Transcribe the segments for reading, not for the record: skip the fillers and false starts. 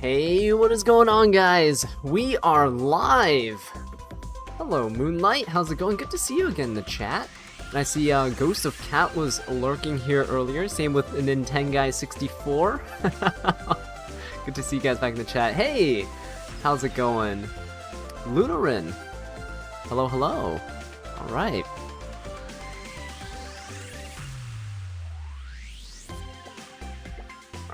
Hey, what is going on, guys? We are live! Hello, Moonlight. How's it going? Good to see you again in the chat. And I see Ghost of Cat was lurking here earlier. Same with Nintenguy64. Good to see you guys back in the chat. Hey! How's it going? Lunarin. Hello, hello. Alright.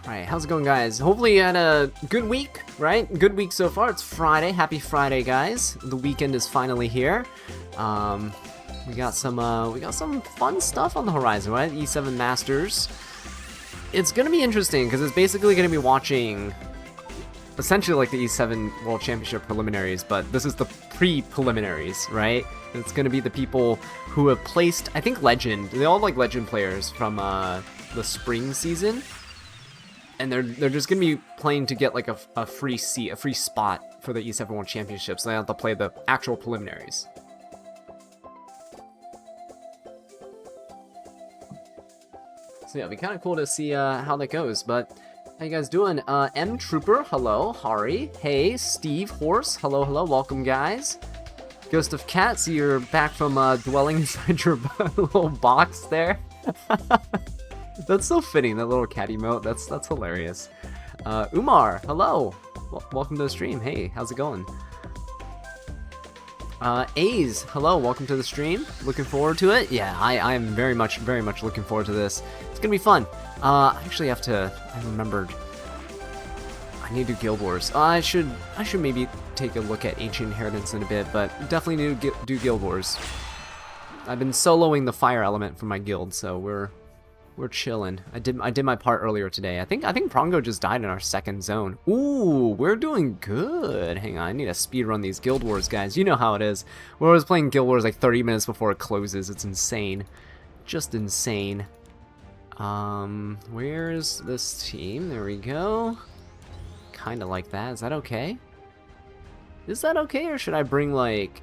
Alright, how's it going, guys? Hopefully you had a good week, right? Good week so far. It's Friday. Happy Friday, guys. The weekend is finally here. We got some fun stuff on the horizon, right? E7 Masters. It's gonna be interesting because it's basically gonna be watching essentially like the E7 World Championship preliminaries, but this is the pre-preliminaries, right? It's gonna be the people who have placed, I think, Legend. They all like Legend players from the spring season. And they're just gonna be playing to get like a free seat, a free spot for the E7 World Championship, so they have to play the actual preliminaries. So yeah, it'd be kind of cool to see how that goes. But how you guys doing? M Trooper, hello. Hari, hey. Steve Horse, hello, hello. Welcome, guys. Ghost of Cat, so you're back from dwelling inside your little box there. That's so fitting, that little cat emote. That's hilarious. Umar, hello. Welcome to the stream. Hey, how's it going? Aze, hello. Welcome to the stream. Looking forward to it. Yeah, I am very much looking forward to this. It's gonna be fun. I actually have to. I remembered. I need to do Guild Wars. I should maybe take a look at Ancient Inheritance in a bit, but definitely need to do Guild Wars. I've been soloing the fire element for my guild, so we're chilling. I did my part earlier today. I think Prongo just died in our second zone. Ooh, we're doing good. Hang on, I need to speedrun these Guild Wars, guys. You know how it is. We're always playing Guild Wars like 30 minutes before it closes. It's insane. Just insane. Where's this team? There we go. Kinda like that. Is that okay? Is that okay, or should I bring like...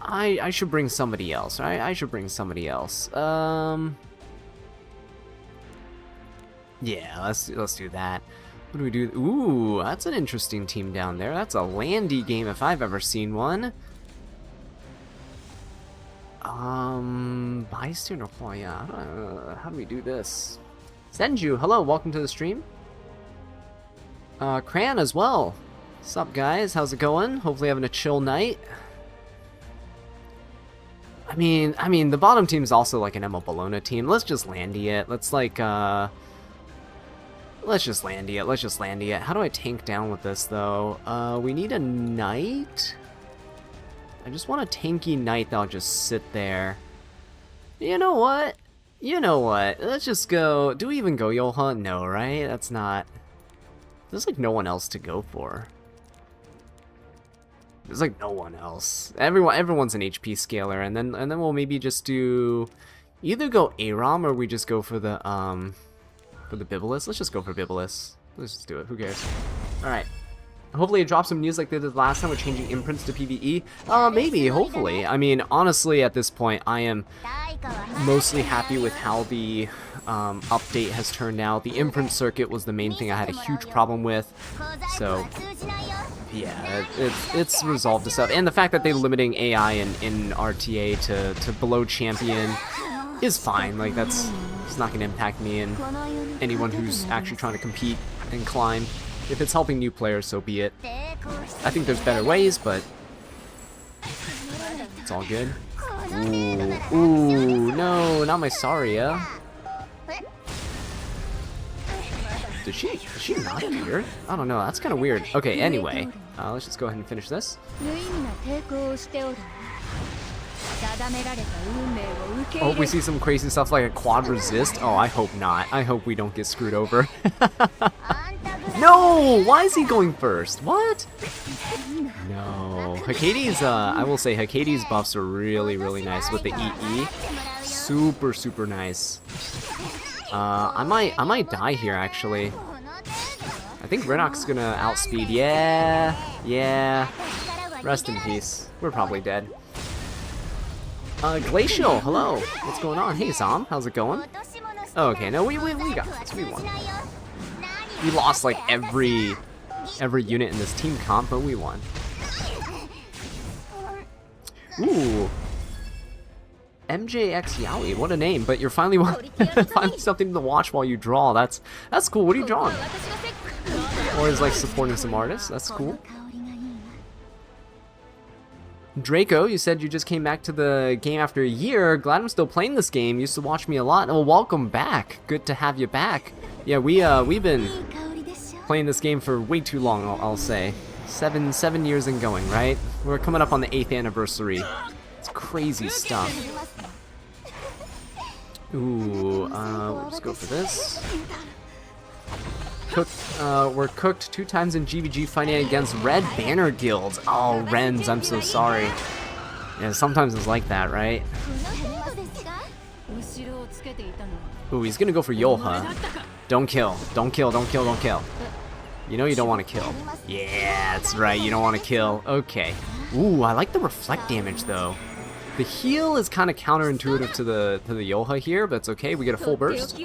I should bring somebody else, right? I should bring somebody else. Yeah, let's do that. What do we do? Ooh, that's an interesting team down there. That's a Landy game if I've ever seen one. Bystander. Oh yeah. How do we do this? Senju, hello, welcome to the stream. Cran as well. What's up, guys? How's it going? Hopefully having a chill night. I mean, the bottom team is also like an Emma Bologna team. Let's just landy it. Let's like, let's just landy it. Let's just landy it. How do I tank down with this, though? We need a knight. I just want a tanky knight that'll just sit there. You know what? You know what? Let's just go. Do we even go Yoha? No, right? That's not... There's like no one else to go for. There's like no one else. Everyone's an HP scaler, and then we'll maybe just do either go Aram or we just go for the Bibulus. Let's just go for Bibulus. Let's just do it. Who cares? All right. Hopefully it drops some news like they did last time with changing imprints to PvE. Maybe. Hopefully. I mean, honestly, at this point, I am mostly happy with how the update has turned out. The imprint circuit was the main thing I had a huge problem with. So. Yeah, it's resolved itself, and the fact that they're limiting AI in RTA to below champion is fine. Like it's not going to impact me and anyone who's actually trying to compete and climb. If it's helping new players, so be it. I think there's better ways, but it's all good. Ooh, no, not my Saria. Did she not appear? I don't know, that's kind of weird. Okay, anyway, let's just go ahead and finish this. Oh, we see some crazy stuff like a quad resist. Oh, I hope not. I hope we don't get screwed over. No! Why is he going first? What? No. Hakede's, I will say Hakede's buffs are really, really nice with the EE. Super, super nice. I might die here, actually. I think Renok's gonna outspeed. Yeah. Rest in peace. We're probably dead. Glacial, hello. What's going on? Hey, Zom. How's it going? Oh, okay, no, we got this. We won. We lost like every unit in this team comp, but we won. Ooh. MJX Yaoi, what a name, but you're finally finally something to watch while you draw. That's cool. What are you drawing? Or is like supporting some artists. That's cool. Draco, you said you just came back to the game after a year. Glad I'm still playing this game. Used to watch me a lot. Oh, welcome back. Good to have you back. Yeah, we've been playing this game for way too long, I'll say. Seven years and going, right? We're coming up on the 8th anniversary. It's crazy stuff. Ooh, we'll just go for this. We're cooked 2 times in GVG fighting against Red Banner Guilds. Oh, Rens, I'm so sorry. Yeah, sometimes it's like that, right? Ooh, he's gonna go for Yoha. Don't kill. Don't kill, don't kill, don't kill. You know you don't want to kill. Yeah, that's right, you don't want to kill. Okay. Ooh, I like the reflect damage, though. The heal is kind of counterintuitive to the Yoha here, but it's okay, we get a full burst.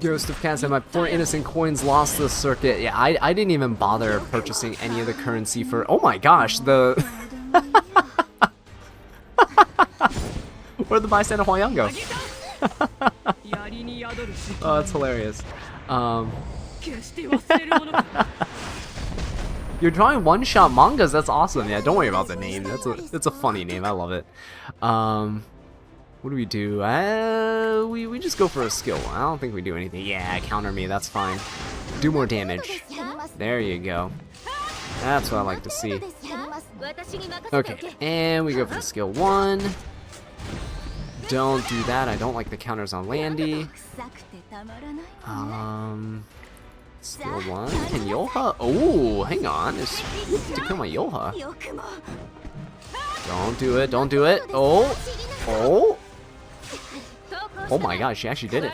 Ghost of Cats and my poor innocent coins lost the circuit. Yeah, I didn't even bother purchasing any of the currency for... Oh my gosh, the... Where'd the bystander Huayang go? Oh, that's hilarious. You're drawing one-shot mangas. That's awesome. Yeah, don't worry about the name. That's a funny name. I love it. What do? We just go for a skill one. I don't think we do anything. Yeah, counter me. That's fine. Do more damage. There you go. That's what I like to see. Okay, and we go for the skill 1. Don't do that. I don't like the counters on Landy. Skill 1. Can Yoha? Oh, hang on. It's to kill my Yoha. Don't do it. Don't do it. Oh. Oh. Oh my gosh, she actually did it.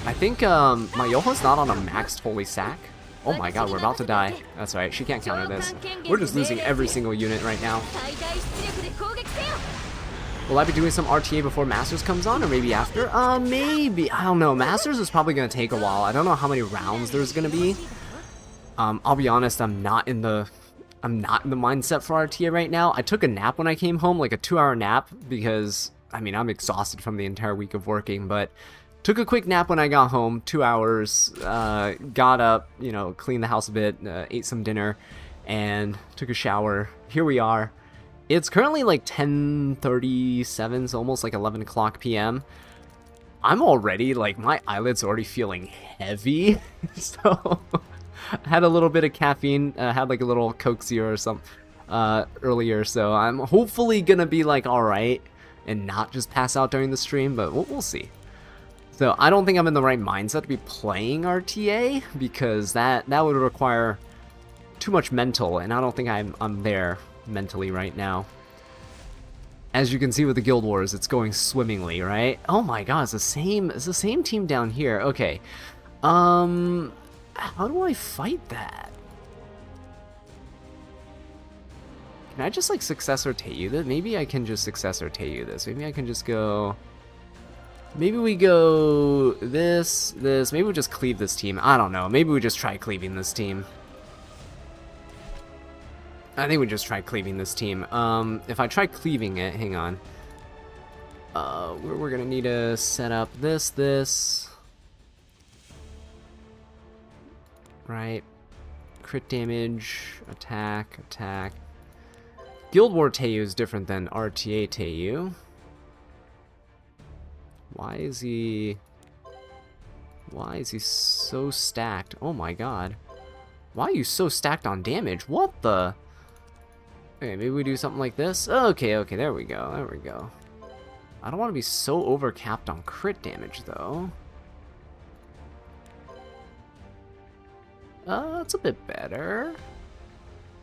I think my Yoha's not on a maxed holy sack. Oh my god, we're about to die. That's right, she can't counter this. We're just losing every single unit right now. Will I be doing some RTA before Masters comes on, or maybe after? Maybe. I don't know. Masters is probably going to take a while. I don't know how many rounds there's going to be. I'll be honest, I'm not in the mindset for RTA right now. I took a nap when I came home, like a 2-hour nap, because, I mean, I'm exhausted from the entire week of working, but took a quick nap when I got home, 2 hours, got up, you know, cleaned the house a bit, ate some dinner, and took a shower. Here we are. It's currently like 10:37, so almost like 11 o'clock p.m. I'm already, like, my eyelids are already feeling heavy, so I had a little bit of caffeine, had like a little Coke Zero or something earlier, so I'm hopefully gonna be like alright and not just pass out during the stream, but we'll see. So I don't think I'm in the right mindset to be playing RTA, because that would require too much mental, and I don't think I'm there mentally right now. As you can see with the Guild Wars, it's going swimmingly, right? Oh my god, it's the same team down here. Okay. How do I fight that? Can I just like successor Teiyu this? Maybe I can just successor Teiyu this. Maybe I can just go... Maybe we go this. Maybe we just cleave this team. I don't know. Maybe we just try cleaving this team. I think we just try cleaving this team. If I try cleaving it, hang on. We're gonna need to set up this. Right. Crit damage, attack. Guild War Teiyu is different than RTA Teiyu. Why is he so stacked? Oh my god. Why are you so stacked on damage? What the? Okay, maybe we do something like this. Okay, there we go. I don't want to be so overcapped on crit damage, though. That's a bit better.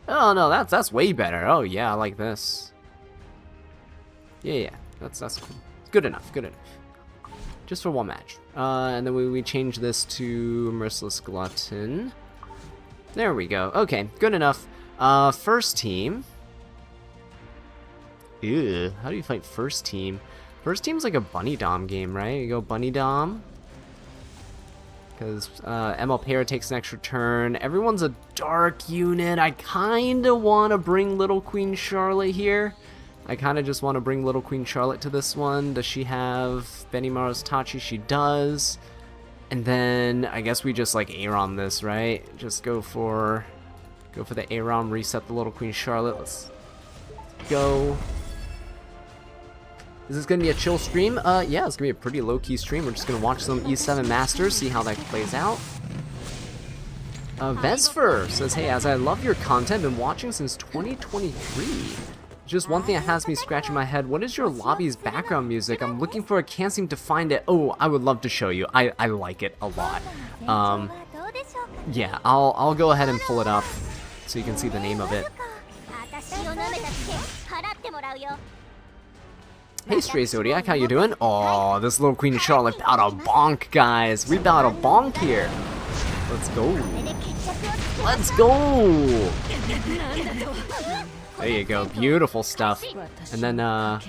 Oh no, that's way better. Oh yeah, I like this. Yeah, that's cool. It's good enough. Just for one match. And then we change this to Merciless Glutton. There we go. Okay, good enough. First team. Ew, how do you fight first team? First team's like a Bunny Dom game, right? You go Bunny Dom. Because ML Pair takes an extra turn. Everyone's a dark unit. I kind of want to bring Little Queen Charlotte here. I kind of just want to bring Little Queen Charlotte to this one. Does she have Benimaru's Tachi? She does. And then I guess we just like AROM this, right? Just go for the AROM, reset the Little Queen Charlotte. Let's go. Is this going to be a chill stream? Yeah, it's going to be a pretty low-key stream. We're just going to watch some E7 Masters, see how that plays out. Vesfer says, hey, as I love your content, been watching since 2023. Just one thing that has me scratching my head. What is your lobby's background music? I'm looking for it, can't seem to find it. Oh, I would love to show you. I like it a lot. Yeah, I'll go ahead and pull it up so you can see the name of it. Hey, Stray Zodiac, how you doing? Oh, this Little Queen Charlotte about a bonk, guys. We about a bonk here. Let's go. Let's go. There you go. Beautiful stuff. And then, I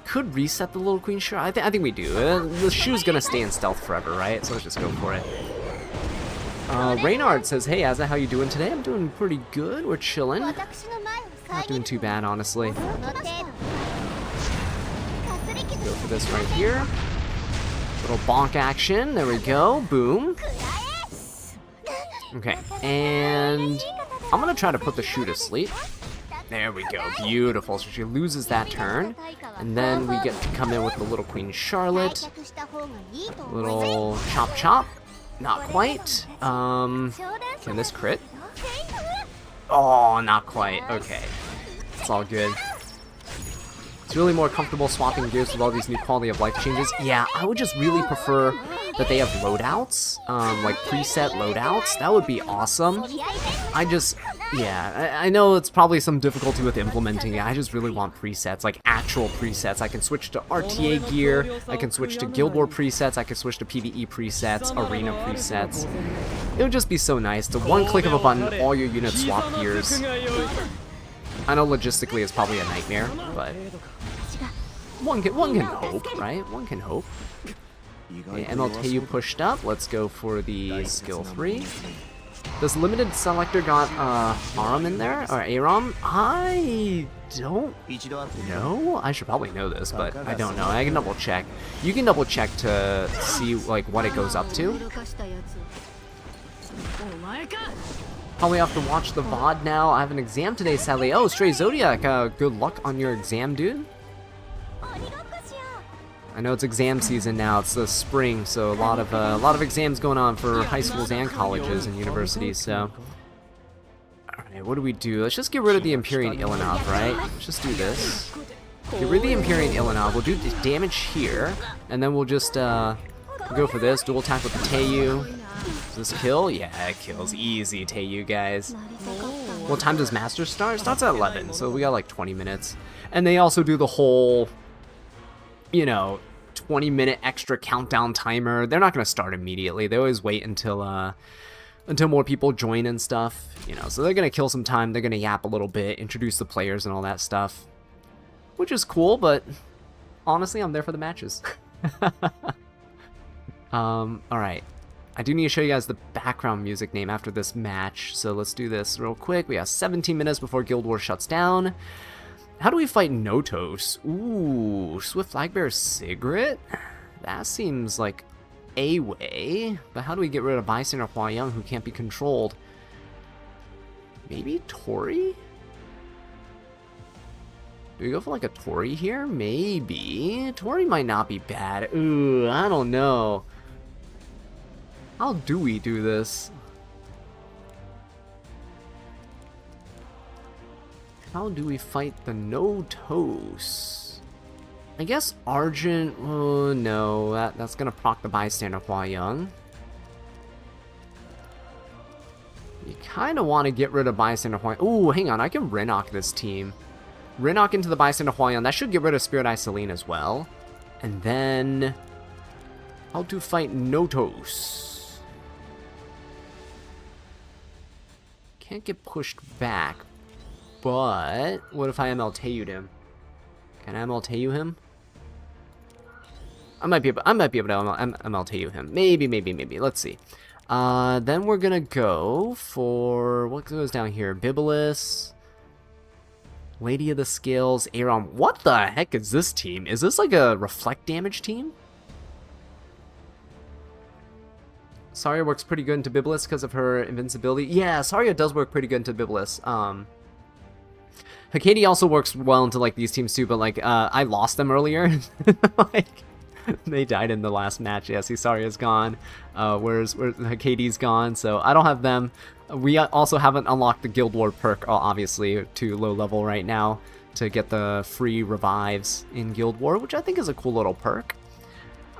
could reset the Little Queen Charlotte. I think we do. The shoe's gonna stay in stealth forever, right? So let's just go for it. Reynard says, hey, Azza, how you doing today? I'm doing pretty good. We're chilling. Not doing too bad, honestly. Go for this right here. Little bonk action. There we go. Boom. Okay, and I'm gonna try to put the shoe to sleep. There we go. Beautiful. So she loses that turn, and then we get to come in with the Little Queen Charlotte. Little chop chop. Not quite. Can this crit? Oh, not quite. Okay. It's all good. It's really more comfortable swapping gears with all these new quality of life changes. Yeah, I would just really prefer that they have loadouts, like preset loadouts. That would be awesome. I know it's probably some difficulty with implementing it. I just really want presets, like actual presets. I can switch to RTA gear, I can switch to Guild War presets, I can switch to PvE presets, Arena presets. It would just be so nice to one click of a button, all your units swap gears. I know logistically it's probably a nightmare, but one can hope, right? One can hope. Okay, MLTU pushed up. Let's go for the skill 3. Does limited selector got AROM in there or AROM? I don't know. I should probably know this, but I don't know. I can double check. You can double check to see like what it goes up to. Probably have to watch the VOD now. I have an exam today, sadly. Oh, Stray Zodiac, good luck on your exam, dude. I know it's exam season now. It's the spring, so a lot of exams going on for high schools and colleges and universities. So, all right, what do we do? Let's just get rid of the Empyrean Ilanov, right? Let's just do this. Get rid of the Empyrean Ilanov. We'll do the damage here, and then we'll just go for this dual attack with the Teiyu. Does this kill? Yeah, it kills. Easy, Teiyu, guys. What time does Master start? It starts at 11, so we got like 20 minutes. And they also do the whole, you know, 20-minute extra countdown timer. They're not going to start immediately. They always wait until more people join and stuff, you know. So they're going to kill some time. They're going to yap a little bit, introduce the players and all that stuff, which is cool, but honestly, I'm there for the matches. All right. I do need to show you guys the background music name after this match, so let's do this real quick. We have 17 minutes before Guild War shuts down. How do we fight Notos? Ooh, Swift Flagbearer Sigrid? That seems like a way, but how do we get rid of Bystander Hua Young who can't be controlled? Maybe Tori? Do we go for like a Tori here? Maybe. Tori might not be bad. Ooh, I don't know. How do we do this? How do we fight the Notos? I guess Argent. Oh no, that's gonna proc the Bystander Hua Young. You kind of want to get rid of Bystander Hua Young. Ooh, hang on, I can Renok this team. Renok into the Bystander Hua Young. That should get rid of Spirit Eye Celine as well. And then how to fight Notos? can't get pushed back. But what if I MLTU'd him? Can I MLTU him? I might be able to MLTU him. Maybe. Let's see. Then we're gonna go for what goes down here? Bibulus, Lady of the Scales, Aram. What the heck is this team? Is this like a reflect damage team? Saria works pretty good into Bibulus because of her invincibility. Yeah, Saria does work pretty good into Bibulus. Hakati also works well into like these teams too, but like I lost them earlier. Like they died in the last match. Yeah, see, Saria's gone. Whereas Hakati's gone, so I don't have them. We also haven't unlocked the Guild War perk, obviously, to low level right now to get the free revives in Guild War, which I think is a cool little perk.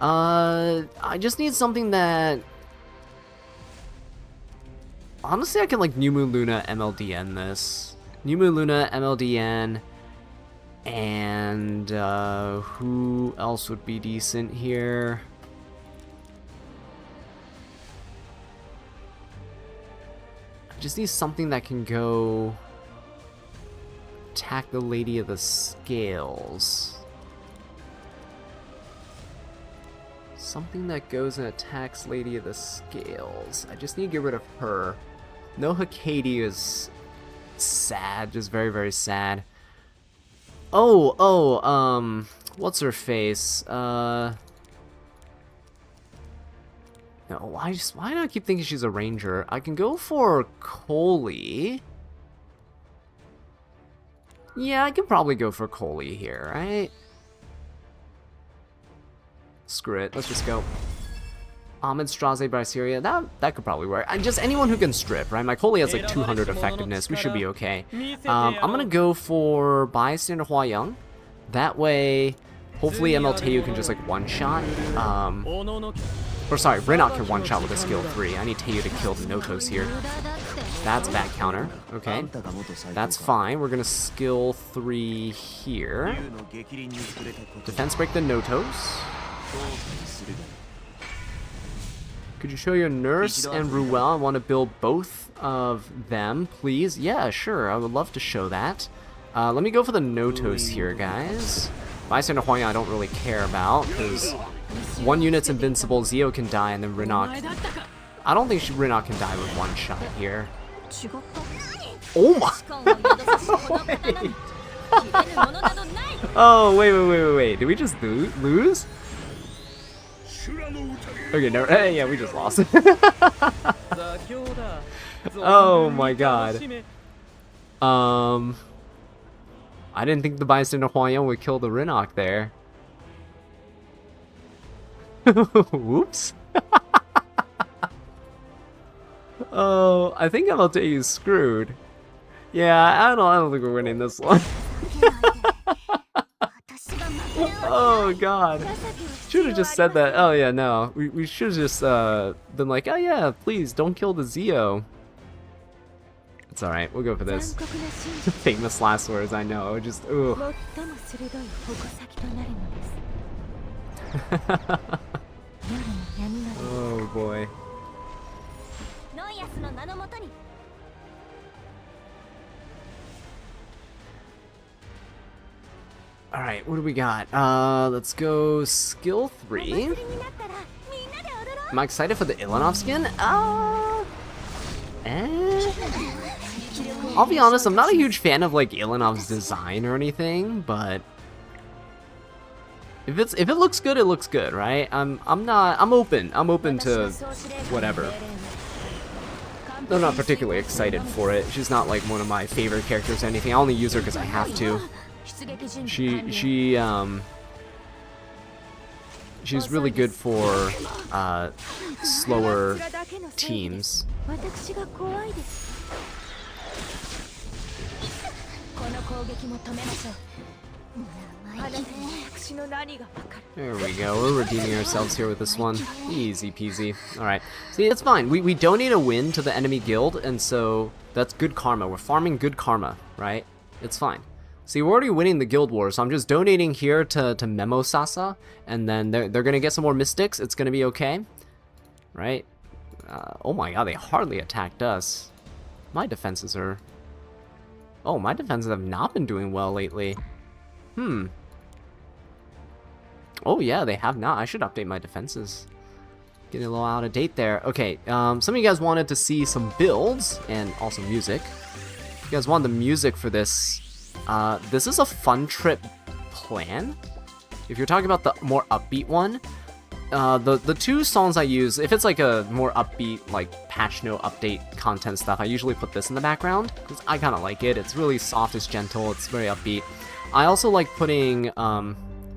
I just need something that... Honestly, I can like New Moon Luna MLDN this. New Moon Luna MLDN. And who else would be decent here? I just need something that can go attack the Lady of the Scales. Something that goes and attacks Lady of the Scales. I just need to get rid of her. No Hakati is sad, just very, very sad. What's her face? No, why do I keep thinking she's a ranger? I can go for Coley. Yeah, I can probably go for Coley here, right? Screw it, let's just go. Ahmed, Straze, Bryceria, that could probably work. Just anyone who can strip, right? My Coley has like 200 effectiveness, we should be okay. I'm gonna go for Bystander Hua Young. That way, hopefully MLTU can just like one-shot. Or sorry, Renok can one-shot with a skill 3. I need Teiyu to kill the Notos here. That's bad counter. Okay, that's fine. We're gonna skill 3 here. Defense break the Notos. Could you show your nurse and Ruel? I want to build both of them, please. Yeah, sure. I would love to show that. Let me go for the Notos here, guys. Bystander Huang I don't really care about, because one unit's invincible, Zio can die, and then Renok... I don't think Renok can die with one shot here. Oh my... Oh, wait. Did we just lose? Okay, no, yeah, we just lost. Oh my god. I didn't think the Bystander Huayan would kill the Renok there. Whoops. Oh, I think MLT is screwed. Yeah, I don't think we're winning this one. Oh god. Should have just said that. Oh yeah, no. We should have just been like, oh yeah, please don't kill the Zio. It's alright, we'll go for this. Famous last words, I know. Just ooh. Oh boy. Alright, what do we got? Let's go skill 3. Am I excited for the Ilanov skin? I'll be honest, I'm not a huge fan of like Ilanov's design or anything, but if it looks good, it looks good, right? I'm open to whatever. I'm not particularly excited for it. She's not like one of my favorite characters or anything. I only use her because I have to. She's really good for slower teams. There we go, we're redeeming ourselves here with this one. Easy peasy. Alright, see, it's fine. We donate a win to the enemy guild, and so that's good karma. We're farming good karma, right? It's fine. See, we're already winning the guild war, so I'm just donating here to Memo Sasa, and then they're gonna get some more mystics. It's gonna be okay, right? Oh my god, they hardly attacked us. My defenses are... Oh, my defenses have not been doing well lately. Oh yeah, they have not. I should update my defenses. Getting a little out of date there. Okay, some of you guys wanted to see some builds and also music. If you guys want the music for this, this is a fun trip plan. If you're talking about the more upbeat one, the two songs I use, if it's like a more upbeat, like patch note update content stuff, I usually put this in the background because I kind of like it. It's really soft, it's gentle, it's very upbeat. I also like putting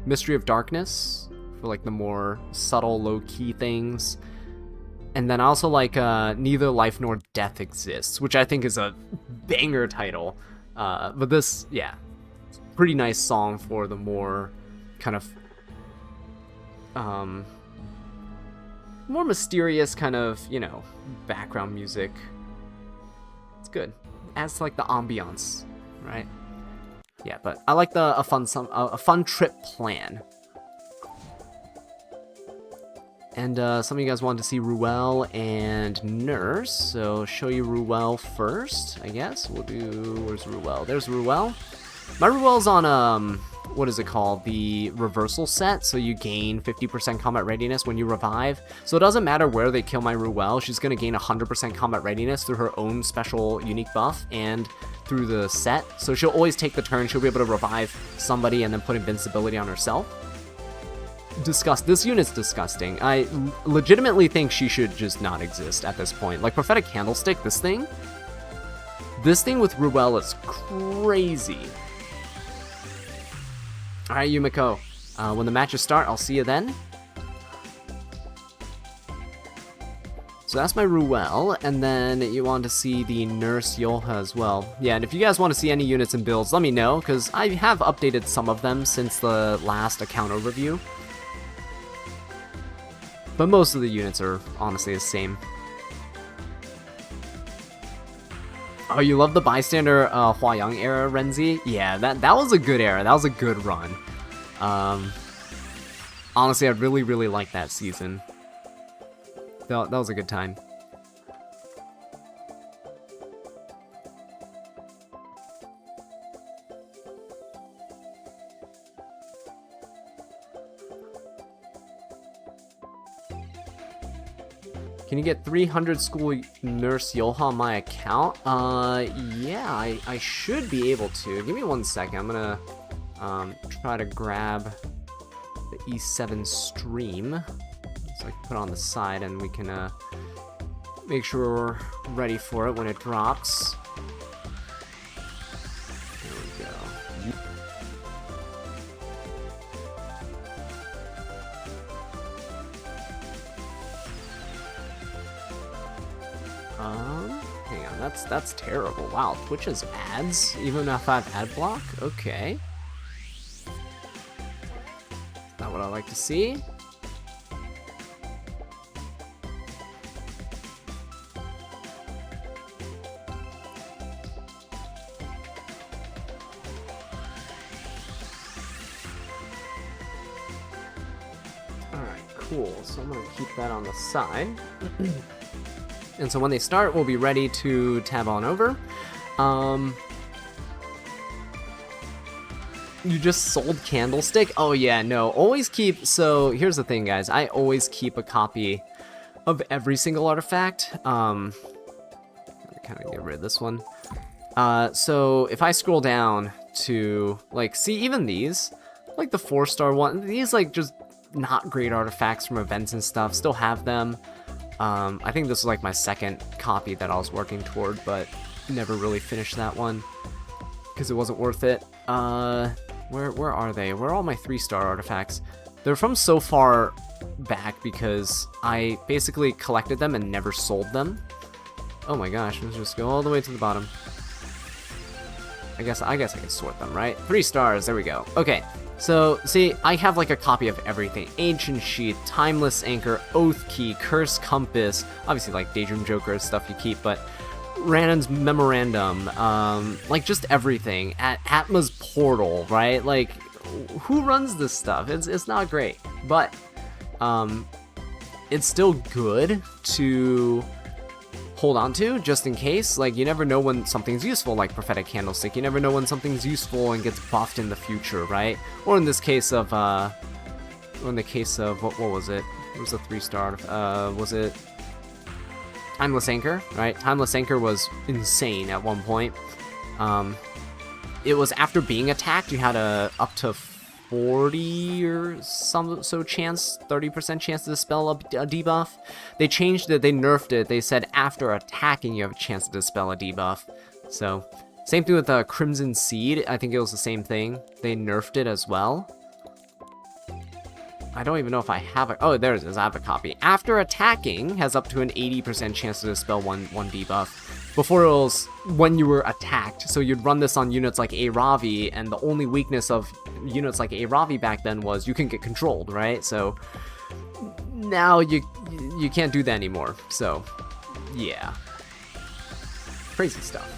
Mystery of Darkness for like the more subtle, low-key things. And then I also like Neither Life Nor Death Exists, which I think is a banger title. But this, yeah, pretty nice song for the more kind of more mysterious kind of, you know, background music. It's good. Adds to like the ambiance, right? Yeah, but I like a fun trip plan. And some of you guys wanted to see Ruel and Nurse, so show you Ruel first, I guess. We'll do... Where's Ruel? There's Ruel. My Ruel's on, what is it called? The reversal set, so you gain 50% combat readiness when you revive. So it doesn't matter where they kill my Ruel, she's going to gain 100% combat readiness through her own special unique buff and through the set. So she'll always take the turn, she'll be able to revive somebody and then put invincibility on herself. This unit's disgusting. I legitimately think she should just not exist at this point. Like Prophetic Candlestick, this thing with Ruel is crazy. Alright, Yumiko, when the matches start, I'll see you then. So that's my Ruel, and then you want to see the Nurse Yolha as well. Yeah, and if you guys want to see any units and builds, let me know, because I have updated some of them since the last account overview. But most of the units are honestly the same. Oh, you love the Bystander Huayang era, Renzi? Yeah, that was a good era. That was a good run. Honestly, I really liked that season. That was a good time. Can you get 300 school Nurse Yolha on my account? Yeah, I should be able to. Give me 1 second. I'm gonna try to grab the E7 stream so I can put it on the side and we can make sure we're ready for it when it drops. There we go. Hang on, that's terrible. Wow, Twitch has ads, even if I have ad block? Okay. Not what I like to see. Alright, cool. So I'm gonna keep that on the side. And so when they start, we'll be ready to tab on over. You just sold Candlestick? Oh yeah, no, always keep... So here's the thing, guys. I always keep a copy of every single artifact. Kind of get rid of this one. So if I scroll down to, like, see even these, like the 4-star one, these like just not great artifacts from events and stuff, still have them. I think this was like my second copy that I was working toward, but never really finished that one because it wasn't worth it. Where are they? Where are all my 3-star artifacts? They're from so far back because I basically collected them and never sold them. Oh my gosh, let's just go all the way to the bottom. I guess I can sort them, right? 3 stars, there we go. Okay. So, see, I have like a copy of everything. Ancient Sheath, Timeless Anchor, Oath Key, Curse Compass, obviously like Daydream Joker stuff you keep, but Randon's Memorandum, like just everything. Atma's Portal, right? Like, who runs this stuff? It's not great, but it's still good to hold on to just in case. Like, you never know when something's useful, like Prophetic Candlestick. You never know when something's useful and gets buffed in the future, right? Or in this case of, what was it? It was a 3-star. Was it Timeless Anchor, right? Timeless Anchor was insane at one point. It was after being attacked, you had a up to 40 or so chance, 30% chance to dispel a debuff. They changed it, they nerfed it. They said after attacking you have a chance to dispel a debuff. So, same thing with Crimson Seed. I think it was the same thing. They nerfed it as well. I don't even know if I have a... Oh, there it is. I have a copy. After attacking has up to an 80% chance to dispel one debuff. Before it was when you were attacked. So you'd run this on units like Aravi, and the only weakness of units like Aravi back then was you can get controlled, right? So now you can't do that anymore. So yeah, crazy stuff.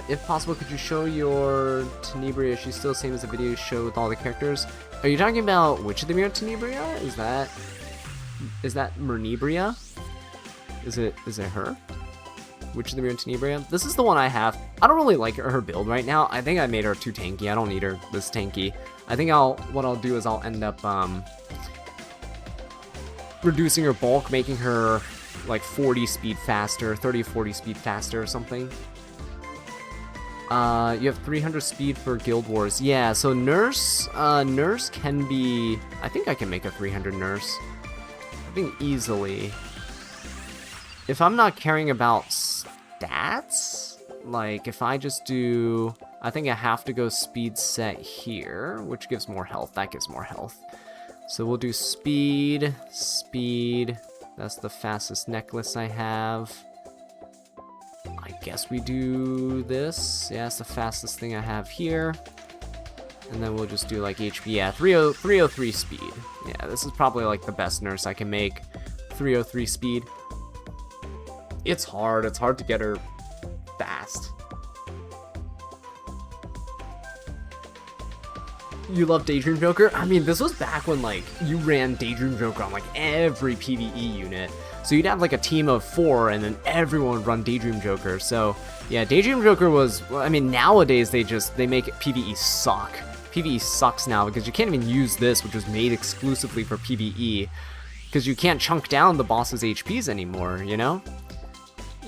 If possible, could you show your Tenebria? She's still the same as the video you showed with all the characters. Are you talking about which of the Mirror Tenebria? Is that Mernebria? Is it her? Which of the Mirror Tenebria? This is the one I have. I don't really like her build right now. I think I made her too tanky. I don't need her this tanky. I think what I'll do is I'll end up reducing her bulk, making her like 40 speed faster, 30-40 speed faster or something. You have 300 speed for Guild Wars. Yeah, so Nurse can be... I think I can make a 300 Nurse. I think easily. If I'm not caring about stats, like if I just do... I think I have to go speed set here, which gives more health. That gives more health. So we'll do speed. That's the fastest necklace I have. I guess we do this. Yeah, it's the fastest thing I have here. And then we'll just do like HP. Yeah, 303 speed. Yeah, this is probably like the best nurse I can make. 303 speed. It's hard. It's hard to get her fast. You love Daydream Joker? I mean, this was back when, like, you ran Daydream Joker on, like, every PvE unit. So you'd have, like, a team of 4, and then everyone would run Daydream Joker. So, yeah, Daydream Joker was... I mean, nowadays, they make PvE suck. PvE sucks now, because you can't even use this, which was made exclusively for PvE. Because you can't chunk down the boss's HPs anymore, you know?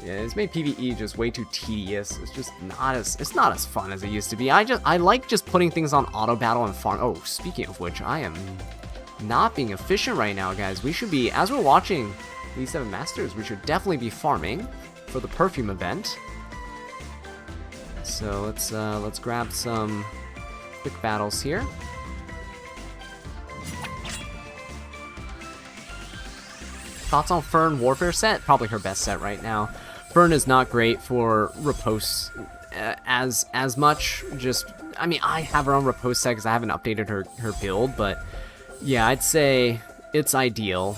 Yeah, it's made PvE just way too tedious. It's just not as fun as it used to be. I like just putting things on auto battle and farm. Oh, speaking of which, I am not being efficient right now, guys. We should be, as we're watching these 7 Masters, we should definitely be farming for the perfume event. So let's grab some quick battles here. Thoughts on Fern Warfare set? Probably her best set right now. Fern is not great for riposte as much. Just, I mean, I have her on riposte set because I haven't updated her build, but yeah, I'd say it's ideal.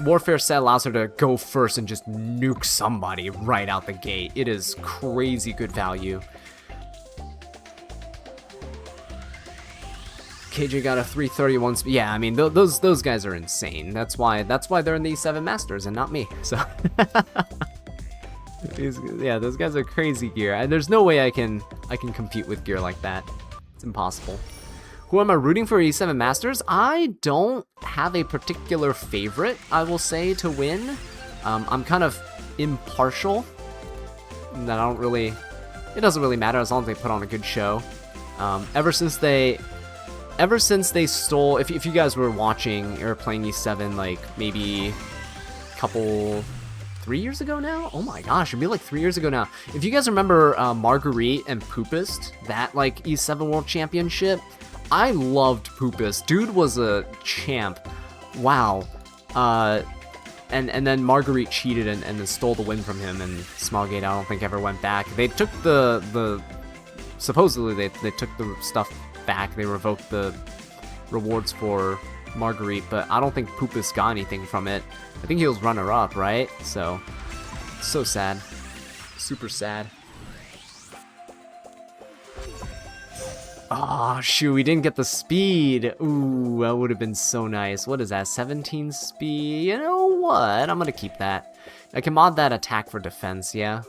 Warfare set allows her to go first and just nuke somebody right out the gate. It is crazy good value. KJ got a 331 speed. Yeah, I mean, those guys are insane. That's why they're in these 7 Masters and not me. So yeah, those guys are crazy gear. There's no way I can compete with gear like that. It's impossible. Who am I rooting for E7 Masters? I don't have a particular favorite, I will say, to win. I'm kind of impartial. That it doesn't really matter as long as they put on a good show. Ever since they stole, if you guys were watching or playing E7, like maybe a couple, 3 years ago now? Oh my gosh, it'd be like 3 years ago now. If you guys remember Marguerite and Poopist, that like E7 World Championship, I loved Poopist. Dude was a champ. Wow. And then Marguerite cheated and then stole the win from him, and Smallgate I don't think ever went back. They took supposedly they took the stuff back. They revoked the rewards for Marguerite, but I don't think Poopus got anything from it. I think he was runner-up, right? So sad. Super sad. Oh, shoot, we didn't get the speed. Ooh, that would have been so nice. What is that, 17 speed? You know what? I'm gonna keep that. I can mod that attack for defense, yeah?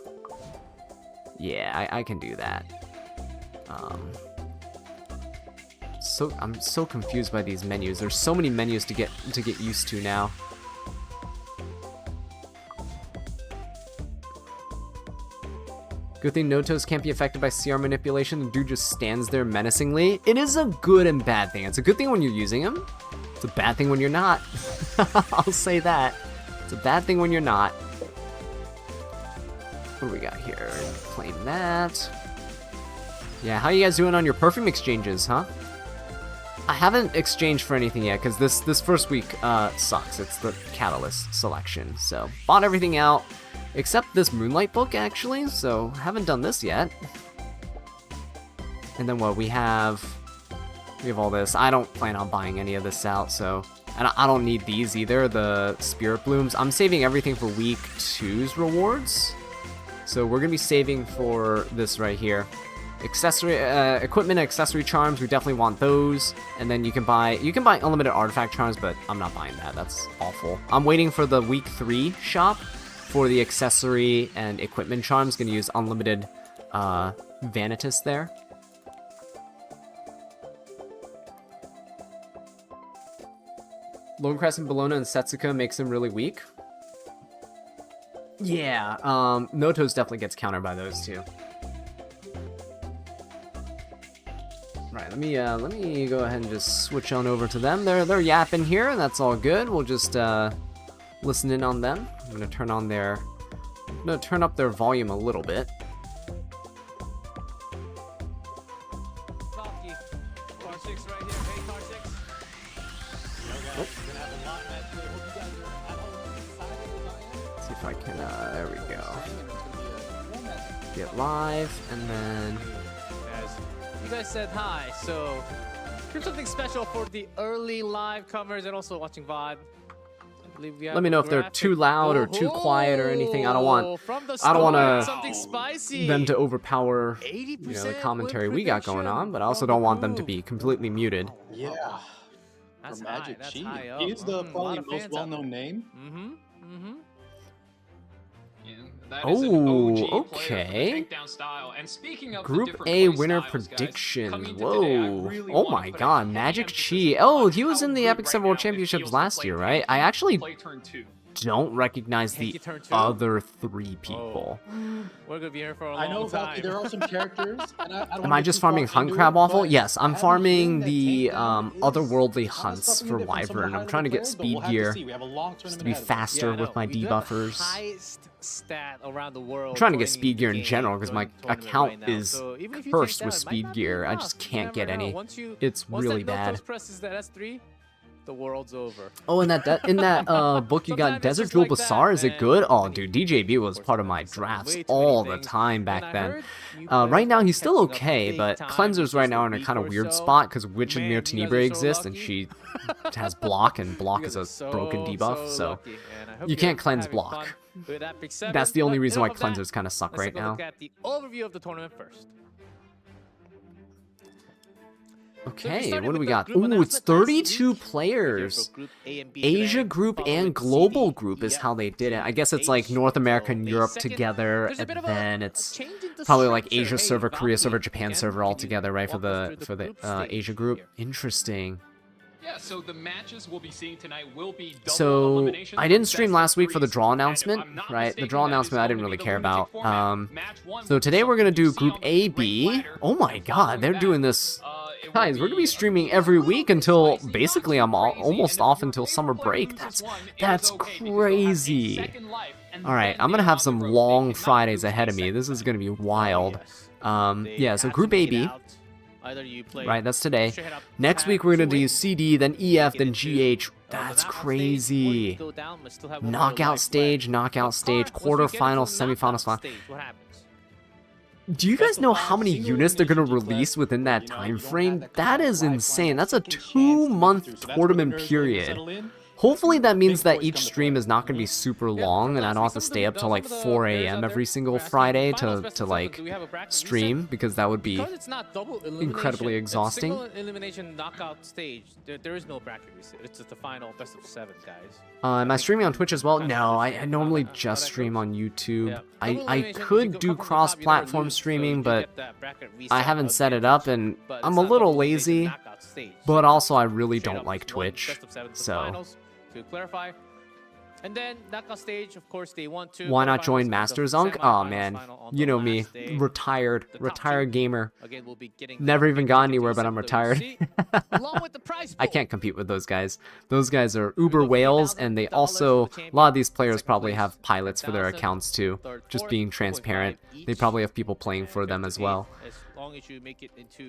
Yeah, I can do that. I'm so confused by these menus. There's so many menus to get used to now. Good thing Notos can't be affected by CR manipulation. The dude just stands there menacingly. It is a good and bad thing. It's a good thing when you're using him. It's a bad thing when you're not. I'll say that. It's a bad thing when you're not. What do we got here? Claim that. Yeah, how you guys doing on your perfume exchanges, huh? I haven't exchanged for anything yet because this first week sucks. It's the Catalyst selection. So bought everything out except this Moonlight book actually. So haven't done this yet. And then what we have all this. I don't plan on buying any of this out. So and I don't need these either. The Spirit Blooms. I'm saving everything for week 2's rewards. So we're gonna be saving for this right here. Accessory equipment and accessory charms, we definitely want those. And then you can buy unlimited artifact charms, but I'm not buying that. That's awful. I'm waiting for the week 3 shop for the accessory and equipment charms. Gonna use unlimited Vanitas there. Lone Crescent, Bellona, and Setsuka makes him really weak. Yeah, Notos definitely gets countered by those two. Right, let me go ahead and just switch on over to them. They're yapping here, and that's all good. We'll just listen in on them. I'm gonna turn up their volume a little bit. See if I can. There we go. Get live, and then. You guys said hi, so here's something special for the early live comers and also watching VOD. Let me know if they're too loud or too quiet or anything. I don't want them to overpower the commentary we got going on, but I also don't want them to be completely muted. Yeah. That's Magic high, Chi. that's He is the probably most well-known name. Okay. Group A winner prediction. Whoa. Oh my god, Magic Chi. Oh, he was in the Epic 7 World Championships last year, right? I actually don't recognize the other 3 people. We're gonna be here for a long I know time. there are some characters. Am I just farming Hunt Crab Waffle? Yes, I'm farming the otherworldly hunts for Wyvern. I'm trying to get speed gear just to be faster with my debuffers. I'm trying to get speed gear in general because my account is cursed with speed gear. I just can't get any. It's really bad. The world's over. Oh, in that book you got Desert Jewel Bazaar. Is it good? Oh, dude, DJB was part of my drafts all the time back then. Right now he's still okay, but Cleanser's right now in a kind of weird spot because Witch and Mir Tenebrae exist, and she has block, and block is a broken debuff, so you can't cleanse block. That's the only reason why Cleansers kind of suck right now. Look at the overview of the tournament first. Okay, what do we got? Ooh, it's 32 players. Asia group and global group is how they did it. I guess it's like North America and Europe together, and then it's probably like Asia server, Korea server, Japan server all together, right? For the Asia group. Interesting. Yeah, so the matches we'll be seeing tonight will be double So elimination. I didn't stream last week for the draw announcement, right? The draw announcement I didn't really care about. So today we're gonna do Group A, B. Oh my God, they're doing this. Guys, we're gonna be streaming every week until basically I'm almost off until summer break. That's crazy. All right, I'm gonna have some long Fridays ahead of me. This is gonna be wild. Yeah, so Group A, B. Right, that's today. Next week we're gonna do CD, then EF, then GH. That's crazy. Knockout stage, quarterfinals, semifinals, final. Do you guys know how many units they're gonna release within that time frame? That is insane. That's a 2-month tournament period. Hopefully that means that each stream is not going to be super long, and I don't have to stay up till like 4 a.m. every single Friday to like stream, because that would be incredibly exhausting. Single elimination knockout stage. There is no bracket reset. It's just the final best of 7, guys. Am I streaming on Twitch as well? No, I normally just stream on YouTube. I could do cross-platform streaming, but I haven't set it up, and I'm a little lazy. But also, I really don't like Twitch, so... To clarify. And then knockout stage, of course, they want to. Why not join Masters Unk? Oh man, you know me, retired gamer. Again, we'll be getting never even got anywhere, but I'm retired. Along with the prize pool. I can't compete with those guys. Those guys are uber whales, and they also, a lot of these players probably have pilots for their accounts too. Just being transparent, they probably have people playing for them as well.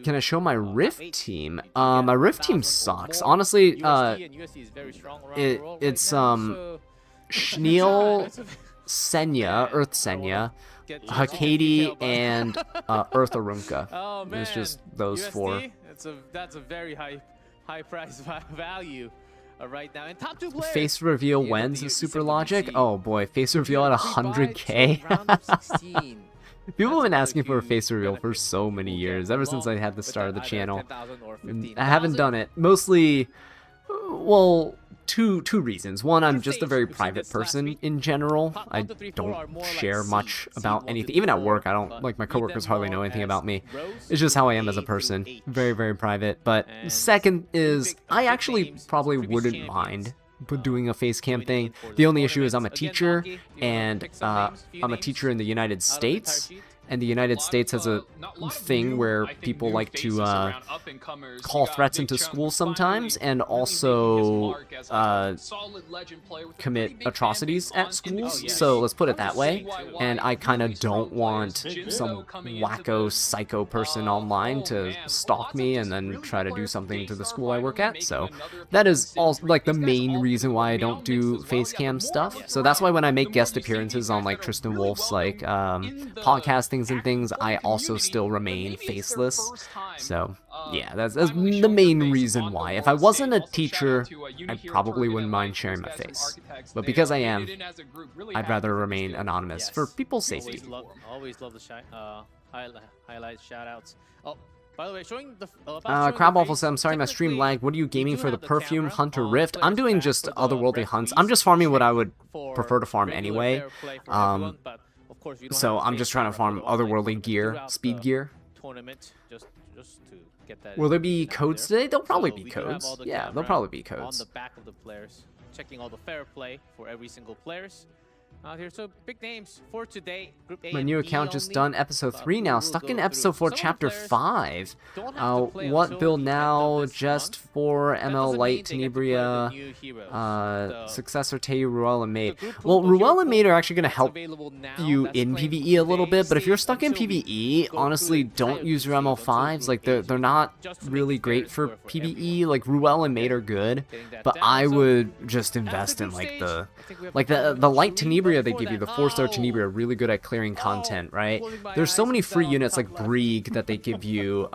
Can I show my Rift team? My Rift team sucks. Honestly, it's Schneal, Senya, Earth Senya, Hakati, and Earth Arunka. Oh man, it's just those four. That's a very high price value right now. And top 2 players. Face reveal wins is super logic. Oh boy, face reveal at 100k. People have been asking for a face reveal for so many years, ever since I had the start of the channel. I haven't done it. Mostly, well, two reasons. One, I'm just a very private person in general. I don't share much about anything. Even at work, I don't, like, my coworkers hardly know anything about me. It's just how I am as a person. Very, very private. But second is, I actually probably wouldn't mind doing a face cam thing. The only issue is I'm a teacher, and I'm a teacher in the United States, and the United States has a thing where people like to call threats into school sometimes, and also commit atrocities at schools. So let's put it that way. And I kind of don't want some wacko psycho person online to stalk me and then try to do something to the school I work at. So that is also like the main reason why I don't do face cam stuff. So that's why when I make guest appearances on like Tristan Wolf's like podcasting and things, I also still remain faceless. So yeah, that's the main reason why. If I wasn't a teacher, I probably wouldn't mind sharing my face, but because I am, I'd rather remain anonymous for people's safety. Always love the highlight shout-outs. Oh, by the way, showing the Crabwaffle said, I'm sorry my stream lagged. What are you gaming for the Perfume Hunter Rift? I'm doing just otherworldly hunts. I'm just farming what I would prefer to farm anyway. So I'm just trying to farm otherworldly gear, speed gear. Will there be codes today? There'll probably be codes. Yeah, there'll probably be codes. On the back of the players, checking all the fair play for every single players. Out here, so big names for today. Group A. My new account just done episode 3 now, stuck in episode 4, chapter 5. What build now? Just for ML Light, Tenebria, Successor, Teu, Ruel, and Mate. Well, Ruel and Mate are actually going to help you in PvE a little bit, but if you're stuck in PvE, honestly, don't use your ML5s. Like, they're not really great for PvE. Like, Ruel and Mate are good, but I would just invest in, like, the Light Tenebria they give you, the 4-star Tenebria, are really good at clearing content, right? There's so many free units like Brieg that they give you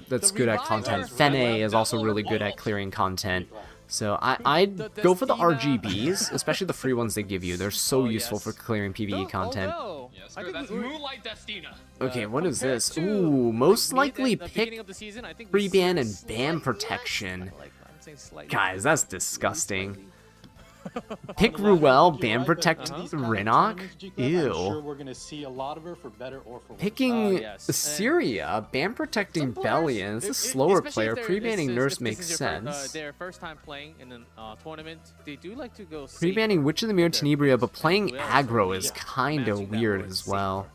that's good at content. Fene is also really good at clearing content. So I'd go for the RGBs, especially the free ones they give you. They're so useful for clearing PvE content. Okay, what is this? Ooh, most likely pick free ban and ban protection. Guys, that's disgusting. Pick Ruel, ban protect Rinnock? Ew. Picking Assyria, ban protecting Bellion. It's a slower player. Pre-banning Nurse makes sense. Pre-banning Witch of the Mirror Tenebria, but playing aggro is kinda weird as well.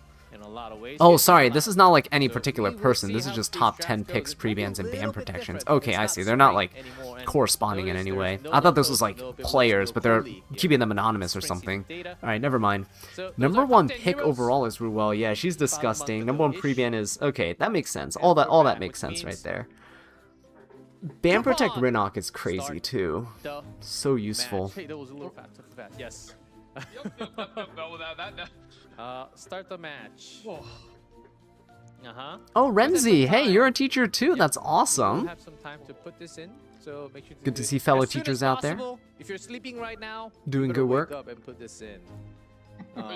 Oh, sorry, this is not like any particular person. This is just top 10 picks, pre-bans, and ban protections. Okay, I see. They're not like corresponding in any way. I thought this was like players, but they're keeping them anonymous or something. Alright, never mind. Number 1 pick overall is Ruel. Yeah, she's disgusting. Number 1 pre-ban is... Okay, that makes sense. All that makes sense right there. Ban protect Rinnock is crazy too. So useful. Yes. Start the match. Oh, Renzi, hey, you're a teacher too. Yep. That's We'll awesome. have some time to put this in, so make sure to Good do to it see fellow as soon as teachers out there. possible. If you're sleeping right now, Doing better good wake work. up and put this in.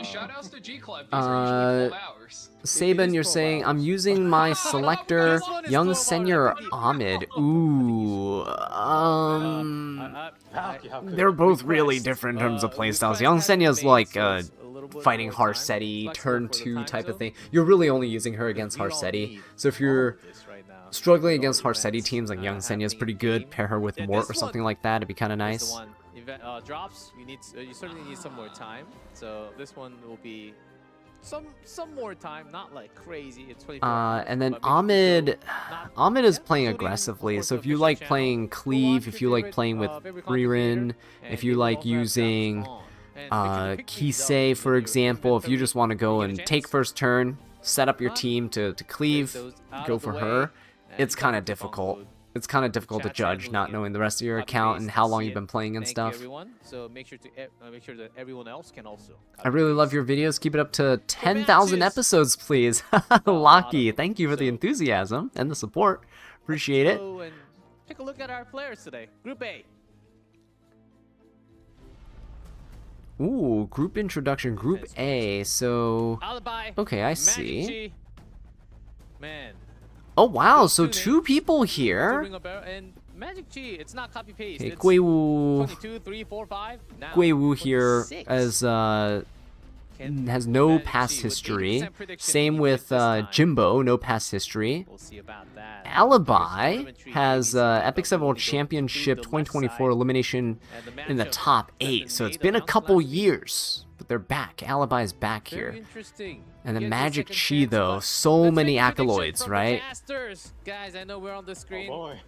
Shout outs to G Club. These are usually 12 hours. Saban, you're 12 saying, I'm hours. using my selector, This one is young 12 senior hours. Ahmed. Ooh, they're both really different in terms of playstyles. Young Senya's like fighting Harsetti, turn 2 type of thing. You're really only using her against Harsetti. So if you're struggling against Harsetti teams, like Young Senya's pretty good. Pair her with Mort or something like that. It'd be kind of nice. Drops. You certainly need some more time. So this one will be some more time, not like crazy. It's 24 hours, And then but make sure you Ahmed is yeah, playing including, aggressively. of So course, if the you official like channel, playing go on cleave, to if you your like playing with favorite Ririn, content if creator, you and like they will have using drops on. And pick these up Kisei, when for you example, if you just want to go get a and chance. take first turn, set up your Huh? team to cleave, those out go of the for way, her, and it's go kind of to the phone difficult. booth. It's kind of difficult to Chat chat judge, not will knowing the rest of your copy account paste and how long see you've it. been playing and Thank you, stuff. everyone. So make sure that everyone else can also. I really love your videos. Keep it up to 10,000 matches. episodes, please. lot of Locky, them. thank you for the So- enthusiasm and the support. Appreciate it. Go and take a look at our players today. Group A. Ooh, group introduction, Group A. So, Alibi. okay, I Magic see. Chi. Man. Oh wow, Those so two 2 names. people To here. ring a bell. And Magic Chi, it's not copy paste. Okay, It's Guiwu, 22, 3, 4, 5. Now, Guiwu here 26. as Can has no Magic past Chi with history. 80% prediction Same beat with it this time? Jimbo, no past history. We'll see about that. Alibi Elementary has ABC Epic from 7 World Google to Championship the left 2024 side. elimination And the in the matchup top that's 8. been So it's made been a announced couple last week. years, but they're back. Alibi is back Very here. interesting. And then Gets a Magic second Chi chance, though, but so let's many make a prediction accolades, from the right? casters. Guys, I know we're on the screen. Oh boy.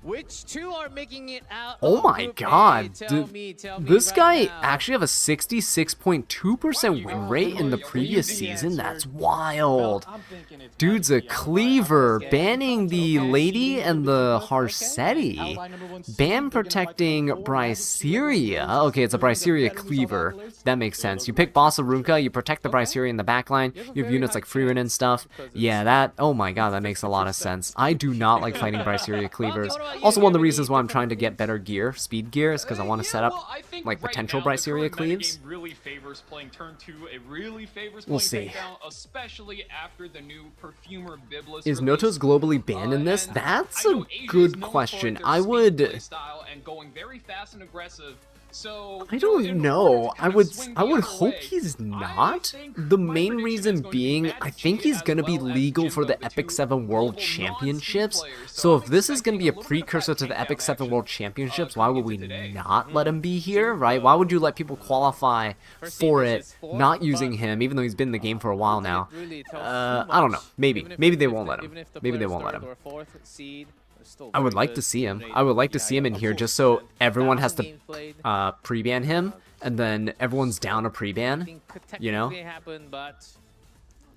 Which two are making it out? Oh of my Group A? god, Tell me this right guy now. actually have a 66.2% win rate in the previous season. That's wild. I'm thinking it's Dude's a gotta be Alibi. cleaver, Okay. banning the Okay. lady and the Okay. Harsetti. Alibi number 1 seed, Ban they're gonna fight protecting number 4, Magic Chi, Bryceria. number 1. Okay, it's a They're gonna Bryceria get themselves cleaver. out of the list. That makes So sense. those You are pick my Boss of predictions. Ruka, you protect the Okay. Bryceria in the backline. You have a You have very units high like Freerin and chance stuff. because it's Yeah, that. Oh my god, that makes a lot of 50%. sense. I do not like fighting Bryceria cleavers. what about you? Also, Do one of you the have reasons any why I'm different trying to get better gear, speed gear, is because I want to set up well, I think like right potential now, the Bryceria current cleaves. metagame really favors playing turn 2. It really favors We'll playing see. takedown, especially after the new Perfumer Biblis Is release. Noto's globally banned in this? And That's I a know Asia's good known for question. their I speed would. playstyle and going very fast and aggressive. So, I in don't order know. to I kind of would swing I the would other hope way, he's I not. think The my main prediction reason is going to be being, Magic I think Chi he's as gonna be well as legal for the Jimbo, Epic two 7 World global non-speed Championships. players. So I'm if this is gonna expecting be a little bit of precursor that to the takedown Epic 7 action, World Championships, why coming would we into today. not let him be here, right? Why would you let people qualify First for seed it, versus fourth, not using but him, even though he's been in the game for a while now? It really tells I don't know. too much. Maybe. Even if Maybe the- they if won't the- let him. even if the Maybe they player's won't let third him. or fourth seed, they're still I would very like to good see him. rate. I would like to Yeah, see him in of here course, just so and everyone has 1,000 to games played, pre-ban him, and then everyone's down a pre-ban. I think could You know? technically happen, but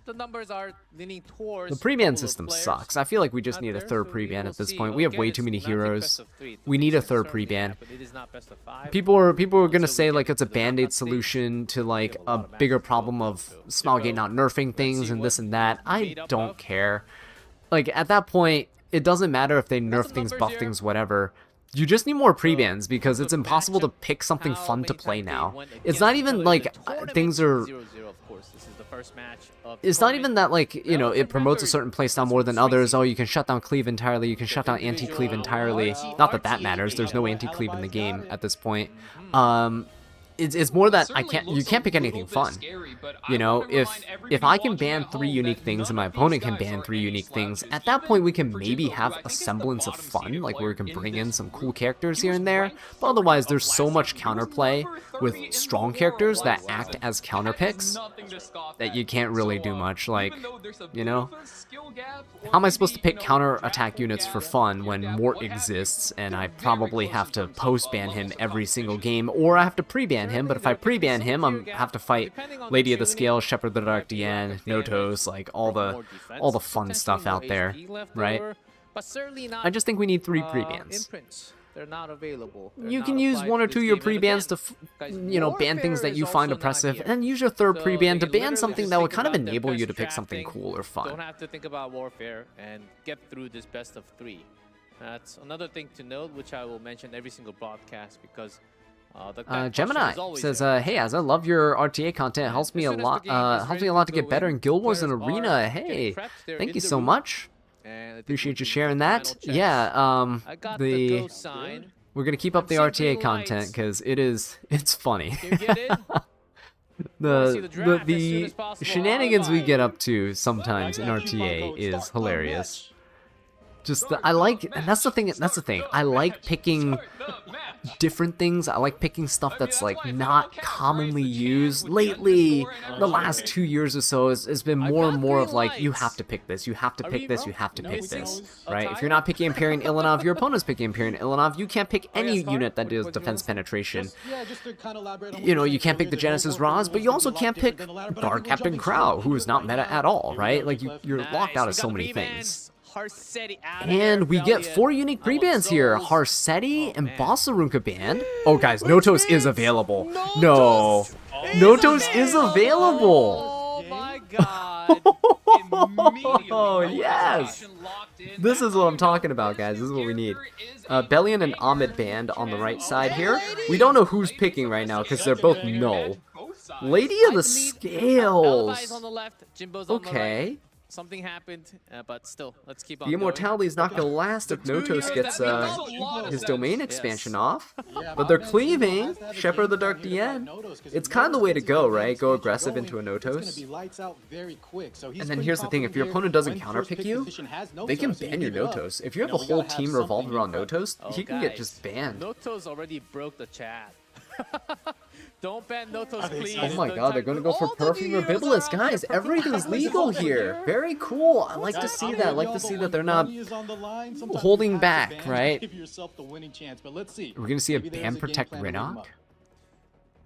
the numbers are leaning towards The pre-ban couple of system players sucks. I feel like we just out need a there, third so pre-ban we at this will point. see. We have Again, way it's too many not a best heroes. of three. We need a Things third certainly pre-ban. happen. It is not best of five. People are gonna Until say we like get it's a to the knockout band-aid stage, solution to like have a a lot of bigger matches to problem go of through. Smilegate not nerfing Let's things see and what this and that. he's I made up don't of. care. Like at that point, it doesn't matter if they nerf some things, numbers buff here. things, whatever. You just need more pre-bans because it's the impossible to matchup, pick something how fun to many play times they now. went It's against not each even other in like the tournament. things are. 0-0, of course. This is the first match of It's not even tournament. that like, you know, it promotes a certain playstyle more than others. Oh, you can shut down cleave entirely, you can shut down anti-cleave entirely. Not that that matters, there's no anti-cleave in the game at this point. It's more that you can't pick anything fun. You know, if I can ban 3 unique things and my opponent can ban 3 unique things, at that point we can maybe have a semblance of fun, like where we can bring in some cool characters here and there. But otherwise, there's so much counterplay with strong characters that act as counter picks that you can't really do much. Like, you know, how am I supposed to pick counter attack units for fun when Mort exists and I probably have to post ban him every single game, or I have to pre-ban him? But if I pre-ban him, I'm have to fight Lady of the Scale, Shepherd the Dark Dian, Notos, like all the fun stuff out there, right? I just think we need 3 pre-bans. they're not available. They're You not can use applied one to or this two of your game. And pre-bans to, guys, you know, ban things warfare that you is find also not oppressive, here. and use your third So pre-ban they to can ban literally something just that will think kind of about their enable you to best pick something drafting. cool or fun. Don't have to think about warfare and get through this best of 3. That's another thing to note, which I will mention every single broadcast because Gemini says, "Hey, as I love your RTA content, it helps me a lot. Helps me a lot to get better in Guild Wars and Arena. Hey, thank you so much. Appreciate you sharing that. Yeah, we're gonna keep up the RTA content because it's funny. the shenanigans we get up to sometimes in RTA is hilarious. I like, and that's the thing. I like picking different things. I like picking stuff that's like not commonly used. Lately, the last 2 years or so has been more and more of like, you have to pick this, you have to pick this, you have to pick this, right? If you're not picking Empyrean Ilanov, your opponent's picking Empyrean Ilanov. You can't pick any unit that does defense penetration. You know, you can't pick the Genesis Roz, but you also can't pick Guard Captain Crow, who is not meta at all, right? Like you're locked out of so many things. And we get 4 unique pre-bans here. Harsetti and Bossarunka banned. Oh, guys, Notos is available. No. Notos is available. Oh, my God. Oh, yes. This is what I'm talking about, guys. This is what we need. Bellion and Ahmed banned on the right side here. We don't know who's picking right now because they're both no. Lady of the Scales. Okay. Something happened, but still, let's keep on The Immortality is not going to last if Notos gets his domain expansion off. But they're cleaving. Shepherd of the Dark DN. It's kind of the way to go, right? Go aggressive into a Notos. And then here's the thing. If your opponent doesn't counterpick you, they can ban your Notos. If you have a whole team revolved around Notos, he can get just banned. Notos already broke the chat. Don't ban Notos, please. Oh my god, they're gonna go for Perfume or Bibulus. Guys, everything's legal here. Very cool. I like to see that. I like to see that they're not holding back, right? We're gonna see a ban protect Rinnock.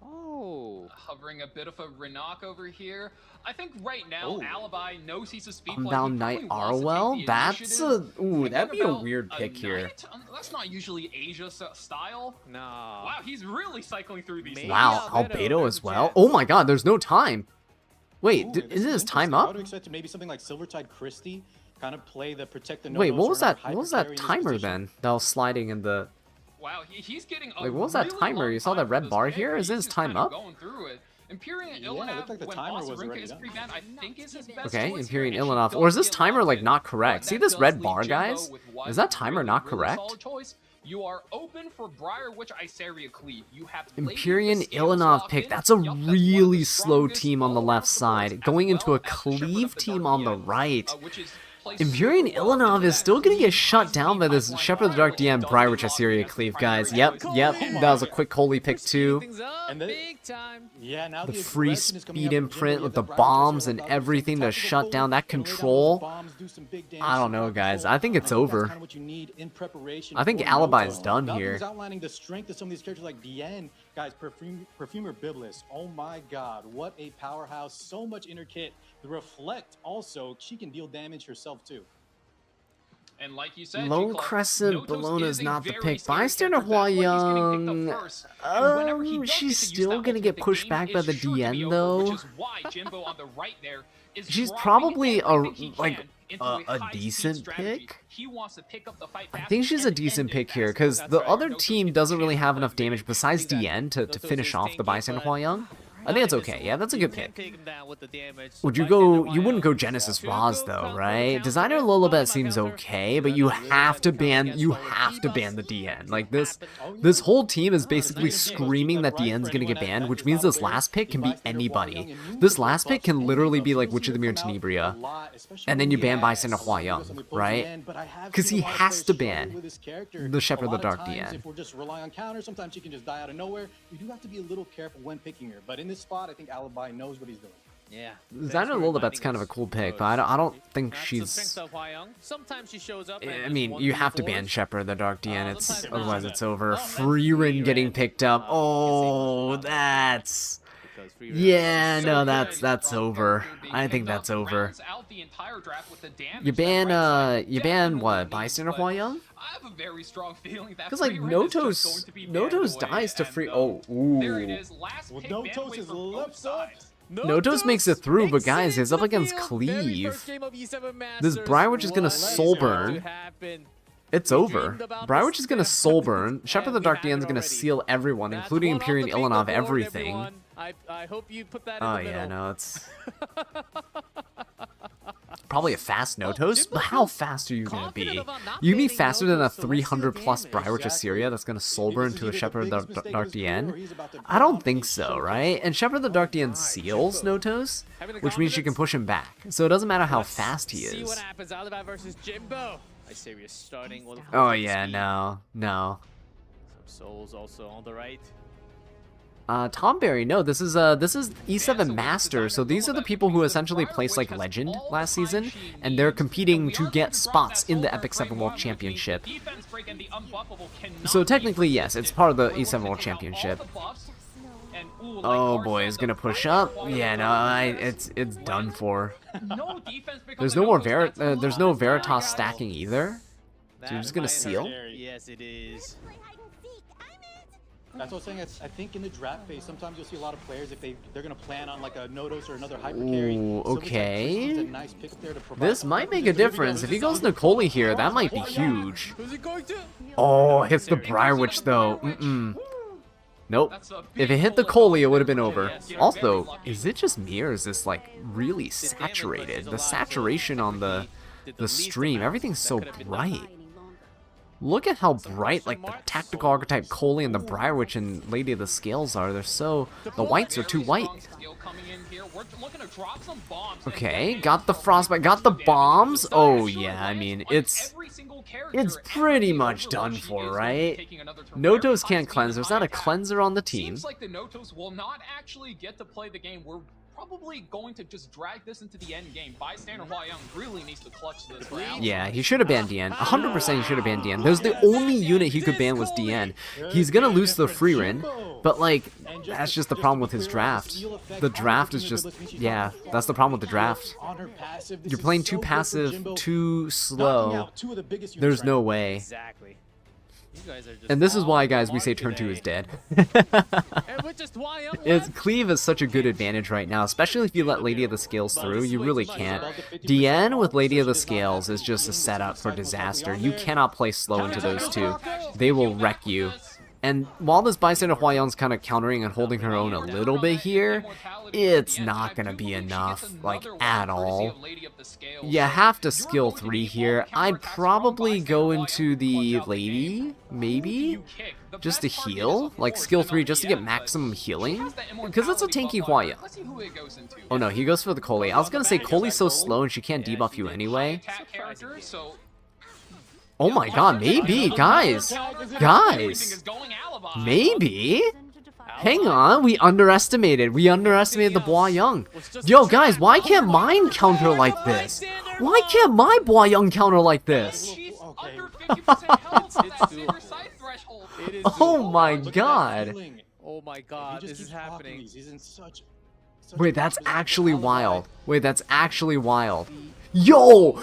Oh. Hovering a bit of a Rinnock over here. I think right now, Alibi knows he's a speed player. Unbound Knight Arwell? That's a... Ooh, that'd be a weird pick here. That's not usually Asia style. No. Wow, he's really cycling through these. Wow, Albedo as well? Oh my god, there's no time. Wait, isn't his time up? Maybe something like Silvertide Christie, kind of play the protect the Wait, what was that timer then? That was sliding in the... Wow, he's getting a Like, what was that timer? You saw that red bar here? Is his time up? Empyrean Ilanov, like the timer was already done. I think is his best Okay, choice Empyrean here. Ilanov. Or is this timer, like, not correct? See this red bar, guys? Is that timer not correct? You are open for Briar Witch Iseria Cleave. You have Empyrean Ilanov pick. That's a really slow team on the left side. Going into a Cleave team on the right. Empyrean Ilanov is still going to get shut down by this Shepherd of the Dark DM Briar Witch Iseria Cleave, guys. Yep. That was a quick holy pick too. The free speed imprint with the bombs and everything to shut down that control. I don't know, guys. I think it's over. I think Alibi's done here. Outlining the strength of some of these characters like DN. Guys, Perfumer Bibulus. Oh my god, what a powerhouse. So much inner kit. The Reflect also, she can deal damage herself too. And like you said, Lone Crescent Bellona is not the pick. Bystander Hua Young. She's still gonna get pushed back by the DN though. She's probably a decent pick. I think she's a decent pick here because the other team doesn't really have enough damage besides DN to finish off the Bystander Hua Young. I think it's okay. Yeah, that's a good pick. Would you go... You wouldn't go Genesis Roz, though, right? Designer Lolabet seems okay, but you have to ban... You have to ban the DN. Like, this whole team is basically screaming that DN's gonna get banned, which means this last pick can be anybody. This last pick can literally be, like, Witch of the Mirror Tenebria. And then you ban Bystander Hua Young, right? Because he has to ban the Shepherd of the Dark DN. If we're just relying on counters, sometimes she can just die out of nowhere. You do have to be a little careful when picking her. But in this spot, I think Alibi knows what he's doing. Yeah. Designer Lolabet's kind of a cool pick, but I don't think she's... Sometimes she shows up. I mean, you have to ban Shepherd of the Dark DN, otherwise it's over. Freerin getting picked up. Oh, that's... Yeah, no, that's over. I think that's over. You ban what? Bystander Hua Young? I have a very strong feeling that Because like free rent is just going Notos, to be banned Notos away, dies to and, free. Oh, ooh. there it is. Last Well, pick banned Notos away is from both left up. sides. Notos makes it through, but guys, he's up against Cleave. This Briarwitch is gonna soul burn. It's over. Briarwitch is gonna soul burn. Shepherd the Dark Dian's gonna seal everyone, including Imperial Ilanov, everything. I hope you put that Oh in the yeah, middle. no, it's probably a fast Notos, but how fast are you gonna be? You can be faster than a 300 plus Briarwitch Assyria that's gonna soul burn to a Shepherd the Dark Dian? I don't think so, right? And Shepherd the Dark Dian seals Notos, which means you can push him back. So it doesn't matter how fast he See what is. happens. Alibi versus Jimbo. I say we're starting with Oh yeah, no. Some souls also on the right. Tomberry, no, this is E7 Master, so these are the people who essentially placed like Legend last season, and they're competing to get spots in the Epic 7 World Championship. So technically, yes, it's part of the E7 World Championship. Oh boy, is gonna push up? Yeah, no, it's done for. There's no more there's no Veritas stacking either. So you're just gonna seal? Yes, it is. That's what I was saying. I think in the draft phase, sometimes you'll see a lot of players if they're gonna plan on like a Notos or another hyper carry. Ooh, okay. A nice pick there to provide This might make a difference. If he goes Nicoli here, that might be huge. Who's it going to? Oh, hits the Briarwitch though. Nope. If it hit the Coley, it would have been over. Also, is it just me or is this like really saturated? The saturation on the stream, everything's so bright. Look at how bright like the Tactical Archetype Coley and the Briarwitch and Lady of the Scales are. They're so... the whites are too white. Okay, got the Frostbite, got the bombs. Oh yeah, I mean, it's pretty much done for, right? Notos can't cleanse. There's not a cleanser on the team. Seems like the Notos will not actually get to play the game. We're probably going to just drag this into the end game. Bystander Hua-Young really needs to clutch this round. Yeah, he should have banned DN. 100% he should have banned DN. There's the only unit he could ban was DN. He's gonna lose the free run, but like, that's just the problem with his draft. The draft is just, yeah, that's the problem with the draft. You're playing too passive, too slow. There's no way. Exactly. You guys are just And this is why, guys, we say turn 2 is dead. Cleave is such a good advantage right now, especially if you let Lady of the Scales through. You really can't. DN with Lady of the Scales is just a setup for disaster. You cannot play slow into those two. They will wreck you. And while this Bystander Hua-Young's kind of countering and holding her own a little bit here, it's not going to be enough, like, at all. You have to skill 3 here. I'd probably go into the Lady, maybe, just to heal. Like, skill 3 just to get maximum healing, because it's a tanky Hua-Young. Oh no, he goes for the Coley. I was going to say Coley's so slow and she can't debuff you anyway. Oh my god, maybe, guys. Guys. Maybe. Hang on, we underestimated the Hua-Young. Yo, guys, why can't mine counter like this? Why can't my Hua-Young counter like this? Oh my god. Oh my god, this is happening. Wait, that's actually wild. Wait, that's actually wild. Yo,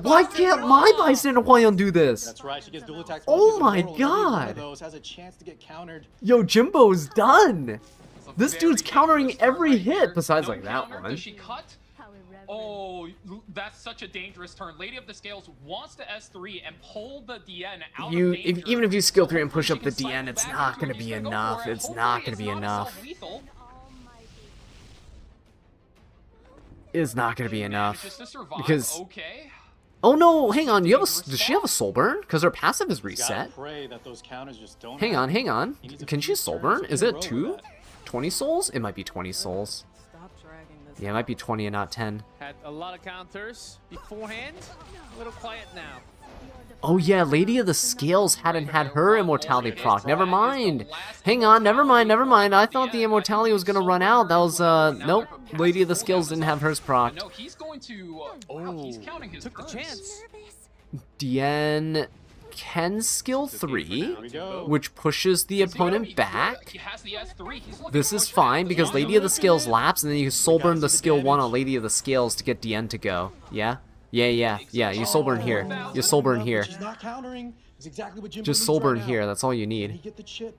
why can't my Bystander Hua-Young do this? That's right, she gets dual attacks. Oh my god. Has a chance to get countered. Yo, Jimbo's done. This dude's countering every hit besides like that one. Does she cut? Oh, that's such a dangerous turn. Lady of the Scales wants to S3 and pull the DN out of danger. Even if you skill 3 and push up the DN, it's not gonna be enough. It's not gonna be enough. Is not gonna be enough because oh no, hang on, does she have a soul burn? Because her passive is reset. Hang on, can she soul burn? Is it 20 souls? It might be 20 souls. Yeah, it might be 20 and not 10. Had a lot of counters beforehand. A little quiet now. Oh yeah, Lady of the Scales hadn't had her immortality proc. Never mind. Hang on, never mind. I thought the immortality was gonna run out. That was nope. Lady of the Scales didn't have hers proc. No, he's going to he's counting his took the chance. DN can skill 3, which pushes the opponent back. This is fine because Lady of the Scales laps, and then you can soul burn the skill 1 on Lady of the Scales to get DN to go. Yeah? Yeah. You soul burn here. You soul burn But here. she's not countering. It's exactly what Jimbo Just needs soul burn right now. here. That's all you Can he need. get the chip?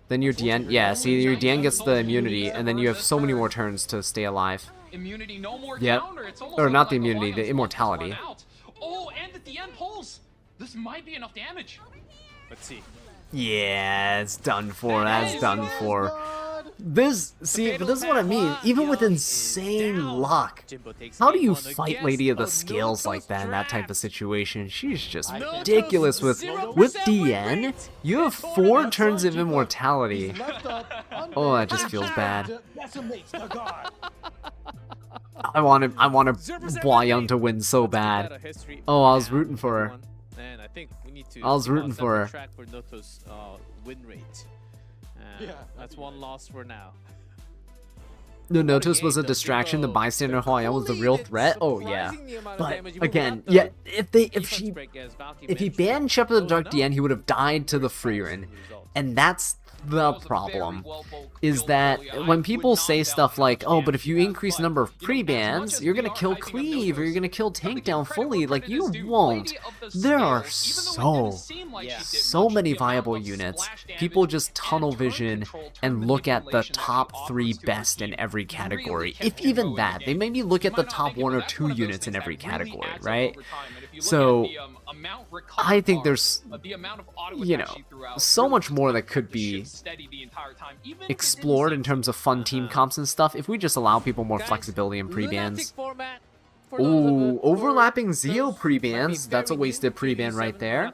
Then your Dian, yeah. See, your Dian gets the immunity, and then you have so many more turns to stay alive. Immunity, no more Yep. counter. It's almost Or looking not the like immunity, Lions the will immortality. run out. Oh, and at the end pulls. This might be enough damage. Let's see. Yeah, it's done for. That's done for. God. This, see, but this is what I mean. Even with insane luck, how do you fight Lady of the Scales like that in that type of situation? She's just ridiculous with DN. You have 4 turns of immortality. He's left up under Oh, that just feels bad. to decimates the god. I want Hua-Young to win so bad. Oh, I was rooting for her. And I think we need to I was rooting for her. track for Noto's win rate. Yeah, That's one loss for now. No, Notos was a distraction. The bystander Hua-Young was the real threat. Oh yeah, but again, yeah, if he banned Shepherd of the Dark DN, he would have died to the Freerin, and that's the problem. Is that when people say stuff like, oh, but if you increase the number of pre-bans, you're gonna kill Cleave or you're gonna kill Tank down fully, like you won't. There are so many viable units. People just tunnel vision and look at the top 3 best in every category. If even that, they maybe look at the top 1 or 2 units in every category, right? So I think there's, you know, so much more that could be explored in terms of fun team comps and stuff if we just allow people more flexibility in pre-bans. Ooh, overlapping Zeo pre-bans. That's a wasted pre-ban right there.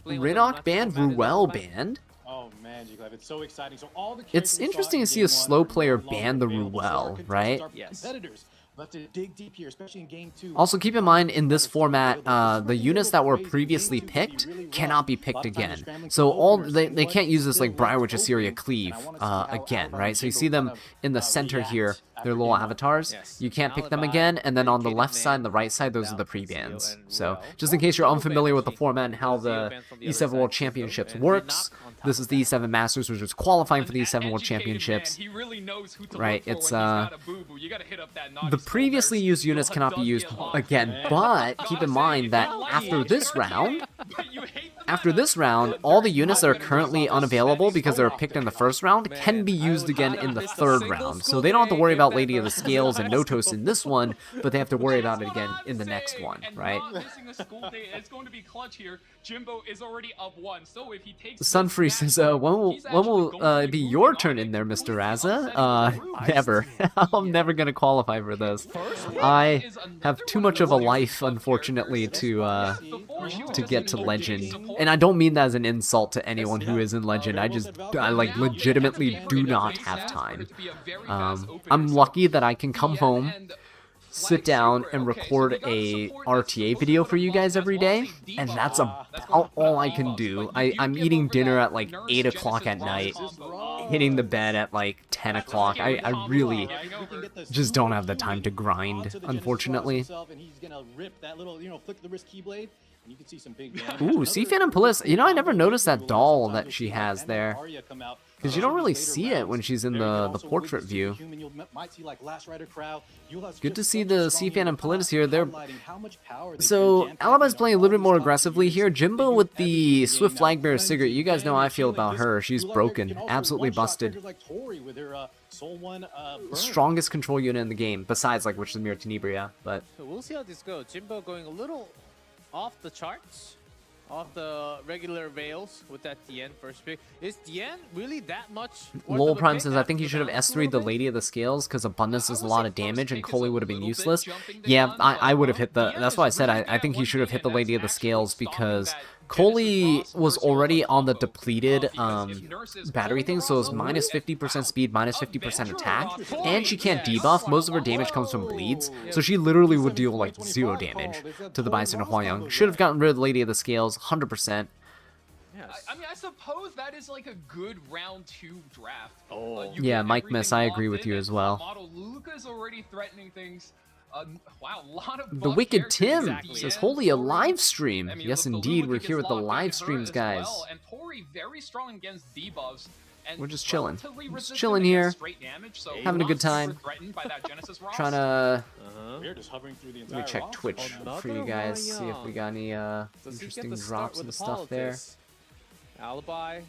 Rinok banned, Ruel banned. Oh man, G-Clive, it's so exciting. So all the It's characters we saw interesting in to see game a slow one player are no ban the longer available. So our Ruel, contenders right? are Yes. Competitors. We'll have to dig deep here, especially in game 2. Also, keep in mind, in this format, the units that were previously picked cannot be picked again. So they can't use this like Briarwitch Assyria Cleave again, right? So you see them in the center here, their little avatars. You can't pick them again, and then on the left side and the right side, those are the pre-bans. So just in case you're unfamiliar with the format and how the E7 World Championships works, this is the E7 Masters, which is qualifying for the E7 World Championships. Right, it's the previously used units cannot be used again, but keep in mind that after this round, all the units that are currently unavailable because they're picked in the first round can be used again in the third round. So they don't have to worry about Lady of the Scales and Notos in this one, but they have to worry about it again in the next one, right? Sunfree says, when will be your turn in there, Mr. Raza? Never. I'm never gonna qualify for this. I have too much of a life, unfortunately, to get to Legend. And I don't mean that as an insult to anyone who is in Legend. I like legitimately do not have time. I'm lucky that I can come home, sit down, and record a RTA video for you guys every day, and that's about all I can do. I'm eating dinner at like 8 o'clock at night, hitting the bed at like 10 o'clock. I really just don't have the time to grind, unfortunately. Ooh, Seafan and Police. You know, I never noticed that doll that she has there. Because you don't really see it when she's in the portrait view. Good to see the Seafan and Politis here. So, Alibi's playing a little bit more aggressively here. Jimbo with the Swift Flagbearer Cigarette. You guys know how I feel about her. She's broken. Absolutely busted. Strongest control unit in the game, besides like Witch of the Mirror Tenebria. But we'll see how this goes. Jimbo going a little off the charts, off the regular rails with that DN first pick. Is DN really that much? Lowell Prime says, I think he should have S3'd the Lady of the Scales because Abundance does a lot of damage and Coley would have been useless. Yeah, I would have hit the... That's why I said I think he should have hit the Lady of the Scales because Coley was already on the depleted battery thing, so it's minus 50% speed, minus 50% attack, and she can't debuff. Most of her damage comes from bleeds, so she literally would deal like 0 damage to the Bystander Hua-Young. Should have gotten rid of the Lady of the Scales, 100%. I mean, I suppose that is like a good round 2 draft. Yeah, Mike Miss, I agree with you as well. Model Luca's already threatening things. Wow, a lot of the Wicked Tim says, holy, a live stream. I mean, yes, indeed, we're here with the live streams, guys. Well. And Tori very strong against debuffs. And we're just chilling. relatively Just resistant chilling against here, straight damage, so having a good not super time. threatened by that Genesis Ross. Trying to We're just hovering through the Let entire me check roster Twitch right now. for you Another guys, see if we Ryan. got any Does he get interesting the start drops with and the stuff there. politics? Alibi.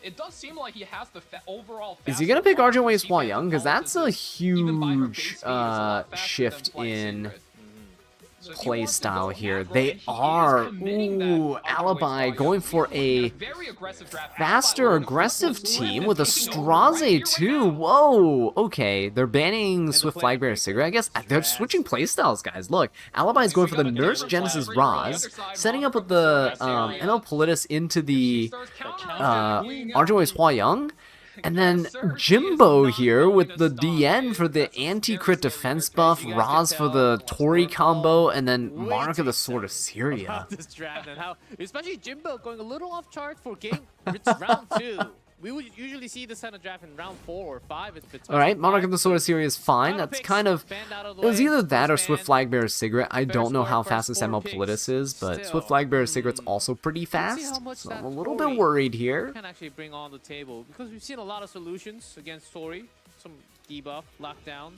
It does seem like he has the overall. Is he gonna pick faster RJ receive and Young? Because that's a politics is, even by her base huge speed, is a lot faster than shift Flight in Secret. So he play wants to go style here. macro, They and he is are. committing that Ooh, RJ Alibi Young. going for We are looking a at very aggressive draft. faster, Alibi aggressive with team Swift with a taking over right Straze here, right too. now. Whoa, okay. They're banning Swift the Flag Bearer playmaker, Cigarette. I guess they're Straz. switching playstyles, guys. Look, Alibi's going for the Nurse Genesis Roz, setting up with the ML Politis into the RJ Hua Young. And then Jimbo here with the DN for the anti-crit defense buff, Roz for the Tori combo, and then Monarch of the Sword of Syria. About this draft and how, especially Jimbo going a little off chart for game round 2. We would usually see this kind of draft in round 4 or 5. Alright, Monarch of the Sword of Syria is fine. That's kind of... It was either that or Swift Flag Bearer Cigarette. I don't know how fast this ML Politis is, but Swift Flag Bearer Cigarette's also pretty fast. So I'm a little bit worried here. Can actually bring on the table because we've seen a lot of solutions against Tori. Some debuff, lockdown.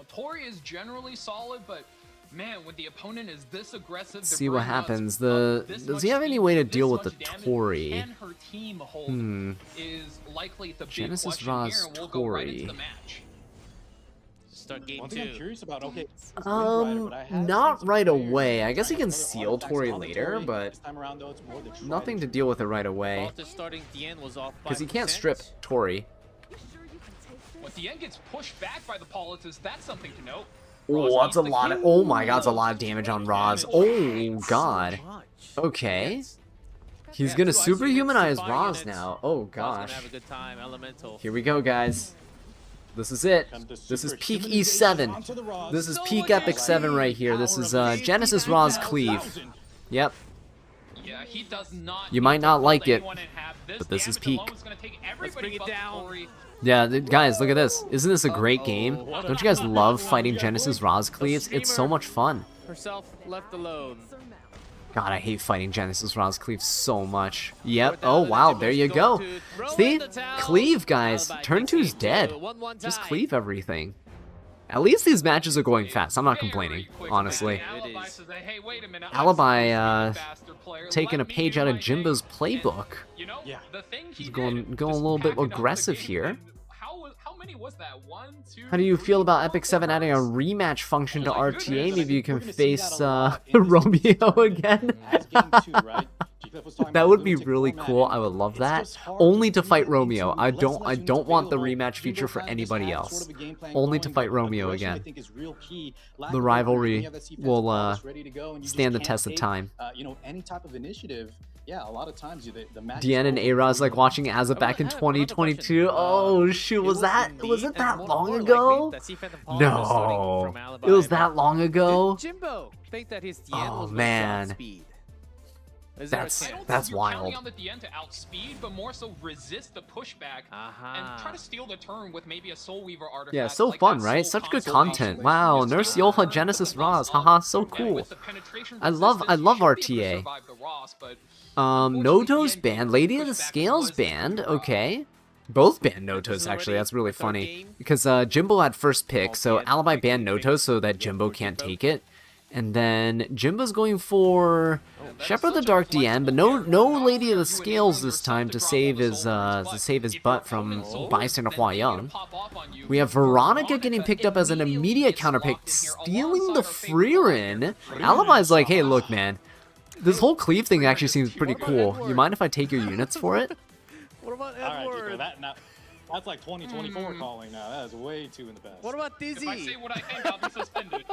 Tori is generally solid, but man, when the opponent is this aggressive, See what happens. Does he have any way to deal with the Tori? Can her team hold is likely the big Genesis question Roz here, and we'll go right into Tori. the match. Start game One thing I'm 2. curious about, okay, it's Wind Rider, but I have Not seen some right players away. I guess he trying can to throw seal artifacts Tori on the later, Tori. but This time around, though, it's more the tried nothing and to true. deal with it right away. Voltage starting DN was off by Because he can't strip Tori. When the end gets pushed back by the Politis, that's something to note. Oh, that's a lot of... Oh my god, that's a lot of damage on Roz. Oh god. Okay. He's gonna superhumanize Roz now. Oh gosh. Have a good time, Elemental. Here we go, guys. This is it. This is peak E7. This is peak Epic 7 right here. This is Genesis Roz Cleave. Yep. Yeah, he does not You might not like it, anyone in half. but this is damage peak. alone is gonna take Let's everybody bring it but down. Tori. Yeah, guys, look at this. Isn't this a great game? Don't you guys love fighting Genesis Roz Cleaves? It's so much fun. Herself left alone. God, I hate fighting Genesis Roz Cleave so much. Yep. Oh, wow. There you go. See? Cleave, guys. Turn 2's dead. Just cleave everything. At least these matches are going fast. I'm not complaining, honestly. Alibi says, "Hey, wait a minute, I'm Alibi, a faster player. taking Let a me page do out of my Jimbo's thing." playbook. You know, Yeah. the thing he He's did, going a just little bit pack it out of the aggressive game, here. and how many was that? 1, 2, How do you 3, feel about 4 Epic 7 adding a cards? rematch function to Oh my RTA? goodness. Maybe you can We're gonna see face that a lot in this Romeo again. As game 2, right? GFF was talking That about would be lunatic really format, cool. and I would love it's that. just hard Only to see fight that Romeo. into I less don't units want the available. rematch feature for Jimbo anybody has else. sort of a game plan Only to going, fight but Romeo aggression, I again. think, is real key. Lack The of rivalry you have that C-Phantom will Palace ready to go, and you just stand the can't test of take, time. You know, any type of initiative. Yeah, a lot of times the match. Deanna and A-Raz like watching Azza back in 2022. Oh shoot, was it that long ago? No, it was that long ago. Jimbo think that his DN Oh, was man. speed. Is there a That's- I chance? don't that's think you're counting wild. on the DN to outspeed, but more so resist the pushback and try to steal the turn with maybe a Soul Weaver artifact. Yeah, so like fun, that right? Soul Such good Console content. option. Wow, You Nurse steal Yoha the Genesis turn Roz. up, Haha, so and cool. with the penetration I love resistance, you should be able to RTA. survive the Ross, but Noto's unfortunately, the banned. end Lady game of the pushback Scales was the banned. Ross. Okay. Both banned Notos, actually. That's really funny. Because Jimbo had first pick, so Alibi banned Notos so that Jimbo can't take it. And then Jimbo's going for Shepherd the Dark DN, but no Lady of the Scales this time to save his butt from Bystander Hua Young. We have Veronica getting picked up as an immediate counterpick, stealing the Freerin. Alibi's like, hey, look, man, this whole cleave thing actually seems pretty cool. You mind if I take your units for it? What about All right, Edward? Giko, that's like 2024 calling now. That is way too in the past. What about If I say Dizzy? what I think, I'll be suspended.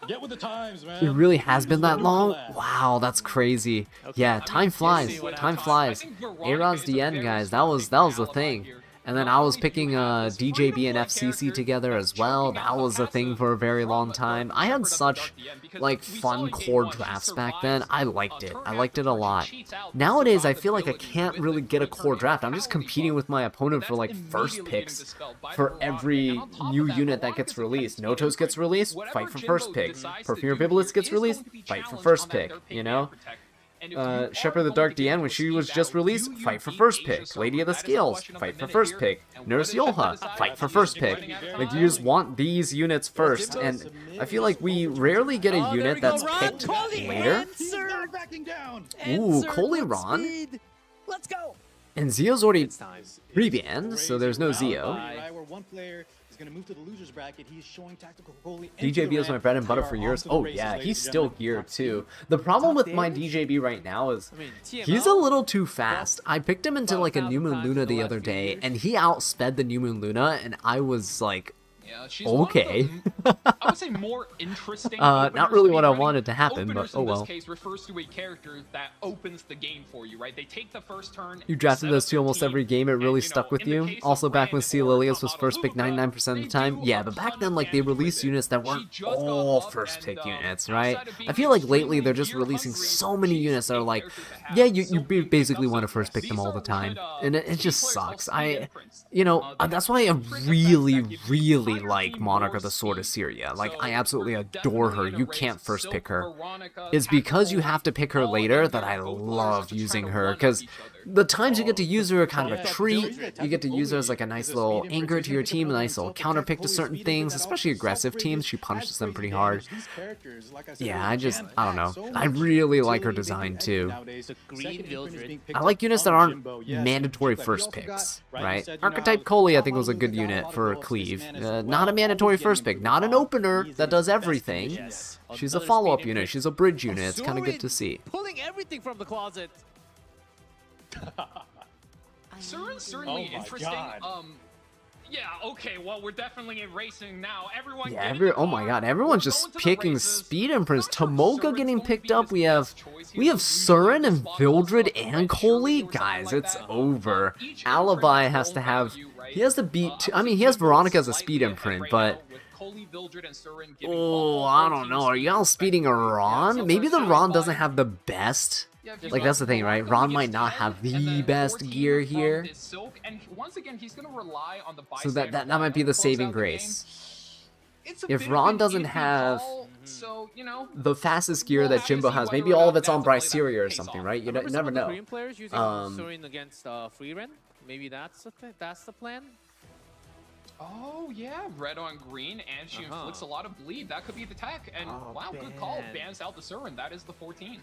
Get with the times, man. It really has been that Just long? relax. Wow, that's crazy. Yeah, time flies. Time flies. A-Rod's DN, guys, that was the thing. And then I was picking DJB and FCC together as well. That was a thing for a very long time. I had such like fun core drafts back then. I liked it. I liked it a lot. Nowadays, I feel like I can't really get a core draft. I'm just competing with my opponent for like first picks for every new unit that gets released. Notos gets released, fight for first pick. Perfumer Biblis gets released, fight for first pick, you know? And if you are Shepherd of the going Dark to get Deanne, when into a she was speed just battle, released, do you fight for beat first Asia pick. server? Lady of the That is Scales, question of fight the for minute first here. pick. And Nurse what does Shepherd Yolha, decide? fight for He's first just pick. running out of Like, time. you just want these units first, and I feel like we rarely get a Oh, there unit we go, that's Ron. picked Coley later. answered. Not backing down. Ooh, Answered Coley with Ron. speed. Let's go. And Zio's already It's time. pre-banned, so there's no Crazy Zio. round, right, where one player is going to move to the losers bracket. He's showing tactical Coley into DJB the was my ramp. bread and butter They for are years. onto the Oh races, yeah, ladies he's and still gentlemen. geared Top too. speed. The problem Top with my damage? DJB right now is I mean, he's a little too fast. I picked him into like a 12,000 New Moon times Luna in the the last other few day, years. and he outsped the New Moon Luna, and I was like, Yeah, she's okay. one of the, I would say more interesting. Not openers really to what be I running. wanted to happen, but Openers oh in well. this case refers to a character that opens the game for you, right? They take the first turn. You drafted set those up two their almost team, every game. It and, really you stuck know, with in the you. case of Also, back when Ren C. or Lilius was Kamado first pick Luca, 99% of the they time. do Yeah, a but back ton then, of like, they damage with released it. units that She weren't just got all up, first pick and, units, right? outside of being I feel like lately extremely they're just gear releasing hungry, so many she's units that are a like, character to have. yeah, you So basically want to also, first pick them all the Caesar time, would, and it these just players love sucks. speed imprints. You know, They that's why I imprint effects that really, give your really entire like team Monarch more of the Sword of speed. Syria. Like, So I absolutely we're adore her. definitely in a You race. can't first Silk, pick her. Veronica, It's because you Tactical, have to pick her all later in that here. I Both players love have to try using to her, run because with each other. the times you get to use her are kind of a Yeah, treat. Dillinger, You get to use her as like a Tactical nice Coley little is a anchor speed to your imprint. team, a nice Tactical little Coley counter pick to is certain speed things, imprint, especially also aggressive self-rated, teams. She has punishes them crazy pretty hard. damage. These characters, like I said, Yeah, earlier, I don't know. so I much really like her utility, they design do too. nowadays. The green Second imprint is Vildred. being picked I like up units that on aren't Jimbo. Yes, mandatory we first also got, picks, right, you right? said, you know, Archetype how Coley, I think, Kamado was a good got a unit lot of for go-ups this Cleave. man as Not well. a mandatory Always first getting pick, not an improved opener He's that in does best everything. condition. Yes. She's a Another follow-up speed unit. imprint. She's a bridge unit. It's kind of good Surin to see. Pulling everything from the closet. Surin's Oh certainly my interesting. God. Yeah, okay, well, we're definitely in racing now. Everyone Yeah, get in the oh my car. god, everyone's We're just going to the picking races. speed imprints. Not sure Tomoka Surin's getting going to picked be up. his We have best choice. He we have was usually Surin this and one, Vildred also and Red Coley. Shirley or something Guys, like it's that. over. Each Alibi imprint has is to owned have. by you, right? He has to beat. I mean, Obviously, he has Jimbo Veronica as a slightly speed ahead imprint, right but now, with Coley, Vildred, and Surin giving oh, all I 14 don't know. Are speed y'all speeding a respectively. Ron? So Maybe the we're Ron doesn't satisfied. have the best. Yeah, just Like, that's the thing, right? Veronica Ron gets might not 10, have and the then best 14 gear from here. his Silk, and once again, he's going to rely on the So that bystander might be the to close saving out the grace. game. It's a If bit of Ron an doesn't iffy have call, so, you know, the fastest gear we'll that have to Jimbo see has, whether maybe or all not of it's on that's a Bryce play that Syria or pays something, off. right? You I remember never some of the know. Korean players using Surin against Freeren. Maybe that's the plan. Oh, yeah, red on green, and she inflicts a lot of bleed. That could be the tech, and Oh, wow, good call. man. Bans out the Surin. That is the 14.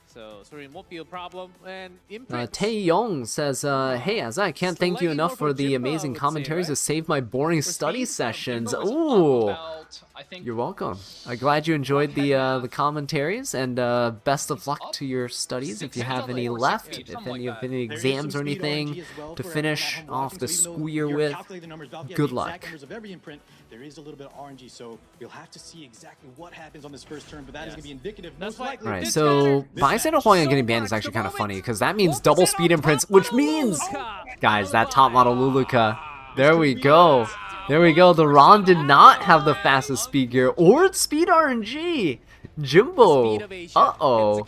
So Surin won't be a problem. And imprints. Tae Young says, hey, as I can't thank you enough for the amazing commentaries to save my boring study sessions. Jimbo is up Ooh, about, I think, you're welcome. I'm glad you enjoyed the commentaries, and best of luck to your studies if you have any left, if any have any There is exams or some speed anything RNG as well to for finish everyone at home off watching. the So even though school year you're with. calculating the numbers, don't get Good the luck. exact numbers of every imprint. There is a little bit of RNG, so we'll have to see exactly what happens on this first turn, but that is going to be indicative. Most likely. Alright, this so matter. This Bystander match. Hwayoung getting banned is actually kind of funny, because that means double speed imprints, which means, guys, that top model Luluka, there we go. There we go. The Ron did not have the fastest speed gear or speed RNG. Jimbo, uh-oh.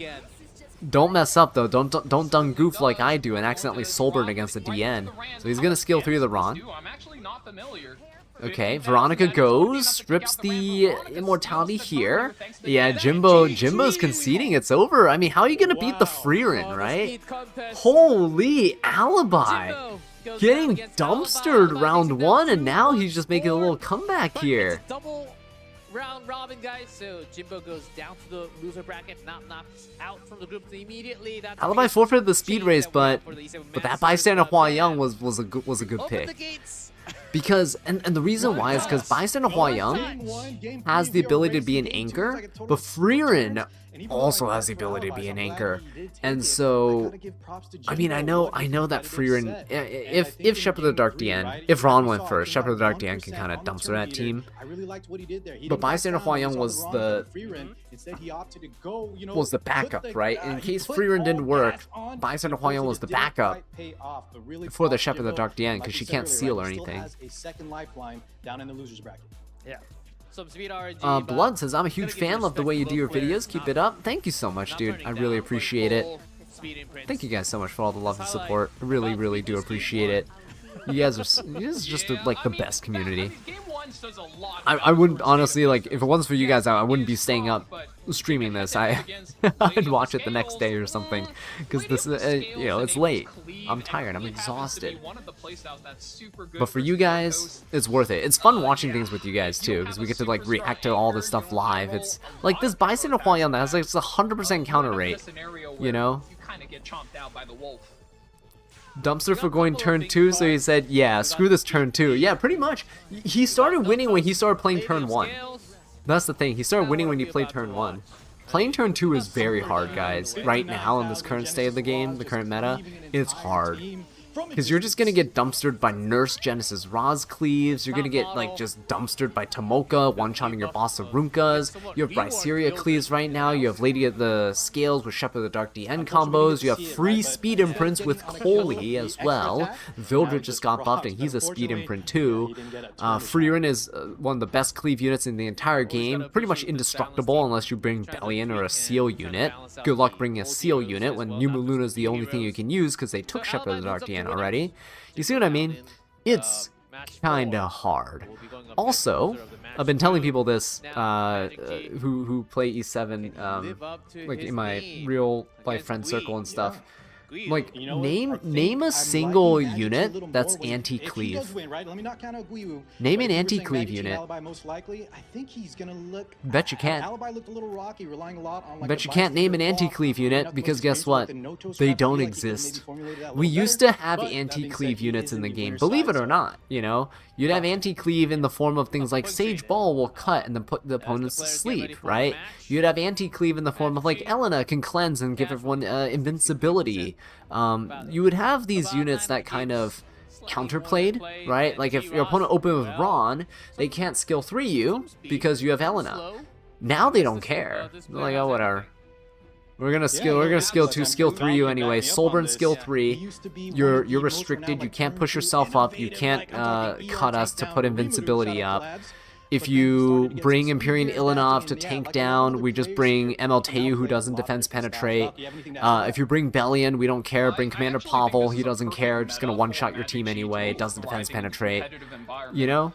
Don't mess up though. Don't done goof like I do and accidentally soulburn against the DN. So he's gonna skill 3 of the Ron. I'm actually not familiar. Okay, Veronica goes, rips the immortality here. Yeah, Jimbo's conceding. It's over. I mean, how are you gonna beat the Freeren, right? Holy alibi! Getting dumpstered round 1, and now he's just making a little comeback here. Double round robin, guys. So Jimbo goes down to the loser bracket, not knocked out from the group immediately. That's Alibi forfeited the speed race, but that bystander Hwayoung was a good Open the pick. gates. Because and the reason why is because bystander Hwayoung has the ability to be an anchor, but Freeren also has the ability to be an anchor. And so, I mean, I know that Freeren, if Shepherd of the Dark DN, if Ron went first, Shepherd of the Dark DN can kind of dumpster that team. But bystander Hwayoung was the backup, right? In case Freeren didn't work, bystander Hwayoung was the backup for the Shepherd of the Dark DN because she can't seal or anything. Yeah. Some speed RNG. Blood says, I'm a huge fan, love the way you do your videos, keep it up. Thank you so much, dude. I really appreciate it. Thank you guys so much for all the love and support. I really do appreciate it. You guys are just like the best community. Game 1 punch does a lot. I wouldn't honestly, like, if it wasn't for you guys, I wouldn't be staying up streaming this. I'd watch it the next day or something, because this you know, it's late. I'm tired. I'm exhausted. But for you guys, it's worth it. It's fun watching things with you guys too, because we get to like react to all this stuff live. It's like this Bystander Huayan that has like it's 100% counter rate. You know. You kind of get chomped out by the wolf. Dumpster for going turn 2, so he said, yeah, screw this turn 2. Yeah, pretty much. He started winning when he started playing turn 1. That's the thing. He started winning when he played turn 1. Playing turn 2 is very hard, guys. Right now, in this current state of the game, the current meta, it's hard. Because you're just going to get dumpstered by Nurse Genesis Roz cleaves, you're going to get like just dumpstered by Tomoka, one-shotting your boss of Runkas, you have Bryceria cleaves right now, you have Lady of the Scales with Shepherd of the Dark DN combos, you have free speed imprints with Coley as well, Vildred just got buffed and he's a speed imprint too, Freerin is one of the best cleave units in the entire game, pretty much indestructible unless you bring Bellion or a Seal unit. Good luck bringing a Seal unit when Numa Luna is the only thing you can use because they took Shepherd of the Dark DN already. You see what I mean? It's kinda hard. Also, I've been telling people this who play E7 like in my real life friend circle and stuff. Like, name a single unit that's anti-cleave. Name an anti-cleave unit. Bet you can't. Bet you can't name an anti-cleave unit because guess what? They don't exist. We used to have anti-cleave units in the game, believe it or not, you know? You'd have anti-cleave in the form of things like Sage Ball will cut and then put the opponents to sleep, right? You'd have anti-cleave in the form of like Elena can cleanse and give everyone invincibility. You would have these units that kind of counterplayed, right? Like if your opponent opened with Ron, they can't skill 3 you because you have Elena. Now they don't care. They're like, oh, whatever. We're gonna skill 2, skill 3 you anyway. Soulburn skill 3. You're restricted. You can't push yourself up. You can't cut us to put invincibility up. If you bring Empyrean Ilinov to tank down, we just bring ML Teu who doesn't defense penetrate. If you bring Bellion, we don't care. Bring Commander Pavel, he doesn't care. Just gonna one-shot your team anyway. Doesn't defense penetrate. You know?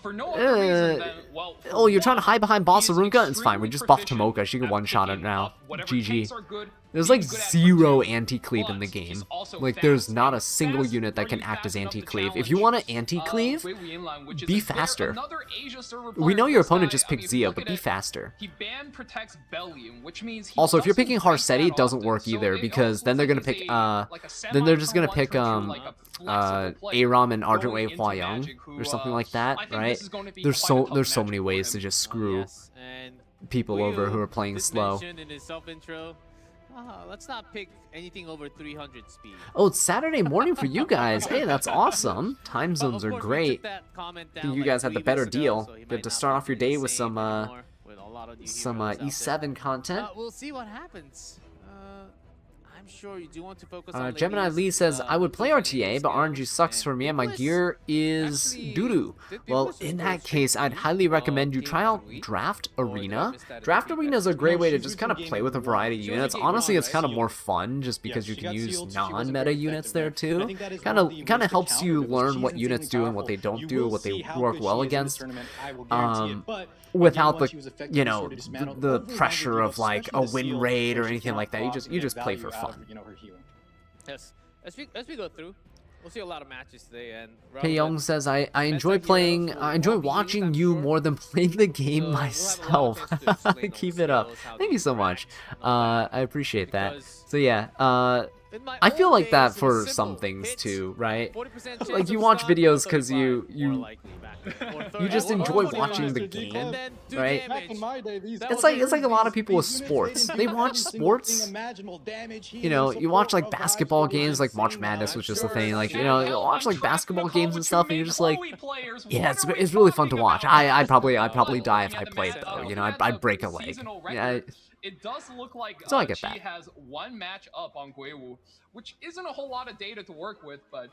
For no other reason than, well, oh, you're trying to hide behind Boss Arunka? It's fine. We just buffed Tomoka. She can one-shot it now. GG. There's like 0 anti-cleave in the game. Like, there's not a single unit that can act as anti-cleave. If you want to anti-cleave, be faster. We know your opponent just picked Zio, but be faster. Also, if you're picking Harsetti, it doesn't work either, because then they're gonna pick, then they're just gonna pick, Aram and Argent Wave Huayoung, or something like that, right? There's so many ways to just screw people over who are playing slow. Let's not pick anything over 300 speed. Oh, it's Saturday morning for you guys. Hey, that's awesome. Time zones are great. I think you guys had the better deal. Get to start off your day with some E7 content. We'll see what happens. I'm sure you do want to focus on Gemini Lee says, I would play RTA, but RNG sucks for me and my gear is doo-doo. Well, in that case, I'd highly recommend you try out Draft Arena. Draft Arena is a great way to just kind of play with a variety of units. Honestly, it's kind of more fun just because you can use non-meta units there too. Kind of helps you learn what units do and what they don't do, what they work well against. Without the, you know, the pressure of like a win rate or anything like that. You just play for fun. Yes. As we go through, we'll see a lot of matches today. And Hey Young says, I enjoy watching you more than playing the game myself. Keep it up. Thank you so much. I appreciate that. So yeah, I feel like that for some things too, right? Like you watch videos because you just enjoy watching the game, right? It's like a lot of people with sports. They watch sports. You know, you watch like basketball games, like March Madness, which is the thing. Like, you know, you watch like basketball games and stuff, and you're just like, yeah, it's really fun to watch. I'd probably die if I played though. You know, I'd break a leg. Yeah. It does look like so I get that. she has 1 match up on Guiwu, which isn't a whole lot of data to work with, but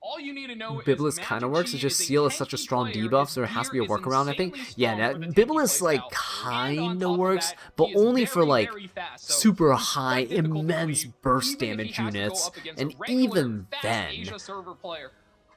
all you need to know Biblis kind of works. It's just Seal is such a strong debuff, so there has to be a workaround, I think. Yeah, Biblis like kind of works, but only for like super high, immense burst damage units, and even then,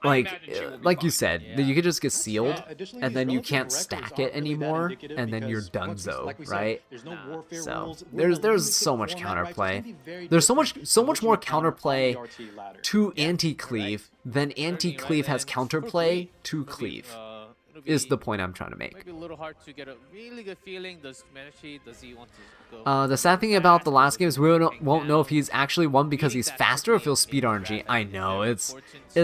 like imagine she will be like you fine. said, Yeah. you could just get sealed, Additionally, and these then you relative can't records stack aren't it really that anymore, indicative and then you're because once we- donezo, like we said, right? there's no No. warfare So rules. With a there's limited so much format, right, it's gonna counterplay. be very There's so much different so than much what you more encounter on the counterplay RT ladder. to Yeah, anti-cleave than anti-cleave has counterplay to cleave. Is the point I'm trying to make. Maybe a little hard to get a really good feeling. Does he want to go? The sad thing about the last game is we won't know if he's actually won because he's faster or if he'll speed RNG. I know, it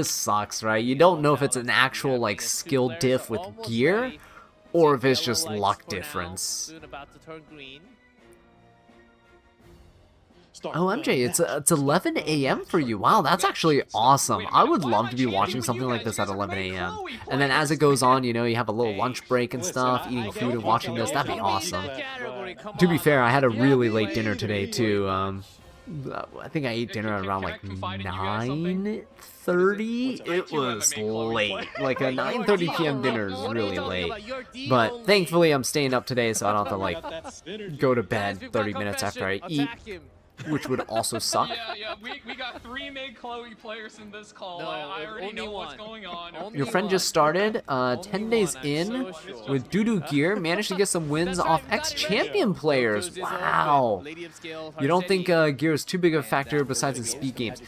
sucks, right? You don't know if it's an actual, like, skill diff with gear, or if it's just luck difference. Soon about to turn green. Oh, MJ, it's 11 a.m. for you. Wow, that's actually awesome. I would love to be watching something like this at 11 a.m. And then as it goes on, you know, you have a little lunch break and stuff, eating food and watching this. That'd be awesome. To be fair, I had a really late dinner today, too. I think I ate dinner at around like 9:30. It was late. Like a 9:30 p.m. dinner is really late. But thankfully, I'm staying up today, so I don't have to like go to bed 30 minutes after I eat, which would also suck. Yeah, we got 3 mid Chloe players in this call. No, I already only know what's one. going on. Only Your friend just started 10 days in with doo-doo gear, managed to get some wins off ex-champion players. Wow. You don't think gear is too big of a factor besides in speed games.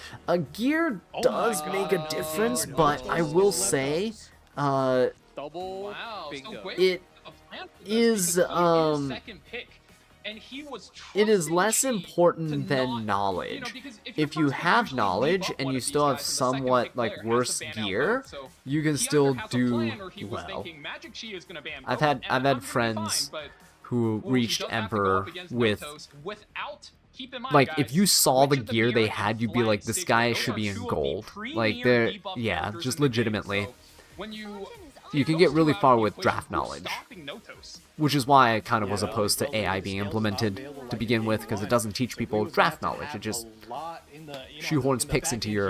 Gear does make a difference, but I will say Double Wow, so bingo. wait, it a plan for this is, because he is second pick, and he was it is trusting less Chi important to than not, knowledge. because If your you first pick have usually knowledge leave up and one you of these still have guys, and the second somewhat pick like player has to worse ban out gear, both, so you can he still either has a do plan or he was well. thinking Magic Chi is gonna ban I've both, had and I've I'm had gonna be friends fine, but, who well, he reached does have to go Emperor up against with Notos without, keep in mind, like guys, if you saw the which of gear they Beyond had, you'd be flag like, this six, guy those should are be in two of the gold. premier Like they're debuff yeah, characters just in the game, legitimately. so when you You can take get those really two out far of the with equation, draft who's knowledge. stopping Notos? Which is why I kind of was opposed to AI being implemented to begin with, because it doesn't teach people draft knowledge. It just shoehorns picks into your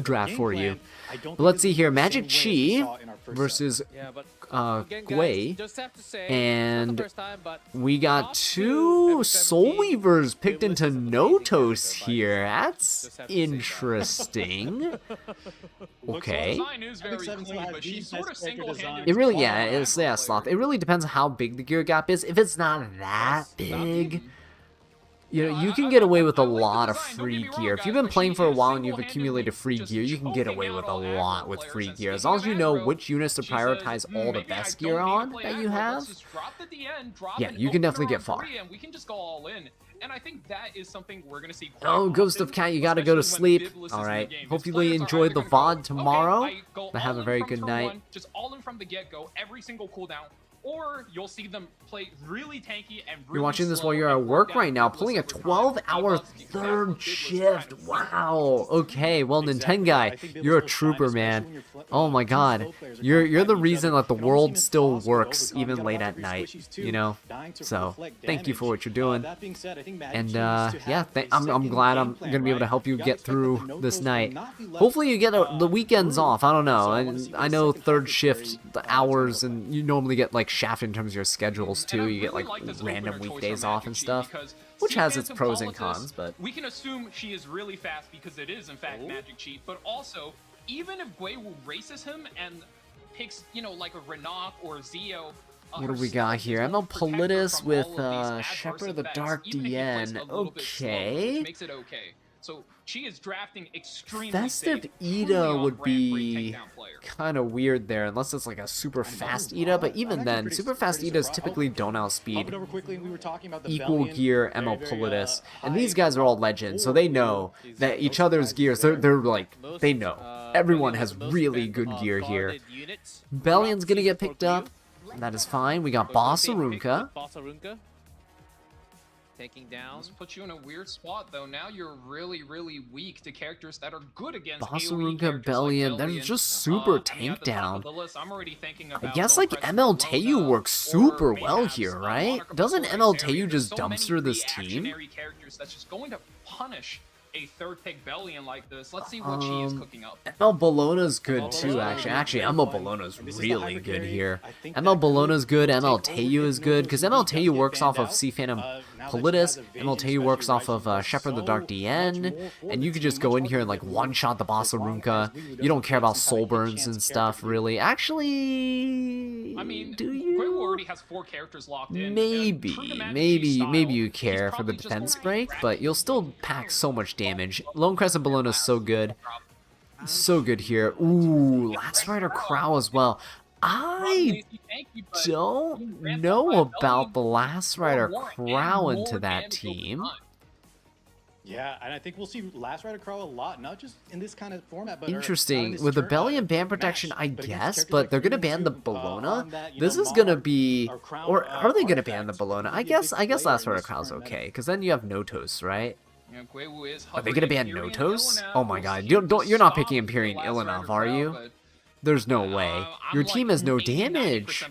draft for you. But let's see here, Magic Chi versus Yeah, but Gwei, just have to say, and it's not the first time, but we got top two every Soul 17, Weavers picked Biblis into is amazing Notos character, but here. That's just have to say that. interesting. Okay. Design is very Seven clean, still but has she the sort of best character single-handed. design. It really, yeah, it's yeah, Sloth. It really depends on how big the gear gap is. If it's not that big, you know, you can get away with a lot of free gear. If you've been playing for a while and you've accumulated free gear, you can get away with a lot with free gear. As long as you know which units to prioritize all the best gear on that you have, yeah, you can definitely get far. And we can just go all in. And I think that is something we're going to see quite Oh, Ghost often, of Cat, you gotta go to especially when sleep. Biblis is in the Alright, game. His hopefully players are enjoy either the gonna go, VOD tomorrow. okay, I go Have all a in very from good turn night. one, just all in from the get-go, every single cooldown. Or you'll see them play really tanky and really You're watching this slow while you're and at work down right now, Biblis pulling a over time. 12-hour That's exactly third what Biblis shift. kind of Wow. Okay, well, Exactly. Nintendo guy, I think Biblis you're a was trooper, fine, man. especially when you're Oh my two God, slow players are you're kinda the fighting each reason other. that the It almost world seems still impossible to works overcome. even You gotta late watch at every night. squishies too, You know. dying to So reflect thank you for what you're doing. That being said, I think Magic And Chi needs to yeah, have a I'm second glad game I'm plan, gonna be able to right? help you You gotta get expect that through the this Notos will night. not be left, Hopefully you get the weekends through. off. I don't know. So I wanna see what I the know second third half is shift very, the hours, and you normally get like shafted in terms of your schedules And I too. You get really like this random opener choice weekdays for off Magic and Chi stuff, because which see has its Phantom pros and Politis, cons. But we can assume she is really fast because it is in fact Magic Chi. But also, even if Gwei will races him and picks, you know, like a Renok or Zio. what do we got here? ML Politis with Shepherd of the Dark DN. Okay. Makes it okay. So she is drafting extremely Festive safe, Ida truly on would brand for a be takedown player. kind of weird there, unless it's like a super fast Ida. But even then, super fast Idas typically don't outspeed equal gear ML Politis. And these guys are all legends, so they know that each other's gears, they're like, they know. Everyone has really good gear here. Bellion's gonna get picked up. That is fine. We got Bossarunka. Bossarunka. Taking down. This puts you in a weird spot, though. Now you're really, really weak to characters that are good against Bossarunka, AoE characters Bellion, like they're Bellion. just super I mean, tank at the top down. of the list, I'm already thinking I about guess Lone like Press ML Verona, Teu works or super well mayhaps, here, right? Monarch of Doesn't the ML Forest area. Teu There's just so many dumpster this team? reactionary characters that's just going to punish a third pick Bellion like this. Let's see what she is cooking up. ML Bologna's good too, actually. Actually, ML Bologna's really good here. ML Bologna's good, ML Teiyu is good, because ML Teiyu works off of Sea Phantom Politis, ML Teiyu works off of Shepherd the Dark DN, and you could just go in here and like one-shot the boss of Runka. You don't care about soul burns and stuff, really. Actually, I mean, do you? Guiwu already has 4 characters locked in. Maybe you care for the defense break, but you'll still pack so much damage. Lone Crescent Bologna is so good. So good here. Ooh, Last Rider Crow as well. I don't know about the Last Rider Crow into that team. Yeah, and I think we'll see Last Rider Crow a lot, not just in this kind of format, but interesting. With the Belly and ban protection, I guess, but they're gonna ban the Bologna. This is gonna be, or are they gonna ban the Bologna? I guess Last Rider Crow's okay, because then you have Notos, right? Yeah, Guiwu is Are they gonna ban Imperial Notos? Illidanov. Oh my god, you're not picking Imperial Illidanov, are you? There's no way. Your team has no damage.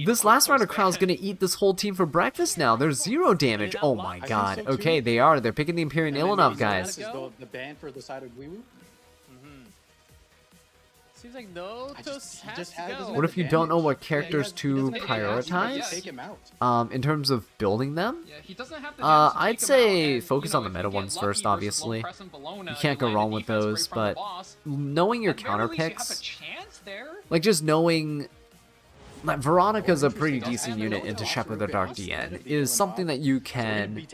This Last Rider Crow's gonna eat this whole team for breakfast now. There's 0 damage. Oh my god. Okay, they are. They're picking the Imperial Illidanov, guys. The ban for the side of Guiwu. Seems like no Toast has to go. What if you don't know what characters to prioritize? Take him out. In terms of building them? Yeah, he doesn't have the I'd say focus on the meta ones first, obviously. You can't go wrong with those, but knowing your counter picks, like just knowing like Veronica's a pretty decent unit into Shepherd the Dark DN is something that you can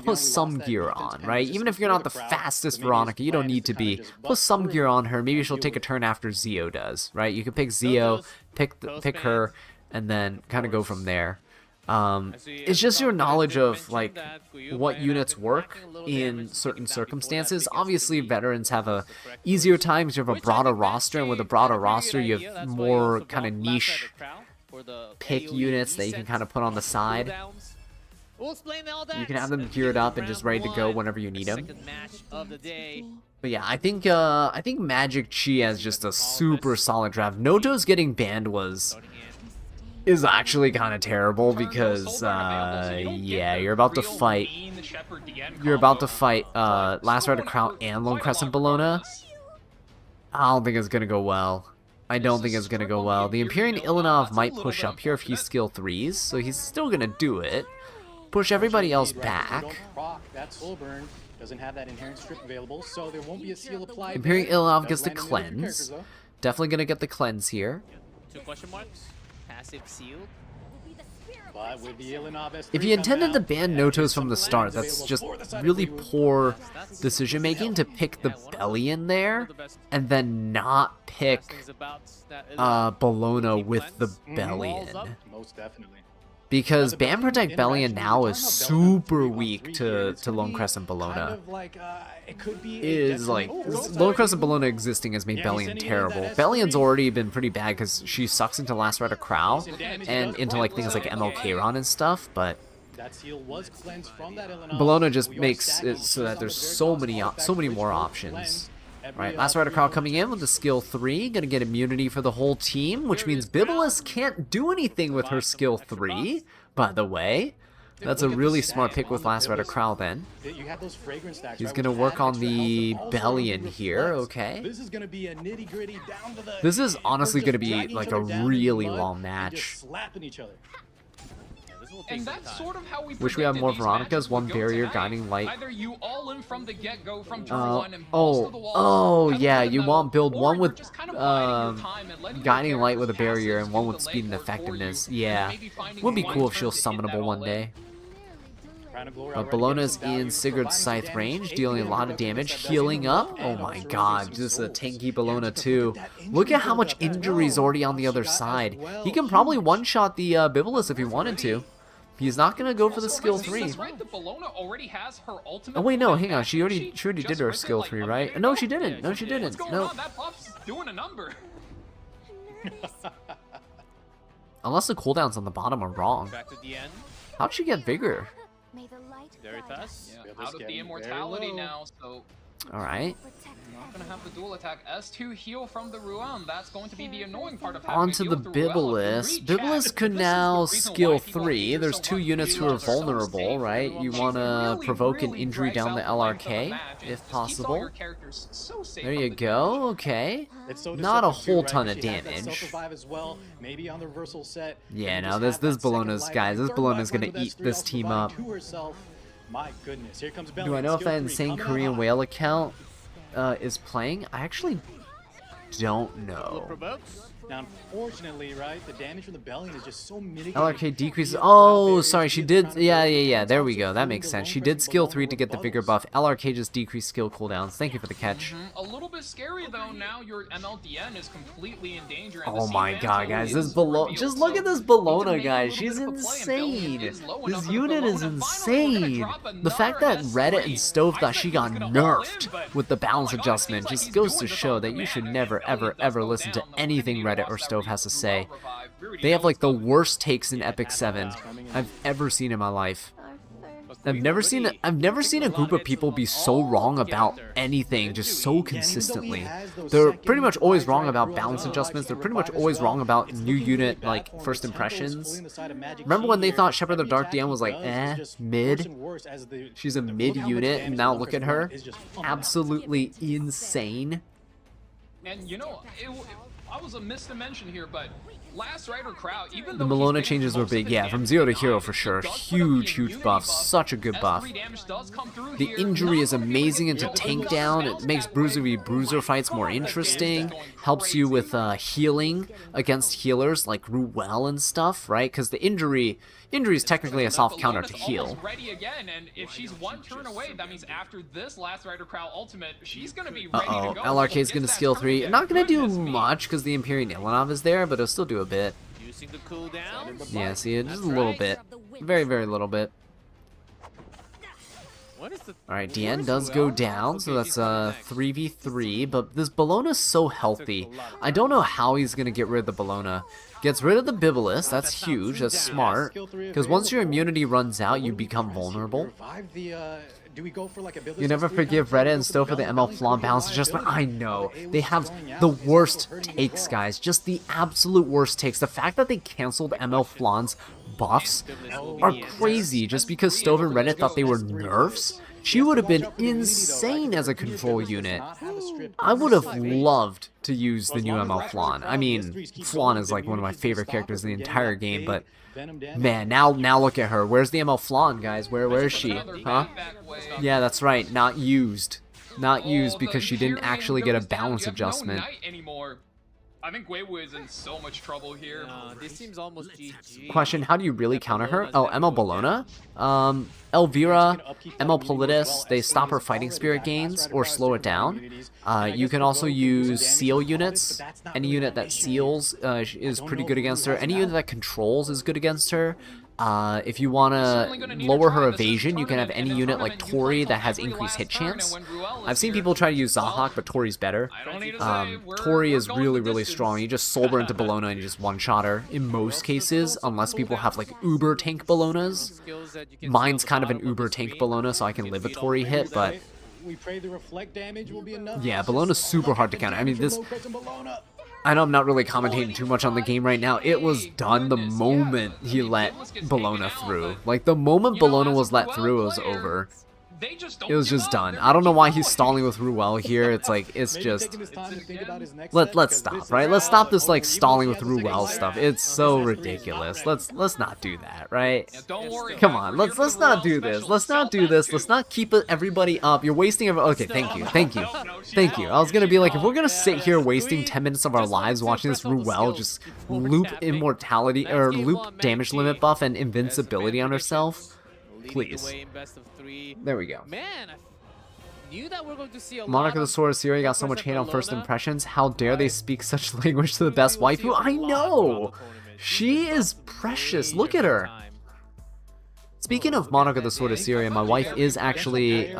put some gear on, right? Even if you're not the fastest Veronica, you don't need to be. Put some gear on her. Maybe she'll take a turn after Zio does, right? You can pick Zio, pick her, and then kind of go from there. It's just your knowledge of like what units work in certain circumstances. Obviously, veterans have a easier time because you have a broader roster, and with a broader roster, you have more kind of niche pick units that you can kind of put on the side. You can have them geared up and just ready to go whenever you need them. But yeah, I think Magic Chi has just a super solid draft. Noto's getting banned is actually kind of terrible because yeah, you're about to fight Last Rider Crown and Lone Crescent Bologna. I don't think it's gonna go well. I don't think it's gonna go well. The Imperial Illidanov might push up here if he skill 3s, so he's still gonna do it. Push everybody else back. Doesn't have that inherent strip available, so there won't be a seal applied. Imperial Illidanov gets the cleanse. Definitely gonna get the cleanse here. 2 question marks. Passive sealed. But with the Illidanov If you intended to ban Notos from the start, that's just really poor decision making to pick the Belly in there and then not pick Bologna with the Belly in. Most definitely. Because Ban Protect Bellion now is super weak to Lone Crescent Bologna. Lone Crescent Bologna existing has made Bellion terrible. Bellion's already been pretty bad because she sucks into Last Rider Crow and into like things like MLK Ron and stuff, but Bologna just makes it so that there's so many more options. Right, Last Rider Crow coming in with the skill 3, gonna get immunity for the whole team, which means Bibulus can't do anything with her skill 3, by the way. That's a really smart pick with Last Rider Crow then. He's gonna work on the Bellion here, okay. This is honestly gonna be like a really long match. And that's sort of how we wish we had more Veronicas, one barrier, guiding light. Either you all in from the get-go from turn 1 and balls to the wall, yeah, you want build one with guiding light with a barrier and one with speed and effectiveness. Yeah, would be cool if she was summonable one day. But Bologna's in Sigurd's Scythe range, dealing a lot of damage, healing up. Oh my god, this is a tanky Bologna too. Look at how much injury's already on the other side. He can probably one-shot the Bibulus if he wanted to. He's not gonna go for the skill 3. Oh wait, no, hang on. She already did her skill 3, right? No, she didn't. No, she didn't. No. Unless the cooldowns on the bottom are wrong. How'd she get bigger? Very fast. Yeah, out of the immortality now, so Alright. Not gonna have the dual attack. S2 heal from the Ruan. That's going to be the annoying part of having Onto to the heal through Ruan. Biblis. Read, Biblis chat. could This is now the reason skill why people 3. hate her There's so 2 much. units She who are loves her so vulnerable, safe. right? You She's want to really, provoke an really injury drags down the out length of the LRK, match and if just keeps all possible. your characters so safe There from you the go, okay. It's so Not a deceptive too, whole right? ton She of has that damage. self-revive as well. Maybe on the reversal set. Yeah, you now just this have that second Bologna's, life. guys, this Third Bologna's lifeline gonna with eat S3 this also team providing up. to herself. My goodness, here comes Do I Belly. know if Skill that 3 insane coming Korean on. whale account is playing? I actually don't Will know. provokes. Now, unfortunately, right, the damage from the Bellion is just so mitigated. LRK decreases. He has Oh, crowd sorry, barriers, she he has did. counter Yeah, barriers, yeah, yeah. and There it's we also go. That feeling makes the sense. lone She pressure did skill Bologna 3 to get the bigger rebuttals. buff. LRK just decreased skill cooldowns. Thank you for the catch. A little bit scary though. Now your MLDN is completely in danger. And Oh the my C-Van god, guys, this is Bologna. revealed, Just look so at this need to Bologna, make a guys. little She's bit of a play, and Bellion insane. is low enough This for unit is Bologna. Finally, we're gonna insane. drop The fact that another Reddit S3. and Stove I thought said she he got was gonna all in, nerfed but with the balance oh my God, it adjustment seems like just he's goes doing to this show on that you command. should Okay, never, Bellion ever, does ever go listen to down, though. anything Infinity Reddit or lost that Stove has to say. revive. We already They know have like what's the coming. worst takes in Epic 7 I've ever seen in my life. I've never seen a group of people be so wrong about anything just so consistently. They're pretty much always wrong about balance adjustments. They're pretty much always wrong about new unit like first impressions. Remember when they thought Shepherd the Dark DM was like mid? She's a mid unit and now look at her. Absolutely insane. And you know, I was a missed to mention here, but last Rider crowd, even The though Malona he's changes taking were most of big, the yeah, from damage 0 to denied, hero for he sure. does put up the Huge immunity buff. Such a good buff. S3 damage does come through The here. injury Not is gonna be able to amazing get into the tank bounce down. It makes back Bruiser v way. Bruiser fights more interesting. Helps you with healing against healers like Ruel and stuff, right? Because the injury is technically a soft counter to Balona's heal. almost ready again, and if she's one turn away, that means after this last Rider crowd ultimate, she's gonna be ready Uh-oh, to go. LRK is Gets gonna that skill turn 3. again. Not gonna do Goodness me. much because the Imperial Ilanov is there, but it'll still do a bit. Using the cooldown. Yeah, see, just a That's little right. bit. Very, very little bit. What is the Alright, Diane does go down, so that's 3v3, but this Bologna's so healthy. I don't know how he's gonna get rid of the Bologna. Gets rid of the Bibulus, that's huge, that's smart. Because once your immunity runs out, you become vulnerable. You never forgive Reddit and Stowe for the ML Flan balance adjustment. I know. They have the worst takes, guys. Just the absolute worst takes. The fact that they canceled ML Flan's buffs are crazy just because Stove and Reddit thought they were nerfs. She would have been insane as a control unit. I would have loved to use the new ML Flan. I mean, Flan is like one of my favorite characters in the entire game, but man, now look at her. Where's the ML Flan, guys? Where is she? Huh? Yeah, that's right. Not used. Not used because she didn't actually get a balance adjustment. I think Guiwu is in so much trouble here. this seems almost GG. Question, how do you really counter her? Oh, ML Bologna? Elvira, ML Politis, they stop her fighting spirit gains or slow it down. You can also use seal units. Any unit that seals is pretty good against her. Any unit that controls is good against her. If you want to lower her evasion, you can have any unit like Tori that has increased hit chance. I've seen people try to use Zahak, but Tori's better. Tori is really, really strong. You just soul her into Bologna and you just one-shot her in most cases, unless people have like uber tank Bolognas. Mine's kind of an uber tank Bologna, so I can live a Tori hit, but yeah, Bologna's super hard to counter. I mean, this... I know I'm not really commentating too much on the game right now. It was done the moment he let Bologna through. Like, the moment Bologna was let through, it was over. It was just done. I don't know why he's stalling with Ruel here. It's like, it's just... Let's stop, right? Let's stop this, like, stalling with Ruel stuff. It's so ridiculous. Let's not do that, right? Come on, let's not do this. Let's not do this. Let's not keep everybody up. You're wasting... Okay, thank you. Thank you. I was gonna be like, if we're gonna sit here wasting 10 minutes of our lives watching this Ruel just loop immortality, or loop damage limit buff and invincibility on herself... Please. There we go. Man, I knew that we're going to see a Monarch of the Sword of Syria got so much hate on first impressions. How dare they speak such language to the best waifu? I know! She is precious. Look at her. Speaking of Monarch of the Sword of Syria, my wife is actually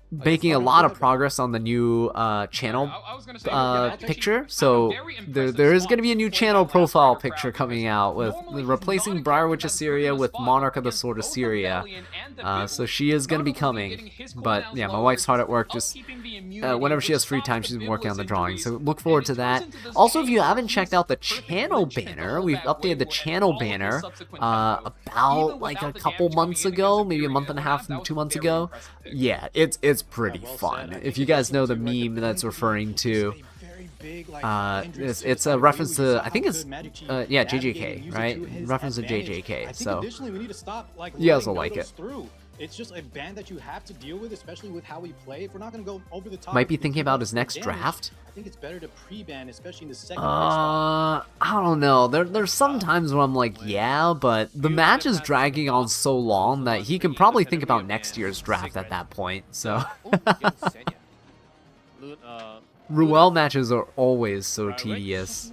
making a lot of progress on the new channel I was gonna say, yeah, that's picture. actually So very impressive there is swap going to be a new for channel that last profile paragraph, picture because coming out with normally he's replacing not a Briarwitch character that's put in Assyria a with spot Monarch of the against Sword both the Assyria. Rebellion and the So Bill, she is going to be notably coming. getting his But cooldowns yeah, my lowered, wife's hard at work just upkeeping the immunity, whenever she which has free time, stops she's the been working on the Biblis drawing. So injuries, look forward to and it that. turns into this Also, if you game haven't where checked he's out the perfect channel glitching the banner, whole we've back updated the wave and channel all of his banner subsequent combos. about Even like without a the couple damage months coming in ago, against maybe a Imperial month and a half, That was 2 a months very ago. impressive pick. Yeah, it's pretty Well said. fun. I If think you it guys know the definitely seems meme like that's the referring point to, is a very big, like, hindrance to it's this a idea. reference We to, saw I think how it's good Magic Chi yeah, navigated JJK, and used it right? to his Reference to advantage. I JJK. think So additionally we need to stop like you guys will letting like Dodos it. through. It's just a ban that you have to deal with, especially with how we play. If we're not going to go over the top, Might be and thinking keep about up his the next damage, draft. I think it's better to pre-ban, especially in the second pick spot. I don't know. There's some times where I'm like, yeah, but the match is dragging on so long that he can probably think about next year's draft at that point. So Ruel matches are always so tedious.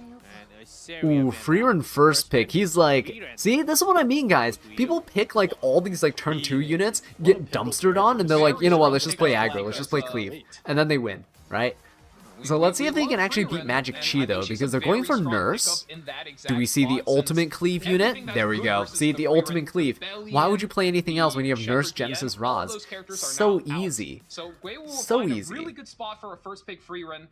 Ooh, Freerun first pick. He's like, see, this is what I mean, guys. People pick like all these like turn 2 units, get dumpstered on, and they're like, you know what, let's just play aggro, let's just play cleave. And then they win, right? So let's see if they can actually beat Magic Chi though, because they're going for Nurse. Do we see the ultimate cleave unit? There we go. See, the ultimate cleave. Why would you play anything else when you have Nurse, Genesis, Roz? So easy. So Guei will So find easy. a really good spot for a first pick free run,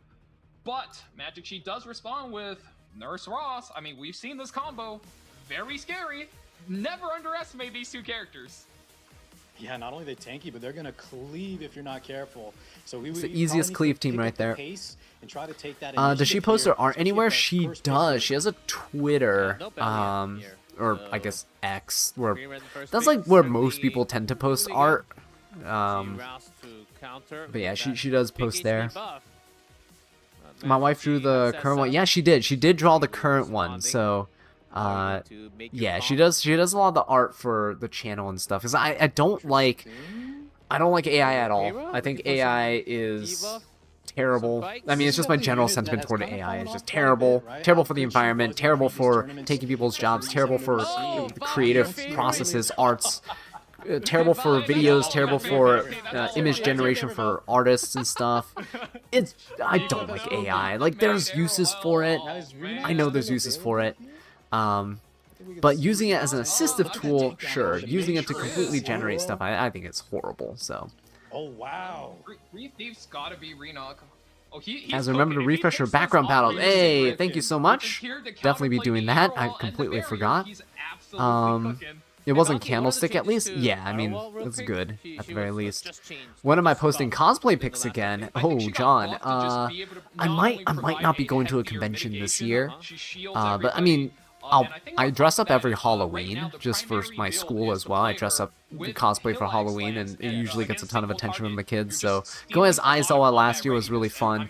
but Magic Chi does respond with Nurse Ross. I mean, we've seen this combo. Very scary. Never underestimate these two characters. Yeah, not only they tanky, but they're gonna cleave if you're not careful. So It's the easiest cleave team right there. Does she post her her art anywhere? She does. She has a Twitter, or I guess X, where that's like where most people tend to post art. But yeah, she does post there. My wife drew the current one. Yeah, she did. She did draw the current one. So, yeah, she does a lot of the art for the channel and stuff. Cause I don't like AI at all. I think AI is terrible. I mean, it's just my general sentiment toward AI. It's just terrible. Terrible for the environment. Terrible for taking people's jobs. Terrible for creative processes, arts. Terrible for videos, terrible for image generation for artists and stuff. I don't like AI. Like, there's uses for it. I know there's uses for it. But using it as an assistive tool, sure. Using it to completely generate stuff, I think it's horrible. So. Oh wow. Reef Thief's gotta be Renok. Oh, As remember to refresh your background battle. Hey, thank you so much. Definitely be doing that. I completely forgot. It wasn't Candlestick at least? Yeah, I mean, it's good at the very least. When am I posting cosplay pics again? Oh, John. I might not be going to a convention this year. But I mean, I dress up every Halloween just for my school as well. I dress up cosplay for Halloween, and it usually gets a ton of attention from the kids. So going as Aizawa last year was really fun.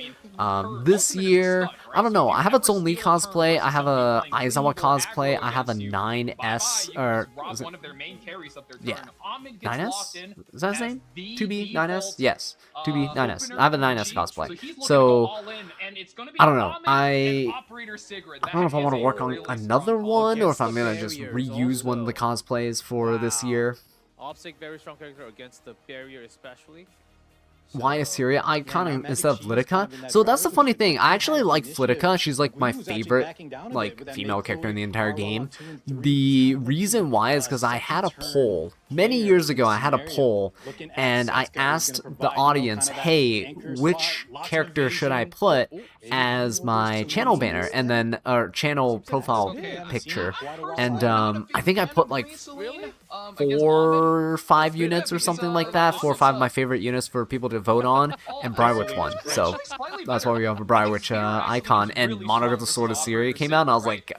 This year, I don't know. I have a Zhongli cosplay. I have a Aizawa cosplay. I have a 9S or yeah, 9S. Is that his name? 2B 9S. Yes, 2B 9S. I have a 9S cosplay. So I don't know. I don't know if I want to work on another one or if I'm gonna just reuse one of the cosplays for this year. Opsec, very strong character against the barrier especially. Why Assyria? I kind of, instead of Flitica. So that's the funny thing. I actually like Flitica. She's like my favorite, like, female character in the entire game. The reason why is because I had a poll. Many years ago, I had a poll, and I asked the audience, hey, which character should I put as my channel banner, and then, or channel profile picture, and I think I put like 4 or 5 units or something like that, 4 or 5 of my favorite units for people to vote on, and Briarwitch won. So that's why we have a Briarwitch icon, and Monarch of the Sword of Syria came out, and I was like,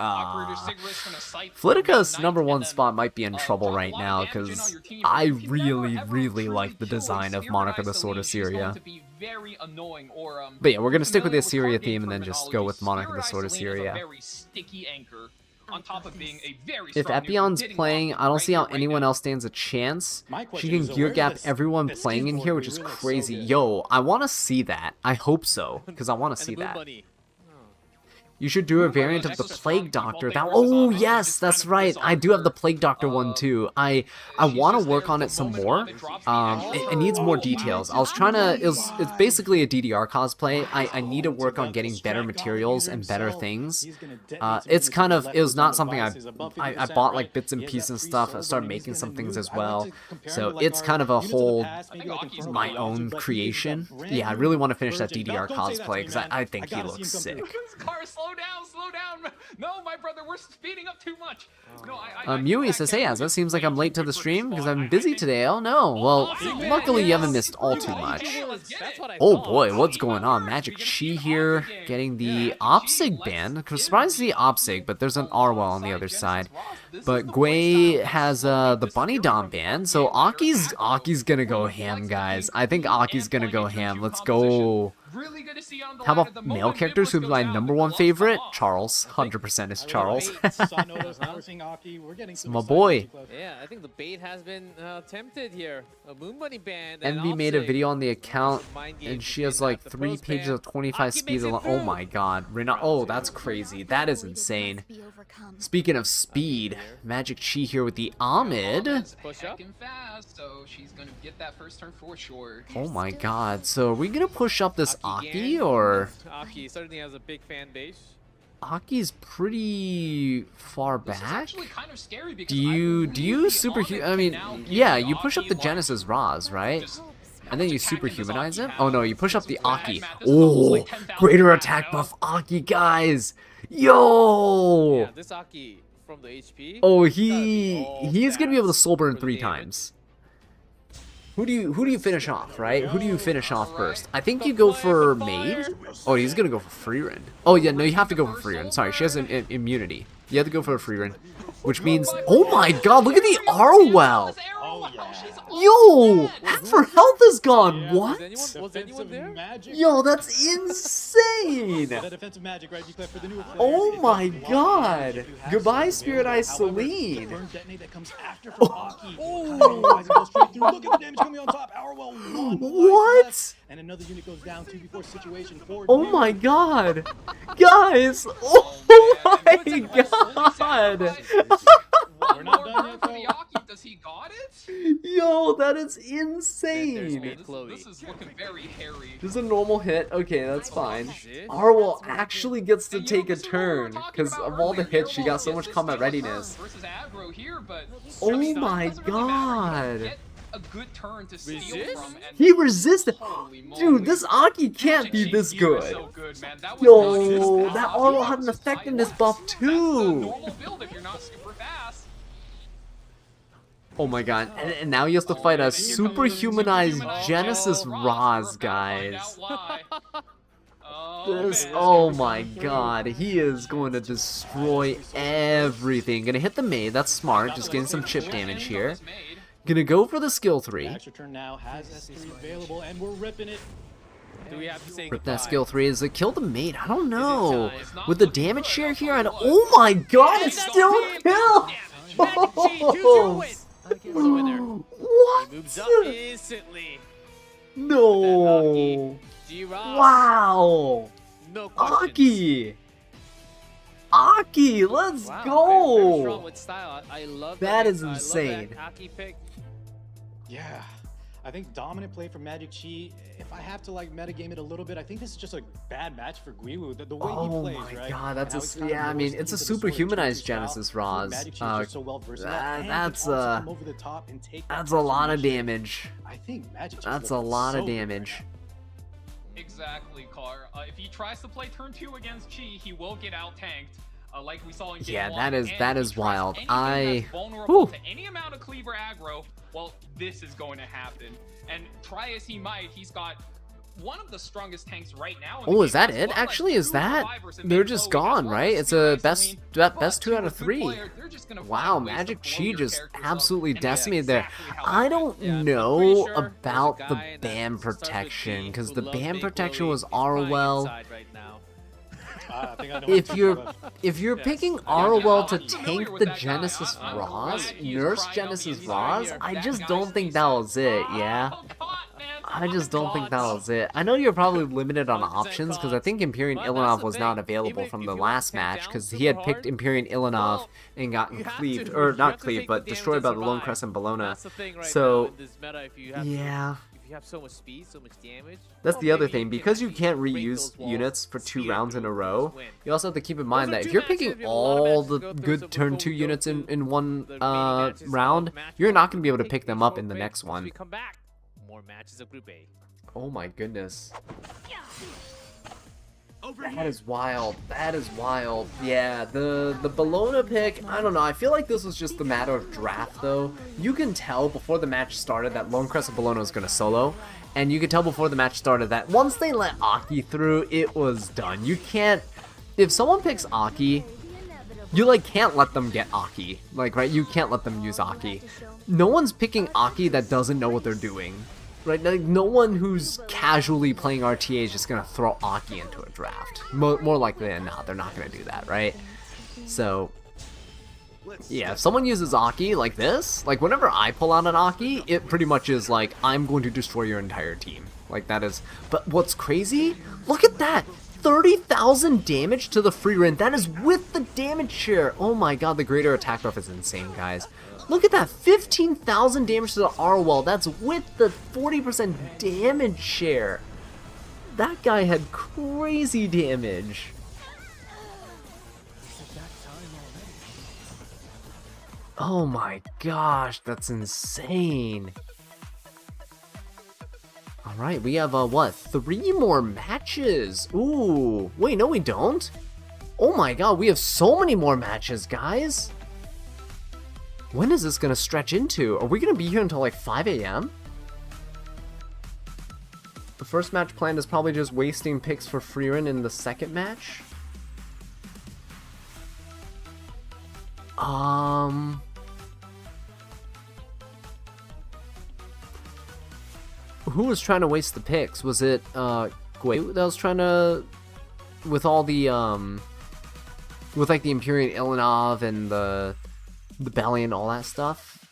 Flitica's #1 spot might be in trouble right now, because I really, really like the design of Monarch of the Sword of Syria. But yeah, we're going to stick with the Assyria theme and then just go with Monarch of the Sword of Syria. If Epion's playing, I don't see how anyone else stands a chance. She can gear gap everyone playing in here, which is crazy. Yo, I want to see that. I hope so, because I want to see that. You should do a variant of the Plague Doctor. That yes, that's right. I do have the Plague Doctor one too. I want to work on it some more. It needs more details. I was trying to. It's basically a DDR cosplay. I need to work on getting better materials and better things. It's kind of. It was not something I bought like bits and pieces and stuff. I started making some things as well. So it's kind of a whole my own creation. Yeah, I really want to finish that DDR cosplay because I think he looks sick. Slow down. No, my brother, we're speeding up too much. No, Mui says, hey, Azza, seems like I'm late to the stream because I'm busy today. Oh no. Well, luckily you haven't missed all too much. Oh boy, what's going on? Magic Chi here getting the Opsig ban. I'm surprised to see Opsig, but there's an Arwell on the other side. But Gui has the Bunny Dom ban, so Aki's gonna go ham, guys. I think Aki's gonna go ham. Let's go. How about male characters who'd be my #1 favorite? Charles. 100% is Charles. It's my boy. Yeah, I think the bait has been tempted here. A Moon Bunny band. Envy made a video on the account, and she has like 3 pages of 25 speed alone. Oh my god. Oh, that's crazy. That is insane. Speaking of speed, Magic Chi here with the Ahmed. So she's gonna get that first turn for sure. Oh my god. So are we gonna push up this Aki or? Aki certainly has a big fan base. Aki's pretty far back. Kind of scary because do you superhuman? I mean, yeah, you push up the Genesis Raz, right? And then you superhumanize him? Oh no, you push up the Aki. Oh, greater attack buff Aki, guys. Yo. Yeah, this Aki from the HP. Oh, he's gonna be able to soul burn 3 times. Who do you finish off, right? Who do you finish off first? I think you go for Maid. Oh, he's gonna go for Free Run. Oh yeah, no, you have to go for Free Run. Sorry, she has an immunity. You have to go for a Free Run, which means, oh my god, look at the Arwell. Yo, half her health is gone. What? Was anyone there? Yo, that's insane. Oh my god. Goodbye, Spirit Eye Celine. What? And another unit goes down 2v4 situation. Oh my god. Guys. Oh my god. We're not done yet, though. Does he got it? Yo, that is insane. This is looking very hairy. Just a normal hit. Okay, that's fine. Arwell actually gets to take a turn because of all the hits, she got so much combat readiness. Oh my god. A good turn to steal from, and he resisted. Dude, this Aki can't be this good. Yo, that Arwell had an effectiveness buff too. Oh my god, and now he has to fight a superhumanized Genesis Raz, guys. Oh my god, he is going to destroy everything. Gonna hit the Maid, that's smart, just getting some chip damage here. Gonna go for the skill 3. Extra turn now has S3 available, and we're ripping it. Do we have to say Rip that skill 3. Is it kill the Maid? I don't know. With the damage share here, and oh my god, it's still a kill! What? He moves up instantly. No. Wow. No questions. Aki, let's go. Very strong with style. I love that. Is I insane. Love that Aki pick. Yeah, I think dominant play from Magic Chi. If I have to like metagame it a little bit, I think this is just a bad match for Guiwu. The way he plays, right? Oh my god, that's a yeah. I mean, it's a superhumanized Genesis Raz. That's a lot of damage. I think Magic. That's a lot of damage. Exactly, Car. If he tries to play turn 2 against Chi, he will get out tanked. Like we saw in game 1. that is wild. Vulnerable to any amount of cleaver aggro. Well, this is going to happen. And try as he might, he's got one of the strongest tanks right now. Oh, is that it? Actually, is that? They're just gone, right? It's a best 2 out of 3. Wow, Magic Chi just absolutely decimated there. I don't know about the ban protection, because the ban protection was Arwell. If you're picking Arwell to tank the Genesis Raz, Nurse Genesis Raz, I just don't think that was it, yeah? I just don't think that was it. I know you're probably limited on options because I think Empyrean Ilanov was not available from the last match because he had picked Empyrean Ilanov and gotten cleaved, or not cleaved, but destroyed by the Lone Crescent Bellona. So, yeah. If you have so much speed, so much damage. That's the other thing, because you can't reuse units for 2 rounds in a row, you also have to keep in mind that if you're picking all the good turn 2 units in one round, you're not going to be able to pick them up in the next one. Come back. More matches of Group A. Oh my goodness. That is wild. That is wild. Yeah, the Bellona pick, I don't know. I feel like this was just a matter of draft, though. You can tell before the match started that Lone Crescent Bellona was going to solo. And you can tell before the match started that once they let Aki through, it was done. You can't... If someone picks Aki, you, like, can't let them get Aki. Like, right? You can't let them use Aki. No one's picking Aki that doesn't know what they're doing. Right, like, no one who's casually playing RTA is just gonna throw Aki into a draft. More likely than not, they're not gonna do that, right? So, yeah, if someone uses Aki like this, like, whenever I pull out an Aki, it pretty much is like, I'm going to destroy your entire team. Like, that is... But what's crazy? Look at that! 30,000 damage to the free run. That is with the damage share. Oh my god, the greater attack buff is insane, guys. Look at that, 15,000 damage to the R-Wall. That's with the 40% damage share. That guy had crazy damage. Oh my gosh, that's insane. Alright, we have, what, 3 more matches? Ooh, wait, no we don't. Oh my god, we have so many more matches, guys. When is this gonna stretch into? Are we gonna be here until like 5 a.m.? The first match planned is probably just wasting picks for Freerin in the second match. Who was trying to waste the picks? Was it Gwei that was trying to, with all the with like the Empyrean Ilanov and the belly and all that stuff?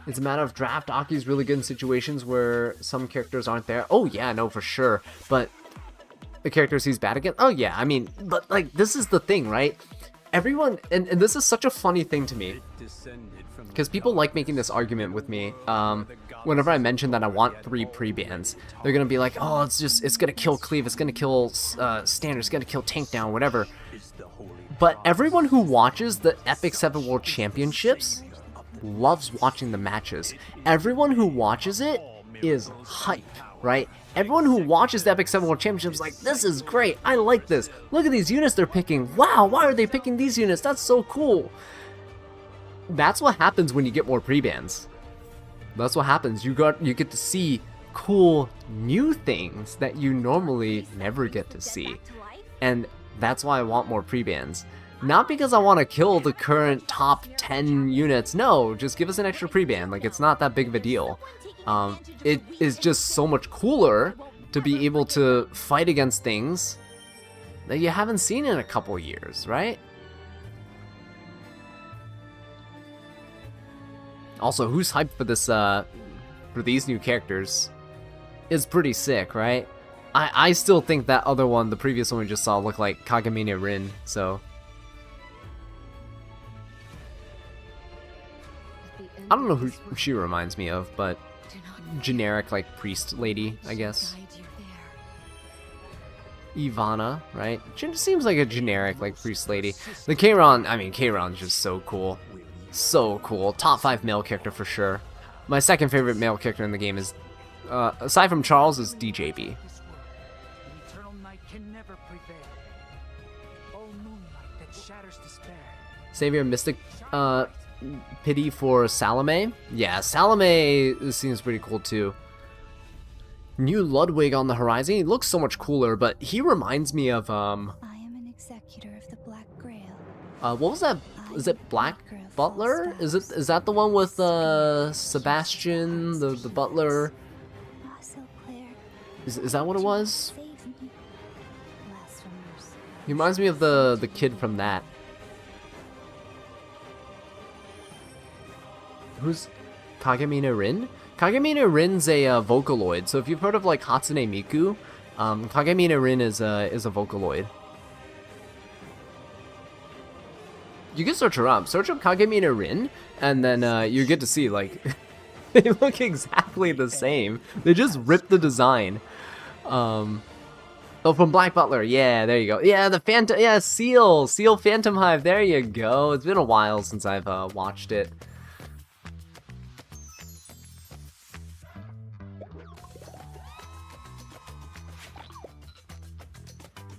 It's a matter of draft. Aki's really good in situations where some characters aren't there. Oh yeah, no, for sure. But the characters he's bad against? Oh yeah, I mean, but like, this is the thing, right? Everyone, and this is such a funny thing to me, because people like making this argument with me. Whenever I mention that I want 3 pre-bans, they're gonna be like, oh, it's gonna kill cleave, it's gonna kill standard, it's gonna kill tank down, whatever. But everyone who watches the Epic 7 World Championships loves watching the matches. Everyone who watches it is hype, right? Everyone who watches the Epic 7 World Championships is like, this is great, I like this. Look at these units they're picking. Wow, why are they picking these units? That's so cool. That's what happens when you get more pre-bans. That's what happens. You get to see cool new things that you normally never get to see. And that's why I want more pre-bans. Not because I want to kill the current top 10 units. No, just give us an extra pre-ban. Like, it's not that big of a deal. It is just so much cooler to be able to fight against things that you haven't seen in a couple years, right? Also, who's hyped for this, for these new characters is pretty sick, right? I still think that other one, the previous one we just saw, looked like Kagamine Rin, so... I don't know who she reminds me of, but generic, like, priest lady, I guess. Ivana, right? She seems like a generic, like, priest lady. The Kayron, I mean, Kayron's just so cool. So cool. Top 5 male character for sure. My second favorite male character in the game is, aside from Charles, is DJB. Savior Mystic, pity for Salome. Yeah, Salome seems pretty cool too. New Ludwig on the horizon. He looks so much cooler, but he reminds me of I am an executor of the Black Grail. What was that? Is it Black Butler? Is that the one with Sebastian, the butler? Is that what it was? He reminds me of the kid from that. Who's Kagamine Rin? Kagemina Rin's a Vocaloid, so if you've heard of like Hatsune Miku, Kagemina Rin is a Vocaloid. You can search her up. Search up Kagemina Rin, and then you get to see like they look exactly the same. They just ripped the design. Oh, from Black Butler. Yeah, there you go. Yeah, the Phantom. Yeah, Seal Phantom Hive. There you go. It's been a while since I've watched it.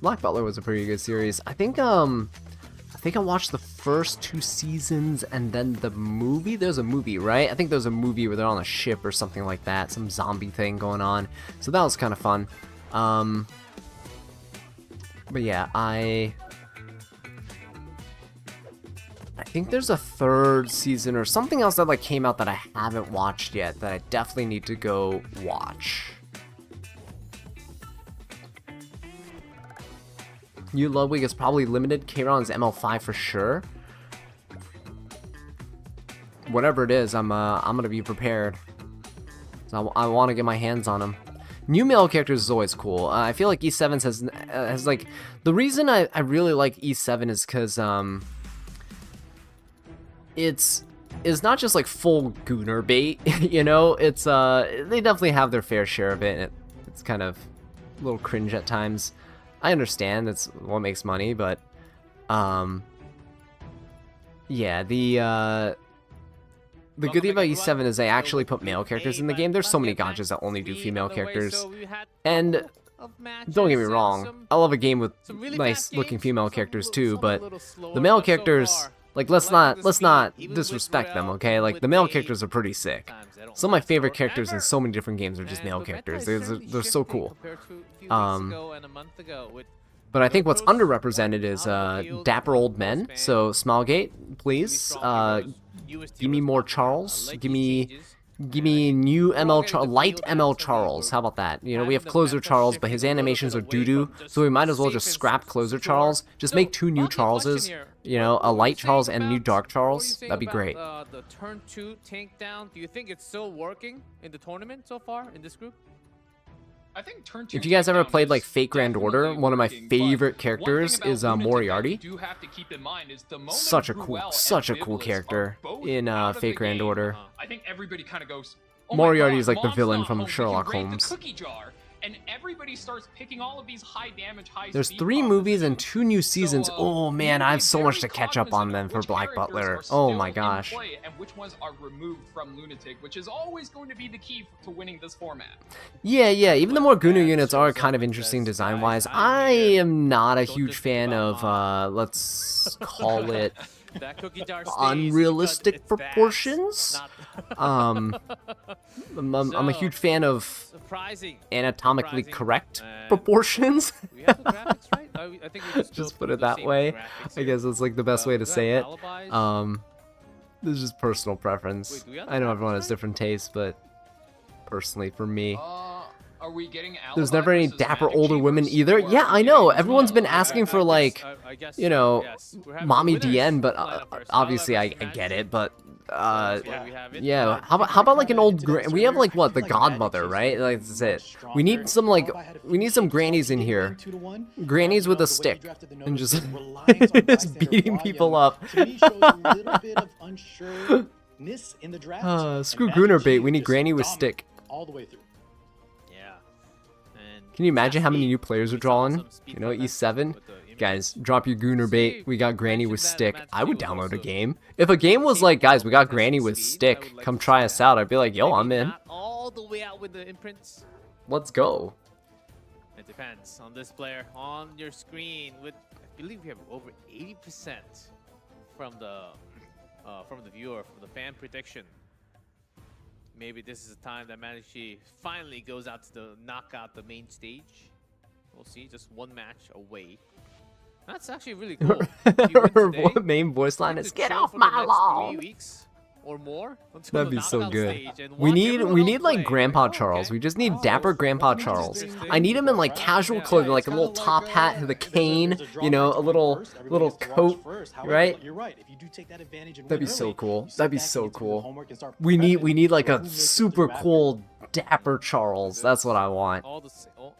Black Butler was a pretty good series. I think I watched the first 2 seasons and then the movie. There's a movie, right? I think there's a movie where they're on a ship or something like that. Some zombie thing going on. So that was kind of fun. But yeah, I think there's a 3rd season or something else that like came out that I haven't watched yet that I definitely need to go watch. New Ludwig is probably limited. Kayron is ML5 for sure. Whatever it is, I'm gonna be prepared. So I want to get my hands on him. New male characters is always cool. I feel like E7 has like the reason I really like E7 is because it's not just like full Gooner bait, you know. It's they definitely have their fair share of it. And it's kind of a little cringe at times. I understand that's what makes money, but yeah, the good thing about E7 is they actually put male characters in the game. There's so many gachas that only do female characters, and don't get me wrong, I love a game with nice looking female characters too, but the male characters, like, let's not disrespect them, okay? Like, the male characters are pretty sick. Some of my favorite characters in so many different games are just male characters. They're so cool. But I think what's underrepresented is dapper old men. So Smilegate, please, give me more Charles. Give me new ML light ML Charles. How about that? You know, we have Closer Charles, but his animations are doo-doo, so we might as well just scrap Closer Charles. Just make 2 new Charleses. You know, a light Charles and a new dark Charles. That'd be great. The turn 2 tank down. Do you think it's still working in the tournament so far in this group? I think turn 2 If you guys ever played like Fate Grand Order, one of my favorite characters is Moriarty. Such a cool character in Fate Grand Order. I think everybody kind of goes, Moriarty is like the villain from Sherlock Holmes. And everybody starts picking all of these high damage, high There's speed 3 combos. movies and 2 new seasons. So, Oh man, I have so much to catch up on then for Black Butler. Oh my gosh. And which ones are removed from Lunatic, which is always going to be the key to winning this format. Yeah, even the more Gunnar units are kind of interesting design-wise. I am not a huge fan of, let's call it, unrealistic proportions. I'm a huge fan of anatomically correct proportions. I think we Just put it that way. I guess that's like the best way to say it. This is just personal preference. I know everyone has different tastes, but personally for me, Are we getting there's never any dapper older women either. Yeah, I know. Everyone's been asking for like, you know, mommy DN, but obviously I get it. But yeah, how about like an old we have like what, the godmother, right? Like that's it. We need some grannies in here. Grannies with a stick and just just beating people up. Screw Gunnar bait. We need granny with stick. All the way through. Can you imagine how many new players are drawing? You know, E7? Guys, drop your Gunnar bait. We got Granny with stick. I would download a game. If a game was like, guys, we got Granny with stick, come try us out, I'd be like, yo, I'm in. All the way out with the imprints. Let's go. It depends on this player on your screen. With, I believe we have over 80% from the viewer, from the fan prediction. Maybe this is the time that Manichi finally goes out to knock out the main stage. We'll see, just 1 match away. That's actually really cool. What main voice line is, get off my lawn! or more until That'd the be so knockout good. stage and We watch need everyone else like play. Grandpa Oh, Charles. okay. We just need dapper Grandpa that's Charles. interesting. I need him in like Right? casual Yeah. clothing, Yeah, like a it's little kinda top like, hat, the there's cane, a you know, a drawback to little going first. Everybody little gets to watch coat, first. However, right? You're right. If you do take that advantage and That'd be win so early, cool. you sit That'd be back so and get to do the cool. homework and start We prepping need like for a who makes it super through after. cool dapper Charles. That's what I want.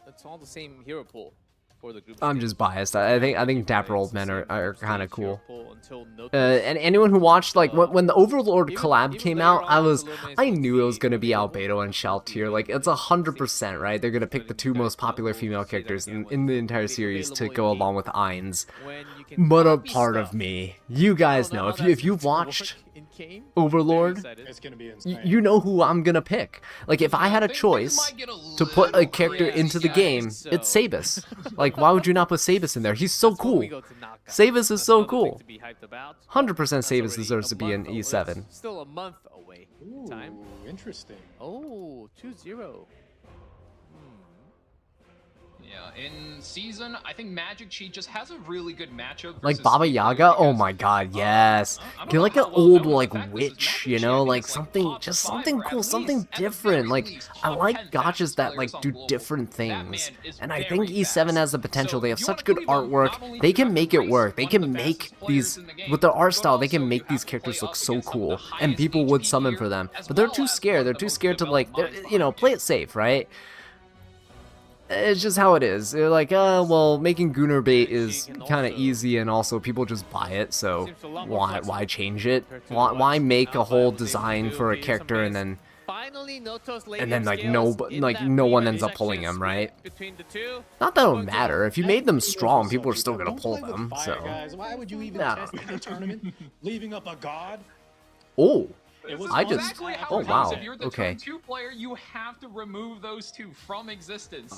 It's all the same hero pool for the group. I'm just biased. I think dapper old men are kind of cool. Until And anyone who watched like when the Overlord even- collab even came later out, on, I Salome is I supposed knew it to was be gonna be available. Albedo and Shalt here. Like it's 100%, right? They're gonna pick the two most popular female characters in the entire series to go along with Ainz. when you can But a copy part of stuff. me, you guys know, if you've watched Overlord, It's gonna be y- insane. you know who I'm gonna pick. Like if I had a choice to put a character into the game, it's Sabus. Like why would you not put Sabus in there? He's so cool. Sabus is so cool. 100% Sabus deserves to be in E7. Still a month away. Ooh, Time. interesting. Oh, 2-0. Yeah, in season, I think Magic Chi just has a really good matchup. Like versus Baba Steve Yaga, because, oh my god, yes. I don't Get know like an how well old known like the fact is witch, Magic you Chi, know, I think, like is, something, top just 5 something or at cool, least, something at the very different. Like least, I top like 10 gotchas fastest that players like on do global. different That things. man is And I very think E7 fast. has the potential. So They have if you such wanna good cleave them, artwork. not only They do you can have make to it work. race They one of can the make fastest players these in the game, with their art but style. They also can you make have these to characters play look up so against some of the cool, and highest people would HP summon gear, for them. as But they're well too as scared. one They're of the too most scared to like, developed minds you know, behind play it. it safe, right? It's just how it is. They're like, well, making Gunnar bait is kind of easy, and also people just buy it. So why change it? Why make a whole design for a character and then like no one ends up pulling him, right? Not that it'll matter. If you made them strong, people are still gonna Don't pull play with them. fire, So guys. Why would you even Nah. test in a tournament, leaving up a god? oh, It was I fun. just- Exactly how oh, it is. wow, If you're the okay. turn 2 player, you have to remove those two from existence.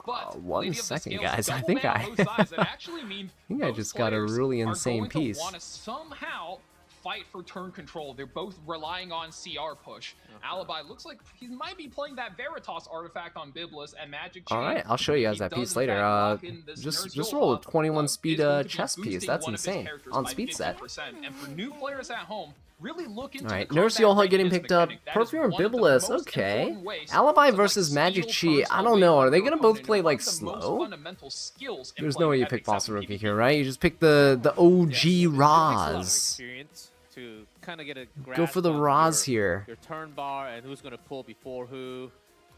But one Lady of the second, Scales guys. I double think ban I- on both sides. That actually means think I both just got a players really are insane going to piece. wanna somehow fight for turn control. They're both relying on CR push. Alibi looks like he might be playing that Veritas artifact on Biblis and Magic Chi. all right, I'll show you guys He that does, piece in later. fact, lock in this Just Nurse roll a Yola, 21 speed is going to be chess piece. boosting That's one of his insane characters on by speed set. 50%. And for new players at home, really look into All right, the Nurse combat Yola getting ranges picked up. mechanic. That is Perfume and one of the Biblis, most okay. important ways Alibi to, like, versus Magic steal Chi. I turns don't know. away Are they from gonna your both opponent. play One like of the most slow? fundamental skills in There's no playing way you Epic pick Bossa 7 Rookie PvP. here, right? You just pick the OG Raz. To kind of get a Go for the grasp on Raz your here. turn bar and who's going to pull before who.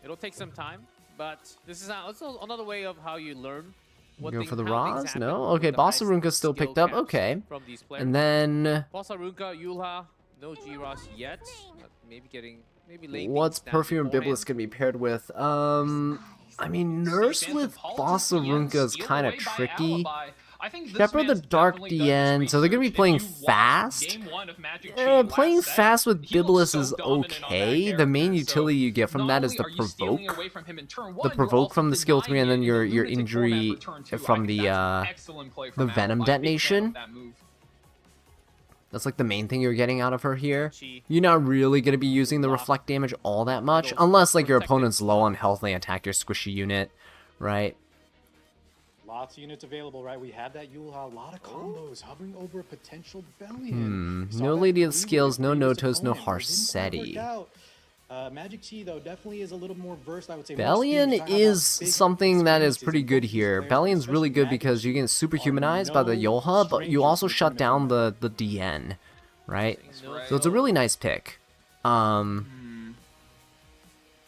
It'll take some time, but this is also another way of how you learn. Go for the how things Raz? happen No? with Okay, the Bossa highest Runka's still skill picked up. caps Okay. From these players. And then Bossa Runka, Yulha, no G-Ras yet. But maybe laying what's things down Perfume and beforehand. Biblis gonna be paired with? I mean, Nurse with Bossa Runka is kind of tricky. Shepherd the Dark DN, so they're gonna be playing fast. Playing fast with Biblis is okay. The main utility you get from that is the provoke. The provoke from the skill 3 and then your injury from the Venom detonation. That's like the main thing you're getting out of her here. You're not really going to be using the reflect damage all that much, unless like your opponent's low on health and they attack your squishy unit, right? Lots of units available, right? We have that Yulha, a lot of combos hovering over a potential Bellion. Saw No that Lady of green Skills, no previous Notos, no opponent, but it didn't quite Harsetti. work out. Magic Chi, though, definitely is a little more versed, I would say. Bellion is something that is pretty good here. Bellion's really good because you get super humanized by the Yolha, but you also shut down the DN, right? So it's a really nice pick.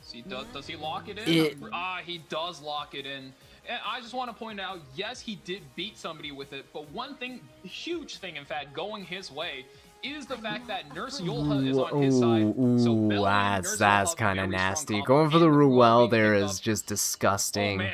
See, does he lock it in? He does lock it in. And I just want to point out, yes, he did beat somebody with it, but one thing, huge thing, in fact, going his way is the fact that Nurse Yolha is on his side. So Bellion and Nurse That's Yolha have a kind of very strong nasty. combo, Going for the and Ruel being there picked is up. just Oh disgusting. man,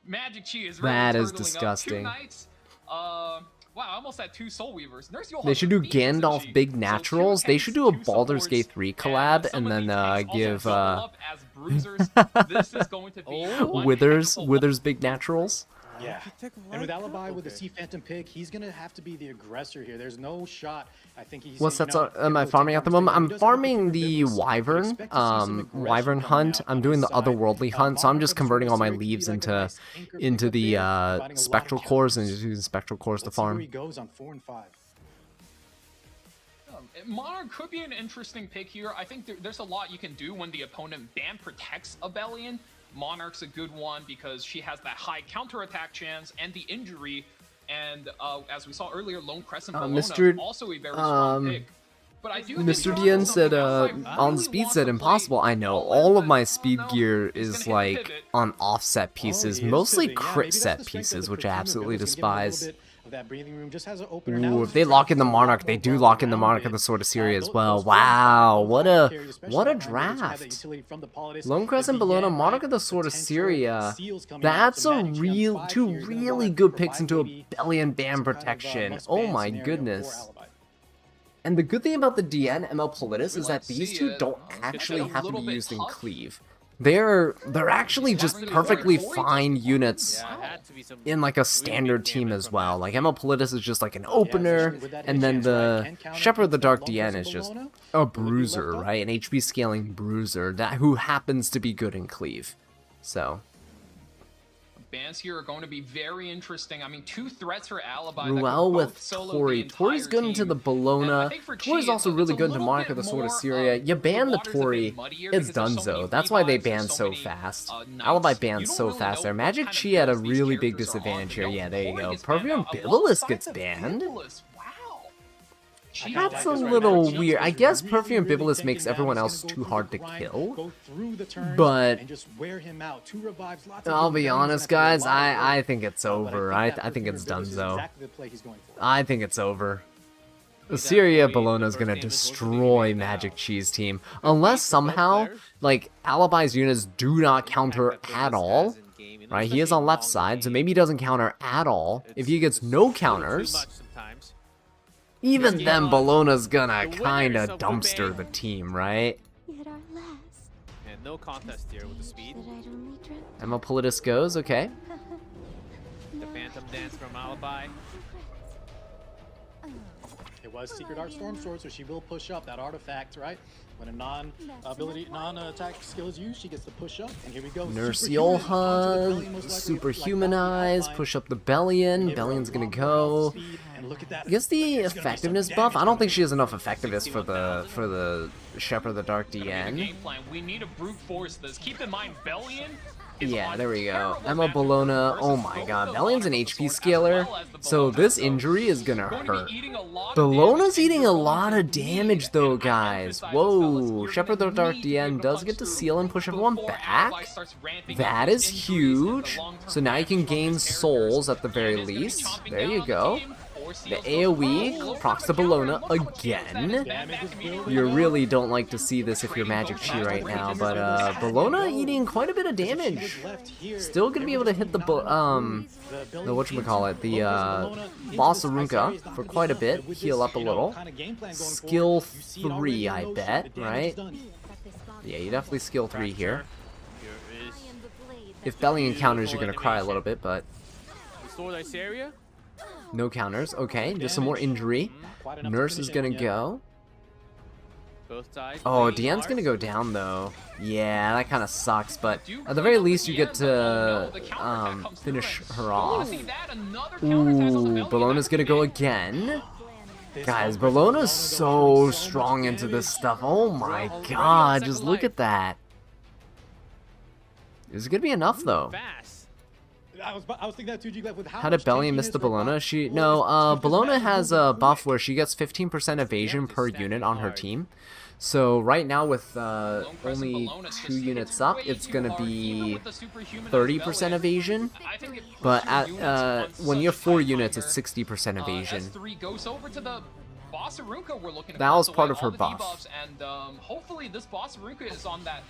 Magic Chi is really That is turtling up. 2 disgusting. knights. Wow, I almost had 2 Soul Weavers. Nurse Yolha They should do beats Chi. Gandalf Big So 2 Naturals. They should do a tanks, 2 Baldur's supports, Gate 3 collab and some of then these tanks also give double up as bruisers. This is going to be one Withers Big Naturals. Yeah. And with Alibi with the Sea Phantom pick, he's going to have to be the aggressor here. There's no shot. I think he's. What sets am I farming at the moment? I'm farming the Wyvern, Wyvern hunt. I'm doing the otherworldly hunt, so I'm just converting all my leaves into the spectral cores and just using spectral cores to farm. He goes on 4 and 5. Monarch could be an interesting pick here. I think there's a lot you can do when the opponent ban protects a Bellion. Monarch's a good one because she has that high counterattack chance and the injury. And as we saw earlier, Lone Crescent Bellona Mr. also a very strong pick. But I do Mr. think Dien said, something else I on really speed want set to impossible. play I know, all in, all of but my speed no, gear he's is gonna hit a like pivot. on offset pieces, he is mostly pivoting. Yeah, crit maybe that's set the strength of pieces, the which I Perfumer absolutely Biblist can give him a little despise. bit of that breathing room, just has an opener. Now Ooh, his if they lock in the tracks are a Monarch, lot they more do lock in the Monarch well-rounded. and the Sword of Syria as Those well. form factors Wow, will what have a to carry, especially what a behind Biblist, who have that draft. utility from the Politis, Lone the Crescent DN, Bellona, Monarch right? of the Sword of Potential Syria. seals coming out, That's some a magic real, champ 5 two here, then really they'll good provide picks into a maybe Bellion ban some kind of, protection. must Oh ban my scenario for goodness. Alibi. And the good thing about the DN ML Politis is that Let's these see two it. don't It's actually a have to little be bit used in tough. cleave. They're actually just really perfectly hard. fine units Yeah, it had to be some in like a really standard big team damage as from well. that. Like ML Politis is just like an especially opener, with that and hit then chance, the right? Can Shepherd of the Dark counter DN Lone is just Crescent a Bellona? Would it be bruiser, left up? right? An HP scaling bruiser that who happens to be good in cleave. So Bans here are going to be very interesting. I mean, 2 threats for Alibi. Ruel that could with both solo Tori. the Tori's entire good into team. the And I Bellona. think for Tori's Chi, also it's really a good into little Monarch bit of the Sword of more, Syria. You ban the waters a bit Tori, muddier it's because there's so donezo. many That's why they revives, there's ban so so many, fast. knights. Alibi You bans don't so really fast know there. what Magic kind of Chi had a builds these really big characters are on, disadvantage but here. yo, Yeah, there you Tori go. gets banned Perfume out Bibulus alongside gets the banned. Bibulus. Wow. Chi That's like a this right little now. weird. I Just guess really, Perfume really Bibulus taking makes down. everyone He's else gonna too go through hard the to grind, kill. go through the turns, But and just wear him out. 2 revives, lots of I'll good be things, honest, and that's guys. a lot of I work. think it's But over. that I think Perfumer it's Bibulus is donezo. exactly the play he's going for. I think it's over. That Syria Tori, the Bellona is first gonna game is supposed to be destroy made Magic now. Chi's team. Good Unless beat for both somehow, players. like, Alibi's units do not counter Impact that at Bibulus all. has in game, you know, Right, he is especially on left longer side, so games. maybe he doesn't counter at all. If he gets It's no a little too counters, much sometimes. even Risky then odds. Bellona's gonna The winners kinda of the dumpster game. the team, right? Yet our last, And no contest here with the speed. that I'd only dreamt Emma Politis goes, okay. The Phantom Dance from Alibi. It was Secret Art Storm Sword, so she will push up that artifact, right? When a non-attack skill is used, she gets to push up, and here we go. Nurse Superhuman onto the Yolha, belly, most likely, superhumanize, like, push up the Bellion. give her a Bellion's gonna lot more go. speed, and look at that. I guess the It's gonna be some effectiveness damage buff. I don't coming think she in. has enough effectiveness for the Shepherd of the Dark Gonna be the DN. game plan. We need to brute force this. Keep in mind, Bellion is Yeah, on there we go. terrible Emma matchup Bellona. versus Oh my both god. the Bellion's an Monarch HP of the Sword as scaler. well as the So Bellona. this injury is gonna Going to hurt. be eating a lot of Bellona's damage, and eating you're a going lot to of damage need, though, and I guys. emphasize this, fellas, Whoa. you're Shepherd of the gonna Dark need to be able DN to does punch get to through seal and push everyone before back. Alibi starts ramping That up is his injuries and the huge. long-term So now you can damage from gain his characters. souls at the very And it's gonna be least. chomping There down you on go. team. Four The seals goes AoE through. procs to Counter, Bellona look how much damage that is. again. Back immediately. You really don't like to see this if you're Magic Chi right now, but Bellona eating quite a bit of damage. Still gonna be able to hit the whatchamacallit, the Boss Arunca for quite a bit, heal up a little. Skill 3, I bet, right? Yeah, you definitely skill 3 here. Here is If Belly encounters, you're gonna cry a little bit, but the Sword of Syria. no counters. Okay, just some more injury. Nurse is gonna go. Both sides. Oh, Three Deanne's gonna Rs. go down though. Yeah, that kind of sucks, but at the very least you get to finish her off. Ooh, Bellona's gonna go again. Guys, Bellona's so strong into this stuff. Oh my god, just look at that. Is it gonna be enough though? Fast. I was thinking that too, G-Gleb, with How did Belly miss the Bellona? Bellona has a buff where she gets 15% evasion per unit on her team. So right now with only 2 units up, it's gonna be 30% evasion. But at when you have 4 units, it's 60% evasion. That was part of her buff. And hopefully this Boss Arunca is on that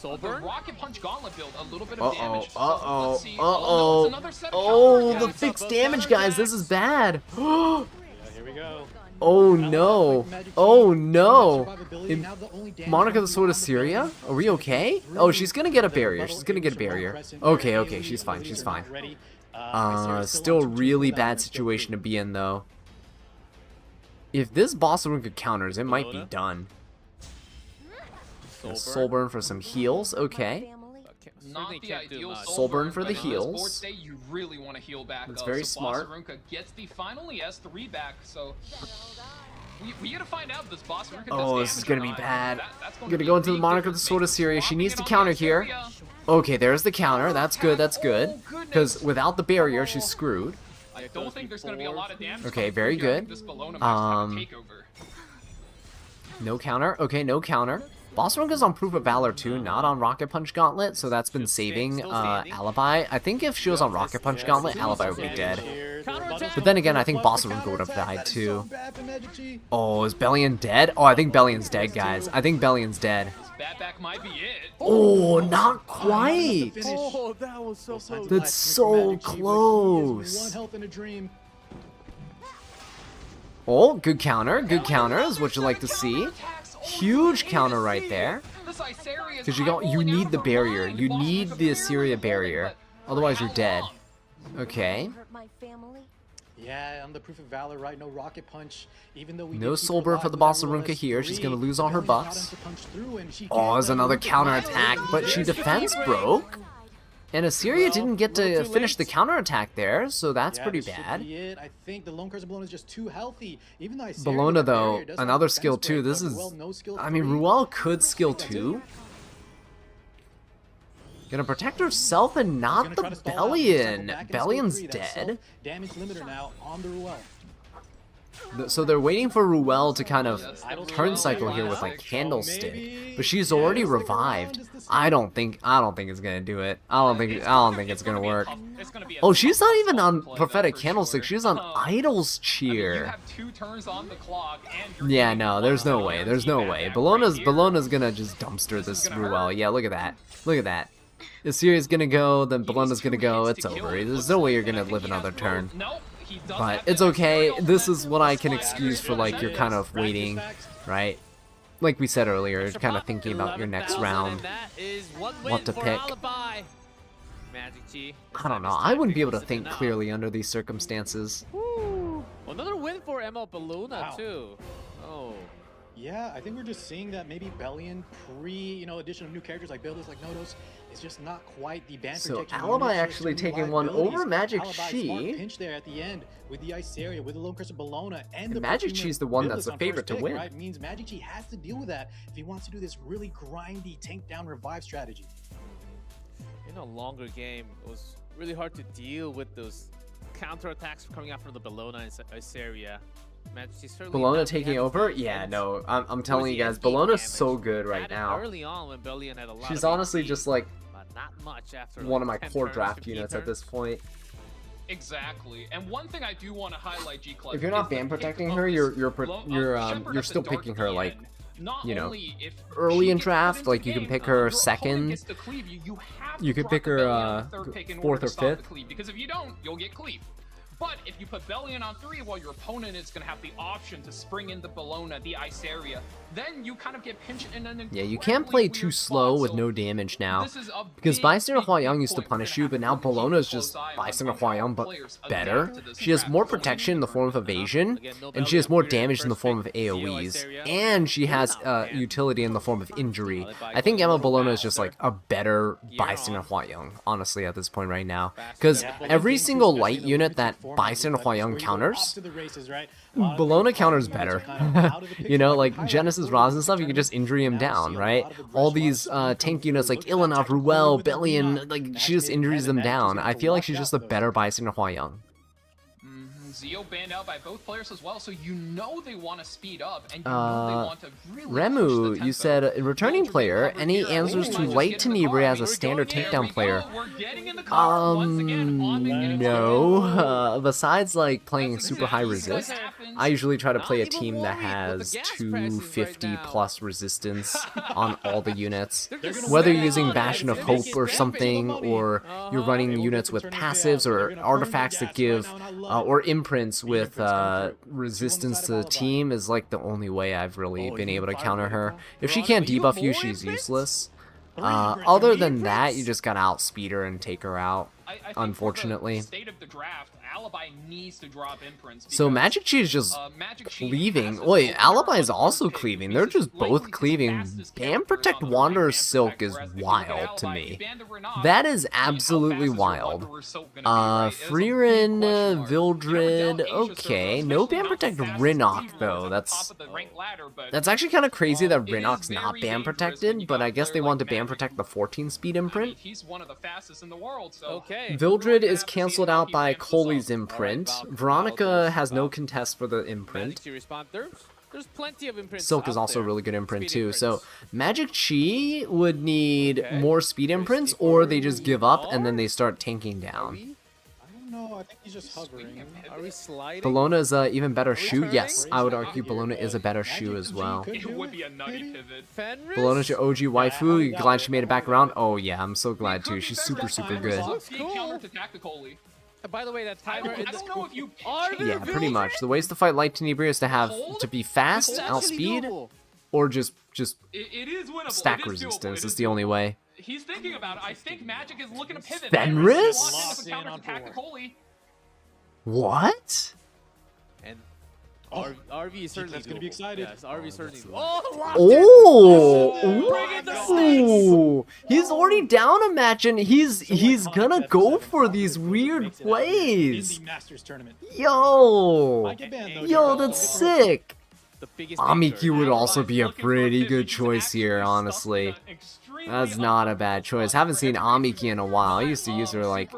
Soulburn. the Rocket Punch Gauntlet build, a little bit of damage. So let's see. Uh-oh. It's another set of Oh, counter the attacks. fixed damage, guys. This is bad. Yeah, here we go. Oh no. Oh no. Monica the Sword of Syria? Are we okay? Oh, she's gonna get a barrier. She's gonna get a barrier. Okay, okay, she's fine. She's fine. Still really bad situation to be in though. If this boss Arunca counters, it might be done. Soulburn for some heals. Okay. Not the ideal Soulburn for the but on this board heals. state, you really want to heal back That's up. very So smart. Boss Arunca gets the finally S3 back, so we gotta find out if this boss Ruka does Oh, this is damage or gonna be not. bad. That's Gonna be go a into the big Monarch of the difference Sword of maker. Syria. She needs to Dropping it counter on the here. Syria. Okay, there's the counter. That's good. That's good. Oh, goodness. Because without the barrier, she's screwed. I don't think there's gonna be a lot of damage. Okay, coming very through here. I think good. This Bologna might have a takeover. No counter. Okay, no counter. Boss Runka's on Proof of Valor too, not on Rocket Punch Gauntlet, so that's been saving Alibi. I think if she was on Rocket Punch Gauntlet, Alibi would be dead. But then again, I think Boss Runka would have died too. Oh, is Bellion dead? Oh, I think Bellion's dead, guys. I think Bellion's dead. Batback might be it. Oh, not quite. Oh, that was so close. That's so close. One health in a dream. Oh, good counter. Good counter is what you like to see. Huge counter right there. Because you need the barrier. You need the Assyria barrier. Otherwise, you're dead. Okay. Hurt my family. Yeah, on the Proof of Valor, right? No Rocket Punch. Even though we No did keep Soul her Burn alive for the with Boss that Runka Rules here. She's going to 3, lose all her Bellion's got buffs. him to punch through, and she Oh, can't there's let another Ruka counter get attack, away. but she There's the defense frame. broke. And Assyria didn't get to finish the counterattack there, so that's Yeah, pretty this should bad. be it. I think the Lone Curse of Bologna is just too healthy. Even though Bologna, though, another skill too. This is... I mean, Ruel could skill too. Gonna protect herself and not the Bellion. Bellion's dead. Damage limiter now on the Ruel. So they're waiting for Ruel to kind of turn cycle here with like Candlestick, but she's already revived. I don't think it's gonna do it. I don't think it's gonna work. Oh, she's not even on Prophetic Candlestick. She's on Idol's You Cheer. have 2 turns on the clock, and you're Yeah, getting no, one there's no on way. the There's no Batback way. right Bologna's here. gonna just dumpster this gonna Ruel. hurt. Yeah, look at that. Look at that. Assyria's gonna go, then Bologna's gonna go. It's over. There's no way you're gonna live another turn. But it's okay. This is what I can excuse for like you're kind of waiting, right? Like we said earlier, kind of thinking about your next round. What to pick. I don't know. I wouldn't be able to think clearly under these circumstances. Woo. Another win for ML Bologna Wow. too. Oh. Yeah, I think we're just seeing that maybe Bellion addition of new characters like Builders, like Nodos, is just not quite the band So protection. Alibi unit, actually just new taking one liabilities. over Magic Alibi, smart Chi. pinch there at the end with the Iceria, with the Lone Curse of Bologna, and the Magic Perfumer Chi's the one that's Biblis the on favorite first to pick, win. Right? Means Magic Chi has to deal with that if he wants to do this really grindy tank down revive strategy. In a longer game, it was really hard to deal with those counterattacks coming out from the Bologna and Iceria. Bologna taking over? Yeah, no. I'm telling you guys, Bologna's so good right now. Early on when Bellion had a lot She's of honestly HP, just like but not much after one of my like 10 core turns, draft 15 units at this turns. point. Exactly. And one thing I do want to highlight, G Club. If you're not ban protecting her, you're still picking her like, you know, early in draft. Like you can pick her second. You could pick her fourth or fifth. Because if you don't, you'll get cleave. But if you put Bellion on 3, well, your opponent is going to have the option to spring in the Bologna, the Iceria, then you kind of get pinched in an Yeah, you can't play too slow with no damage now. This is a Because big, Bystander big Huayang used to point. punish We're you, gonna but now have to keep a Bologna's close just eye on Bystander how Huayang, but players better. adapt to this She has draft more going protection in the deeper. form of evasion, Again, no and she has more Bellion, damage in the first form of pick, AoEs, Iceria. and she has utility in the form of injury. I think Emma Bologna is just like a better Bystander Huayang, honestly, at this point right now. Because every single light unit that Bystander Huayang counters, Bologna counters better. You know, like Genesis Roz and stuff, you can just injury him down, right? All these tank units like Ilanov, Ruel, Bellion, like she just injuries them down. I feel like she's just a better Bystander Huayang. Zio banned out by both players as well, so you know they want to speed up, and you know they want to really Remu, push the you tempo. said returning player, Covered any here. answers Oh, to let's light get in the car. Tenebria as a We're standard going- takedown here we player? go. We're getting in the car once again on the getting No. Besides like playing super high exactly what resist, happens. I usually try to play a Not even team that worried with has the gas 250 prices right now. plus resistance on all the units. They're just Whether you're spending using money. Bastion of They're Hope making or rampage something, money. or you're running They will units get with to turning passives gas, so they're or gonna burn artifacts the that gas give, right now, and I love or it. imprints with Imprints coming through. resistance Two to on the the side of team is like the only way I've really Oh, been you able to fire counter right her. now? If she Veronica, can't you have debuff you, more she's imprints? useless. Imprints, Other three than that, imprints. you just gotta outspeed her and take her out. I think Unfortunately. for the state of the draft, Alibi needs to drop imprints. So because, Magic Chi is just Magic Chi cleaving. has a Wait, full Alibi is power also pick cleaving. because They're it's just likely both the cleaving. fastest Ban characters Protect on the Wanderer Ban Silk Protect, is whereas if you look at wild to Alibi, me. you ban the Renok, That is I mean, how absolutely fast is your wild. Wanderer Silk gonna be, right? It is a big Frieren, question mark. Vildred, Asia server, okay. No especially Ban how Protect fast Renok Cleave was though. at the That's top of the ranked ladder, but That's actually kind of crazy that it is Renok's not very ban dangerous when protected, you but got I a guess they player want to like ban Magic protect the 14 speed I mean, imprint. he's one of the fastest in the world, so Okay. Vildred is have to see cancelled how out he by ramps this Coley's up. imprint. Alright, Val, Veronica Val, has no Val. contest for the Magic imprint. to respond. There's plenty of imprints. Silk is out also a there. really good imprint Speed too. So imprints. Magic Chi would need Okay. more speed There's imprints, the or they just Ori give up and then Bar? they start tanking Are down. we? I don't know. I think he's just hovering. Are we sliding? Bologna is a even better shoe. turning? Yes, I would argue Here, Bologna is a but better Magic shoe as Chi well. could it do would be a nutty Maybe. pivot. Fenris? Bologna's your OG I waifu. hold You out glad there, she made it I back hold around? out. Oh yeah, I'm so It glad could too. be She's Fenris super, this super time. good. Looks He cool. countered to Tacticoli. By the way, that I timer. don't know if you Yeah, pretty much. The ways to fight Light Tenebria is to have to be fast, outspeed, or just It is winnable. stack It is doable. resistance. It Is is the only doable. way. He's thinking about it. I think Magic is looking to pivot. Fenris? Locked into Locked in counter on to four. Tacticoli. What? And Oh, RV is certainly that's gonna be doable. excited. Yes, RV is certainly. that's Oh, locked Oh, in. Bringing the ooh. He's already down a match, and he's iconic gonna that go 7 for these Makes weird it out here plays. in the Masters tournament. Yo, Might get banned, though, yo, Jacob. that's Don't get me wrong. sick. The biggest Amiki danger. would also be a Looking for pretty pivot. good He's choice actually here, stuck honestly. in an extremely That's not a bad choice. Haven't seen Amiki in a while. I used to use her like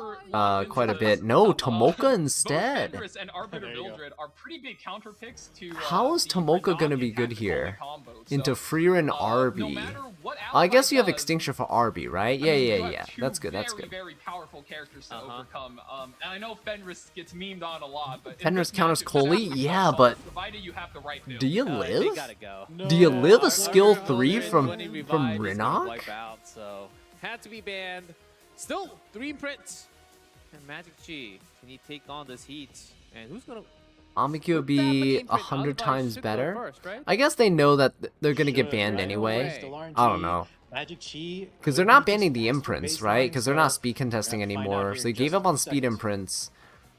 quite a bit. No, Tomoka instead. Both Fenris and Arbiter There you go. Mildred are pretty big counter picks to. How is the Tomoka Renok gonna be and good Tacticoli here? combo. Into So, Frieren no Arby. matter what I guess you have Alibi does, Extinction for Arby, right? I mean, you Yeah. have two That's good. That's very, good. very powerful characters to Uh-huh. overcome. And I know Fenris gets memed on a lot, but in Fenris this counters match, it's Coley? absolutely Yeah, solid, but provided you have the right build. Do you They live? gotta go. Do you live a No, skill I- 3 from 120 revive is gonna Renok? wipe out, so had to be banned. Still 3 imprints. And Magic Chi, can he take on this heat? And who's gonna? Amiki would be 100 times better. First, right? I guess they know that they're gonna get Should, banned right? anyway. Still RNG, I don't know. Magic Chi. Because could they're not be just banning the faster imprints, baseline, right? Because they're not so speed contesting we're gonna find out anymore. here So they in gave just up a on few speed seconds. imprints.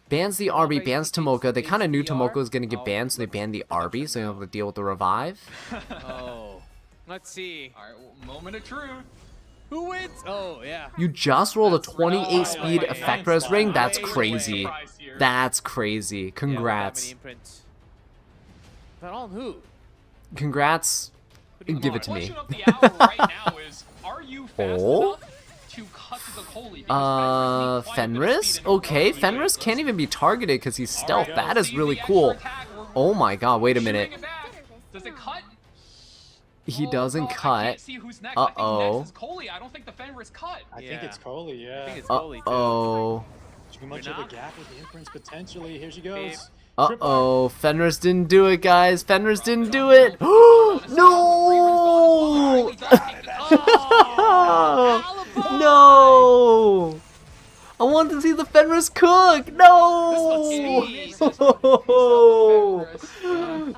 Bans the Arby, bans Tomoka. They kind of knew HDR. Tomoka was going to get banned, so they banned the Arby, so you don't have to deal with the revive. Oh, let's see. All right, well, moment of truth. Who wins? Oh yeah. You just rolled a 28 Renok. speed Oh, effect res ring? That's Way crazy. surprised here. That's crazy. Yeah, with that Congrats. many imprints. But on who? Congrats. Who do you Give want? it to me. Question of the hour right now is, are you fast Oh? enough to cut to the Coley? Because Fenris needs quite a bit of Fenris? speed in order Okay, to Fenris do can't this. even be targeted because he's stealth. Alright, That is see really the cool. extra attack. We're Oh my god, wait a shooting minute. it back. Does it cut? He Oh, doesn't no, I cut. can't see who's next. I think Uh-oh. next is Coley. I don't think the Fenris cut. I think Yeah. it's Coley, I yeah. think it's Coley too. Uh-oh. Too much of a Renok? gap with the imprints potentially. Here she Babe. goes. Uh-oh. Fenris didn't do it, guys. Fenris didn't do it. No! No! I want to see the Fenris cook. No!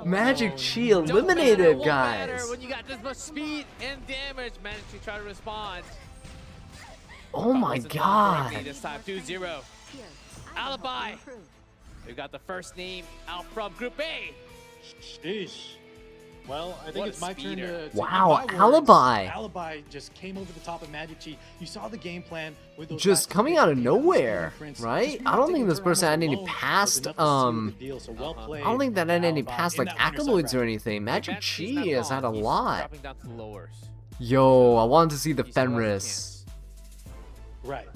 Magic Chi eliminated, guys. When you got this much speed and damage, managed to try to respond. Oh my Wasn't done correctly god. This time 2-0. Alibi. We got the first name out from Group A. Sheesh. Well, I think What it's a my turn speeder. to Wow, eat my words. Alibi. Alibi just came over the top of Magic Chi. You saw the game plan with those Just guys coming out of taking nowhere, imprints. right? Just I don't really think this taking person had turnarounds any alone past, was enough to seal the deal, so well I played, don't think that had any Alibi, past in like that winner's side accolades or round. anything. Magic Advantage Chi is not has had a gone. He's lot. dropping down to the lowers. Yo, I wanted to see the He still has a Fenris. Right.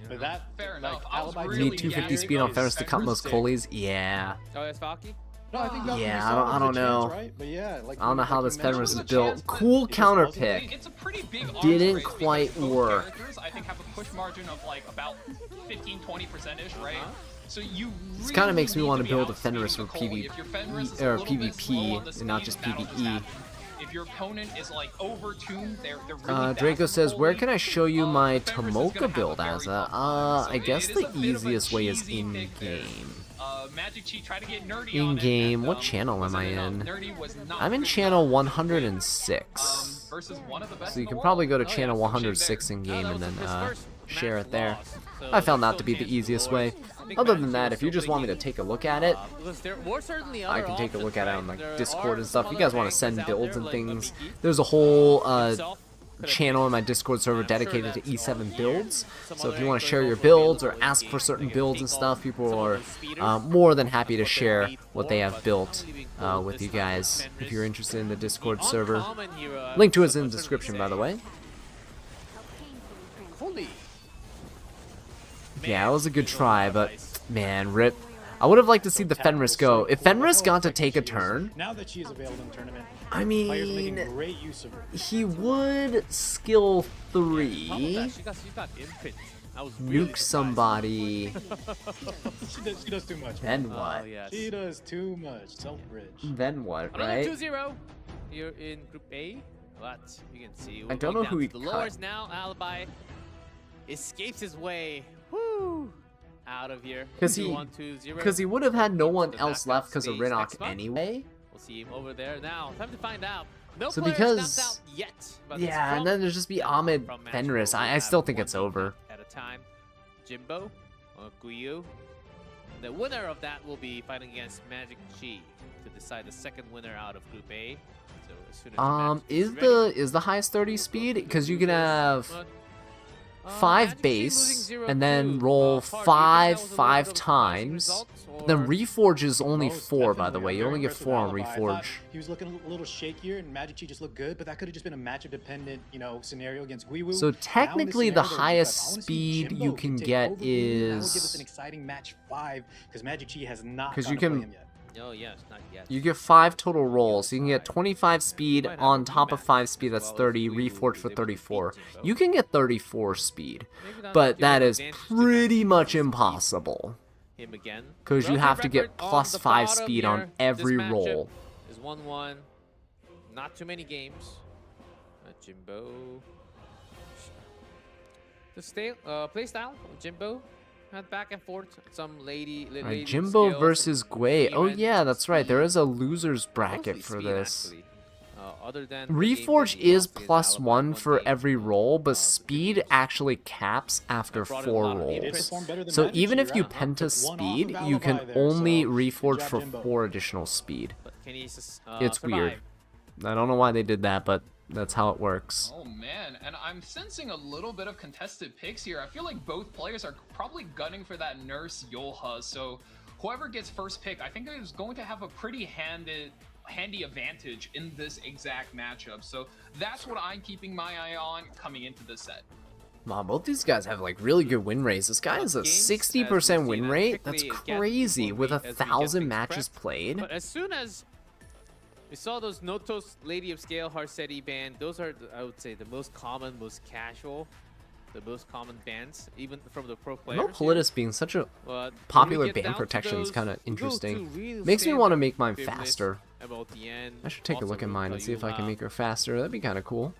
But that, Fair like, enough. I was Alibi really Need did 250 is speed on Fenris to cut Fenris most sick. Coleys? Yeah. Oh, that's Falky? No, I think that Yeah, was I don't- I don't a chance, know. right? But yeah, like I don't know how like this you Fenris mentioned, is built. Cool It just counter wasn't- pick. It's a pretty big arms Didn't race because quite both work. characters, I think, have a push margin of like about 15-20%ish, right? So you This kinda really makes me need wanna to be build a outspeeding Fenris the for Coley. If your Fenris is a or little bit PvP slow on the and not speed, just that'll just PvE. happen. If your opponent is like over-tuned, they're really fast Draco with says, where Coley, can I show you my Fenris is gonna Tomoka have a build very as a? tough time. So I guess it is the a bit of a easiest way is cheesy pick there. in-game. Magic Chi tried to get nerdy In on it, game, and, what channel am wasn't I enough. in? Nerdy was not I'm in good channel enough. 106. Versus one of the best So you in can the probably world. go to Oh, channel yeah, 106 there. in game that and was then his first share match it there. lost. So I found there's that to be still the chance easiest for way. big Other match than that, here, if you still just want me to biggie. take a look at it, Because there were certainly I other can take a look at it on options, like right? There Discord are and some stuff. You other guys want to angles send out builds there, and like things. Miki. There's a whole Himself could have channel in picked. my Discord server I'm sure dedicated to that's E7 all builds. some So if other you want to anglers share your also builds or available in ask for game. certain Like, builds and take stuff, off people some of are those speeders. more than happy to That's what they're share made what for, they have but built not really being pulled with this you time with guys. If Fenris. you're interested in the The Discord server, uncommon hero, I link to would is in the certainly description, by say. the way. Holy. Yeah, it was a good Man, try, but nice. man, rip. I would have liked to see the Fenris go. If Fenris got to Like take a she is. turn, Now that she is available in the tournament, I players are making mean, great use of her. he would skill Problem 3, is that she got imprint. I was really nuke surprised. somebody, She does too much. then Oh, what? yes. She does too much. Self-bridge. Then what, Another right? 2-0 here in Group A. But you can see I don't know who he the cut. lowers now. Alibi escapes his way. Woo! Out of here. 'Cause he- 2-1-2-0. Because he would have had no one The else knockout left because of stage Rinnock next month. anyway. We'll see him over there now. Time to find out. No So players because- knocked out yet. But it's Yeah, from and then there's just be Ahmed from match Fenris. four. We'll I still have think one it's game over. at a time. Jimbo or Guyu. The winner of that will be fighting against Magic Chi to decide the second winner out of Group A. So as soon as the match Is ready, the highest 30 speed? Because you can have but, 5 Magic Chi base losing and then 0-2. roll Hard. Do you think 5 that was a little 5 bit of a surprising times. result, Then or- Reforge is only Most 4, by the definitely. way. I'm You very only get impressed with 4 on Alibi. I thought Reforge. he was looking a little shakier, and Magic Chi just looked good, but that could have just been a matchup dependent, scenario against Guiwu. So Now in this technically, the scenario, though, highest I wanna see speed Jimbo you can take get over Guiwu. That would give us is- an exciting match 5 because Magic Chi has not 'Cause gone you to play can- him yet. No, yes, not yet. You get 5 total rolls. So you can get 25 speed Might have on a top of rematch 5 speed. as That's well if 30. Guiwu Reforge is for able to beat 34. Jimbo. You can get 34 speed. Maybe not But give that an is advantage to pretty Magic much Chi's impossible. him again. 'Cause you Relative have to get record on plus the 5 bottom speed on here, every this matchup roll. Is 1-1. Not too many games. Jimbo. The play style of Jimbo had back and forth. Some lady. Alright, Jimbo versus Gwei. Oh yeah, that's right. There is a loser's Mostly bracket for speed, this. actually. Other than the Reforge game that he is lost against plus Alibi 1 one for game. every roll, but the speed games. actually caps after brought in a 4 lot of He did rolls. perform better than So Magic even Chi, if you right? penta Took one off speed, of you can Alibi there, only so reforge good job, for Jimbo. 4 additional speed. But can he It's weird. survive? I don't know why they did that, but that's how it works. Oh man, and I'm sensing a little bit of contested picks here. I feel like both players are probably gunning for that Nurse Yolha, so whoever gets first pick, I think is going to have a pretty handy advantage in this exact matchup. So that's what I'm keeping my eye on coming into this set. Wow, both these guys have like really good win rates. This guy has a Games, 60% as we've win seen, rate. and That's quickly it crazy gets with as we get 1,000 things matches prepped. played. But as soon as we saw those Notos Lady of Scale Harsetti band, those are, I would say, the most common, most casual, the most common bands, even from the pro players. No Politis being such a But when popular we get band down to protection is those, kind of we go to interesting. real Makes me want to standard make mine Biblis, faster. MLTN, I should take a also look at mine and see if I can Yuma. make her faster. That'd be kind of cool.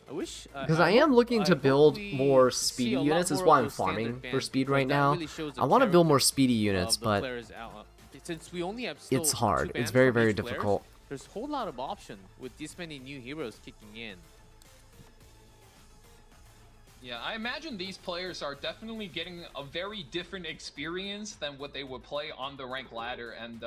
I wish Because I am looking to build we more see speedy a lot units. Is more why of I'm those standard farming for bands, speed because right that now. really shows the I want to build more character speedy of units, the but players out. Since we only have still it's 2 hard. It's bands very, from very each players, difficult. there's a whole lot of option with this many new heroes kicking in. Yeah, I imagine these players are definitely getting a very different experience than what they would play on the rank ladder, and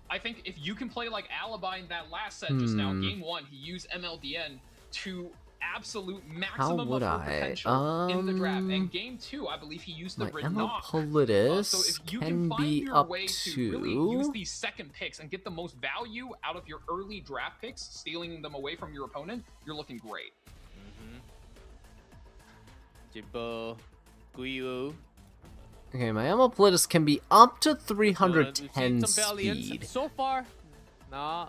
I think if you can play like Alibi in that last set just now, game 1, he used MLDN to absolute maximum would of her I? potential in the draft, and game 2, I believe he used the My Red Emma Knock. Politis So if you can can find be your up way to really use to... these second picks and get the most value out of your early draft picks, stealing them away from your opponent, you're looking great. Jimbo, Guyu. Okay, my Emma Politis can be up to We've 310 seen some Valiants. speed. So far, nah,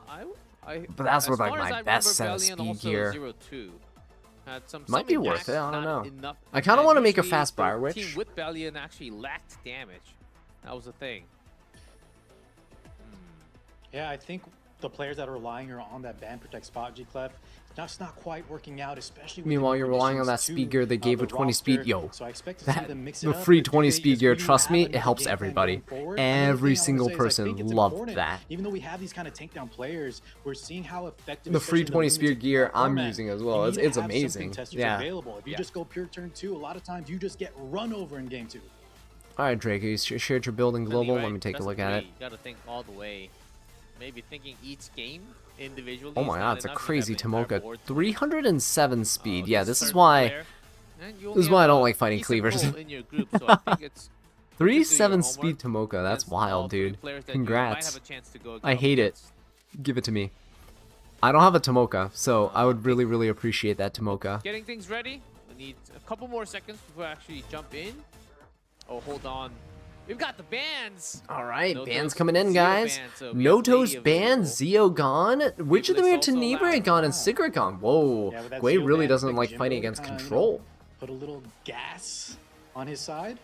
But that's as with, like, far as my I best remember, set of Valiant speed also here. 0-2. Had some Might be summon worth jacks, it, I don't not know. enough. I kinda And wanna make a usually fast the Briar team Witch. with Valiant actually lacked damage. That was the thing. Yeah, I think the players that are relying on that ban protect spot, G-Clef, that's not quite working out, especially with Meanwhile, the you're relying on that additions speed gear they to, gave the with 20 speed. roster. Yo, So I expect to see that them mix it the up, free but 20 they speed just gear, really trust have me, another it helps game plan everybody. going forward. Another Every thing I single wanna say is I think person it's loved important. that. Even though we have these kind of takedown players, we're seeing how effective The especially free in 20 speed limited gear I'm format, using as you well. need to It's have some amazing. contesters Yeah. available. If you just go pure turn 2, a lot of times you just get run over in game 2. All right, Drake, you shared your building global. Let me take a look at it. You gotta think all the way. Maybe thinking each game individually. Oh is my not god, it's a enough. You crazy have the entire Tomoka. board to 307 speed. Yeah, this is certain why. player, and you This only is why I have don't a like fighting decent cleavers. pool in your group, so I think it's 3-7 homework speed Tomoka. That's against all wild, 3 dude. players that you might Congrats. have a chance to go I up hate it. against. Give it to me. I don't have a Tomoka, so I would really, really appreciate that Tomoka. Getting things ready. We need a couple more seconds before I actually jump in. Oh, hold on. We've got the bans. All right, No bands toast, coming in, Zeo guys. ban, so we No have Toast Lady ban, available. Zeo gone. Which of them are also Tenebra allowed. gone and Sigrid gone? Whoa, Yeah, with that Guay Zeo really ban, doesn't Big like Jimbo fighting against kinda, control. Put a little gas on his side.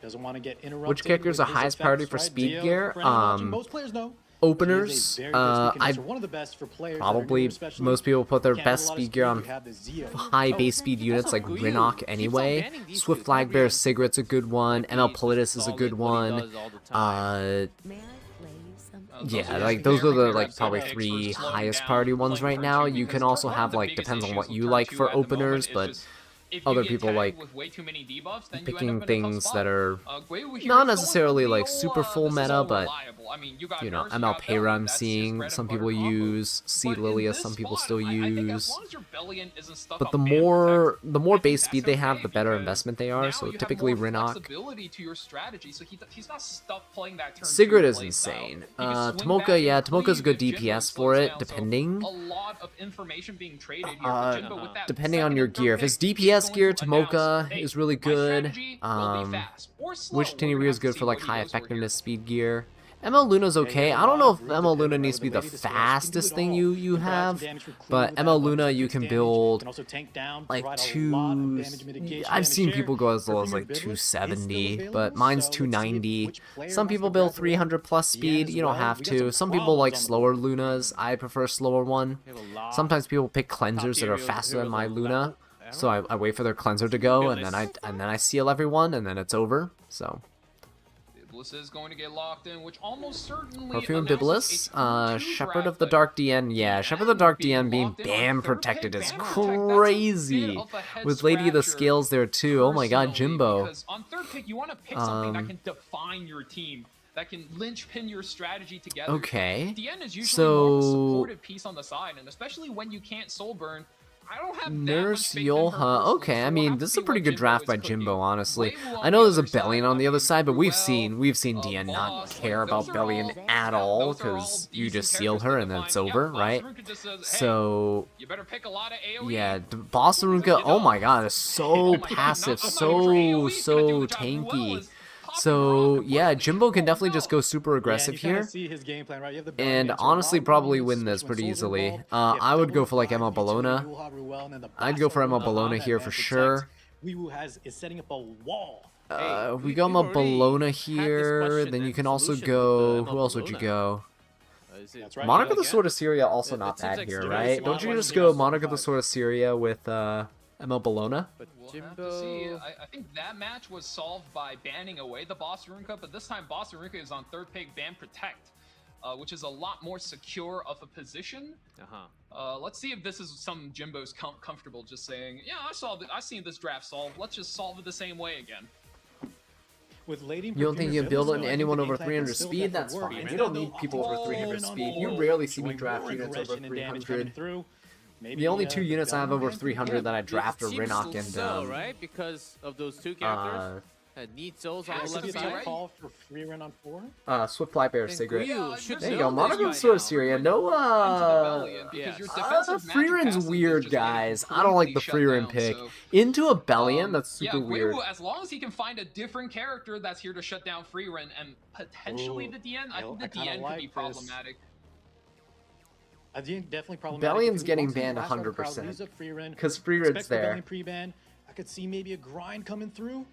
Doesn't want to get interrupted. Which characters with are his highest priority effects, for right? speed Zeo, gear? for anyone watching, most players know. Openers, He is a very good speed I condenser, one of the best for players that are probably newer especially. most people put their Can't build best a lot of speed gear on you have the Zeo. high base speed units like Guyu Rinok keeps on anyway. banning these Swift two. Flag Bear Tyrion Sigrid's a good one. Maybe ML just Politis is a solid good what he one. does all the time. May I play you something? Yeah, are like just those are very the like aggressive probably picks for 3 slowing highest down priority ones playing right turn now. 2, You because can also one of have the like biggest depends on issues what with you turn like 2 for at the moment openers, is but just if you other get people tagged like with way too many debuffs, then you end picking up in a tough things spot. that are Guay here is not going necessarily for the like old, super full this is meta, all but reliable. I mean, you got you know, Nurse, you ML got Payra I'm Bellion, that's his seeing bread and some butter people combo. use, Sea But in Lilia this some people spot, still I think as use. long as your Bellion isn't stuck But on the ban more protect, the more I think base that's speed they have, okay the better because investment they are. now So you have typically more Rinok. flexibility to your strategy, so he's not stuck playing that turn Sigrid 2 is play style. insane. He can swing Tomoka, back yeah, and Tomoka's a good cleave if Jinbo DPS for slows it, down, so depending. a lot of information being traded here for Jinbo with that Depending on second your and third gear. If pick, it's he's DPS going gear, to announce, Tomoka hey, is really my good. strategy will be fast or slow. Which We're gonna Tenebra have is to good see for what like he high goes for here. effectiveness speed gear. ML Luna's okay. I don't know if ML Luna needs to be the fastest thing you have, but ML Luna you can build like I've seen people go as low as like 270, but mine's 290. Some people build 300 plus speed. You don't have to. Some people like slower Lunas. I prefer a slower one. Sometimes people pick cleansers that are faster than my Luna, so I wait for their cleanser to go, and then I seal everyone, and then it's over. So. Biblis is going to get locked in, which almost certainly Perfume announces a Biblis, turn 2 Shepherd draft of the pick. Dark DN, yeah, Shepherd of the Dark DN being ban protected is crazy. With Lady of the Scales there too, oh my god, Jimbo. Because on third pick, you want to pick something that can define your team, that can linchpin your strategy together. Okay, DN is usually more of a so supportive piece on the side, and especially when you can't soul burn, I don't have that much Nurse faith in her Yolha, personally, okay, so I we'll mean, have to this is see a pretty what good Jimbo draft is by cooking. Jimbo, honestly. Wei Wu I on know the there's a other side, Bellion on the I other mean, side, but we've Ruel, seen DN not Boss, care like, about those are all- Bellion at all, those are all because you decent just seal characters her to and then define. it's Yeah, over, Boss right? Ruka just says, hey, So, you better pick a lot of AoE. yeah, Boss Ruka, oh my god, it's so Oh my God, passive, I'm not even sure AoE is gonna do so the job. Ruel tanky. is popping So, rock yeah, completely. Jimbo can Oh, definitely no. just go super aggressive here. See his game plan, right? You have the And Bellion, so honestly, a lot of probably units, win this especially pretty when Soldier easily. involved, you have I would go double for like five, Emma Mitsu, Bologna. Yuha, Ruel, and then the I'd boss go for on Emma that Bologna here man for protect. sure. Wei is setting up a wall. We go Emma Bologna here, question then you and can also solution with go, Emma who else would you Bologna. go? That's right. Monarch of the Again. Sword of Syria also It not seems bad like here, it's right? very Don't you small just ones. go Monarch of the Sword of Syria with Emma Bologna? But We'll have to see. Jimbo... I think that match was solved by banning away the Boss Ruka, but this time Boss Ruka is on third pick, ban protect, which is a lot more secure of a position. Let's see if this is some Jimbo's comfortable just saying, yeah, I seen this draft solved. Let's just solve it the same way again. With Lady You don't think you can build Perfumer, anyone the over game plan 300 can still speed? definitely That's work. fine. And You don't then need they'll people over optimize 300 on speed. all, You rarely see me showing draft more units over aggression and damage coming 300. through. Maybe, The only two units I have over Bellion 300 that I draft are Seems Rinok to and so, right? Because of those two characters that need souls on the has left to be side. right. call for free run on 4. Swift Fly Bear Then Sigrid. Guyu Yeah, should There you know go, this Monarch of by the Sword of now. Syria. No, Into the Bellion, because your defensive free magic run's passive is weird, just getting guys. I don't like the completely free shut run down, pick. so, Into a Bellion, that's super yeah, weird. Guyu, as long as he can find a different character that's here to shut down free run and potentially Ooh, the DN, I think the I kinda DN could like be this. problematic. I think definitely problematic. Bellion's If he getting wants to banned blast out the 100%. crowd, he's a free run. Because free run's Expect the there. Bellion pre-ban. I could see maybe a grind coming through.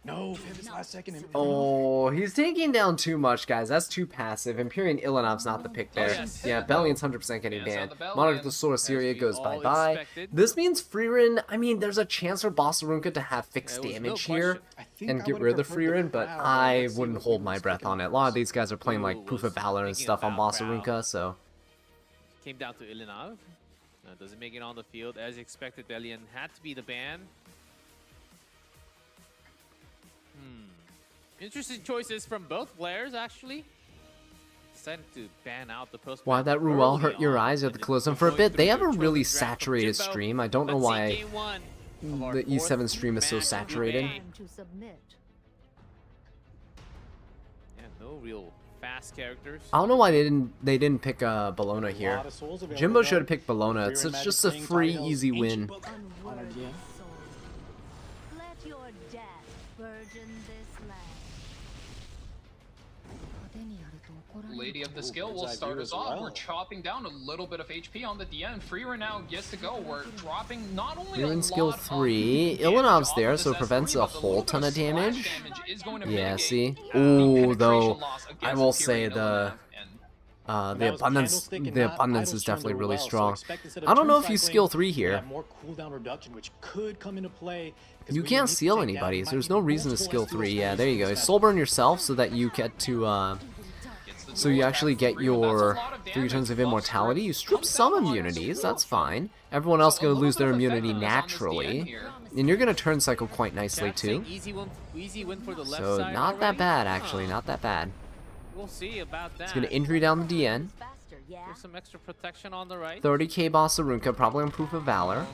No, pivots last second. Oh, he's taking down too much, guys. That's too passive. Empyrean Ilanov's not the pick there. yes. Yeah, Bellion's 100% getting Yes, banned. on the Bellion. Monarch of the Sword of Syria As we goes all bye-bye. expected. This means Freerin, I mean, there's a chance for Bossarunka to have fixed There was no damage here question. I think and I get would've rid of preferred the Freerin, but crowd, I let's see wouldn't what hold we my was breath thinking on it. A of lot of this. these guys are playing Who like Proof was of Valor and thinking stuff on about Bossarunka, crowd? so... Came down to Ilinov. Doesn't make it on the field. As expected, Bellion had to be the ban. Interesting choices from both players, actually. Decided to ban out the post. Why that Ruel early hurt your on, eyes? You have and to close them then for a going bit. They through have a the really children's draft from saturated Jimbo. stream. I don't know Let's see why game one of our the fourth E7 stream is so match of the saturated. game. Time to submit. Yeah, no real fast characters. I don't know why they didn't pick Bologna here. Lot of souls available, Jimbo though. should have picked Bologna. Freerin It's Magic just a Ring free, titles, easy ancient win. book. Unworthy GM. soul. Let your death burden this land. Lady of the Ooh, Skill bird's will eye start view us as off. well. We're chopping down a little bit of HP on the DN. Freerin now gets to go. We're dropping not only Freerin a skill lot of 3. damage Ilanov's off there, of so it this prevents S3, a but the whole little ton bit of splash damage. is going to Yeah, mitigate, see? the Ooh, penetration though, loss I against will say Imperial the and That was abundance Candlestick and the not abundance Idol's is turn definitely to really Ruel, so strong. expect instead of I don't know turn if you cycling, skill 3 we here. have more cooldown reduction, which could come into play. 'Cause You we can't need to seal take down anybody, so might there's be no reason to multiple skill S2 3. Yeah, there you go. this Soul match. burn yourself so that you get to so you actually get your 3 turns of immortality. You strip some immunities, that's fine. Everyone else gonna lose their immunity naturally. And you're gonna turn cycle quite nicely Chat saying too. easy win for the left So side not that already? bad actually, Huh. not that bad. We'll see about that. It's gonna injury down the DN. Faster, yeah? There's some extra protection on the right. 30k Bossarunka, probably on Proof of Valor.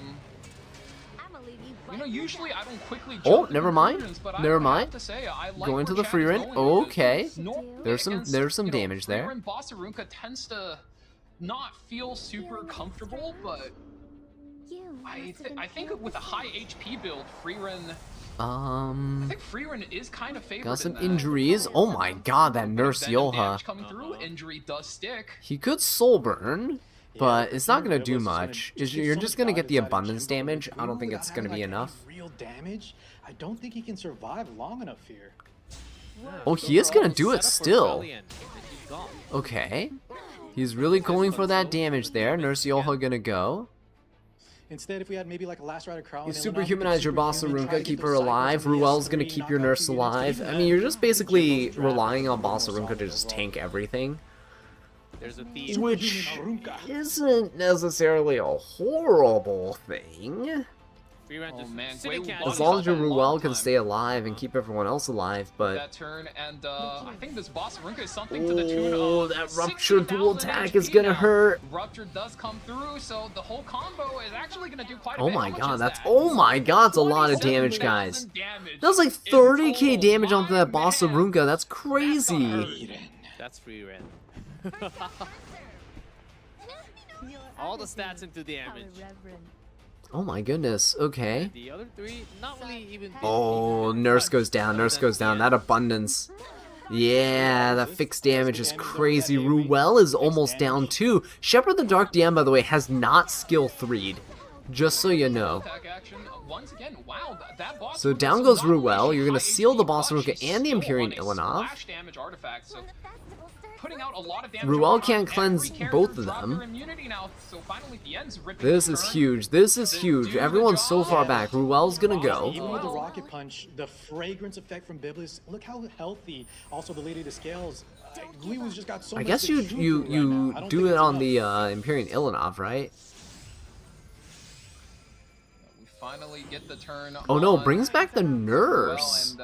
I'ma leave you You know, right usually I don't quickly jump Oh, to never mind. conclusions, but Never I would mind. have to say, I like Go into where the chat is Freerin. going with this. Okay. Normally There's some against, you know, damage there. Freerin Bossarunka tends to not feel super comfortable, but You I must have think been with a high HP build, Freerin, I Um, think Freerin is kind of favored. got some in that. injuries. Oh my god, that Nurse Venom Yoha. damage coming through, injury does stick. He could soul burn, but Yeah, it's not gonna Biblis do is gonna much. just You're so just much gonna value get the inside of abundance Jimbo. damage. I don't think Without it's gonna be having, like, enough. any real damage. I don't think he can survive long enough here. Oh, he is gonna do it still. Okay. He's really going for that damage there. Nurse Yoha gonna go. Instead, if we had maybe like a last rider crowd, You superhumanize your Bossarunka, keep her alive. Ruel's gonna keep your nurse alive. I mean, you're just basically relying on Bossarunka to just tank everything. There's a thief. Which isn't necessarily a horrible thing. Freerin Oh, just man, sitting Gwei cat. As long as your a long Ruel can time. stay alive and keep everyone else alive, but... That turn, and I think this Bossarunka is something to the tune Oh, of that Rupture dual 60,000 attack HP is gonna now. hurt. Rupture does come through, so the whole combo is actually gonna do quite a Oh bit. my How much god, is that's... that? Oh my god, it's a lot of damage, guys. 27,000 damage That's like in 30k total. damage onto that My man. Bossarunka. That's That's crazy. gonna hurt. That's Freerin. All the stats into damage. Oh my goodness, okay. The other three, not really even. Oh, Nurse goes down, Nurse goes down. That abundance. Yeah, that fixed damage is crazy. Ruel is almost down too. Shepherd the Dark DM, by the way, has not skill 3'd. Just so you know. Attack action. Once again, wow, that boss So down goes Ruel. You're gonna seal the Bossarunka and the Imperial Ilinov. Damage artifact, so putting out a lot of damage Ruel on can't every cleanse character, both of drop them. their immunity now, so finally the end's ripping This the is turn. huge. This is huge. Everyone's so far back. Ruel's gonna go. Even with the rocket punch, the fragrance effect from Biblis, look how healthy. Also, the Lady of the Scales. Glee was just got so I much guess to you chew you through right you now. I don't do think it it's on enough. the Imperial Ilinov, right? We finally get the turn. Oh no, on brings back the Ruel, nurse. and,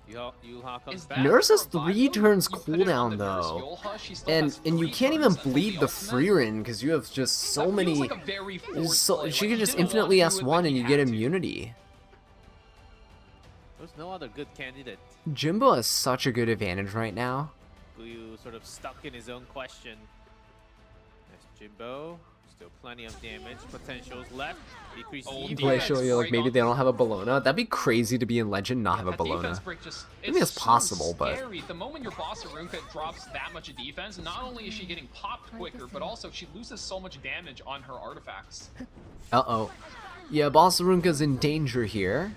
Yuha comes is back. that Nurse has revival? 3 turns You put it on cooldown the Nurse though. Yolha, she still And has you 3 can't even turns until bleed the ultimate. Freerin because you have just so That many. feels like a very forced So play, she like could he just didn't infinitely want to, S1 but and he you get had to. immunity. There's no other good candidate. Jimbo has such a good advantage right now. Guyu sort of stuck in his own question. There's Jimbo. Still plenty of damage. Potentials left. Decrease Oh, EV. Play defense show you like break maybe on they don't have a Bologna. That'd be crazy to be in Legend not have a That defense Bologna. break just, I think it's so possible, but- scary. The moment your Bossarunka drops that much defense, not only is she getting popped quicker, but also she loses so much damage on her artifacts. Uh-oh. Yeah, Bossarunka's in danger here.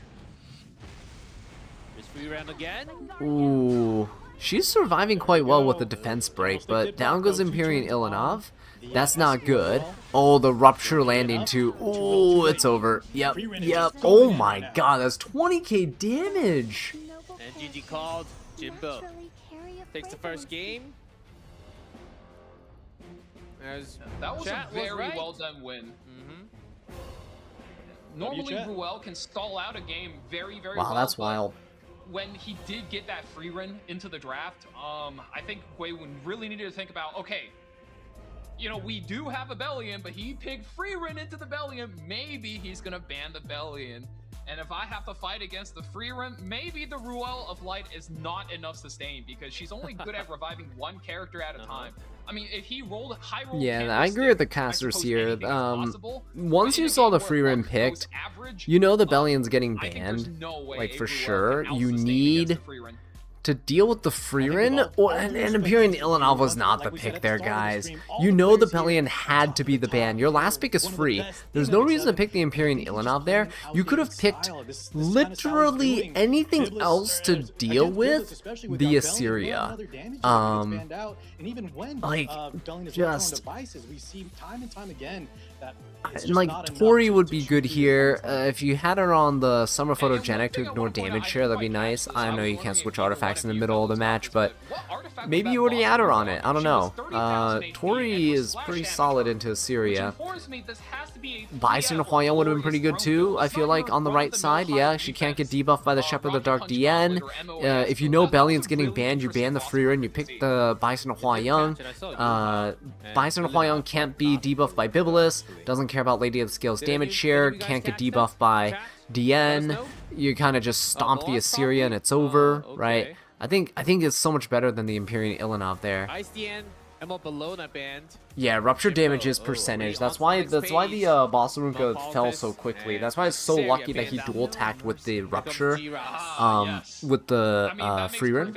There's Free run again. Ooh. She's surviving quite well with the defense break, but down goes Empyrean Ilanov. That's not good. Oh, the rupture landing too. Ooh, it's over. Yep, yep. Oh my god, that's 20k damage. And GG called. Jimbo takes the first game. As That was a chat very right. well done win. Mhm. Normally, chat. Ruel can stall out a game very, very Wow, well. that's but wild. when he did get that free run into the draft, I think Guewin really needed to think about, okay, you know, we do have a Bellion, but he picked free run into the Bellion. Maybe he's gonna ban the Bellion. And if I have to fight against the free run, maybe the Ruel of Light is not enough sustain because she's only good at reviving one character at a time. I mean, if he rolled high roll, Yeah, I agree with the casters here. Once you saw the free run picked, you know the Bellion's getting banned, like for sure. You need to deal with the free run, and Empyrean Ilanov was not the pick there, guys. You know the Bellion had to be the ban. Your last pick is free. There's no reason to pick the Empyrean Ilanov there. You could have picked literally anything else to deal with the Assyria. Like, just... And like, Tori would be good here. If you had her on the Summer Photogenic to ignore damage share, that'd be nice. I know you can't switch artifacts in the middle of the match, but maybe you already had her on it. I don't know. Tori is pretty solid into Assyria. Bison Huayan would have been pretty good too, I feel like, on the right side. Yeah, she can't get debuffed by the Shepherd of the Dark DN. If you know Bellion's getting banned, you ban the free run, you pick the Bison Huayan. Bison Huayan can't be debuffed by Bibulus, doesn't care about Lady of the Scales damage share, can't get debuffed by DN. You kind of just stomp the Assyria and it's over, right? I think it's so much better than the Empyrean Ilanov there. Ice DN, I'm up below that band. Yeah, rupture damage is percentage. That's why the Bosarunka fell so quickly. That's why it's so lucky that he dual tacked with the rupture, with the free run.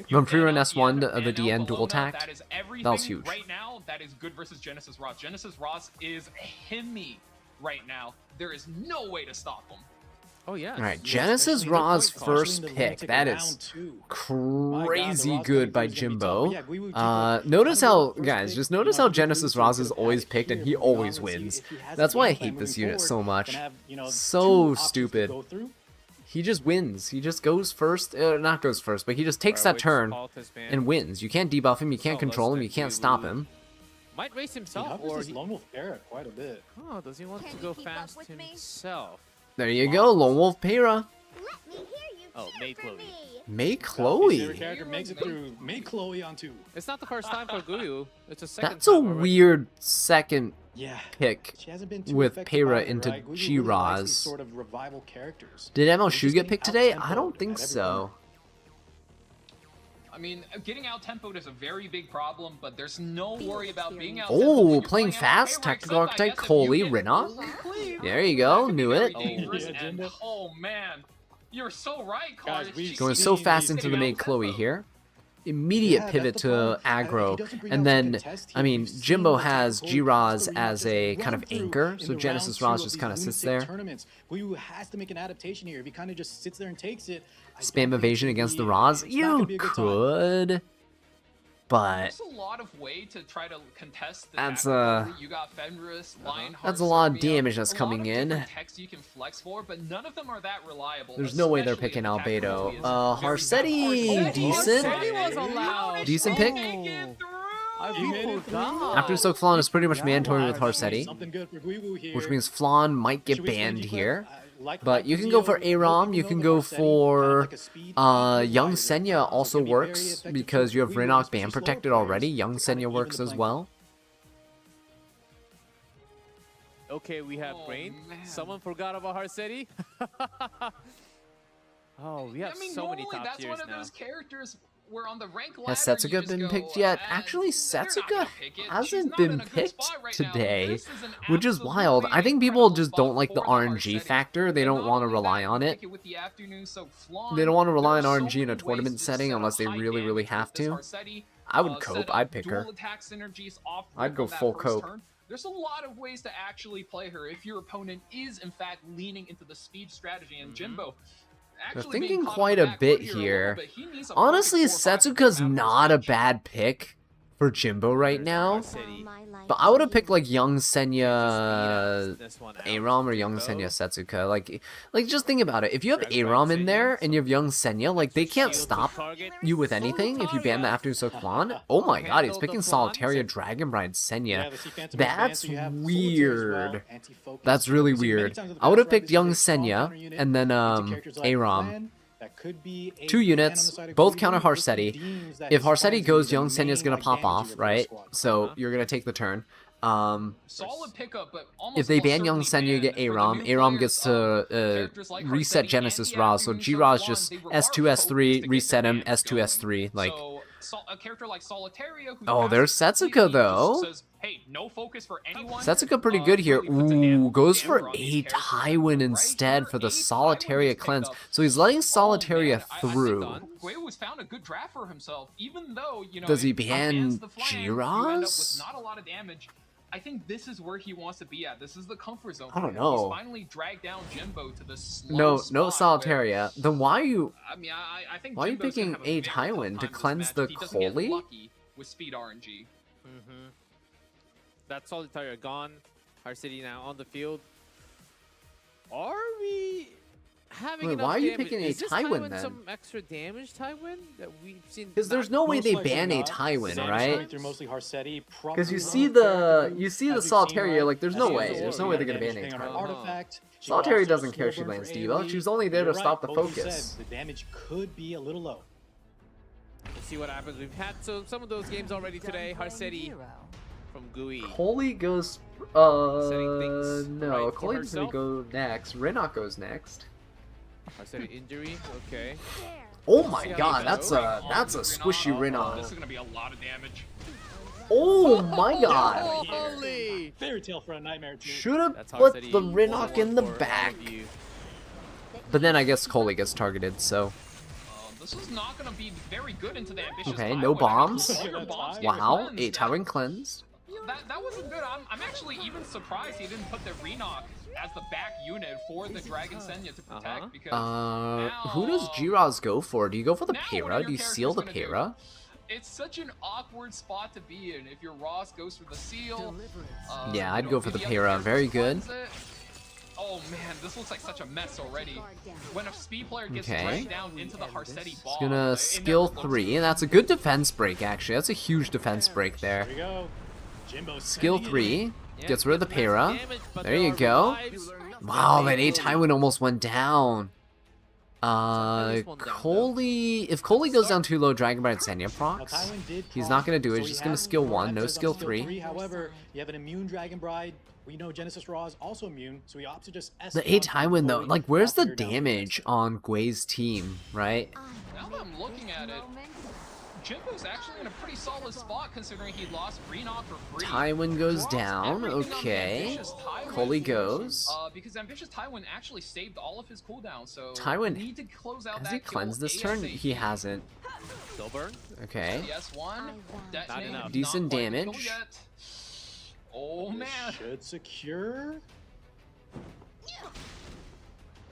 When free run S1, the DN dual tacked, that was huge. Right now, that is good versus Genesis Ross. Genesis Ross is himmy right now. There is no way to stop him. Oh yeah. All right, Genesis Ra's first pick. That is crazy good by Jimbo. Notice how, guys, just notice how Genesis Ra's is always picked and he always wins. That's why I hate this unit so much. So stupid. He just wins. He just goes first, not goes first, but he just takes that turn and wins. You can't debuff him, you can't control him, you can't stop him. Might race himself, or he Lone Wolf Para quite a bit. Oh, does he want to go fast himself? There you go, Lone Wolf Para. Oh, May Chloe. May Chloe. Favorite character makes it through. May Chloe on 2. It's not the first time for Guyu. It's a second. That's a time already. weird second pick She hasn't been too with effective Para either, into right? Guyu really likes these G-Raz. sort of revival characters. Did ML They're Shu just get getting picked today? out-tempoed I don't think at every so. I mean, getting out-tempoed is a very big problem, but there's no worry about being out. Oh, playing fast, Tactical Archetype, Coley, Rinnock. There you go, knew it. Oh man, you're so right, Guys, Card. we've Going seen so these fast into the main Chloe here. Immediate pivot to aggro, and then, I mean, Jimbo has G-Raz as a kind of anchor, so Genesis Raz just kind of sits there. Guyu has to make an adaptation here. If he kind of just sits there and takes it, Spam evasion against the Raz? You could, but There's a lot of way to try to contest the that's you got Fenris, Lionheart, that's a lot of Serbia, damage that's coming a lot of in. different techs you can flex for, but none of them are that reliable. There's no way they're especially picking if the tactical Albedo. is very bad. Harsetti, decent. Harsetti was allowed. Decent How pick. did he get through? I forgot. After Soak Flan is pretty much mandatory with Harsetti, something good for Guyu here. which means Flan might get Should we banned strategy here. clip? Like But you can go for Aram, you can go for Young Senya also works because you have Rinnock ban protected already. Young Senya works as well. Okay, we have Brain. man. Someone forgot about Harsetti. Oh, we have I mean, so many normally top that's tiers one of now. those characters where on the rank ladder Has you Setsuga just been go, picked yet? Actually, they're not Setsuga gonna pick it. She's hasn't not been in a good picked spot right now. today, This is an which is wild. I think people absolutely just incredible don't like the spot for RNG Harsetti. factor. They And don't not want to only rely that, on it. pick with the afternoon soak Flan. They don't want to rely on There are so RNG in a many tournament ways to setting set unless up they high really, really damage have with this to. Harsetti. I would Set cope. up I'd pick her. dual attack synergies off I'd go on that full first cope. turn. There's a lot of ways to actually play her if your opponent is in fact leaning into the speed strategy. And Jimbo, actually being thinking caught on quite the a back bit foot here a here. little bit. He needs a Honestly, perfect 4 or 5 Setsuka's after this not a match. bad pick for Jimbo right now. City. But I would have picked like young Just speed Senya out this one out. Aram or young Jimbo. Senya Setsuka. Like just think about it. If you have Aram in there and you have young Senya, like they can't Shield stop to target. you with anything if you ban the Afternoon Sokwan. Oh my god, he's picking Solitaria Dragon Bride Senya. the Sea Phantom That's advance, you have Solitaire as well, weird. anti-focus. That's really We've seen many weird. times in the I would have past, right? picked This is young a strong Senya counter unit and then into characters like Aram. Clan. That could be a 2 fan units, on the side of both Guido. counter This could Harsetti. deems that If his Harsetti spawns goes, be the young Senya's gonna main, pop like, off, damage of your right? squad. So you're gonna take the turn. Solid pickup, but almost If they will ban young certainly Senya, you ban get for the Aram. new Aram players, gets to characters like reset Harsetti Genesis and the Ra, so Afternoon G-Ra's Sokwan, just they require S2, focus to S3, get reset their him, bans S2, going. S3, like... A character like Solitaria, who Oh, has there's completely Setsuka, though. Says, hey, no focus for anyone. Setsuka pretty good here. Really puts a Ooh, goes damper for on these a characters. Tywin Right instead here, for the a Tywin Solitaria was picked cleanse. up. So he's letting Oh, Solitaria man, I think through. Guewu has found a good draft for himself, even though, you know, Does he if ban bans the flank, you end up with G-Raz? not a lot of damage. I think this is where he wants to be at. This is the comfort zone. I don't for him. know. He's finally dragged down Jimbo to the slow No spot where- Solitaria. Then why are you... I mean, I think Why are you Jimbo's gonna picking have a very Tywin tough to time this cleanse match the if he doesn't get Coley? lucky with speed RNG. That Solitaire gone. Our city now on the field. Are we having Wait, enough why are you damage? picking a Is this Tywin, then? some extra damage, Tywin, that we've seen? Because there's no way they ban a Tywin, right? Because you see the Solitaria, like there's no way. There's no way they're gonna ban a Tywin. Solitaria doesn't care if she lands debuff. She's only there to stop the focus. The damage could be a little low. We'll see what happens. We've had some of those games already today. Harsetti from GUI. Coley goes. Setting things No, right for Coley doesn't herself. go next. Renok goes next. Harsetti injury. Okay. Oh my See how god, they that's go. a squishy This Renok. is gonna be a lot of damage. Oh my god. Holy! Fairy tale for a nightmare team. Should have That's put Harsetti. the Renok in the 1-1 for all back. of you. But then I guess Coley gets targeted, so. This is not gonna be very good into the ambitious. Okay, Tywin. no bombs. All your bombs get Wow, cleansed. a Tywin cleansed. That wasn't good. I'm actually even surprised he didn't put the Renok as the back unit for the Dragon Senya to protect because Who does G-Raz go for? Do you go for the now what are Para? your Do you seal the characters Para? it's such an awkward spot to be in if your Ross goes for the seal. Yeah, I'd you go know, for the maybe other Para. Very characters good. cleanse it. Oh man, this looks like such a mess already. When a speed player gets Okay. dragged down into the Harsetti bomb, He's gonna it skill never looks 3, and that's a good defense break, actually. That's a huge defense break there. Here we go. Jimbo's Skill sending it 3, Yeah, gets rid of the gets massive Para. damage, but There you are go. revives. Wow, that A Thankfully. Tywin almost went down. this one down, though. Coley, if Coley goes down too low, Dragon Bride Senya Now, procs. Tywin did He's proc, not gonna do it, so he's he just gonna has skill more 1, no access on skill 3. However, you have an immune Dragon Bride. We know Genesis Raw is also immune, so he opts to just S The A down Tywin though, Coley like where's the while figuring out damage on Gui's team, right? Now that I'm looking at it, Jimbo's actually in a pretty solid spot considering he lost Renok for free. Tywin goes Drops down, everything on the okay. Ambitious Tywin, Coley goes. because Ambitious Tywin actually saved all of his cooldowns, so Tywin, need to close out Has that he cleansed this turn? ASAP. He hasn't. Still burn. Okay. CS1, detonate, enough. not Decent quite the kill damage. yet. Oh man, Should secure.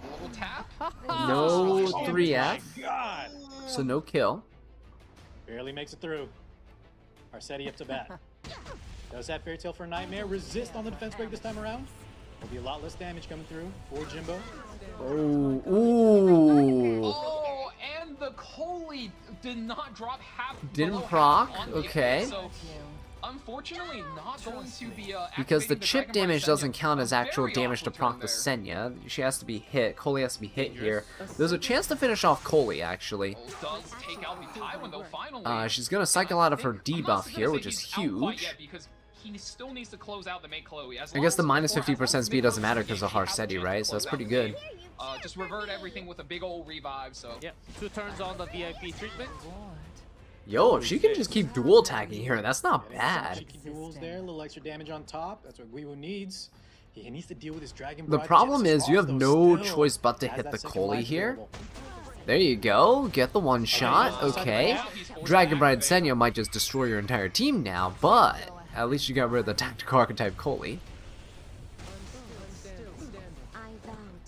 a little tap. No Oh 3F, my God. so no kill. Barely makes it through. Harsetti up to bat. Does that Fairy Tale for a Nightmare resist on the defense break this time around? There'll be a lot less damage coming through for Jimbo. Oh, ooh. Oh, and the Coley did not drop half. Didn't below half proc, on the okay. hit, so unfortunately, not going to be Because the activating chip Dragon Ball damage Senya. doesn't count A as actual very damage to awkward proc turn the there. Senya. She has to be hit. Coley has to be hit here. There's a chance to finish off Coley, actually. Does take out the Tywin though finally. She's gonna cycle out of her I'm not debuff gonna here, say which is he's out quite huge. yet because he still needs to close out the mid Chloe. I guess the minus 50% speed doesn't matter because of Harsetti, right? So that's pretty good. Just revert everything with a big old revive. So Yep. 2 turns on the VIP treatment. Yo, if she can just keep dual attacking here, that's not bad. Cheeky duels there, a little extra damage on top. That's what Guiwu needs. He needs to deal with his Dragon The Bride. problem Genesis is you Ross, have though, no still choice but to has hit that the second Coley life here. available. There you go. Get the one shot. Okay. Dragon Bride Senya might just destroy your entire team now, but at least you got rid of the tactical archetype Coley.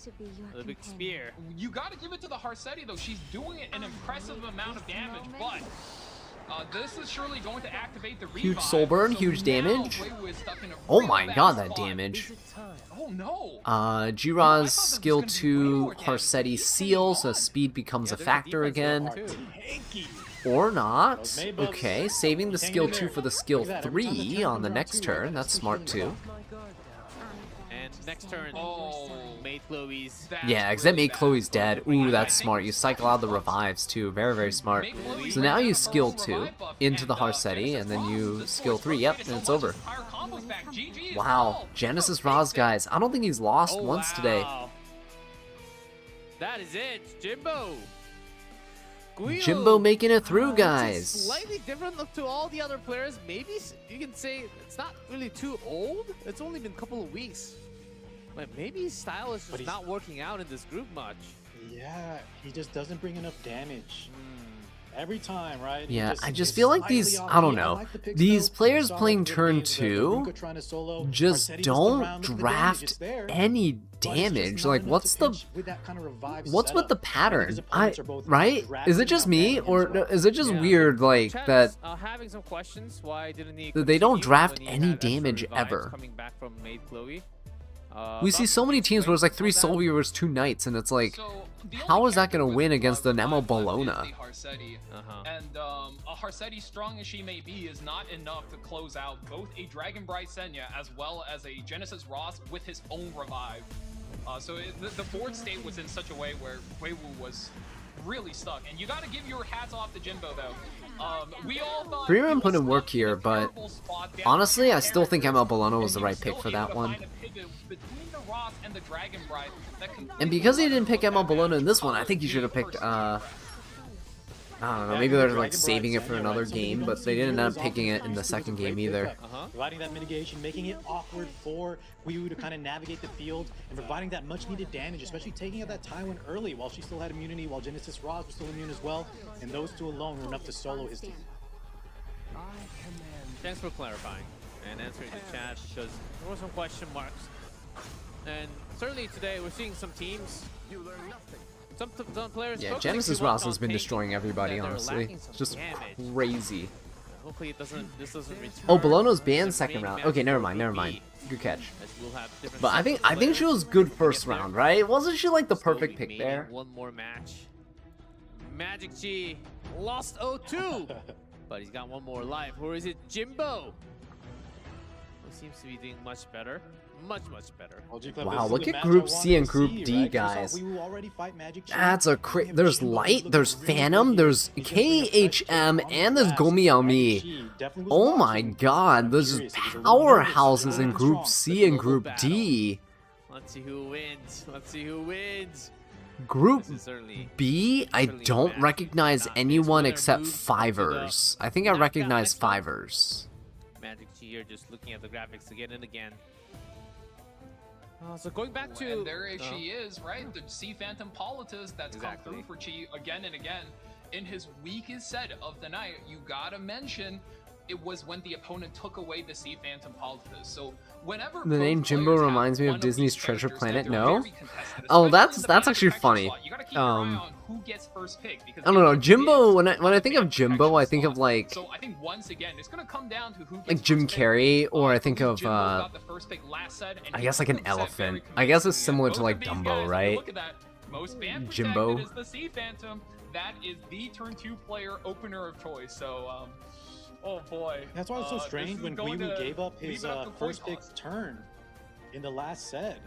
to be your The big companion. spear. You got to give it to the Harsetti though. She's doing an impressive amount of damage, but this is surely going to activate the revive. Huge soul burn, So huge now damage. Weiwu is stuck in a Oh real my bad god, that spot. damage. Oh no. Jiraz this skill was gonna be way 2 more damage. Harsetti He's seal, hanging so on. speed becomes a there's factor defense again. too. Tanky. Or not. Those Maybubs. Okay, saving the He's skill hanging in 2 there. for the skill Look at that, every time the 3 turn on comes the around next too, turn. right? That's He's smart feeling too. And next turn, Oh. made Chloe's. That's Yeah, because that really made bad. Chloe's dead. Wait, Ooh, I that's think smart. You cycle out the revives too. Very, very smart. Make Chloe So now bring you down skill her 2 revive buff, into the and, Harsetti, Genesis and then Ross, you this skill boy's 3. Yep, rotated and so it's much, over. his entire combo's back. GG as Wow, well. Genesis Just Roz, faked it. guys. I don't think he's lost Oh, once today. wow. That is it, Jimbo. Guiu Jimbo making it through, It's guys. slightly different look to all the other players. Maybe you can say it's not really too old. It's only been a couple of weeks. But maybe his style is But just he's- not working out in this group much. Yeah, he just doesn't bring enough damage. Every time, right? He Yeah, I just is feel like slightly these, off. I don't Yeah, know, like the picks, these though. players We saw playing with good turn games, the 2 Ruka trying to solo, just Arcetti don't around with the damage, draft it's there, any but it's just damage. not Like, enough what's to the pinch with that kind of revive what's with the setup. I think his pattern? opponents are both Right? drafting Is it just out me, damage or as well. is it just Yeah. weird, like Chat's, that? having some questions. Why didn't he? That they don't continue draft when he any had extra damage revives ever. Coming back from Maid Chloe. We see so many teams where it's like 3 soul viewers, 2 knights, and it's like, So, the how only is that character gonna with, win against the Nemo revive left is Bologna? the Harsetti. Uh-huh. And a Harsetti, strong as she may be, is not enough to close out both a Dragon Bright Senya as well as a Genesis Ross with his own revive. So the board state was in such a way where Weiwu was really stuck. And you got to give your hats off to Jimbo, though. We all thought Freeman he was put in stuck work in a here, but terrible spot down honestly, to I still think characters, ML Bologna was and the he right was pick still for able that to one. find a pivot between the Ross and the Dragon Bright that And completely because he let him didn't pick put ML that Bologna in match this one, I over think he should have the picked, first I don't know, Yeah, maybe the they're Dragon like saving Bright it for Senya, another right? Something game, we but don't they see didn't end nearly up as picking often it in the as second was a game great either. pickup. Providing that mitigation, making it awkward for Weiwu to kind of navigate the field, and providing that much needed damage, especially taking out that Taiwan early while she still had immunity, while Genesis Ross was still immune as well, and those two alone were enough to solo his team. Thanks for clarifying and answering the chat, because there were some question marks. And certainly today we're seeing some teams. Some players. Yeah, focusing Genesis too much Ross has on been tanking, destroying everybody, that they're honestly. lacking It's some just damage. crazy. Hopefully this doesn't return. Oh, Bologna's to banned the second main round. match Okay, never for mind, never mind. B, Good catch. as we'll have different But I sets of think she was players good to first get there. round, right? Wasn't she like the Still perfect be pick meaning there? One more match. Magic G lost 0-2, but he's got one more life. Or is it Jimbo? Who seems to be doing much better. Much better. Well, G-Club, Wow, this is look the at match Group I C wanted and to Group see, D, right? We saw guys. Weiwu already fight Magic Chi. That's a We have there's Jimbo Light, looking there's really Phantom, good. there's He's gonna bring a fresh take KHM, on and the there's grass. Gomiao Magic Mi. Chi definitely was Oh my watching. god, I'm there's curious, he was a little nervous, powerhouses in really Group strong. C and global Group battle. D. Let's see who wins. Let's see who wins. Group This is certainly B, I certainly a don't match recognize not anyone missed. except Whether moved Fivers. I think I knockout recognize next one. Fivers. Magic G here, just looking at the graphics again and again. So going back to And there she is, right? The Sea Phantom Politis that's Exactly. come through for Chi again and again. In his weakest set of the night, you gotta mention it was when the opponent took away the Sea Phantom Politis. So whenever The name both Jimbo players have reminds me of one Disney's these Treasure characters Planet, that they're no? very contested, Oh, especially that's in the that's back actually protection funny. slot. You gotta keep your eye on who gets first pick, because I don't know, it Jimbo, is when I think of back Jimbo, I think protection of like slot. So I think once again, it's gonna come down to who gets like Jim first pick. Carrey, or I think believe of Jimbo got the first pick last set, and I he guess like an took the set very elephant. I guess it's convincingly. similar And to both like of these Dumbo, guys, if you right? Look at that. Most fan Jimbo. protected is the Sea Phantom. That is the turn 2 player opener of choice. So, oh boy. That's why it's so This strange is when going Weiwu to gave up leave his it up to first coin pick toss. turn in the last set.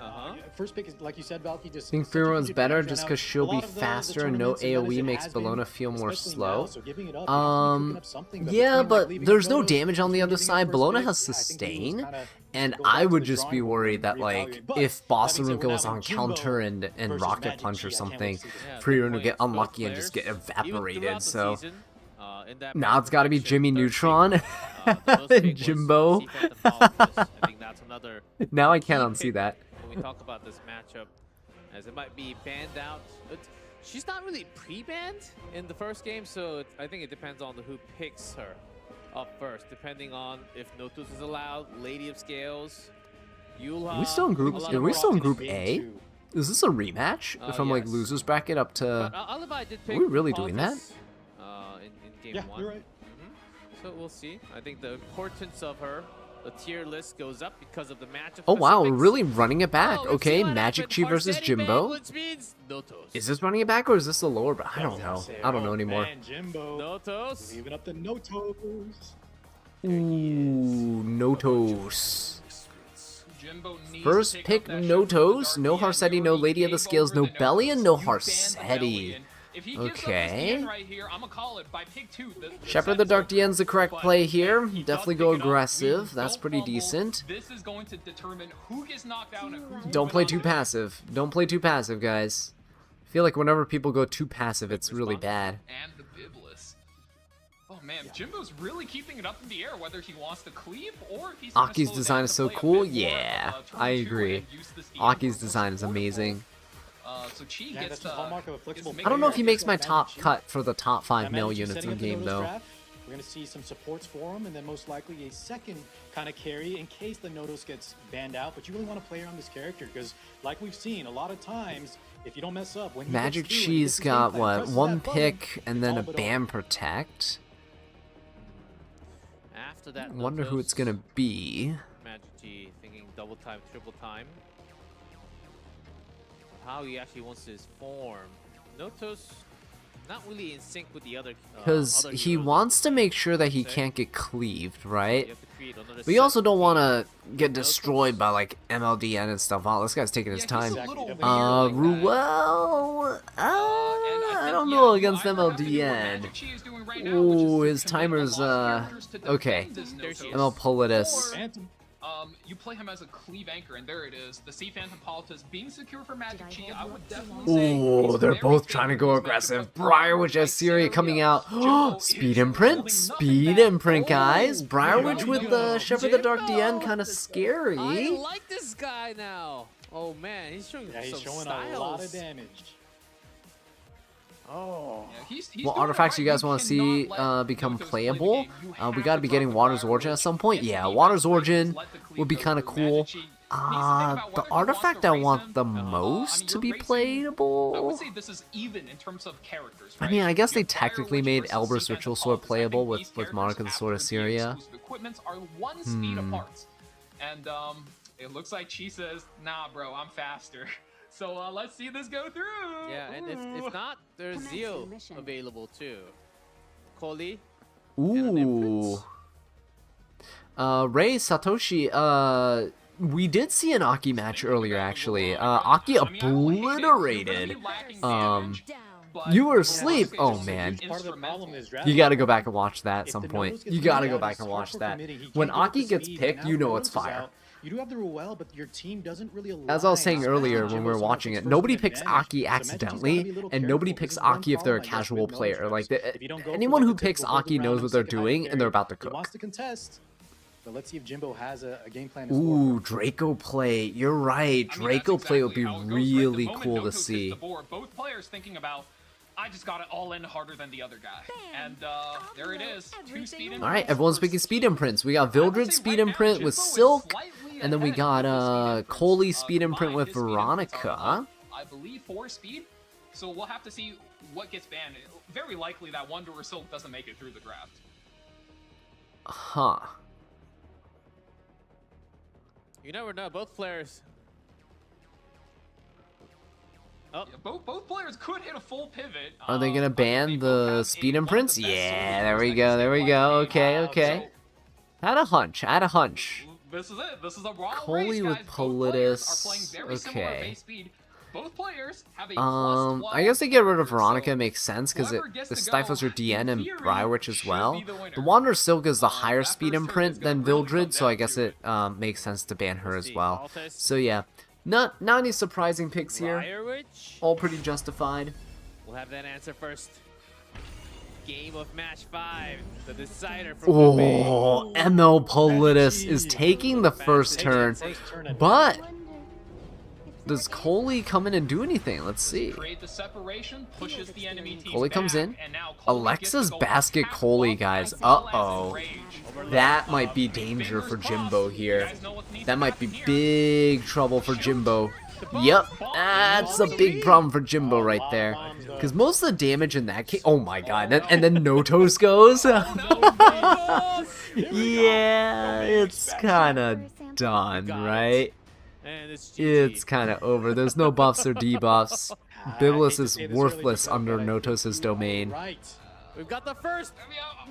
First pick is, like you said, Valky, just I think such a Free huge Run's better advantage just right because now. she'll A be lot of the faster and no tournaments, and AoE as it makes has been, Bologna feel more especially slow. now, so giving it up, you have to be cooking up something, but Yeah, between, like, but leaving there's no photos, damage on the between other giving up side. first Bologna pick, has I think Weiwu was sustain, kinda and go back I to would the just be drawing board worried and that like reevaluate. But if that Boston being Ruka said, we're was now on in Jimbo counter and versus Rocket Magic Punch Chi. or I can't wait something, to see this. Yeah, Free good Run would point. get Both unlucky and just get players, even evaporated. throughout the So season, in that now it's got to be match Jimmy prediction, Neutron third pick, the most pick was Jimbo. Sea Phantom Politis. I think that's another Now I can't key unsee pick that. when we talk about this matchup, as it might be banned out. She's not really pre-banned in the first game, so I think it depends on who picks her up first, depending on if Notus is allowed, Lady of Scales, Yulha. Are we still in group? a lot Are of we still in options. Group A? Is this a rematch from like Yes. losers bracket up to? Alibi did Are pick we really doing that? Pontus, in game Yeah, 1. you're right. So we'll see. I think the importance of her, the tier list goes up because of the matchup. Oh wow, we're specifics. really running it back. Oh, let's see Okay, what Magic happened. Chi versus Farsetti Jimbo. ban, which means Notos. Is this running it back or is this the lower? I don't know. I don't know Oh, anymore. Man, Jimbo. Notos. Leaving up the Notos. Ooh, Notos. Jimbo needs First to pick, up that no shot with the Toes, Dark no Hand. Harsetti, You no already Lady of the gave Scales, over no the Bellion, Notos. no You banned the Harsetti. Bellion. If he gives up Okay. this DN right here, I'm gonna call it by pick 2. Shepherd the Dark DN's the correct But play here. he does Definitely pick go it up. aggressive. We That's don't pretty fumble. decent. This is going to determine who gets knocked out and who Don't play too wins on the passive. Don't play too passive, guys. I feel like whenever people go too passive, it's really bad. and the Biblis. Oh man, Jimbo's really keeping it up in the air, whether he wants to cleave or if he's gonna Aki's slow design down is to so play a cool. bit more of Yeah, a turn I 2 agree. and use this DM Aki's for design is more amazing. So Chi Yeah, gets that's the hallmark of a flexible I don't know if he player. makes my top cut for the top 5 male Magic units setting in up the game, Notos though. draft. We're going to see some supports for him, and then most likely a second kind of carry in case the Notos gets banned out. But you really want to play around this character because, like we've seen, a lot of times, if you don't mess up, when he Magic gets through and he Chi's gets his game got plan, what? presses 1 that button, pick and then all a but Bam Protect. After that, Wonder who Notos, it's gonna be. Magic G thinking double time, triple time. How he actually wants his form. Notos not really in sync with the other. Because other he heroes. wants to make sure that he Say. can't get cleaved, You right? have to create another But you set also don't of want to get destroyed by like MLDN and stuff. Wow, this guy's taking his time. Ruel, I don't know against MLDN. Ooh, his timer's okay. ML Politis. Phantom. You play him as a cleave anchor, and there it is. The Sea Phantom Politis being secure for Magic Chi. I would definitely say Ooh, he's they're very both trying to go favorable aggressive. Magic, but Briarwitch as Syria coming out. Speed imprint, speed imprint, guys. Briarwitch with the Shepherd the Dark DN, kind of scary. I like this guy now. Oh man, he's showing Yeah, he's some showing styles. a lot of damage. Oh. He's Well, doing it artifacts you right. guys want to cannot see let become Notos play the playable. game. You We have got to to be drop getting the Water's Briarwitch. Origin at some point. If Yeah, he Water's does, Origin let the cleave would be go kind of through. cool. Magic Chi needs to think about The whether he wants artifact to I race want him. the I mean, most to you're be racing- I playable. would say this is even in terms of characters, I right? mean, I guess You they have technically Briarwitch made versus Elber's Sea Ritual Phantom Sword Politis. I think playable these with characters Monarch of the Sword of after the Syria. exclusive equipments are 1 speed apart. And it looks like Chi says, nah, bro, I'm faster. So let's see this go through. Yeah, and if not, there's Commencing Zio mission. available too. Koli. Ooh. Ray Satoshi, we did see an Aki match earlier, actually. Aki obliterated. Down. You were asleep. Oh, man. Part of the problem is draft. You gotta go back and watch that at If some the point. Notos gets You gotta moved go out, back he's and smart watch for that. committing. He When can't get Aki the gets speed, picked, and you now know Notos it's is fire. out. You do have the Ruel, but your team doesn't really align. As I was saying especially earlier Jimbo when we were Smart watching takes it, first nobody and picks advantage. Aki So Magic's gotta be a accidentally, little and nobody careful. picks This is one Aki if they're a problem, I guess, casual with Notos player. traps. Like, If you don't go for, anyone like, who the picks typical Aki golden knows round what they're second high doing, and they're carry, about to He wants cook. to contest, but let's see if Jimbo has a game plan. to Ooh, score. Draco play. You're right. I mean, that's Draco play would be exactly how it goes, right? really The moment cool to Notos hits see. the board, both players thinking about, I just got it all in harder than the other guy. And there it is. 2 speed imprints. All right, everyone's picking speed imprints. We got Vildred speed imprint with Silk, and then we got Coley speed imprint with Veronica. I believe 4 speed. So we'll have to see what gets banned. Very likely that Wanderer Silk doesn't make it through the draft. Huh. You never know. Both players. Oh, Yeah, both players could hit a full pivot. Are they gonna but ban they both the have speed one of the imprints? best Yeah, soldiers there we that go, can there we stay go. alive. Okay, okay. Had a hunch, had a hunch. So this is it. This is a raw Coley race, with guys. Both players Politis. are playing very similar Okay. base speed. Both players have a I guess they get rid of +12, Veronica so makes sense because it whoever gets to stifles go, her DN and in theory, Briarwitch as should well. be the winner. The Wanderer Silk is the higher that speed first turn imprint is gonna than really come Vildred, so I down guess to it makes sense to ban her let's as see. well. Altus, So yeah, not any surprising picks here. Briarwitch. All pretty justified. We'll have that answer first. Game of match 5, the decider for Kobe. Oh, ML Politis is taking the first turn, but does Coley come in and do anything? Let's see. Create the separation, pushes the enemy team Coley comes back, in. and now Coley Alexa's gets to go basket half Coley, buff guys. as well as Uh-oh. Rage. That might be danger for Fingers Jimbo crossed. here. You guys know what needs That to might be happen here. big trouble for Jimbo. Yep, that's a big problem for Jimbo right there. Because most of the damage in that case... Oh my god, and then Notos goes? Yeah, it's kind of done, right? And it's It's kind of over. There's no buffs or debuffs. Biblis is worthless under Notos' domain. Right. We've got the first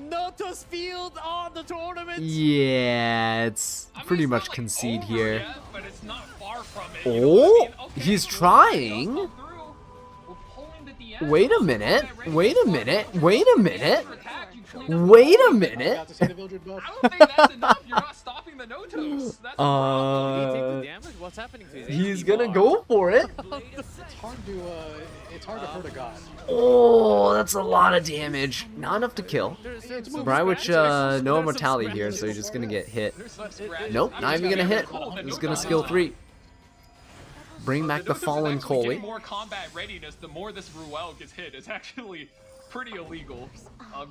Notos field on the tournament. Yeah, it's pretty much concede here. Yet, but it's not far from it, Oh, Okay, he's so it does trying. come through. We're pulling the DM. Wait a minute. Wait a minute. Wait a minute. Attack, you clean up Wait a About minte. to see the Vildred buff. I don't think that's enough. You're not stopping the Notos. That's the Did he take Uh, the damage? What's happening to his he's HP gonna bar? go for it. It's hard to hurt a god. Oh, that's a lot of damage. Not enough to kill. There's Brywitch, no immortality here, so he's just gonna get hit. There's some scratches. Nope, I not mean, even gonna hit. cool, the He's Notos gonna is skill fine. 3. Bring back the Notos is fallen actually getting Coley. more combat readiness the more this Ruel gets hit. It's actually pretty illegal.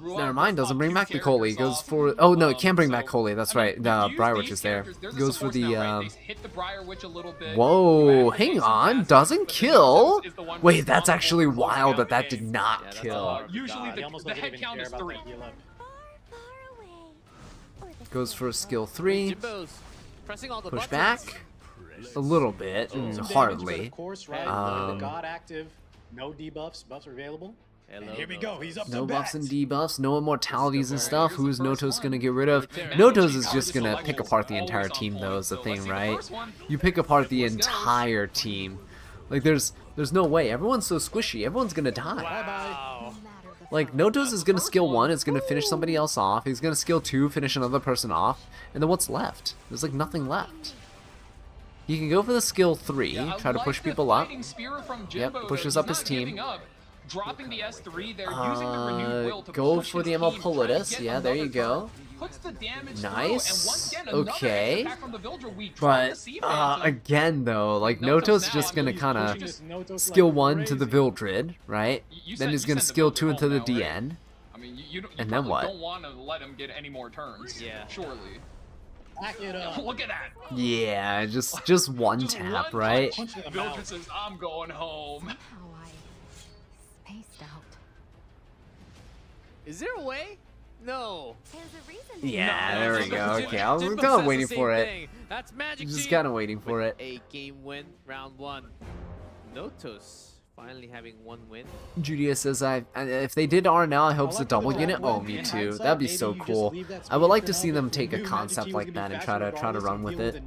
Ruel Never mind, does doesn't pop bring two back the Coley. He characters goes off, for... Oh, no, it can bring so, back Coley. That's I mean, right. we've used Brywitch these is there. characters. There's a Goes for support the... now, right? They hit the Briar Witch a little bit. Whoa, You have hang Jason on. Bass, Doesn't but the kill? Notos is the one Wait, that's responsible actually for closing wild out that the that did game. not Yeah, that's kill. all. Usually He almost the doesn't head even count care is about 3. that heal up. Far away. Or the Goes for a silver. skill 3. Jimbo's pressing all the Push buttons. back. A little bit. Some damage, but Hardly. of course, right? Um, the god active, no debuffs, buffs are available. Hello, And here we go. He's up No to buffs bat. and debuffs, no immortalities and stuff. Who's Notos gonna get rid of? Right there. Notos is just gonna pick apart the entire team, though, is the thing, right? You pick apart the entire team. Like, there's no way. Everyone's so squishy. Everyone's gonna die. Wow. No matter the Like, fight. Notos is gonna skill 1, it's gonna finish somebody else off. He's gonna skill 2, finish another person off. And then what's left? There's, like, nothing left. He can go for the skill 3, try to push people up. Yep, pushes up his team. Dropping the S3, they're using the renewed will to Go push for his the team, Emerald trying to get Yeah, there you another go. turn. Puts the damage through, Nice. and once again, another Okay. attack from the Vildred. We tried But, to see that, so again, though, like, Notos Notos now, just I mean, gonna he's kind pushing of this Notos skill like 1 to the crazy. Vildred, right? You Then sent- he's you gonna sent the skill Vildred 2 into home the now, right? DN. I mean, you And then what? don't want to let him get any more turns. Yeah. Surely. Back it up. Look at that. Yeah, just one Just tap, one right? Punch in the Vildred mouth. says, "I'm going home." How I spaced out. Is there a way? No. There's a reason. Yeah, No, there we Jimbo- go. Jim- Okay, I was Jimbo kind of says waiting the for same it. thing. That's Magic Just Team kind of waiting for with it. A game win, round 1. Notos finally having 1 win. Julia says, if they did RNL, I hope it's a double unit. Oh, me too. That'd be so cool. I would like to see them take a concept like that and try to run with it.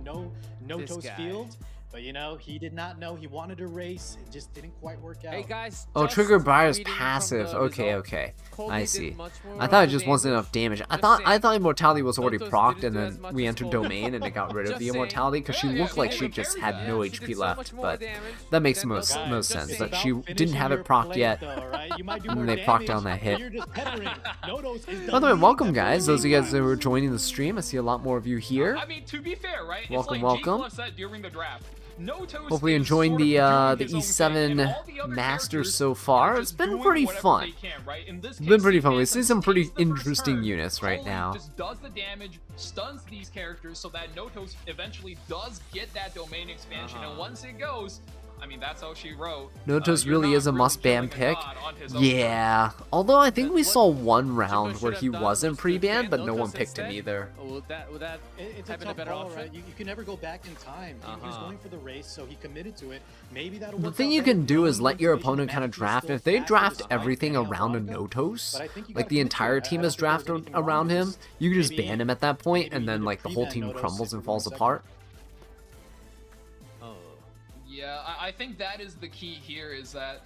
Notos guy. field, but you know, he did not know. He wanted to race. It just didn't quite work out. Hey guys. Oh, just trigger Briar's reading from passive. the Okay, results, okay. Colby I did see. much more I thought it than just wasn't Angel. enough damage. I Just thought saying. immortality was already Notos procced, didn't and do then as much we as entered Colby. domain, and it got rid of Just the saying. immortality because she Yeah, looked yeah, like yeah, she just compare had that. no She did HP so left. much more But damage that makes than most Notos. most Just sense saying. that It's she about didn't have finishing it procced your yet. plate, though, right? You might do And more they procced damage, on that but hit. you're just peppering. Notos is By the way, deleting welcome that guys. Those of you guys that movie. were joining the stream, I see a lot more of you here. I mean, to be fair, right? Welcome, it's like welcome. Jake said during the draft. Notos Hopefully is enjoying sort of the doing the his own thing, and E7 all the other Masters characters so are far. just It's been doing pretty whatever fun. they can, right? In this It's been pretty case, fun. We see some pretty takes the first interesting turn. units right Coley now. just does the damage, stuns these characters so that Notos eventually does get that domain expansion, and once it goes, I mean, that's how she wrote. Notos You're really not is a must-ban killing a pick. god on his own Yeah, although I think we What saw one round Jimbo where should he have done wasn't was to pre-banned, but ban no one Notos picked him instead. either. Would that It's have a been a tough better call, option? right? You can never go back in time. He was going for the race, so he committed to it. Maybe that'll The work thing out you better. can do No is let your information, opponent the kind of match is draft. still If they fast draft despite everything banning around a Alonso, Notos, but I think you like gotta the commit to entire it. team I is don't think there's drafted anything wrong around with him, this. you can just Maybe- ban him at that point, maybe and you then need to like the whole pre-ban team Notos crumbles if and we're falls going apart. Oh. Yeah, I think that is the key here is that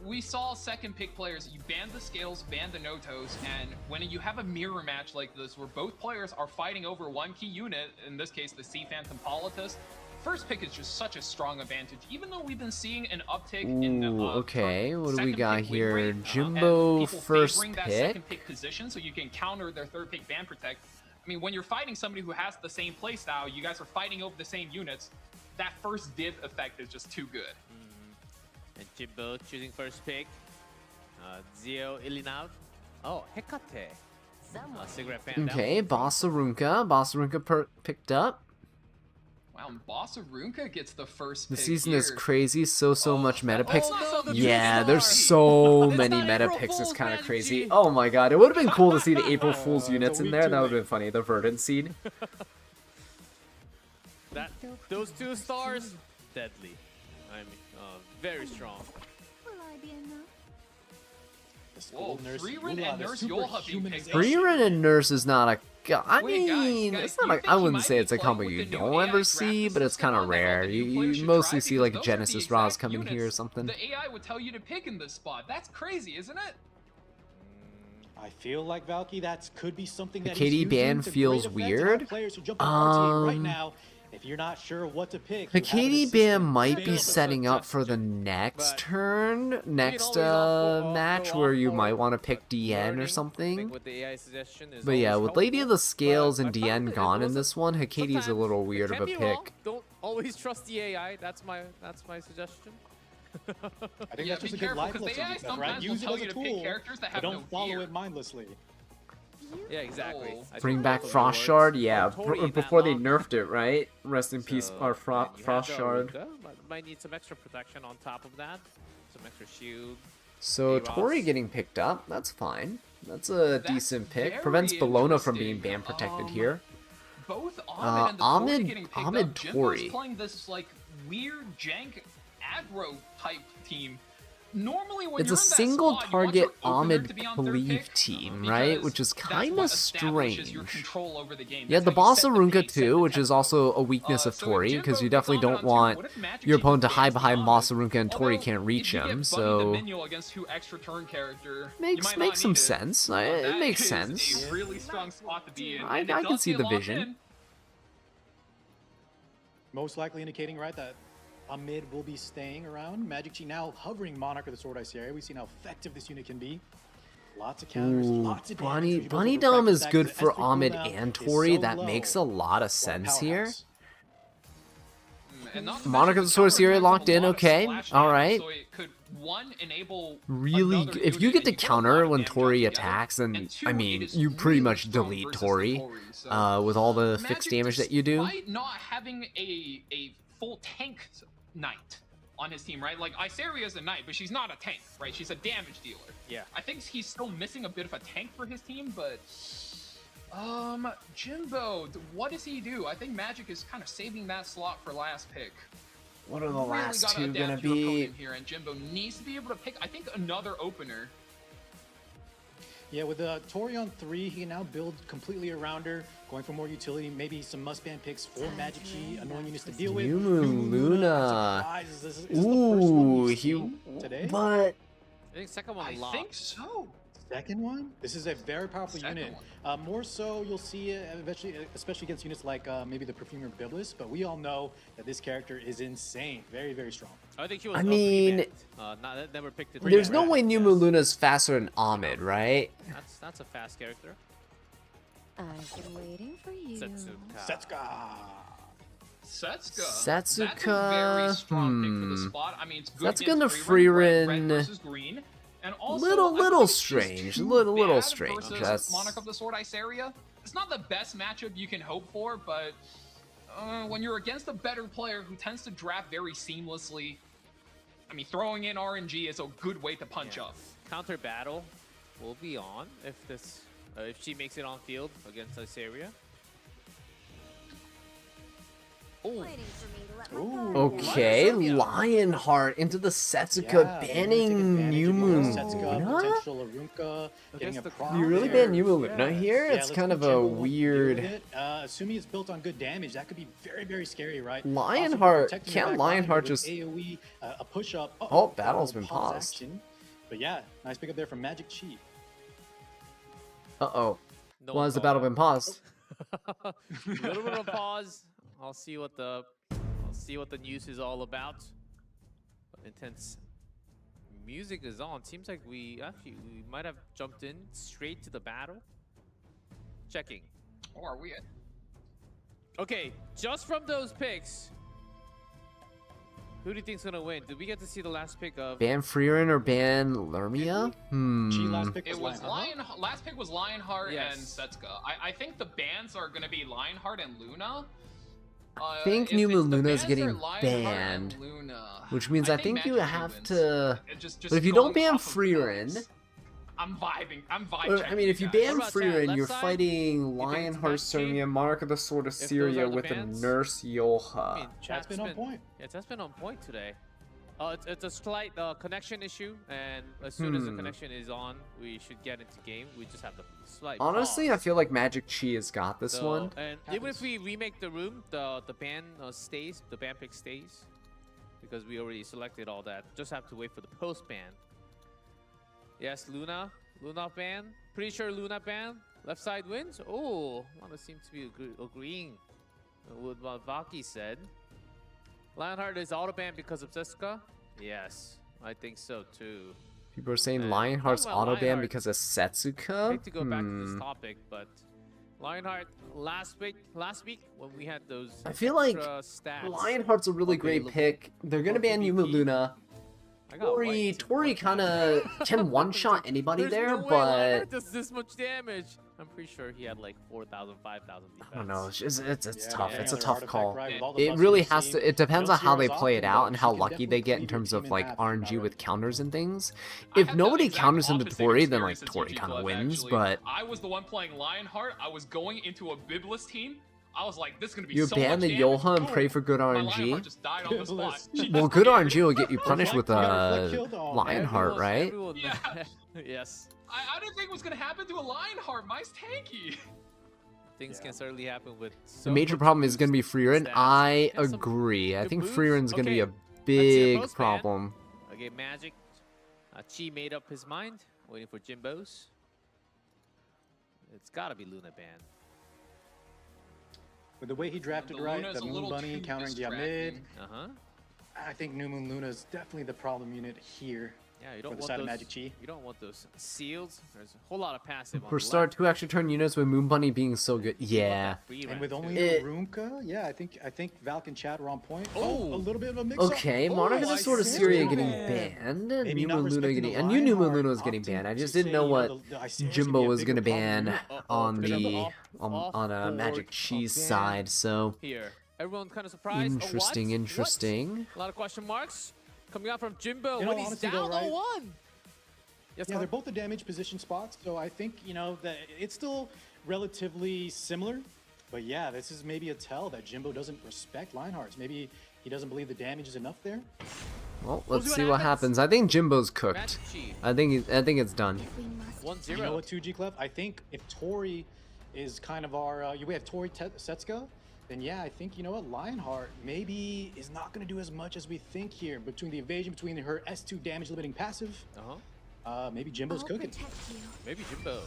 we saw second pick players, you ban the scales, ban the Notos, and when you have a mirror match like this where both players are fighting over one key unit, in this case the Sea Phantom Politis, first pick is just such a strong advantage. Even though we've been seeing an uptick in Ooh, okay, what do we second got pick win here? rate, and Jimbo people first favoring that pick. second pick position so you can counter their third pick ban protect. I mean, when you're fighting somebody who has the same playstyle, you guys are fighting over the same units, that first div effect is just too good. And Jimbo choosing first pick. Zio Ilinav. Oh, Hecate. Someone Cigarette fan down. Okay, Bossarunka. Bossarunka picked up. Wow, Boss Arunka gets the first The pick season here. is crazy. So much meta picks. Oh, no, the Yeah, Dream there's Star. so It's many not meta April picks. It's Fool's, kind of Magic crazy. G. Oh my god, it would have been cool to see the April Fool's It's a units in week there. too That would have late. been funny. The Verdant seed. Those 2 stars, deadly. I mean, very strong. Will I be enough? The school Whoa, nurse, Freerin Yula, and the Nurse Yola being superhumanization. picked up. Freerin and Nurse is not a. I Wait, mean, guys, it's do you not. think I he wouldn't might say be it's a playing combo with you the new don't AI ever see, drafting but it's system kind of on that rare. all the new You players should mostly try see because like those are the Genesis exact Raws coming here or units something. The AI would tell you to pick in this spot. That's crazy, isn't it? I feel like Valky, that could be something that Katie he's using ban to feels great effect. And all weird. Players who jump on RTA right Um, now, if you're not sure what to pick, you have an Hakati assistant Bam might be available. setting up for the next But turn, next always match go where off you for might want to pick DN learning. or I think something. with the AI suggestion is But yeah, always with Lady of the helpful, Scales but and I found DN it gone in wasn't- this one, Hakati's a sometimes little it weird of can a be pick. wrong. Don't always trust the AI. That's my suggestion. I think Yeah, that's just be a good careful, life 'cause the lesson, AI Ethan, sometimes right? will Use it tell as you a to pick tool, characters that but have don't no follow gear. it mindlessly. Yeah, exactly. Oh. I Bring think back both of the Frost words. Shard, yeah, Tori in that before they lock. nerfed it, right? Rest in peace, So, our and you have Frost the Shard. Aruka, but might need some extra protection on top of that. Some extra shield. So Hey, Tori Ross. getting picked up, that's fine. That's a That's decent pick. very Prevents Bologna from being interesting. ban protected here. Both Ahmed and the Tori Ahmed- getting picked Ahmed up. Jimbo's Tori. playing this like weird jank aggro type team. Normally when It's you're a in that single squad, you want your target opener Ahmed to be on third Cleave pick, team, right? because Which is that's kind what of establishes your strange. control over the game. Yeah, That's the how you boss set the Arunka pace, set too, the which is tempo. also a weakness of So if Tori, Jimbo because you gets definitely don't commented on want too, what if Magic your G opponent to goes hide bans behind Ahmed? Moss Arunka and Tori Although, can't reach if you get him, Buddy the so Minion against 2 extra turn character, you makes might not some need it. sense. That It makes is sense. a really strong spot to be in. I and it can does see get the locked vision. in. Most likely indicating, right, that Ahmed will be staying around. Magic G now hovering Monarch of the Sword Ice area. We've seen how effective this unit can be. Lots of counters, Ooh, lots of damage. Bunny Dom is good for Ahmed and Tori. That makes a lot of sense here. And not to Monarch mention of the Sword counter Series has a locked in, lot of okay, splash alright. damage, so it could, one, enable Really, another if you unit, get to and you counter get a lot when of damage Tori altogether, attacks, then and two, I it mean, is you pretty really much strong delete versus the Tori, so with all the fixed Magic, damage that you do. despite not having a full tank knight on his team, right? Like Isaria is a knight, but she's not a tank, right? She's a damage dealer. Yeah. I think he's still missing a bit of a tank for his team, but Jimbo, what does he do? I think Magic is kind of saving that slot for last pick. What are the Really last gotta two adapt gonna your be? opponent here, and Jimbo needs to be able to pick, I think, another opener. Yeah, with Tori on 3, he can now build completely around her, going for more utility, maybe some must-ban picks for Magic G, annoying units to deal with. New Moon Luna. Surprise, is this the first one Ooh, you've he. seen today? But I think second one I locked. think so. Second one? This is a very powerful Second unit. More so, you'll see it eventually, especially against units like maybe the Perfumer Biblis, but we all know that this character is insane. Very, very strong. I think she was. I mean, not never picked it. there's no right? way New Moon Luna's faster than Ahmed, right? That's a fast character. I've been waiting for you. Setsuka. Setsuka! Setsuka. That's a Setsuka, very strong pick for the spot. I mean, it's good Setsuka against to Freerin, red Freerin. versus green. And also, Little I don't think it's just strange, too little bad strange, versus that's- Monarch of the Sword Ice area. It's not the best matchup you can hope for, but when you're against a better player who tends to draft very seamlessly, I mean, throwing in RNG is a good way to punch up. Counter battle will be on if she makes it on field against Isaria. Waiting for me to let my Ooh. guard Okay, Sonia. Lionheart into the Setsuka, Yeah, we're gonna take banning advantage New of Moon Setsuka, Luna? potential Arunka, getting a the- prop Do you really there. ban New Moon Luna here? Yeah, It's let's kind see of what a Jimbo wants to do with weird. it. Assuming it's built on good damage, that could be very, very scary, right? Lionheart- Also protecting can your back Lionheart line with just- AoE, a push up. Oh, battle's been paused. Action. But yeah, nice pick up there from Magic Chi. Uh-oh. No Why one has the called battle out. been paused? A little bit of a pause. I'll see what the news is all about. Intense music is on. Seems like we might have jumped in straight to the battle. Checking. Or are we at? Okay, just from those picks, who do you think's gonna win? Did we get to see the last pick of? Ban Freerin or ban Lermia? Chi last pick It was Lionheart. last pick was Lionheart Yes. and Setsuka. I think the bans are going to be Lionheart and Luna. I think if New it's Moon the Luna is bans getting are Lionheart and banned, Luna, which means I think you Magic have wins. to. Just But if you don't going ban off of Frieren, those, I'm vibing. I'm or, vibing. I mean, if you What ban about chat? Frieren, Left you're side? fighting You think it's Lionheart, Magic Chi? Sonya, Monarch of the Sword of If those Syria are the with a bans? Nurse I Yoha. mean, That's chat's been on point. Yeah, that's been on point today. It's a slight connection issue, and as soon as the connection is on, we should get into game. We just have the slight Honestly, I pause. feel like Magic Chi has got this So, one. And even if we remake the room, the ban stays, the ban pick stays, because we already selected all that. Just have to wait for the post ban. Yes, Luna ban. Pretty sure Luna ban. Left side wins. Oh, Lana seems to be agreeing with what Vaki said. Lionheart is auto banned because of Ziska. Yes, I think so too. People are saying And Lionheart's talking about auto ban Lionheart, because of I Setsuka. hate to go back to this topic, but Lionheart last week when we had those I feel like extra stats, Lionheart's a really great available pick. They're gonna for ban New Moon PvP. Luna. I got Tori wiped. kind of can one-shot anybody There's there, no way but Lionheart does this much damage. I'm pretty sure he had like 4,000, 5,000 defense. I don't know. It's Yeah, tough. depending It's on a their tough artifact, call. right, with all the It buffs really we've has seen, to. It depends no on how they Sierra's play it often, out but and she how can lucky they definitely get in cleave terms your of team in like half RNG about with it. counters and things. I If had the nobody exact counters into opposite Tori, then like experience as Tori you, kind of Gleb, wins. actually. But I was the one playing Lionheart. I was going into a Bibless team. I was like, this is gonna be you so ban much the damage. Yoha and Boom. pray for good My Lionheart RNG. just died on the spot. She Well, just good did. RNG will get you punished with Reflect killed. Oh, Lionheart, Everyone- right? everyone- Yeah. Yes. I didn't think it was gonna happen to a Lionheart. Mine's tanky. Things can certainly happen with The major problem is going to be Frieren. stats. I Get some agree. I good think moves. Frieren's going to be a Okay, see a big post ban. problem. Okay, Magic. Chi made up his mind, waiting for Jimbo's. It's gotta be Luna ban. With the way he drafted The right, Luna's the a Moon little Bunny too countering the mid, distracting. Uh-huh. I think New Moon Luna is definitely the problem unit here. Yeah, you For don't the want side those. of Magic Chi. You don't want those seals. There's a whole lot of passive on For the start, left. 2 extra turn units with Moon Bunny being so good. You want Yeah. that free And rent with too. only It- a Runka, yeah, I think Valk and Chad are on point. Oh. A little bit of a mix-up. Okay, Oh, Monarch of the I Sword of see. Syria getting Yeah. banned. Maybe New not Moon Luna respecting getting. the I knew New Moon Lionheart, Luna was getting opting banned. I to just say, didn't know you what the Isaiah's gonna be Jimbo a was bigger going to problem ban unit. on Pretty the off- on a Magic off-board Cheese ban. side. So Here, everyone kind of surprised. interesting, What? interesting. A lot of question marks coming out from Jimbo In when all he's honesty, down though, right? 0-1. Yes, Yeah, Colin? they're both the damage position spots, so I think, that it's still relatively similar. But yeah, this is maybe a tell that Jimbo doesn't respect Lionhearts. Maybe he doesn't believe the damage is enough there. Well, We'll let's see see what what happens. happens. I think Jimbo's cooked. Magic Chi. I think it's done. We must 1-0. You know what, 2G Clef? I think if Tori is kind of our, we have Tori Setsuka, then yeah, I think, Lionheart maybe is not going to do as much as we think here. Between the evasion, between her S2 damage limiting passive, maybe Jimbo's I'll cooking. protect you. Maybe Jimbo.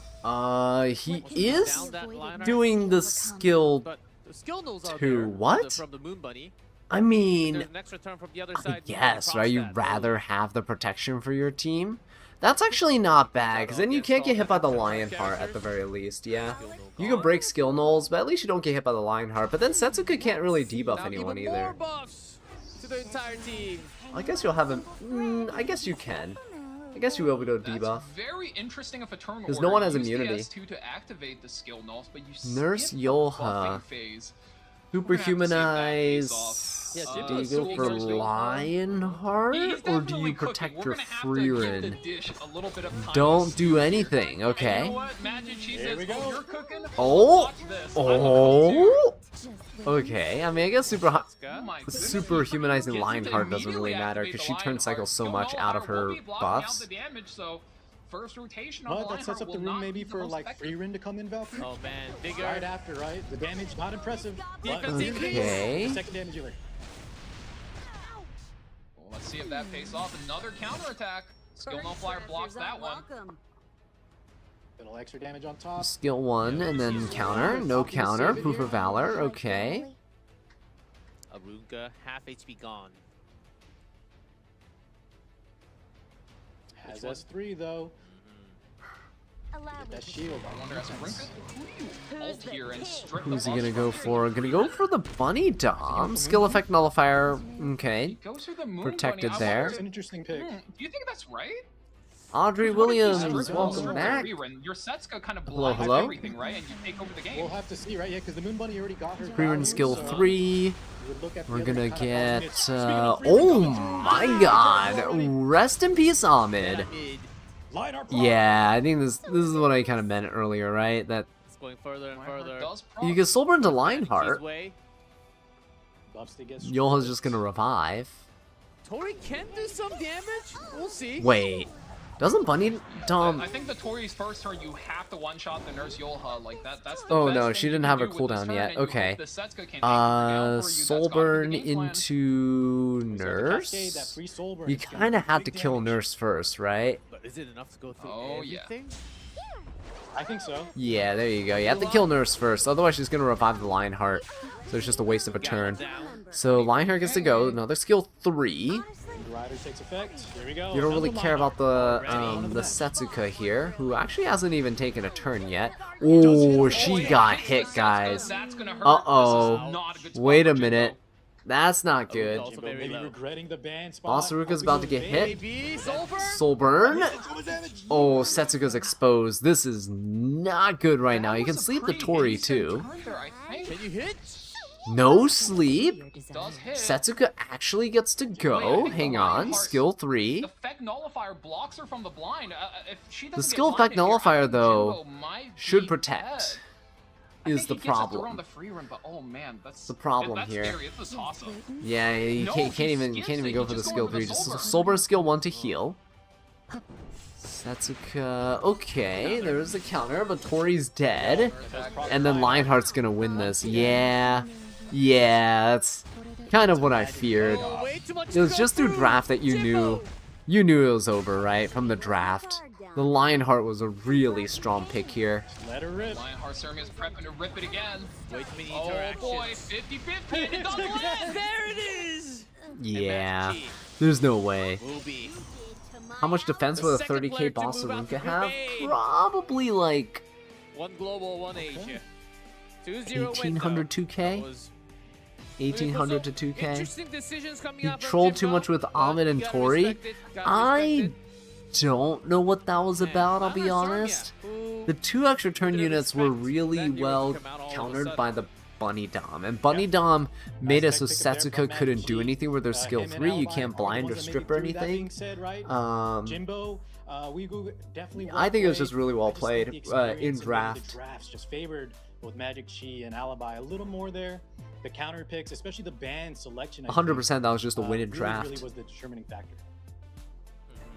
He What is down that Lionheart? doing the skill. But the skill nulls are To there what? from the Moon Bunny. I mean, There's an extra turn from the other I side. guess, right? You'd Cross that. rather have the protection for your team. That's actually not bad, because then you can't get hit by the Lionheart at the very least, yeah. You can break skill nulls, but at least you don't get hit by the Lionheart. But then Setsuka can't really debuff Now anyone even either. more buffs to the entire team. I guess you'll have him. I guess you can. I guess you will be able to That's debuff. very interesting of a turn 'Cause order. no one has Use the immunity. S2 to activate the skill nulls, but you Nurse skip the Yoha. buffing phase. Superhumanize Yeah, Uh, Jimbo's do you so go for interesting. Lionheart, He's or do you definitely protect cooking. your We're gonna have to give the Frieren? dish a little bit of time to Don't do stew. anything, And okay? you know what? Magic Chi Here says, we oh, go. you're cooking? Oh, Watch this. I'm gonna cook too. oh, Just wait. okay. I mean, I guess Oh the my goodness. superhumanizing Gets Lionheart to doesn't really immediately matter activate because the she turns Lionheart. cycles so Skill much null out of power will her be blocking out buffs. the damage, so first rotation on But the that sets Lionheart up the will room not maybe be the for most like effective. Frieren to come in, Valkyrie. Oh man, bigger. Right after, right? The damage not impressive. But Defense Okay. the second damage dealer. Well, let's see if that pays off. Another counterattack. Skill null flyer blocks that one. Little extra damage on top. Skill 1 and then counter. No counter. Proof of Valor. Okay. Arunga, half HP gone. Has S3 though. Allow Get me that to shield. I wonder, as a Rinka, who do you ult here and strip the Who's he buffs gonna from go him? for? Gonna go for the Bunny Dom. Skill effect nullifier. Okay. He goes for the Moon Protected Bunny. I there. It's wonder- an interesting pick. Do you think that's right? Audrey What if you Williams, strip welcome the back. rerun? Your Setsuka kind of Hello, blinds hello? everything, right? And you take over the game. We'll have to see, right? Yeah, because the Moon Bunny already got her. Pre-run value, skill so 3. you would look at the We're other gonna kind of housing get, it. Speaking of free oh run coming my through, god, rest in peace, Ahmed. Line our Yeah, I think this is what I kind of meant earlier, right? That It's going further and further. you can soul burn to Lionheart. Way. Bubsy gets Yolha's just gonna revive. Tori can do some damage. We'll see. Wait, doesn't Bunny Dom? I think the Tori's first turn, you have to one-shot the Nurse Yolha. Like that's the Oh best no, thing she you didn't can have her do with this cooldown turn, yet. and you hope Okay. the Setsuka can take her down for you. Soul That's gotta be burn the game plan. into Cascade, that Nurse. free soul burn You is gonna kind of do have to big kill damage. Nurse first, right? But is it enough to go through Oh, yeah. everything? I think so. Yeah, there you go. You have to kill Nurse first, otherwise she's gonna revive the Lionheart. So it's just a waste of a turn. So Lionheart gets to go. Another skill 3. Rider takes effect. Here we go. You don't really Another care lineup. about the Already. Setsuka here, who actually hasn't even taken a turn yet. Oh, she got hit, guys. That's gonna hurt. Uh-oh. This is not a good spot Wait a for Jimbo. minute. That's not good. Also Jimbo very maybe low. regretting the ban spot. Asuruka's about to get hit. Maybe Silver. Soul burn. Oh, Setsuka's exposed. This is not good right now. You can That was a sleep the pretty Tori decent too. turn there, I think. Can you hit? No sleep. Does hit. Setsuka actually gets to Wait, I go. think the Hang on. Lionheart- Skill 3. The Feck Nullifier blocks her from the blind. If she doesn't The get skill blinded effect here, I nullifier, think though, Jimbo might should be protect. dead. I Is the think he gets us to problem. run the free run, but oh man, that's The problem that's here. Scary. It's a toss-up. Yeah, you No, can't he even skips it. go He for the just skill goes for 3. the Just soul burn. soul burn skill 1 to heal. Setsuka, okay, there is a counter, but Tori's dead. And then Lionheart's gonna win this. Yeah, that's kind of what I feared. Oh, way too much It to was go just through draft that you Jimbo. knew it was over, right? From the draft. The Lionheart was a really strong pick here. Let her rip. Lionheart Sermia's prepping to rip it again. Way too many Oh interactions. boy, 50-50. It doesn't land. There it is. Yeah, Magic Key there's no way. will be. How much defense The will a second 30k player to boss move out Aruka from have? Grenade. Probably like One global, one Asia. 2-0 1800 2k? 1800 to 2k? Interesting decisions coming He out from trolled too Jimbo, much with but Ahmed and you gotta Tori. respect it, gotta I respect it. don't know what that was And about, I'll be Lionheart Sermia, honest. who The 2 extra turn didn't units were expect really that hero to well come out all of a countered sudden. by the Bunny Dom. And Bunny Dom made it so Nice tech pick up there Setsuka from couldn't Magic do Key. anything with their skill Him and 3. You Alibi can't are the blind or ones that made strip it or through. That being anything. said, right, Jimbo, we go definitely. I think it was well just really well played. I played, just think the in experience and maybe draft. The drafts just favored both Magic Chi and Alibi a little more there. The counter picks, especially the band selection. I 100% think, that was just a win in really, draft. Really was the determining factor.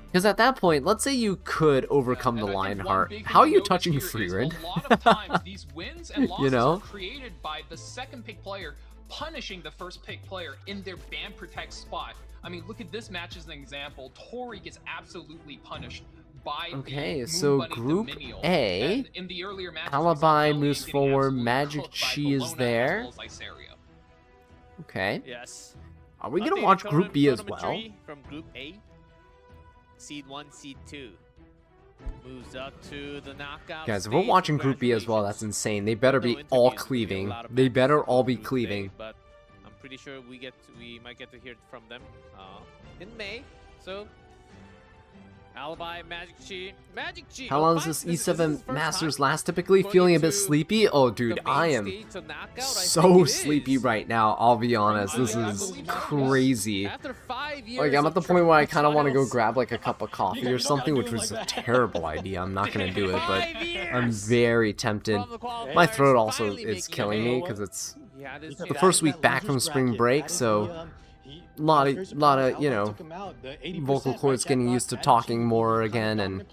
Because at that point, let's say you could overcome the And I think one Lionheart. big thing How are to you notice touching here is Freerin? A lot of times, these wins and losses know? are created by the second pick player punishing the first pick player in their ban protect spot. I mean, look at this match as an example. Tori gets absolutely punished by Okay, the Moon so Bunny Group Dominion. A, And in the earlier matches, Alibi we saw moves Elliot getting forward, absolutely Magic cooked by Chi is Bologna there. as well as Lysaria. Okay. Yes. Are we gonna Updated watch Group B as tournament well? tree from Group A. Seed 1, Seed 2. Moves up to the knockout Guys, if we're stage. watching Group B as well, that's Congratulations. insane. They better No be interviews, all there'll be a cleaving. lot of They matches better from all be Group A, cleaving. but I'm pretty sure we might get to hear from them in May. So Alibi, Magic Chi. How long does this E7 Masters last typically? Feeling a bit sleepy? Oh, dude, I am so sleepy right now, I'll be honest. This is crazy. After 5 years Like, I'm at the of point where I kind of trials, want to go grab, like, a cup of coffee or something, which was a terrible idea. I'm not going to do it, but I'm very tempted. from the qualifiers, My throat also finally is making killing it. me because it's Yeah, this the first week back from spring break, so lot of, you know, vocal cords getting used to talking more again, and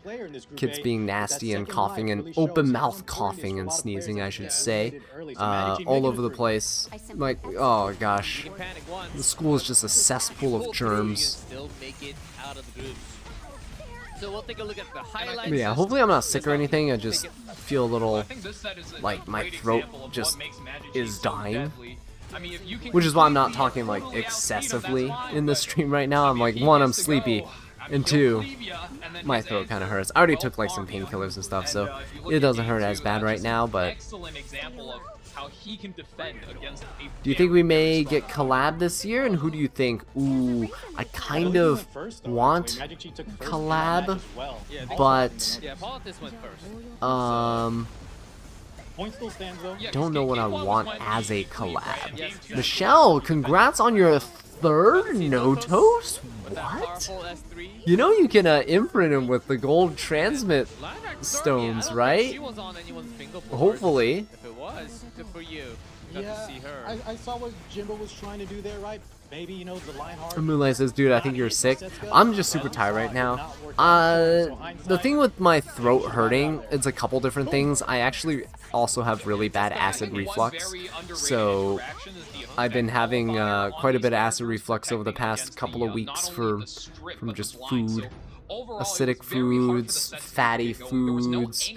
kids being nasty and coughing and open mouth coughing and sneezing, I should say, all over the place. Like, oh gosh, You can panic once, the school is just a cesspool of you can germs. still make it out of the groups. So we'll take a look at the highlights. But yeah, hopefully I'm not sick or anything. I just feel a I little, think this set is a like, my great throat example of just what makes Magic Chi is so dying. deadly. I mean, if you can which is why I'm not completely talking like totally outspeed him, excessively that's fine, in this but, stream right now. I I'm mean, like, if he one, I'm gets to sleepy, go, I mean, and he'll two, cleave ya, and then my his throat eggs kind of will hurts. I already well took like some farm you. painkillers and stuff, And, so if you look it at doesn't game hurt two, as bad that's right just now, an but excellent example of how he can defend against a Do you think we may very strong get collab this year? And who do you think? Ooh, I kind of want collab, but Yeah, Politics went first. Point still stands though. Yeah, don't know what I Game 1 was want when as a Game 2 collab. and Game 2 Michelle, congrats on your third Notos. With that What? powerful S3. You know you can imprint them with the gold transmit Linebacker stones, Kirby, I don't right? think she was on anyone's fingerboard. Hopefully. If it was, good for you. Got Yeah, to see her. I saw what Jimbo was trying to do there, right? Maybe, you know, the Lionheart. Moonlight says, dude, I think you're sick. I'm just super tired right now. The thing with my throat hurting, it's a couple different things. I actually also have really bad acid reflux. So I've been having quite a bit of acid reflux over the past couple of weeks from just food. Acidic foods, fatty foods,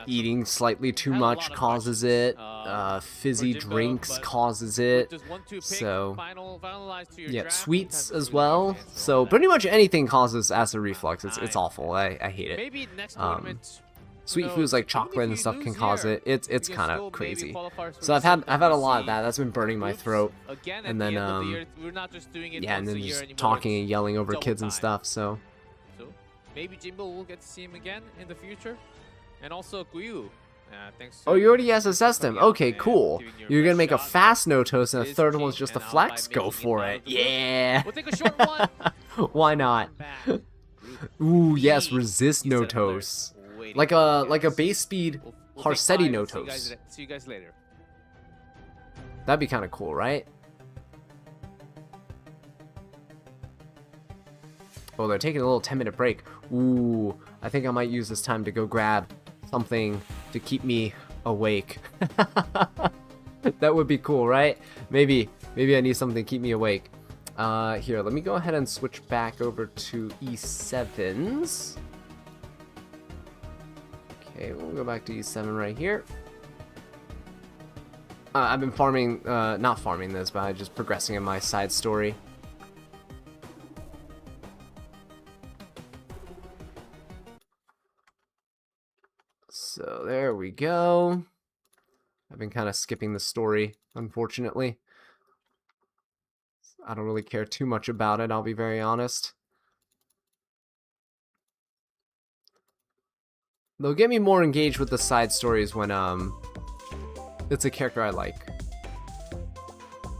eating slightly too much causes it, fizzy drinks causes it, so yeah, sweets as well, so pretty much anything causes acid reflux. It's awful. I hate it. Maybe next tournament. Sweet foods like chocolate and stuff can cause it. It's kind of crazy. So I've had a lot of that. That's been burning my throat, and then yeah, and then just talking and yelling over kids and stuff. So maybe Jimbo will get to see him again in the future, and also Guyu. Thanks. Oh, you already SSS'd him. Okay, cool. You're gonna make a fast Notos, and a third one's just a flex. Go for it. Yeah. We'll take a short one. Why not? Ooh, yes, resist Notos. Like a base speed Harsetti Notos. See you guys later. That'd be kind of cool, right? Oh, they're taking a little 10-minute break. Ooh, I think I might use this time to go grab something to keep me awake. That would be cool, right? Maybe I need something to keep me awake. Here, let me go ahead and switch back over to E7s. Okay, we'll go back to E7 right here. I've been farming, not farming this, but just progressing in my side story. So there we go. I've been kind of skipping the story, unfortunately. I don't really care too much about it, I'll be very honest. They'll get me more engaged with the side stories when it's a character I like,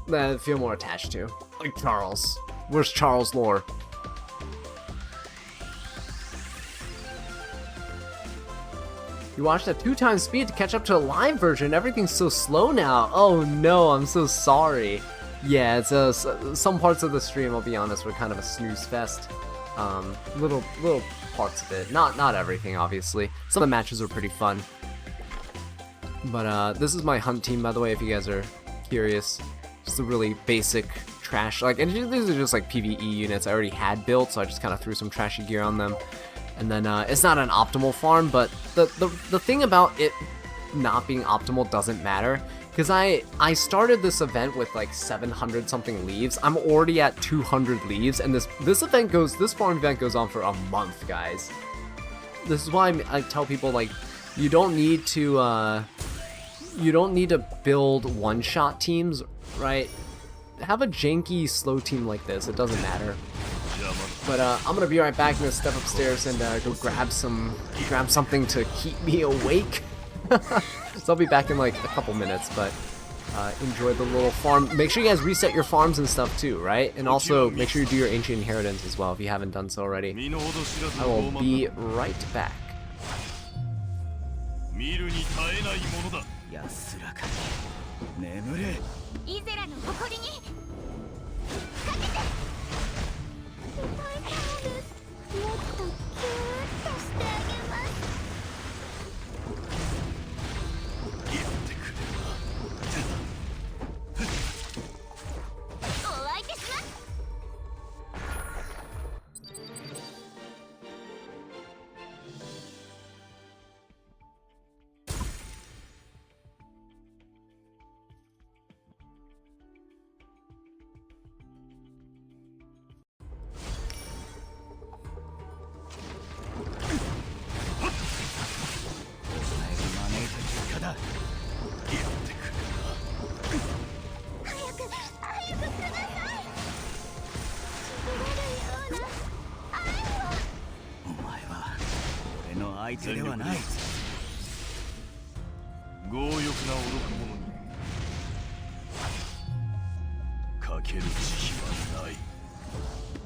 that I feel more attached to. Like Charles. Where's Charles' lore? You watched at 2x speed to catch up to a live version. Everything's so slow now. Oh no, I'm so sorry. Yeah, it's some parts of the stream, I'll be honest, were kind of a snooze fest. Little parts of it. Not everything, obviously. Some of the matches were pretty fun. But this is my hunt team, by the way, if you guys are curious. Just a really basic trash, like, and these are just like PvE units I already had built, so I just kind of threw some trashy gear on them. And then it's not an optimal farm, but the thing about it not being optimal doesn't matter. Because I started this event with like 700 something leaves. I'm already at 200 leaves, and this farm event goes on for a month, guys. This is why I tell people, like, you don't need to build one-shot teams, right? Have a janky slow team like this. It doesn't matter. But I'm gonna be right back. I'm gonna step upstairs and go grab something to keep me awake. So I'll be back in like a couple minutes, but enjoy the little farm. Make sure you guys reset your farms and stuff too, right? And also make sure you do your ancient inheritance as well if you haven't done so already. I will be right back. 見るに耐えないものだ。安らかに眠れ。イゼラの誇りにかけて。歌いたいです。もっとキューッとしてあげます。やってくれ。お相手します。相手ではない。強欲な愚か者にかける慈悲はない。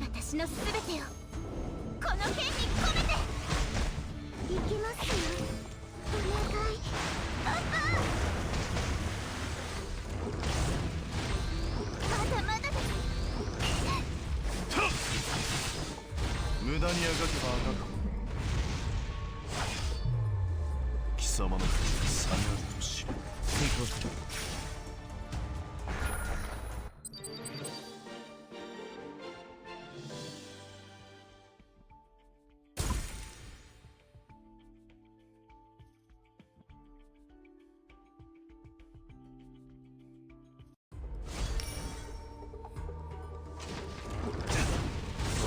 私のすべてをこの剣に込めて。行きますよ、お願いパパ。まだまだです。無駄にあがけばあがくほど貴様の口が下がると知る。成功する。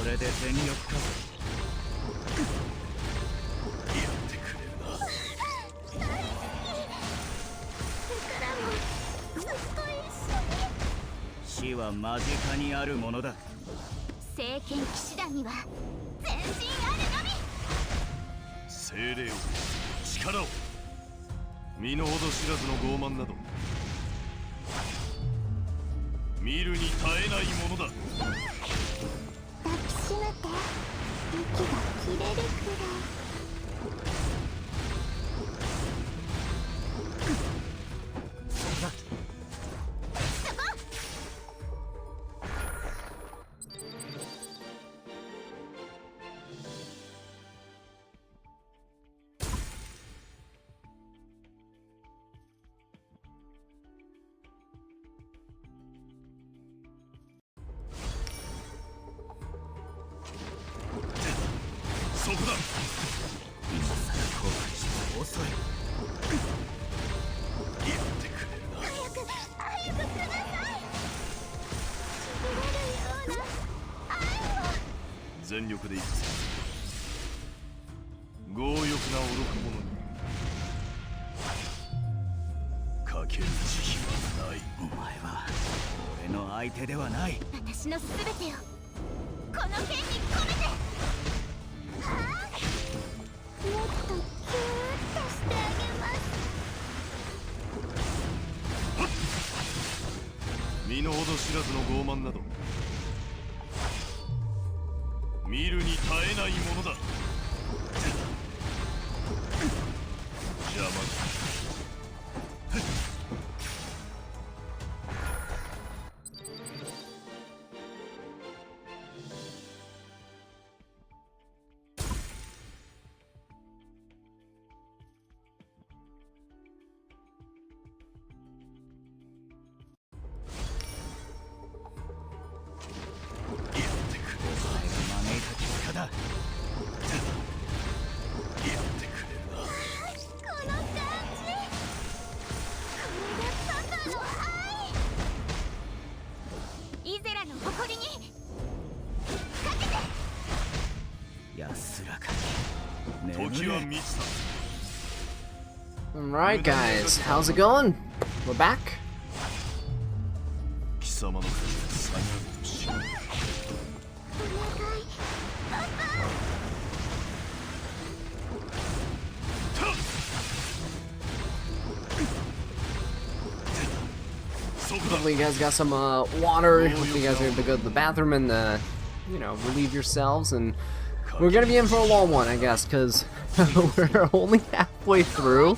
これで全力か。やってくれるな。死は間近にあるものだ。聖剣騎士団には全身あるのみ。精霊を、力を、身の程知らずの傲慢など見るに耐えないものだ。抱きしめて、息が切れるくらい。そこだ。今さら後悔しても遅い。やってくれるな。早くください。しびれるような愛を。全力でいくぞ。強欲な愚か者にかける慈悲はない。お前は俺の相手ではない。私のすべてをこの剣に込めて。はあ、もっとキューッとしてあげます。身の程知らずの傲慢など見るに耐えないものだ。邪魔だ。だ。やってくれるな。この感じ、これがパパの愛。イゼラの誇りにかけて。安らかに時は満ちた。Alright guys, how's it going? We're back. 貴様の口が下がるとしよう。Hopefully you guys got some water. Hopefully you guys are able to go to the bathroom and you know, relieve yourselves. And we're gonna be in for a long one, I guess, because we're only halfway through,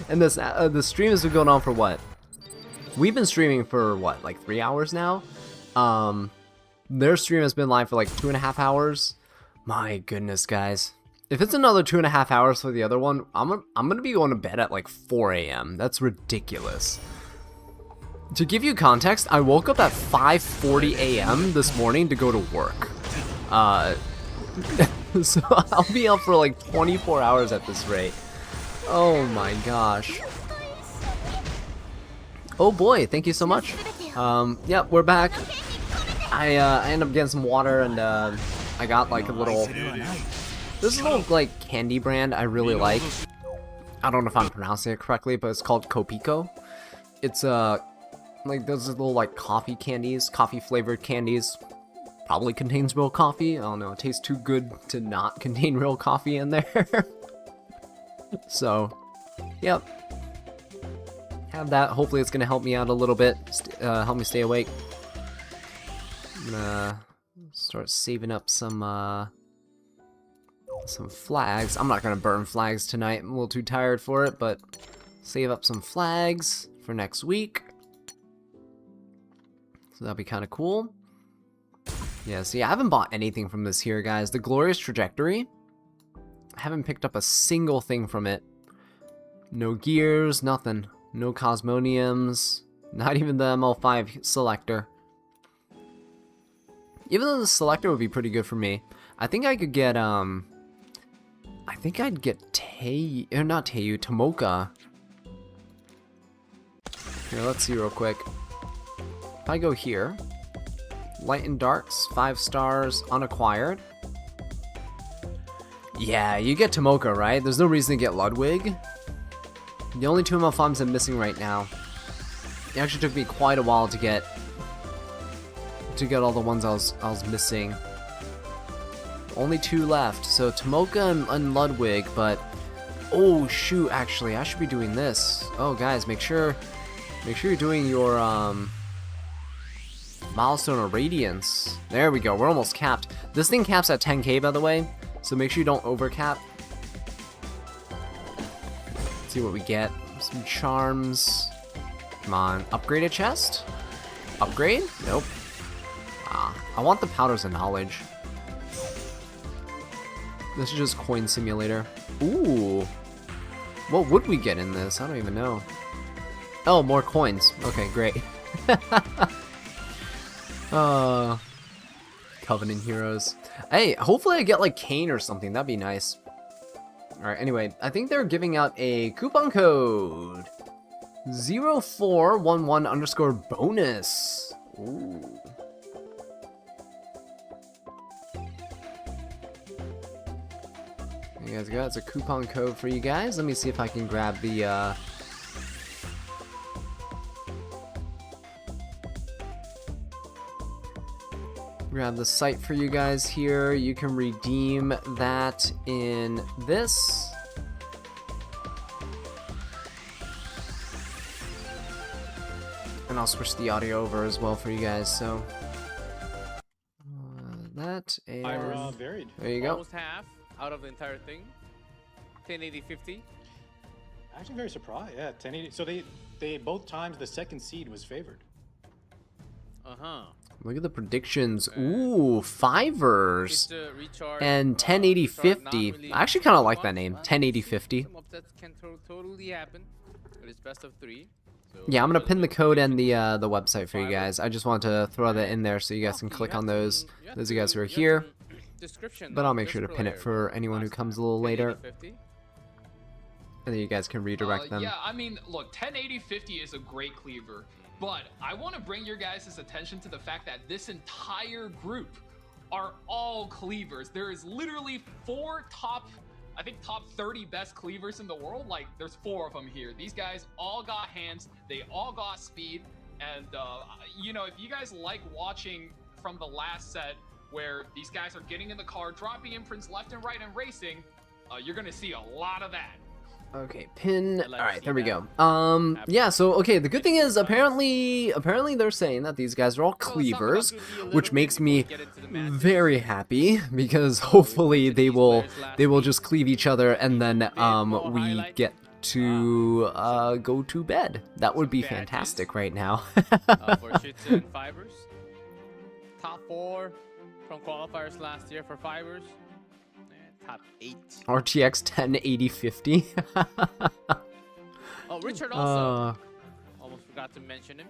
and this the stream has been going on for what? We've been streaming for what, like 3 hours now? Their stream has been live for like 2.5 hours. My goodness, guys. If it's another 2.5 hours for the other one, I'm gonna be going to bed at like 4 a.m. That's ridiculous. To give you context, I woke up at 5:40 a.m. this morning to go to work. So I'll be up for like 24 hours at this rate. Oh my gosh. Oh boy, thank you so much. Yeah, we're back. I ended up getting some water, and I got like a little... This is a little like candy brand I really like. I don't know if I'm pronouncing it correctly, but it's called Kopiko. It's like those little like coffee candies, coffee flavored candies. Probably contains real coffee. I don't know, it tastes too good to not contain real coffee in there. So, yep. Have that. Hopefully it's gonna help me out a little bit. Help me stay awake. I'm gonna start saving up some flags. I'm not gonna burn flags tonight. I'm a little too tired for it, but save up some flags for next week. So that'll be kind of cool. Yeah, see, I haven't bought anything from this here, guys. The Glorious Trajectory. I haven't picked up a single thing from it. No gears, nothing. No Cosmoniums. Not even the ML5 selector. Even though the selector would be pretty good for me. I think I could get, I think I'd get Tomoka. Here, let's see real quick. If I go here, Light and Darks, 5 stars, unacquired. Yeah, you get Tomoka, right? There's no reason to get Ludwig. The only 2 ML5s I'm missing right now. It actually took me quite a while to get all the ones I was missing. Only 2 left, so Tomoka and Ludwig, but oh shoot, actually I should be doing this. Oh guys, make sure you're doing your Milestone of Radiance. There we go, we're almost capped. This thing caps at 10k by the way, so make sure you don't overcap. Let's see what we get. Some charms. Come on, upgrade a chest? Upgrade? Nope. Ah, I want the Powders of Knowledge. This is just Coin Simulator. Ooh. What would we get in this? I don't even know. Oh, more coins. Okay, great. Covenant Heroes. Hey, hopefully I get like Kane or something. That'd be nice. Alright, anyway, I think they're giving out a coupon code. 0411_bonus. Ooh. You guys got it's a coupon code for you guys. Let me see if I can grab the site for you guys here. You can redeem that in this. And I'll switch the audio over as well for you guys, so that and varied. there you go. Almost half out of the entire thing. 1080-50. Actually very surprised. Yeah, 1080. So they both times the second seed was favored. Look at the predictions. Ooh, Fivers. Recharge, And 1080-50. really I actually kind of like that name, 1080-50. Some upsets can totally happen, but it's best of 3. So Yeah, I'm gonna pin the code and the website for you guys. I just wanted to throw that in there so you guys can click on those. Those of you guys who are here. But I'll make sure to pin it for anyone who comes a little later. And then you guys can redirect them. Yeah, I mean, look, 1080-50 is a great cleaver, but I want to bring your guys' attention to the fact that this entire group are all cleavers. There is literally 4 top 30 best cleavers in the world. Like, there's 4 of them here. These guys all got hands, they all got speed, and you know, if you guys like watching from the last set where these guys are getting in the car, dropping imprints left and right and racing, you're gonna see a lot of that. Okay, pin. All right, there we go. Yeah. So, okay, the good thing is apparently they're saying that these guys are all cleavers, which makes me very happy because hopefully they will just cleave each other and then we get to go to bed. That would be fantastic right now. For Shitsu and Fibers. Top 4 from qualifiers last year for Fibers. Top 8. RTX 1080-50. Oh, Richard also. Almost forgot to mention him.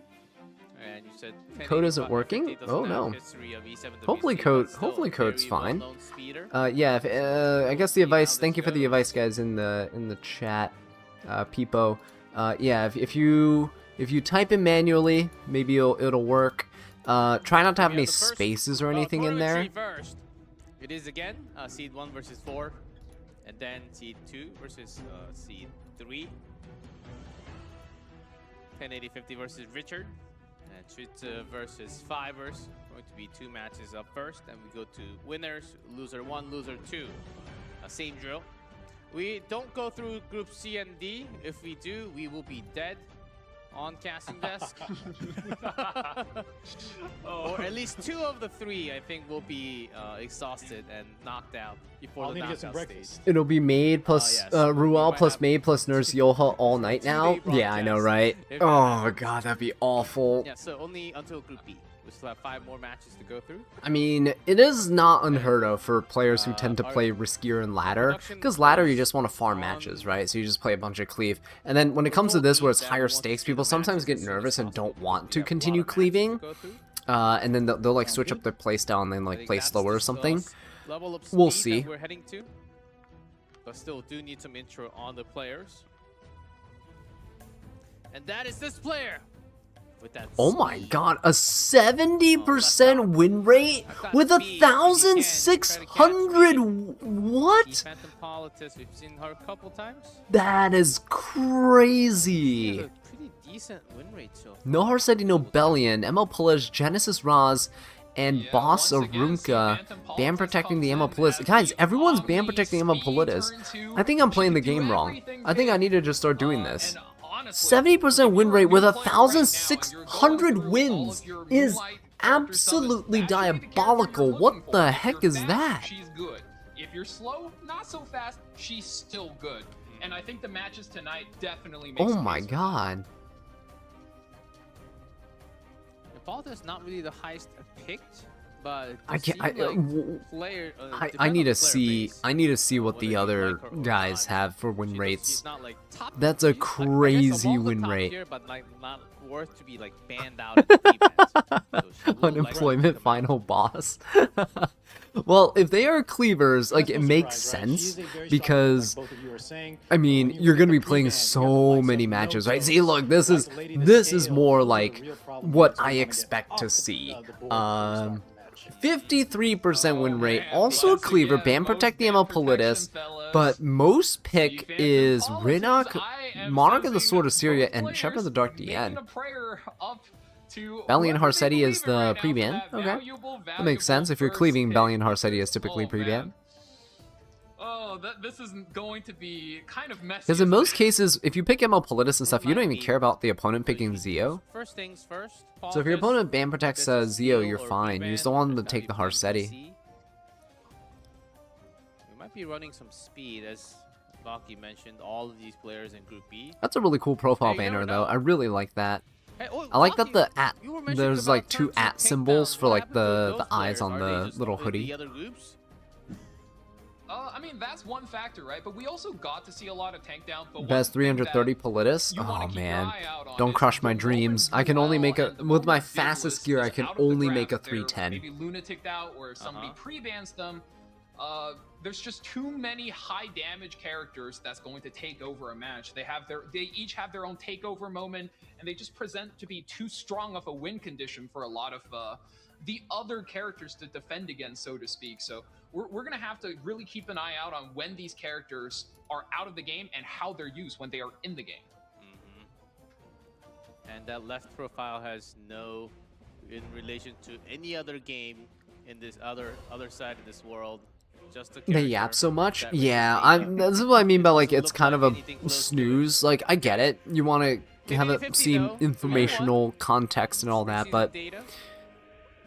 And you said code isn't working? Oh no. Hopefully code's fine. Yeah, I guess the advice. Thank you for the advice, guys, in the chat, Peepo. Yeah, if you type in manually, maybe it'll work. Try not to have any spaces or anything in there. It is again seed 1 versus 4, and then seed 2 versus seed 3. 1080-50 versus Richard, and Shitsu versus Fivers. Going to be 2 matches up first, and we go to winners, loser 1, loser 2. Same drill. We don't go through Group C and D. If we do, we will be dead on casting desk. Or at least 2 of the 3, I think, will be exhausted and knocked out before I'll the need to get some knockout stage. breakfast. It'll be Maid plus yes. Ruel might plus have- Maid plus Nurse Yoha all night now. two-day Yeah, I know, broadcast. right? If that Oh happens. god, that'd be awful. Yeah, so only until Group B. We still have 5 more matches to go through. I mean, it is not unheard of for players who tend to play riskier in ladder, production because ladder you goes just want to farm on matches, right? So you just play a bunch of cleave. And then when it comes to this where it's higher stakes, people sometimes get nervous and don't want to continue cleaving, and then they'll like switch up their playstyle and then like play slower or something. We'll see. We're heading to, but still do need some intro on the players. And that is this player. With that Oh my speed. god, a 70% win rate with 1,600 what? The Phantom Politics, we've seen her a couple times. That is crazy. Has a pretty decent win rate so far. No Harsedi, no Bellion, ML Polish, Genesis Raz, and Yeah, Boss once again, Arunka Phantom ban Politics protecting the comes ML in Politis. as Guys, the everyone's ban Omni protecting ML speed Politis. turn two. I think I'm She playing the can do game wrong. everything I think I big. need to just start doing this. And honestly, 70% if win you're a rate with new player right now and you're 1,600 going through wins all of your is Moonlight character summons, absolutely that should be the character diabolical. you're What looking the for. If heck you're is fast, that? She's good. If you're slow, not so fast, she's still good. And I think the matches tonight definitely make Oh some my case for that. god. Balta's not really the highest picked, but I can't. I I need to see. I need to see what the other guys have for win rates. That's a crazy win rate. Here, but like not worth to be like banned out. At the event. So she will likely Unemployment come final boss. Well, if they are cleavers, like That's it no makes surprise, right? She sense is a very strong because player, like both of you are saying. I mean, When you you're look gonna at be the playing pre-ban, you got the so likes many of matches, No right? Joes, See, look, this got is the Lady to this is Scale. more Those are the like real problem what games we're I gonna get expect off to the see. board for the start of the match. 53% win rate, man, also a once cleaver, again, ban most protect the ban ML protection, Politis, fellas. but most pick Phantom is Politics, Rinok, I am Monarch of the sensing Sword of Syria, both and players Shepherd of the Dark making DN. a prayer up to Belly and whoever they Harsedi is believe in the right now for pre-ban. that Okay. valuable, That makes sense. If you're first cleaving, pick. Belly and Harsedi is typically Oh, pre-ban. man. Oh, this is going to be kind of messy. Because in isn't most it? cases, if you pick ML Politis and stuff, you don't even Might care about the be. opponent picking Zio. First things first. So if your Paul, opponent ban protects if it's a Zio, steal you're or fine. You reban, just don't want them to just take the have you plan Harsedi. C. We might be running some speed, as Baki mentioned. All of these players in Group B. That's a really cool profile Hey, you never banner, though. know. I really like that. Hey, oh, I like that Baki, the at you were mentioning there's about like two turn two at symbols takedowns. for What like happened to the those eyes players? on Are they the just little in hoodie. The other groups? I mean, that's one factor, right? But we also got to see a lot of tank down. But Best one thing 330 that Politis? you wanna Oh keep your man. eye out on Don't is crush my the moment dreams. I can only make a Ruel and the with my moment fastest Biblis gear is I can out of the only make a draft, they're 310. Maybe Luna ticked out or somebody pre-bans them. There's just too many high damage characters that's going to take over a match. They each have their own takeover moment, and they just present to be too strong of a win condition for a lot of the other characters to defend against, so to speak. So we're gonna have to really keep an eye out on when these characters are out of the game and how they're used when they are in the game. And that left profile has no in relation to any other game in this other side of this world. Just a They character yap so much? that Yeah, really that's what I mean by like doesn't it's look kind like of a anything close to it. snooze. Like I get it. You want to have it 50-50 seem though. informational context and all that, Preseason but data,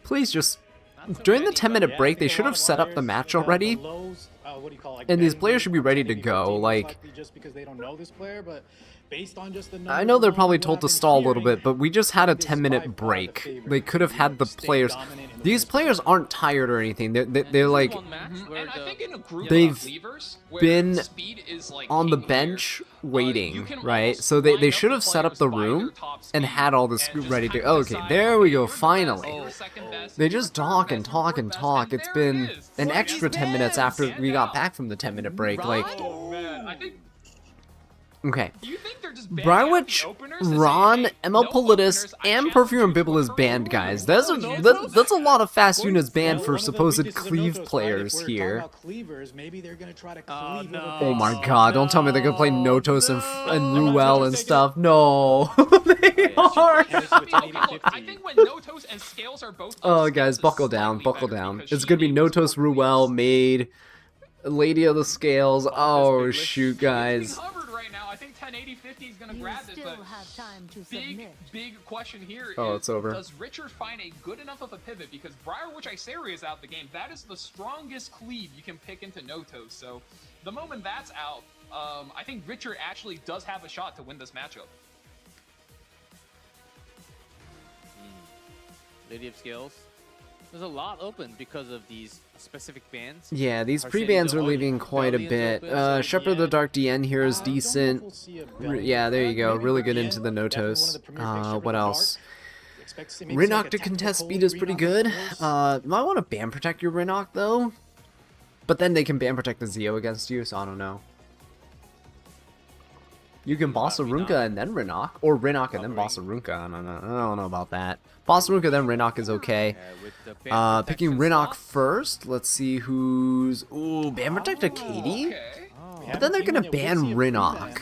please just not so during the many, 10-minute Yeah, I break, think they a should lot have of set up the players, match the already. lows, what do you call it, like And these betting players should be ready to 10-50, go, most like- likely just because they don't know this player, but based on just the I numbers know they're alone, probably what told I've to been stall a little hearing, bit, but we just had a this is by 10-minute far the break. favorite They could have had the stay players. dominant in the These women's players division. aren't tired or anything. They're and this they're is like one match where And I the- think in a group They've of cleavers where been speed is like on the king here, bench you waiting, can right? almost So they line up should the have set up players the by their room top and speed had all this and just ready to. kind of Okay, decide, there we okay, go. you're the best, Finally. you're the second best, They you're just the third talk and best, talk you're and the talk. best, It's and there been it is. an Look, extra he's 10 minutes dead. after Stand we got out. back from the 10-minute break. Like, Oh man, I think. okay. Do you think they're just banning out Briarwitch, the openers to say, Ron, hey, ML no Politis, openers, I and challenge Perfume and you to a Bibble is first banned, round. guys. No, That's a lot of fast Well, units banned for one of the supposed weaknesses of cleave Notos, right? players If we're talking here. about cleavers, maybe they're gonna try to Oh, cleave no. over Oh my base. god, don't tell me they're gonna play Notos and Ruel and stuff. No, they yeah, are. And it's with Okay, an look, 80-50. I think when Notos and Scales are both Oh, up, guys, Scales is buckle down, slightly buckle better down. because It's she gonna be enables Notos, more Ruel, cleaves. Maid, Lady of the Scales. Oh shoot, It's guys. being hovered right now. I think 1080-50 is gonna grab this, but big question here Oh, is, it's over. does Richard find a good enough of a pivot? Because Briar Witch Isari is out the game. That is the strongest cleave you can pick into Notos. So the moment that's out, I think Richard actually does have a shot to win this matchup. Lady of Scales. There's a lot open because of these specific bans. Yeah, these Arsenio's pre-bans are open, leaving quite a Valiant's bit. open, so Shepherd of the Dark DN here is decent. Yeah, there you go. Maybe Really good Brienne, into the definitely one of Notos. the premier picks, Shepherd What of the else? Dark. Expect to see maybe Rinnock like to a contest tactical speed is pretty Rinnock, good. of course. You might want to ban protect your Rinnock though. But then they can ban protect the Zeo against you, so I don't know. You can boss a Runka and then Rinnock, or Rinnock and then boss a Runka. I don't know about that. Boss Runka then Rinnock is okay. with the ban Picking protection Rinnock slot. first. Let's see who's ban protect a Katie. Okay. But then they're gonna ban Rinnock.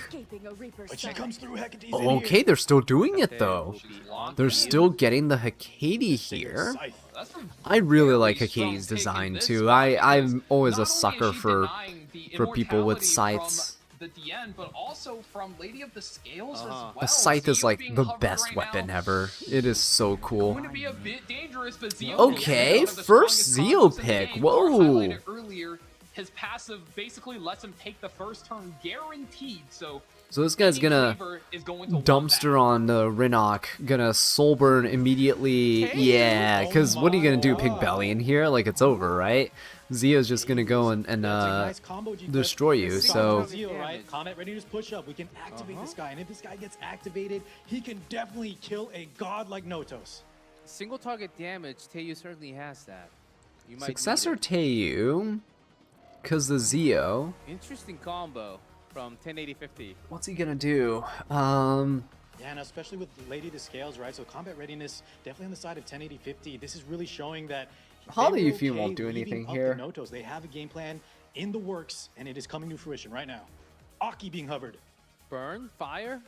But she comes through Hecate's in Okay, here. they're still doing it though. She's locked They're in. still getting the Hecate here. Scythe. That's a I really like very strong Hecate's take in design this too. one, I'm because always a not only is sucker she for denying the people with immortality scythes. from the DN, but also from Lady of the Scales as well. A scythe is Zeo like being the hovered best right weapon now, ever. It is so cool. going to be a bit dangerous, but Zeo Okay, one of the first strongest Zeo combos in the pick. game. Whoa. Lars highlighted earlier, his passive basically lets him take the first turn guaranteed. So this guy's any gonna cleaver is going to want dumpster that. on the Rinnock. Gonna soul burn immediately. Yeah, because what are you gonna do? Pig belly in here? Like it's over, right? Zeo's just gonna go and That's a nice combo, G-Flex. destroy you. Single So from Zeo, right? Comet readiness push up. We can activate this guy, and if this guy gets activated, he can definitely kill a god like Notos. Single target damage, Teiyu certainly has that. You might need successor it. Teiyu, because the Zeo. Interesting combo from 1080-50. What's he gonna do? Yeah, and especially with Lady of the Scales, right? So combat readiness, definitely on the side of 1080-50. This is really showing that Holly they were Yufine okay won't do leaving anything up here. the Notos. They have a game plan in the works, and it is coming to fruition right now. Aki being hovered. Burn, fire.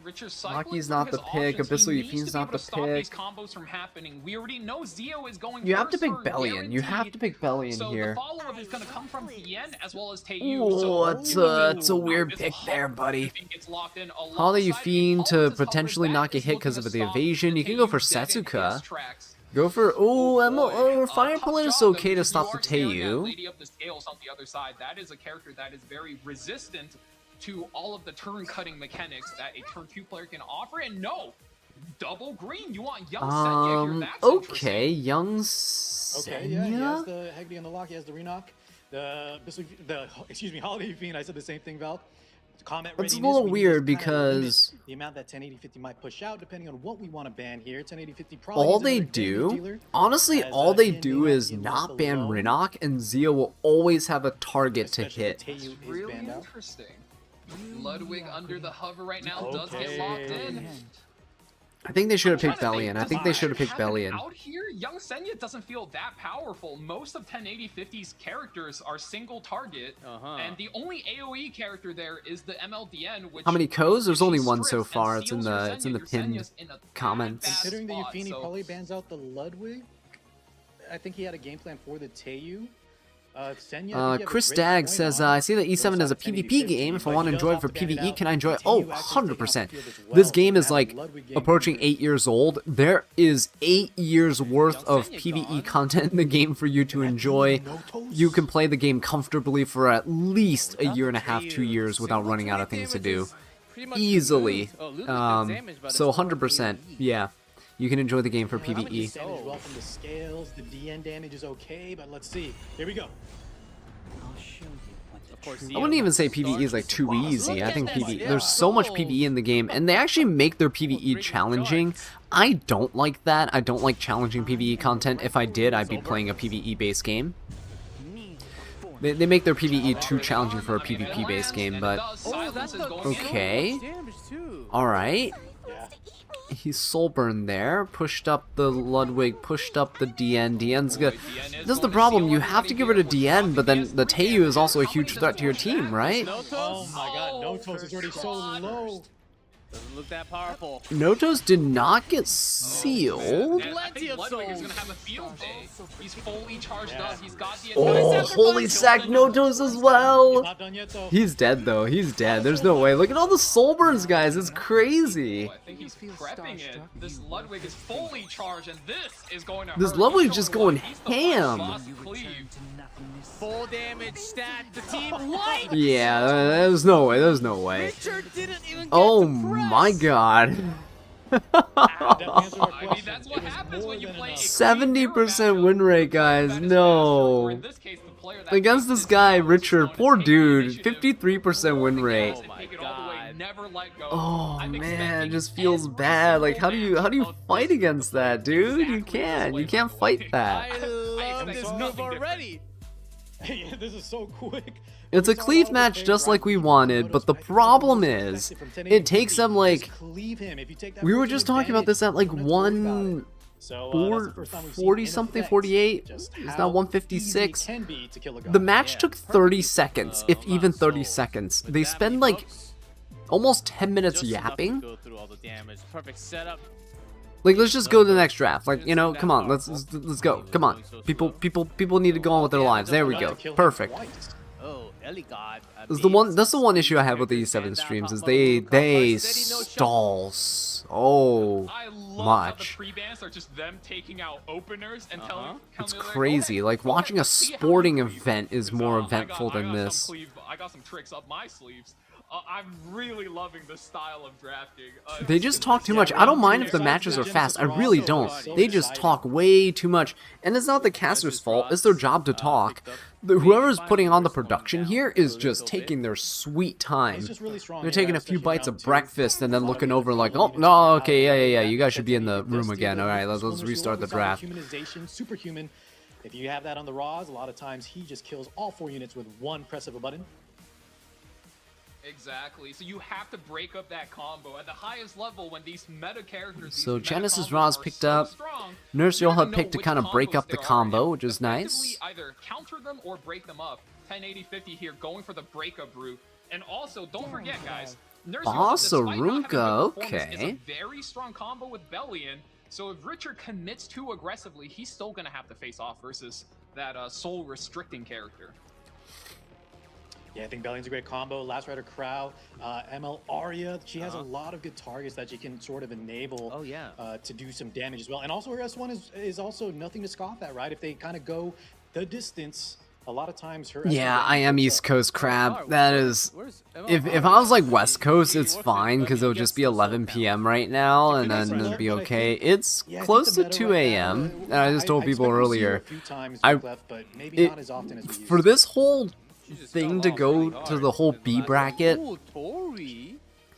Richard cycling Aki's through not his the pick, options. Abyssal He needs Yufine's to be not able the to stop these pick. combos from happening. We already know Zeo is going You have to first pick turn Bellion. You have to pick Bellion so here. the follow-up is going to come from Tien as well as Teiyu. Ooh, so it's a weird this pick there, buddy. Yufine gets locked in Holly alongside Yufine it. to All of his potentially hovered not get back hit is because of looking the to stop evasion. You can go for Teiyu dead in Setsuka. his tracks. Go for Boy, Fire tough Pulling is job, okay to though, stop you the are staring at Teiyu. Lady of the Scales on the other side. That is a character that is very resistant to all of the turn cutting mechanics that a turn 2 player can offer. And no, double green. You want young Senya here. That's Okay, young Okay, yeah, he has Senya. the Hegde on the lock, he has the Renock. Excuse me, Holiday Fiend, I said the same thing, Val. Comment It's a readiness, little we need to weird kinda limit because the amount that 1080-50 might push out, depending on what we want to ban here. 1080-50 probably all needs they another damage do, dealer, honestly, as, all they Ian do may is have been not left ban alone, Rinnock, and Zeo will always have a target to especially hit. if Teiyu is Really banned out. interesting. Ludwig under the hover right now does get locked in. I think they should have I'm picked trying to Bellion. I think they should have picked have an Bellion. Out here, young Senya doesn't feel that powerful. Most of 1080-50's characters are single target, and the only AOE character there is the MLDN. Which How many codes? There's if she only one strips so and far. It's in seals the your it's in the Senya, your pinned Senya's in a comments. bad Considering the spot, Yufine so- probably bans out the Ludwig, I think he had a game plan for the Teiyu. Senya, I think you have a Chris great Dag point says, on I see that E7 is a Northside 1080-50, PvP game. If I but want to he does enjoy it have for to ban it PvE, out. can I enjoy it? Teiyu Oh, actually sticking out 100%. the field as This well, game so is that like Ludwig game approaching can be 8 years old. There is 8 years worth Young of Senya PvE gone. content in the game for you to enjoy. You can play the game comfortably for at least a year and a half, 2 years without running out of things to do. Easily. So 100%, yeah. You can enjoy the game for Damage PvE. damage well from the scales. The DN damage is okay, but let's see. Here we go. Of course, I wouldn't even say PvE is like too easy. I think PvE, there's so much PvE in the game, and they actually make their PvE challenging. I don't like that. I don't like challenging PvE content. If I did, I'd be playing a PvE based game. They make their PvE too challenging for a PvP based game, but okay. Alright. Yeah. He's soul burned there, pushed up the Ludwig, pushed up the DN. DN's good. This is the problem, you have to get rid of DN, but then the Teiyu is also a huge threat to your team, right? Oh my god, Notos is already so low. Doesn't look that powerful. Notos did not get sealed. And I Plenty think of Ludwig is souls. gonna have a field day. He's fully charged up. He's got the Oh, holy sack Notos as well. Not done yet though. He's dead though. He's dead. There's no way. Look at all the soul burns, guys. It's crazy. I think he's prepping it. This Ludwig is fully charged, and this is going to This hurt. Ludwig's He's just showing going he's the ham. boss cleave. Full damage stat. The team wiped. Yeah, there's no way. There's no way. Richard didn't even get Oh to my press. god. I mean, that's what happens when you play 70% win rate, guys. No. Against this guy, Richard, poor dude, 53% win rate. Oh my god. Oh man, it just feels bad. Like, how do you fight against that, dude? You can't fight that. I love this move already. Hey, this is so quick. It's a cleave match just like we wanted, but the problem is, it takes them like, we were just talking about this at like 140 something, 48. It's now 156. The match took 30 seconds, if even 30 seconds. They spend like almost 10 minutes Just enough to yapping. go through all the damage. Perfect setup. Like, let's just go to the next draft. Like, you know, come on, let's go. Come on, people need to go on with their lives. There we go. Perfect. Oh, Ellie God. That's the one issue I have with the E7 streams is they stall so I love much. how the pre-bans are just them taking out openers and telling It's the other, crazy. Like, go ahead, watching a see how sporting you cleave event is them. more I got- eventful I than got this. I got some tricks up my sleeves. I'm really loving the style of drafting. They just talk too much. I don't mind if the matches are fast. I really don't. They just talk way too much. And it's not the caster's fault. It's their job to talk. Whoever's putting on the production here is just taking their sweet time. They're taking a few bites of breakfast and then looking over like, oh, no, okay, yeah, you guys should be in the room again. All right, let's restart the draft. Humanization, superhuman. If you have that on the Raws, a lot of times he just kills all 4 units with one press of a button. Exactly. So you have to break up that combo at the highest level when these meta characters. So these meta Genesis combos Roz are picked so up. strong, Nurse you Yoha gotta know picked to which kind of break combos up the there are combo, and which is nice. effectively either counter them or break them up. 1080-50 here, going for the breakup route. And also, don't forget, guys. Nurse Yoha, despite not having good Arunka, performance, is okay. a very strong combo with Bellion. So if Richard commits too aggressively, he's still gonna have to face off versus that soul restricting character. Yeah, I think Bellion's a great combo. Last Rider Crow, ML Arya, she has a lot of good targets that she can sort of enable Oh, yeah. to do some damage as well. And also her S1 is also nothing to scoff at, right? If they kind of go the distance, a lot of times her Yeah, S1 I am goes East up. Coast Crab. That is... Where's If I was like West Coast, it's fine because it'll just be 11 p.m. right now, and then it'll be okay. It's Yeah, I think close the to meta 2 right a.m. now, And I just told people expect to see her earlier, a few times I- with Clef, but maybe not as often as we used for to. this whole thing to go to the whole B bracket, Ooh, Tori.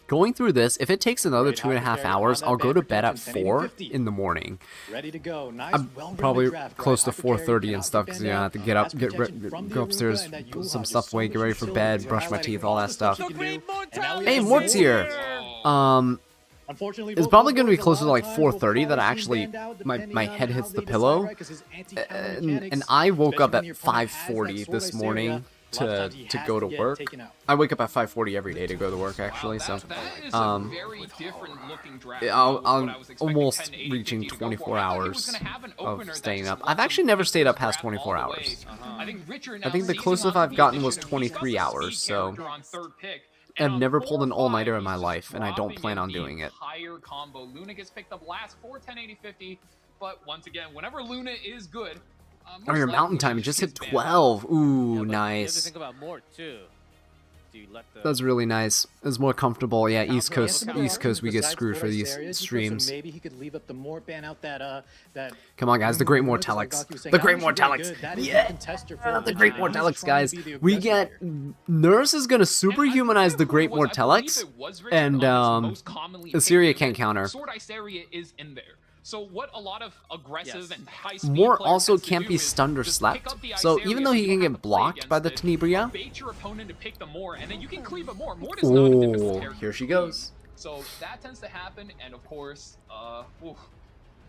going through this, if it takes another Great 2.5 hockey hours, carry on I'll that go to band bed at protection, 4 1080-50. in the morning. Ready to go. Nice, I'm well-rounded probably draft, close to right? Hyper carry, 4:30 and can stuff because outdefend I out. have to get up, Mass protection from the go upstairs, Aruba and that put Yuha, some just stuff so away, much get ready for utility. bed, They're brush my highlighting teeth, all all that the stuff stuff. she can Great do, and now we mortality. have Hey, some Mort's more. here. Unfortunately, It's both probably going to be players a closer to lot like of times will 4:30 that fall actually and out my depending head on hits how the they decide, pillow. right? 'Cause his anti-counter And mechanics, I woke up especially at when your opponent has that 5:40 sword this ice morning area, a lot of times he to has go to get work. taken out. I wake up at 5:40 every day to go to work actually, so That is um, a very different looking draft. I'm than what I was expecting almost 1080-50 reaching to go for. 24 I thought he hours was gonna have an of opener that staying just up. lets I've him actually take never this stayed up draft past 24 all the way. hours. I think Richard I now think the seizing closest onto I've the gotten was addition of he's got 23 the hours, speed so character on third pick. I've And on never pulled an 4-5, all-nighter in my he's just life, and I don't dropping plan on the doing it. entire combo. Luna gets picked up last for 1080-50, but once again, whenever Luna is good, Oh, your mountain time just hit 12. Ooh, Yeah, but You have to nice. think about Mort too. Do you let the That's really nice. It's more comfortable. Yeah, East Coast, Counter- East Coast, we get Besides screwed for forest these areas, streams. so maybe he could leave up the Mort, ban out that that. Come on, guys, the Great Just like Mortellix. Gaki was saying, The that Great was really Mortellix. good. That is the Yeah, contester for the Richard, Great and he's Mortellix, trying guys. to be the We aggressor get here. Nurse is gonna And I superhumanize the believe Great it was- I Mortellix, believe it was Richard and on this most commonly Assyria picked can't unit. counter. Sword Ice area is in there. So what a lot of aggressive and high speed Mort players also tends to can't do be is stunned or just slept, pick up the ice so area even though he you can don't have get to play blocked by the against it, Tenebria. bait your opponent to pick the Mort, and then you can cleave it more. Mort is not a difficult Oh, character here she to cleave. goes. So that tends to happen, and of course,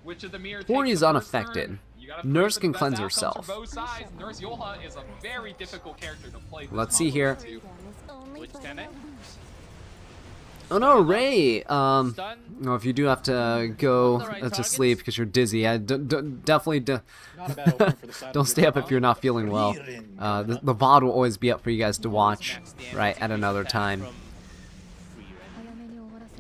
Witch of the Mirror Tori takes is the first unaffected. turn. You gotta pray Nurse for the can best cleanse outcomes herself. for both sides. Nurse Yoha is a very difficult character to play. this Let's see combo here. too. Which 10A? Oh no, Ray. Stun. No, if you do have to go right to targets? sleep because you're dizzy, definitely Not a bad opener for the side don't of stay up if Richard you're Ross. not feeling well. The VOD will always be up for you guys to watch, Max damage right, at another back time. from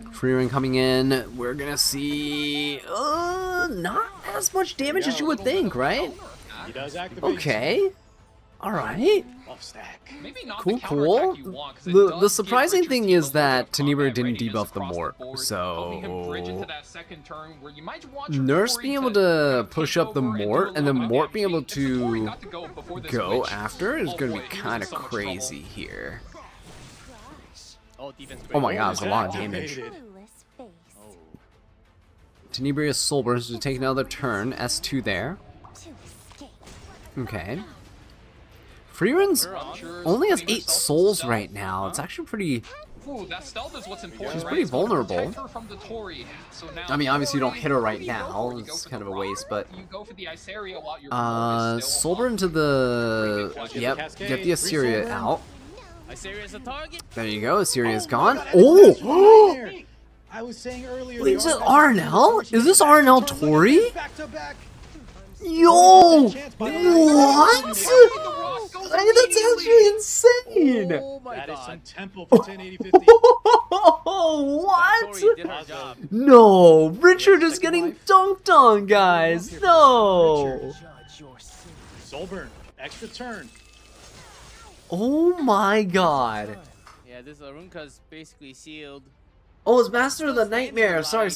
Freeran. Free ring coming in. We're gonna see not as much damage as you would think, right? He does activate. Okay. All right. Off stack. Maybe not Cool, the counterattack you cool. want, 'cause it The does surprising give Richard's thing team is a that bit of Tenebrer combat didn't readiness debuff the across Mort, board, so helping him bridge into that second turn where you might want your Nurse Tory being to able kind to of push take up the over and do Mort, a and then lot of Mort being able damage. If the Tory to got to go before this go switch, after is oh gonna boy, be he was kind in of so much crazy here. Oh, defense Oh my break. god, it's a lot of damage. Activated. Tenebrious Soulburst to take another turn. S2 there. Okay. Freeran's only has 8 souls right now. It's actually pretty. Ooh, that stealth is what's important. She's right? pretty It's gonna vulnerable. protect her from the Tory. So now I mean, obviously you don't Tory, hit her right who do you go now. for? You It's go for kind the of a waste, Rock, but you go for the Iceria while your Mort is still Soulburn up. to the. Cascade, Yep, Cascade, get the Assyria free Soulburn. out. Iceria is a target. There you go. Assyria's Oh gone. my God, Oh! there. I was saying earlier. Wait, the is it Arnell Arnell? she Is gets this back to Arnell turn. Look at Tori? this, back to back. Yo! Chance, by the way. What? Goes Hey, that's actually insane! Oh my That is some god. tempo for 1080-50. What? Tori did her job. No, Richard is getting dunked on, guys. No. Soulburn, extra turn. Oh my god. Yeah, this Arunka's basically sealed. Oh, it's Master of the Nightmare. Sorry.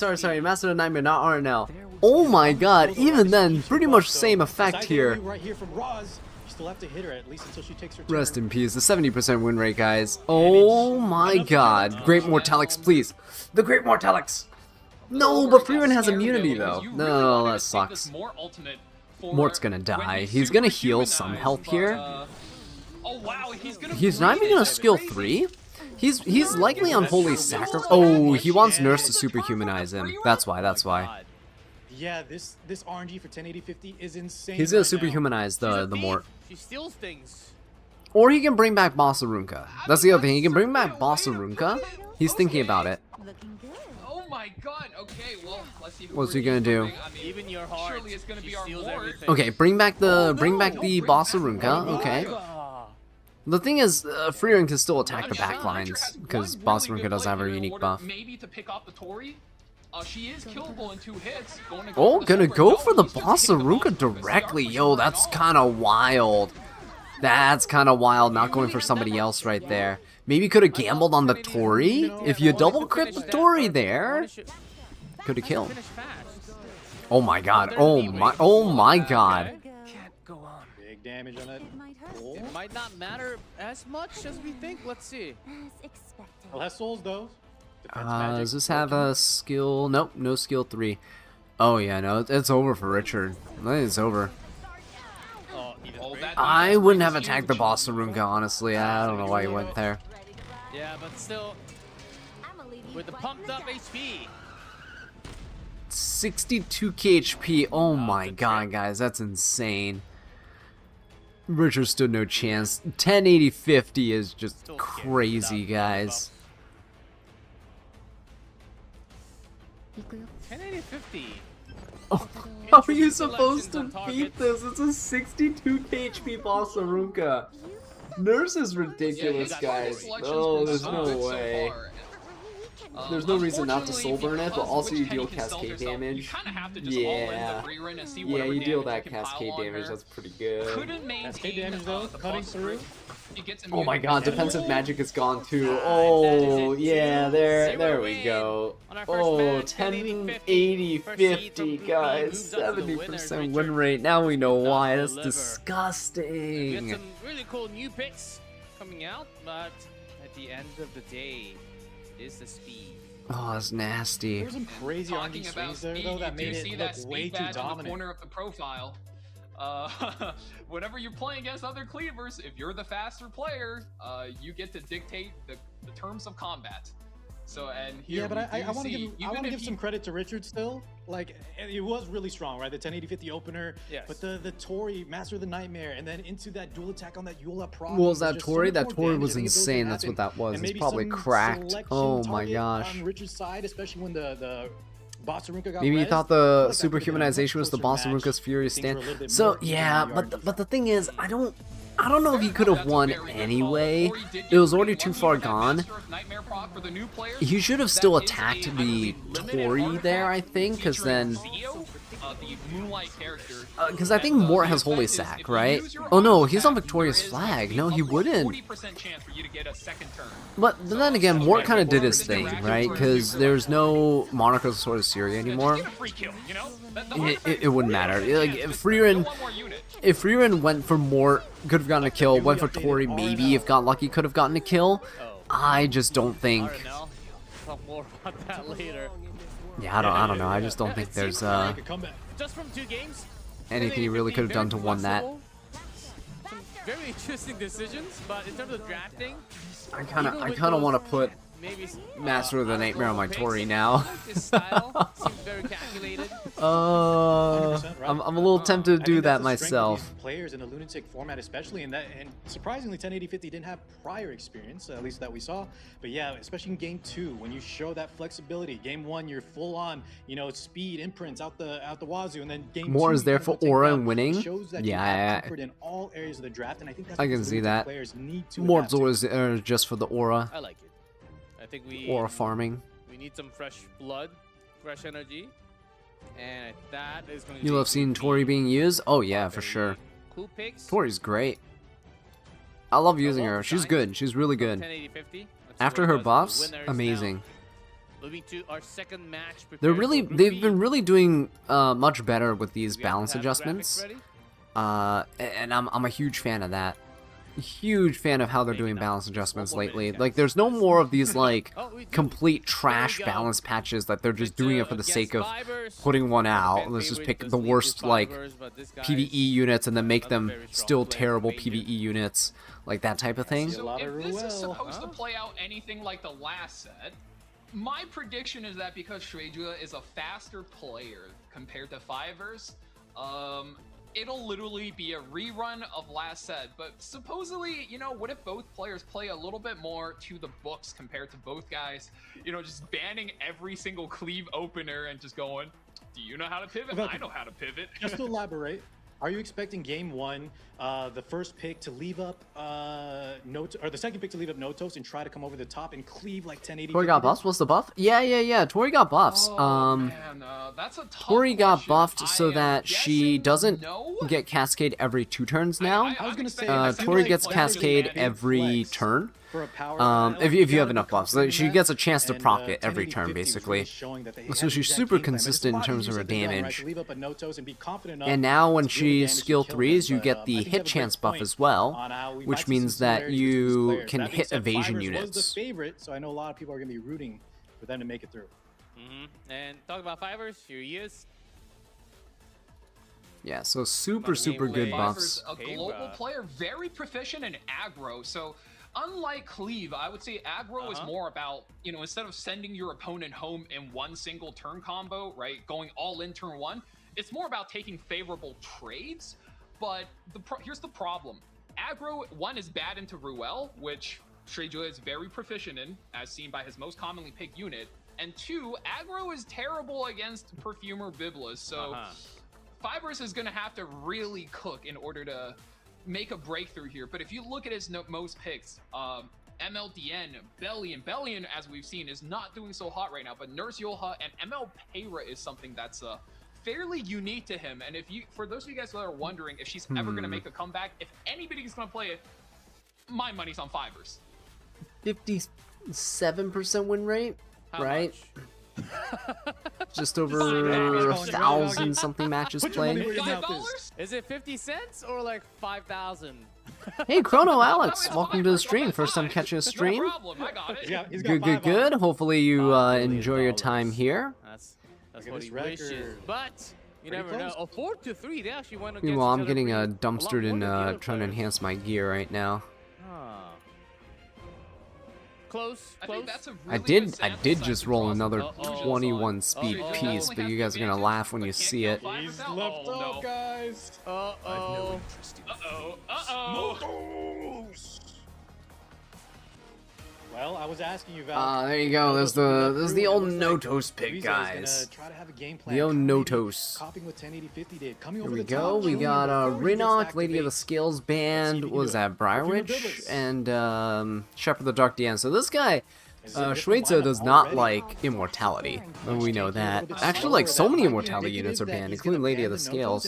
Master of the Nightmare, not Arnell. Oh my god. Even then, pretty much same effect Side here. AoE right here from Roz. You still have to hit her at least until she takes her Rest turn. in peace. The 70% win rate, guys. Oh my god. Great Mortalix, please. The Great Mortalix. No, but Freeman has immunity, though. No, that sucks. Mort's gonna die. He's gonna heal some health here. Oh wow, He's not even gonna skill 3? He's likely on Holy Sacrifice. Oh, he wants Nurse to superhumanize him. That's why. God. Yeah, this RNG for 1080-50 is insane. He's gonna right now. superhumanize She's a the thief. Mort. She steals things. Or he can bring back Boss Arunka. That's the other thing. He can bring back Boss Arunka. He's thinking about it. Looking good. Oh my god. Okay, well, let's see. Who What's we're he gonna do? using. I mean, Even your heart. surely it's gonna she be our steals Mort. everything. Okay, bring back the Boss Arunka. Okay. The thing is, Freeran can still attack the back lines because Boss Arunka doesn't have her unique buff. Maybe to pick off the Tory. She is killable in 2 hits. Oh, gonna go for the He's just Boss hitting the Arunka boss directly. with Yo, CR that's pushing kind of wild. That's kind of wild, not going for somebody else right there. Maybe could have gambled on the Tory. If you double crit the Tory there, could have killed. Finish fast. Oh my god. Oh my god. Big damage on that. It might hurt. Oh. It might not matter as much as we think. Let's see. As expected. Well, has souls though. Defense magic. Does this have a skill? Nope, no skill 3. Oh yeah, no, it's over for Richard. I think it's over. Oh, even Oh, great. that I defense wouldn't is have attacked the huge. Boss Arunka, honestly. I don't know why he went there. Yeah, but still, I'ma leave you with the right pumped in the up dust. HP. 62 KHP. Oh my god, guys, that's insane. Richard stood no chance. 1080-50 is just Still crazy, guys. 1080-50. Oh, how are you Interesting supposed to selections on beat targets. this? It's a 62 KHP Boss Arunka. Nurse is ridiculous, Yeah, guys. Selection's No, been there's so no good so way. far. There's no reason not to Unfortunately, soul burn it, but because also you Witch deal Kenny can stealth cascade herself, damage. You kind of have to just all in Yeah. the free run and see Yeah, whatever you deal damage that can pile cascade on damage. her. That's pretty good. Couldn't maintain Cascade damage, though, the cutting boss through. grip. He gets Oh my immunity god, from defensive it. magic is gone too. That Oh, is it. yeah, there we win go. on our first Oh, match, 1080-50, 1080-50, guys. moves up to the winner, 70% win Richard. rate. Now we know Does why. That's deliver. We got disgusting. some really cool new picks coming out, but at the end of the day, it is the speed. Oh, that's nasty. There were some crazy Talking RNG about swings there speed, though that you do made see it that look way speed too badge in the dominant. corner of the profile. Whenever you're playing against other cleavers, if you're the faster player, you get to dictate the terms of combat. So and here Yeah, but I want to see, give some credit to Richard still. Like it was really strong, right? The 1080-50 opener, Yes. but the Tori Master of the Nightmare, and then into that dual attack on that Eula proc. What was that There's just so Tori? much That more Tori damage. was I think if those insane. can That's what happen, that was. and It's maybe probably some cracked. selection Oh my target gosh. on Richard's side, especially when the Boss Aruka got Maybe you rezzed. thought I feel the like that could've been a much superhumanization was the closer Boss match. Aruka's Furious Things were a stand. little bit So more even yeah, on the but the RNG thing is, I don't know if he could have That's a won very good call. anyway. Tori did It get was already pretty too lucky far with that gone. Master of Nightmare proc for the new players. He should have That still is attacked I the believe, limited Tori there, I artifact think, because featuring then. Zio, the Moonlight character. Because I think And, Mort the has Holy effect is Sack, if you right? use your Oh no, auto he's on attack, Victorious there is going to Flag. be No, he up to a wouldn't. 40% chance for you to get a second turn. But then again, Mort kind of did his Interactive thing, right? for Because super there's like no Monarch's Sword of Syria Just anymore. get a free kill, you know? The It artifact wouldn't is matter. 40% Like, chance, if just Freerin- kill one more unit. If Freerin went for Mort, could have gotten a kill. Went for Tori, maybe if got lucky, could have gotten a kill. I just don't think. RNL. Talk more about that later. Yeah, I don't know. I just don't think there's Make a comeback. Just from 2 games, anything he really could have done to win that. Some very interesting decisions, but in terms of drafting, I kind of want to put maybe Master of the Nightmare on my Tori now. His style seems very calculated. 100% right. I'm a little tempted to I do think that that's the strength of myself. these players in the lunatic format, especially in that, and surprisingly, 1080-50 didn't have prior experience, at least that we saw. But yeah, especially in game 2, when you show that flexibility. Game 1, you're full on, you know, speed imprints out the wazoo, and then game 2, More is you there kinda go for take aura down. and winning. It shows that you Yeah, have comfort in all areas of the draft, and I think that's I what can these see lunatic that. players need to More adapt to. Zoras are just for the aura, I like it. I think we aura farming. we need some fresh blood, fresh energy, and that is going to. You love seeing Tori being used? Oh yeah, for sure. Cool picks. Tori's great. I love using her. She's good. She's really good. 1080-50. After her buffs, amazing. Moving to our second match. They've been really doing much better with these balance adjustments. And I'm a huge fan of that. Huge fan of how they're doing balance adjustments lately. Like, there's no more of these like complete trash balance patches that they're just doing it for the sake of putting one out. Let's just pick the worst like PvE units and then make them still terrible PvE units, like that type of thing. So if this is Ruel. supposed to play out anything like the last set, my prediction is that because Shueijua is a faster player compared to Fivers, it'll literally be a rerun of last set. But supposedly, you know, what if both players play a little bit more to the books compared to both guys? You know, just banning every single cleave opener and just going, do you know how to pivot? I know how to pivot. Just to elaborate, are you expecting game 1, the first pick to leave up or the second pick to leave up Notos and try to come over the top and cleave like 1080? Tori got buffs? What's the buff? Yeah. Tori got buffs. Oh, man, that's a tough Tori got question. buffed so I am that she guessing doesn't no? get Cascade every 2 turns now. I was gonna say, Uh, I feel Tori like gets that was a Cascade big every flex turn. for a power If you have gotta enough be buffs. confident in She that. gets a chance to And, proc it every 1080-50 turn, was basically. really showing that they So had she's the exact super game plan, but it's consistent a in lot terms of easier her said than done, right? damage. To leave up a Notos and be confident enough And now when to deal the she damage to skill kill 3s, them. you get But, the I think hit you have a chance great buff point as well, on how we which might see means some that similarities between these you players. can That being hit said, evasion Fivers was units. the favorite, so I know a lot of people are going to be rooting for them to make it through. And talk about Fivers. Here he is. Yeah, so super Game good way. buffs. A global player, very proficient in aggro. So unlike Cleave, I would say aggro is more about, you know, instead of sending your opponent home in one single turn combo, right, going all in turn 1, it's more about taking favorable trades. But here's the problem. Aggro, 1, is bad into Ruel, which Shueijua is very proficient in, as seen by his most commonly picked unit. And 2, aggro is terrible against Perfumer Biblis. So Fivers is going to have to really cook in order to make a breakthrough here. But if you look at his most picks, MLDN, Bellion, as we've seen, is not doing so hot right now. But Nurse Yolha and ML Payra is something that's fairly unique to him. And for those of you guys that are wondering if she's ever going to make a comeback, if anybody is going to play it, my money's on Fivers. 57% win rate, How right? much? Just over 1,000 something matches Put your money played. where your mouth is. $5? Is it 50 cents or like 5,000? Hey, Chrono Alex, It's welcome to the $5. stream. First time $5. catching a stream. No problem, I got it. Yeah, he's got Good. Hopefully you $5 million. enjoy your time here. That's Look at what this he wishes. record. But you Pretty never know. close. Oh, 4-3. They actually went against Meanwhile, each I'm other getting pretty- dumpstered a lot more and than the other trying to players. enhance my gear right now. Ah. close. I think that's a I really did good sample size just to roll draw some another conclusions 21 on. speed Straight Joe piece, definitely but has you the guys are gonna advantage, laugh when but you can't see kill it. Fivers He's out. left Oh, off, no. guys. Uh-oh. Uh-oh. Well, I was asking you, Val. There you go. There's the old Notos pick, guys. The old Notos. Here we go. We got Rinok, Lady of the Scales Band. What was that? Briarwitch and Shepherd the Dark Deanne. So this guy, Shueitsu, does not like immortality. We know that. Actually, like so many immortality units are banned, including Lady of the Scales.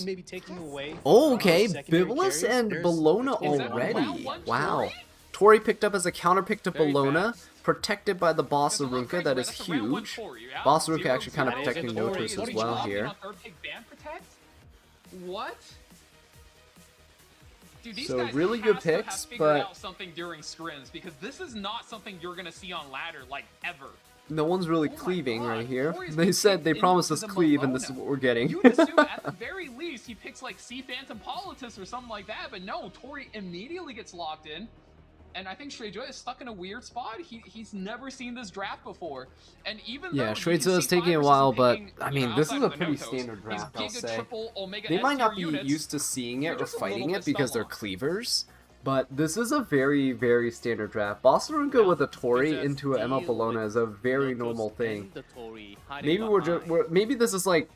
Oh, okay, Bibulus and Bologna already. Wow. Tori picked up as a counter pick to Bologna, protected by the Boss Arunca. That is huge. Boss Arunca actually kind of protecting Notos as well here. What? Dude, these So guys really have good to have picks, figured but out something during scrims, because this is not something you're gonna see on ladder like ever. no one's really Oh my cleaving God, right here. Tori's They been said they picked promised into us the cleave, and this is Bologna. what we're getting. You'd assume at the very least he picks like C Phantom Politis or something like that, but no, Tori immediately gets locked in. And I think Shueitsu is stuck in a weird spot. He's never seen this draft before. And even Yeah, though Shueitsu is taking a while, but I mean, this is a pretty standard draft, I'll say. They might not be used to seeing it or fighting it because they're cleavers, but this is a very, very standard draft. Boss Arunca with a Tori into an ML Bologna is a very normal thing. Maybe maybe this is like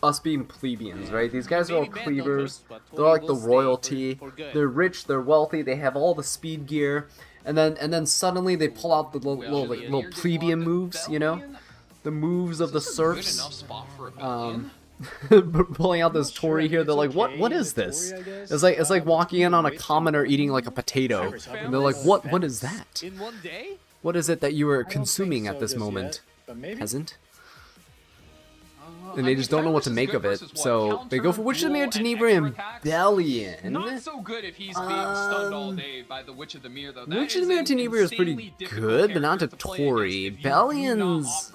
us being plebeians, right? These guys are all cleavers. They're like the royalty. They're rich. They're wealthy. They have all the speed gear, and then suddenly they pull out the little plebeian moves, you know, the moves of the serfs. Pulling out this Tori here, they're like, what is this? It's like walking in on a commoner eating like a potato, and they're like, what is that? In one day? What is it that you are consuming at this moment, peasant? And they just don't know what to make of it, so they go for Witch of the Mirror, Tenebria, and Bellion. Not so good if he's being stunned all day by the Witch of the Mirror, though. Witch of the Mirror, Tenebria is pretty good, but not to Tori. Bellion's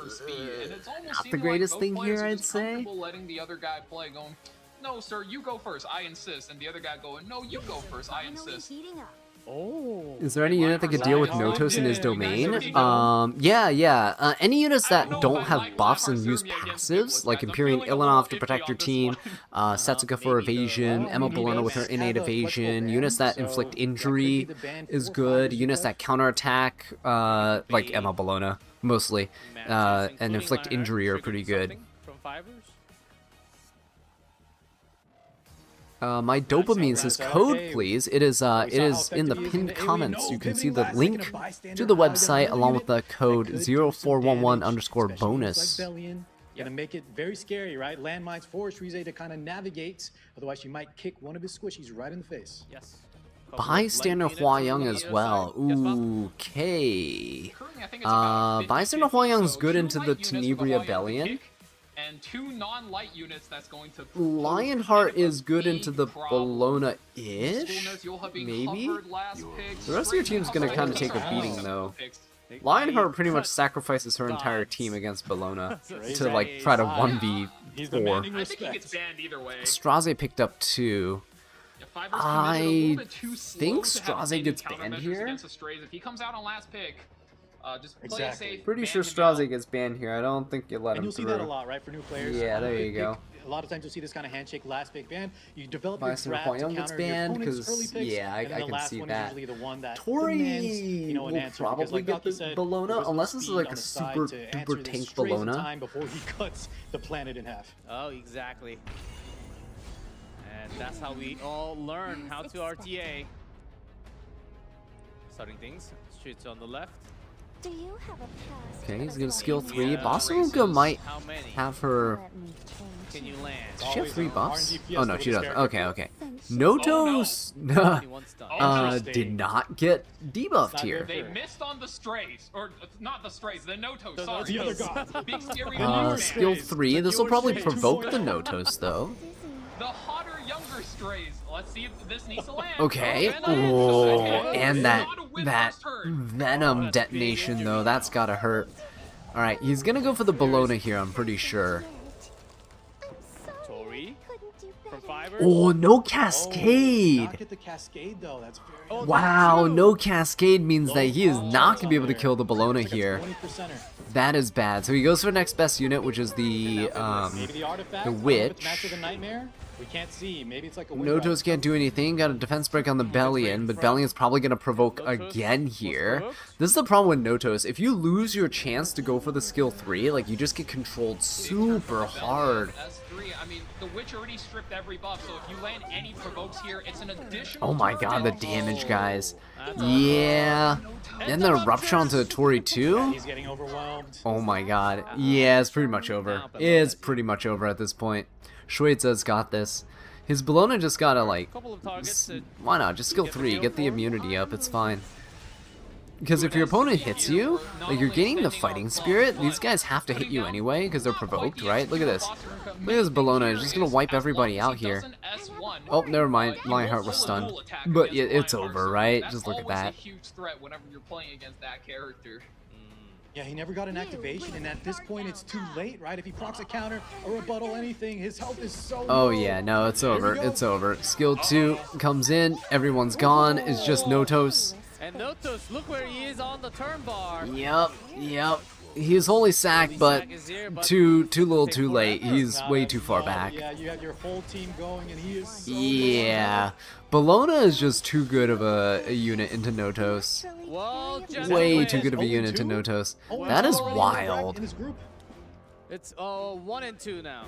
not the greatest thing here, I'd say. Letting the other guy play, going, no, sir, you go first, I insist. And the other guy going, no, you go first, I insist. Oh. Is there any unit that could deal with Notos in his domain? Yeah. Any units that don't have buffs and use passives, like Imperial Ilanov to protect your team, Setsuka for evasion, Emma Bologna with her innate evasion, units that inflict injury is good, units that counterattack, like Emma Bologna, mostly, and inflict injury are pretty good. From Fivers? My dopamine says code, please. It is in the pinned comments. You can see the link to the website along with the code 0411_bonus. Gonna make it very scary, right? Landmines force Rize to kind of navigate. Otherwise, she might kick one of his squishies right in the face. Yes. Bystander Hua Young as well. Okay. Bystander Hua Young's good into the Tenebria Bellion. And 2 non-light units that's going to Lionheart is good into the Bologna-ish? Maybe? The rest of your team's gonna kind of take a beating, though. Lionheart pretty much sacrifices her entire team against Bologna to, like, try to 1v4. I think he gets banned either way. Straze picked up 2. I think Straze gets banned here. If he comes out on last pick, just play it safe. Pretty sure Straze gets banned here. I don't think you let him And you'll see that a lot, right, for new players. Yeah, there you go. A lot of times you'll see this kind of handshake last pick ban. You develop your Bystander draft Hua to Young gets counter your banned opponent's early because, picks, yeah, I and then the can last see one that. is usually the one that Tori demands, an will answer, because probably like get Gaki the said, Bologna, there was unless this is speed like on a the side super to answer duper this tank Strays in Bologna. time before he cuts the planet in half. Oh, exactly. And that's how we all learn how to RTA. Starting things. Shoots on the left. Do you have a pass? Okay, he's gonna skill 3. Yeah. Boss Arunca might How many have her. Let me change. can you land? Does she have 3 buffs? RNG Oh no, Fiesta she with does. his Okay. Notos Only one stun. did not get debuffed here. They missed on the strays, or not the strays, the Notos. Sorry, The other god. Big scary Skill 3. This will probably provoke the Notos though. The hotter, younger strays. Let's see if this needs to land. Okay. Oh, and that venom detonation though, that's gotta hurt. All right, he's gonna go for the Bologna here. I'm pretty sure. Tori from survivor. Oh, no Oh, cascade. not get the cascade though. That's very Oh, Wow, true. no cascade means that low he is ball not chance gonna be able on to there. kill the Bologna Looks like here. it's 20%er. That is bad. So he goes for next best unit, which is the Maybe the artifact. the I don't know if witch. it's Match of the Nightmare. We can't see. Maybe it's like a Notos can't do anything. Got a defense break on the Bellion, but Bellion's probably gonna provoke Notos again was here. provoked. This is the problem with Notos. If you lose your chance to go for the skill 3, like you just get controlled super hard. S3, I mean, the witch already stripped every buff, so if you land any provokes here, it's an additional Oh my turn god, the damage. damage, guys. That's Yeah. And the rupture onto the Tori too? He's getting overwhelmed. Oh my god. Yeah, it's pretty much over. It's pretty much over at this point. Shueitsa's got this. His Bologna just gotta like, couple of targets that why not? Just skill 3, get the immunity up, it's fine. Because if your opponent hits you, like you're gaining the fighting spirit, these guys have to hit you anyway because they're provoked, right? Look at this. Look at this Bologna, he's just gonna wipe everybody out here. Oh, never mind, Lionheart was stunned. But it's over, right? Just look at that. That's always a huge threat whenever you're playing against that character. Yeah, he never got an activation, and at this point, it's too late, right? If he procs a counter, a rebuttal, anything, his health is so Oh low. yeah, no, it's over, Here we go. it's over. Skill 2 comes in, everyone's gone, it's just Notos. And Notos, look where he is on the turn bar. Yep. He's only sacked, but Sack is here, but too little too late. He's way too far back. Yeah, you have your whole team going, and he is so Yeah. Bologna is just too good of a unit into Notos. well, just Way wait. too good of a Only unit to two? Notos. Oh, That is he's already wild. in his group. It's 1 and 2 now.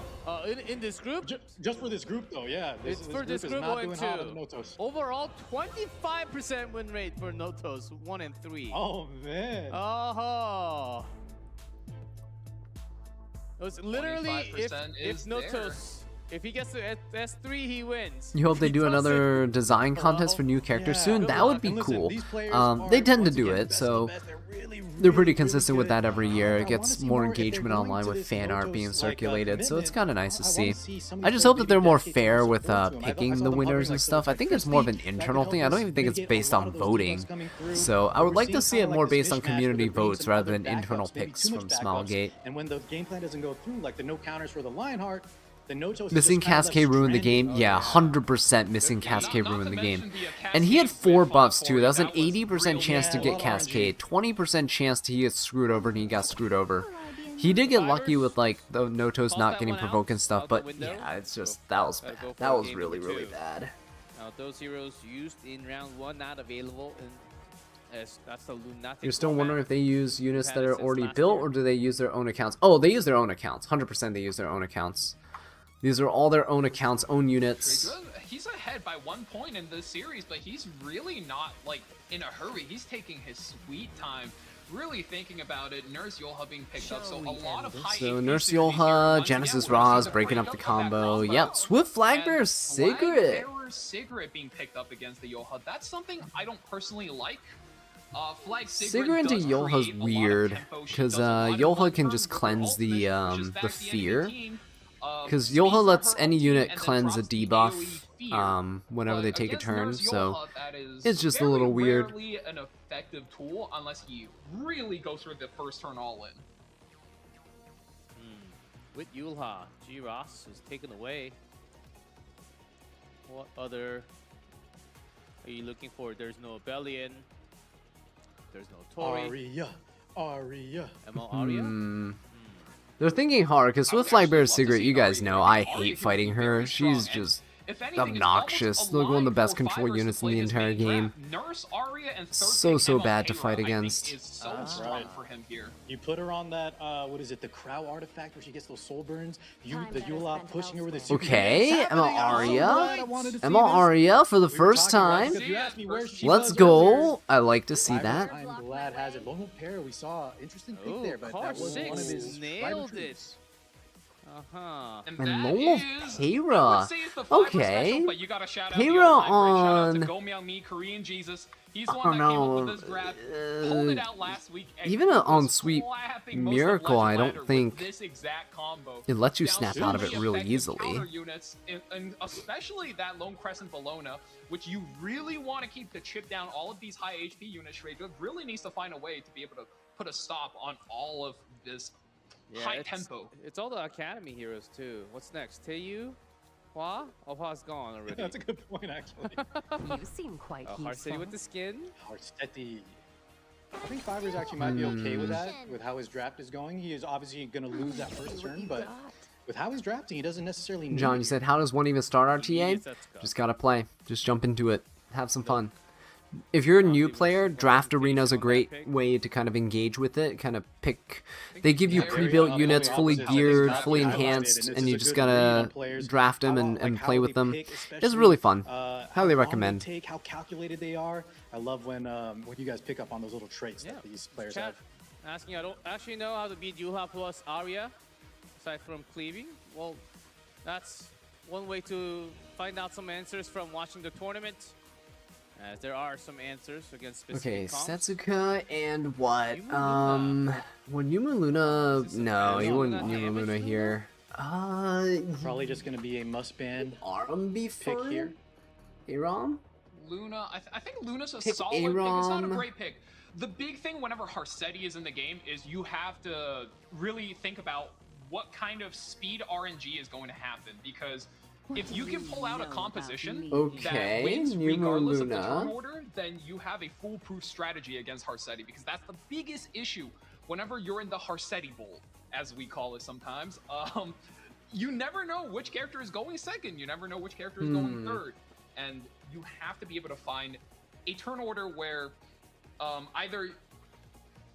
In this group, Just for this group, though, yeah. it's for this is group not 1 doing and 2. hot on the Notos. Overall, 25% win rate for Notos, 1 and 3. Oh, man. Oh. It was literally if 25% is Notos, if he gets to S3, he wins. You hope they He do doesn't- another design contest for new characters Yeah. soon? Good That would luck. be And listen, cool. these players They are, tend to once do again, it, best so of the best. They're they're pretty really consistent with good. that every year. It I gets wanna see more if they're engagement going online to with this fan art Notos, being like, circulated, so it's commitment. kind of nice to I see. wanna see some of I these just players hope that they're maybe more dedicate fair some with support to him. I picking saw the them winners hovering and like stuff. I Phillips think or it's more of an Crispy. That internal could thing. I help don't us even think it's mitigate a based lot on of those voting. debuffs coming through. So I We're would like to seeing see kinda it like more this based on mishmash where community they're bringing votes some rather other than internal backups, maybe picks too much from backups. Smilegate. And when the game plan doesn't go through, like the no counters for the Lionheart, the Notos is Missing just kinda left Cascade ruined the stranded. game. Yeah, 100% missing Cascade Not to ruined the mention game. the And he had Cascade 4 with buffs too. That was an That was 80% really chance to Yeah, get a lot of RNG. Cascade, 20% chance to get screwed over, and he got screwed over. He did get lucky with like the Notos not that getting one out, provoked and stuff, out the but window. yeah, it's just that was Gotta bad. go for That was game really number really 2. bad. Now those heroes used in round 1 not available, and that's the Lunatic. You're still format. wondering if they use units had that it are since already last built, year. or do they use their own accounts? Oh, they use their own accounts. 100% they use their own accounts. These are all their own accounts, own units. He's ahead by 1 point in this series, but he's really not like in a hurry. He's taking his sweet time, really thinking about it. Nurse Yolha being picked up, so a lot of high So HP Nurse synergy here. Yolha, Once Genesis again, we're gonna Roz see the breaking up the breakup of that combo. combo. Yep, Swift Flagbearer And Cigarette. Flagbearer Cigarette being picked up against the Yolha. That's something I don't personally like. Flag Cigarette into does Yolha's create a lot of weird, tempo. She because does a lot of Yolha one can turn just with her cleanse ultimate, the pushes back the enemy fear. team, Because speeds Yolha for lets her any ulti, unit and then cleanse a drops the debuff AoE fear. whenever they But take a against turn, Nurse so Yolha, that is it's just a very little weird. rarely an effective tool unless he really goes for the first turn all in. With Yulha, G. Ross is taken away. What other are you looking for? There's no Bellion. There's no Tori. Aria. ML Aria. They're thinking hard, because Swift actually Flagbearer love to Cigarette, see you guys Aria know, here. I Aria hate can fighting be her. very strong, She's and just if anything, it's obnoxious. almost Like one of the aligned best for control Vibers to units in play the this entire main game. draft. Nurse, Aria, and So, third so pick bad to Emma fight Hera, I think, against. is so strong Right. for him here. You put her on that, what is it, the Crow artifact where she gets those soul burns. The Yula pushing her with a Okay, Emma Aria. Emma Emma Aria for the first time. Let's go. I like to see that. I'm glad has it. Lone Wolf Pair, we saw interesting pick Oh, there, but car that was one of 6 his nailed tried and it. trues. And that Lone Wolf is- Pera. I would say it's the Fiverr Okay. special, but you gotta shout out Pera the old Fiverr. Shout out on- to Go Meow Me, Korean Jesus. He's the I one don't that came know, up with this grab, pulled it out last week. and even was on Sweet clapping most of Miracle, I Legend don't Ladder with think this exact combo. it lets you Down snap so out of it many really effective easily. counter units, and especially that Lone Crescent Bologna, which you really want to keep to chip down all of these high HP units. Shredder really needs to find a way to be able to put a stop on all of this high tempo. It's all the Academy heroes too. What's next? Teiyu, Oppa? Oppa's gone already. That's a good point, actually. You seem quite Hard City with the skin. Harstetti. I think Fivers actually might be okay with that, with how his draft is going. He is obviously going to lose that first turn, but with how he's drafting, he doesn't necessarily need John, you said, how does one even start RTA? Let's go. Just gotta play. Just jump into it. Have some fun. If you're a new player, Draft Arena is a great way to kind of engage with it. Kind of pick. They give you pre-built units, fully geared, fully enhanced, and you just gotta draft them and play with them. It's really fun. Highly recommend. Take how calculated they are. I love when you guys pick up on those little traits that these players Chat have. asking, I don't actually know how to beat Yuha plus Arya, aside from cleaving. Well, that's one way to find out some answers from watching the tournament. As there are some answers against specific Okay, comps. Setsuka and what? Would Yuma Luna? No, he wouldn't Yuma Luna here. Probably just going to be a must ban Aram be pick fun? here. Aram? Luna, I think Luna's a Pick solid pick. It's not a Aram. great pick. The big thing whenever Harsetti is in the game is you have to really think about what kind of speed RNG is going to happen, because if you can pull out a composition Okay, that wins Yuma regardless of the Luna. turn order, then you have a foolproof strategy against Harsetti, because that's the biggest issue whenever you're in the Harsetti Bowl, as we call it sometimes. You never know which character is going second. You never know which character is going third. And you have to be able to find a turn order where either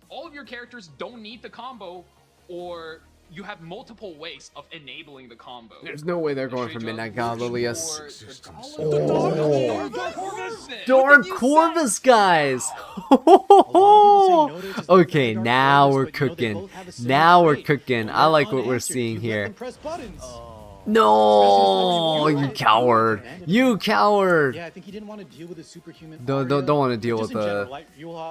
all of your characters don't need the combo, or you have multiple ways of enabling the combo. There's no way they're going for Midnight God Lilius. Oh. Dark Corvus, guys! Okay, now we're cooking. Now we're cooking. I like what we're seeing here. No, you coward! You coward! Yeah, I think he didn't want to deal with the superhuman. Don't want to deal with the.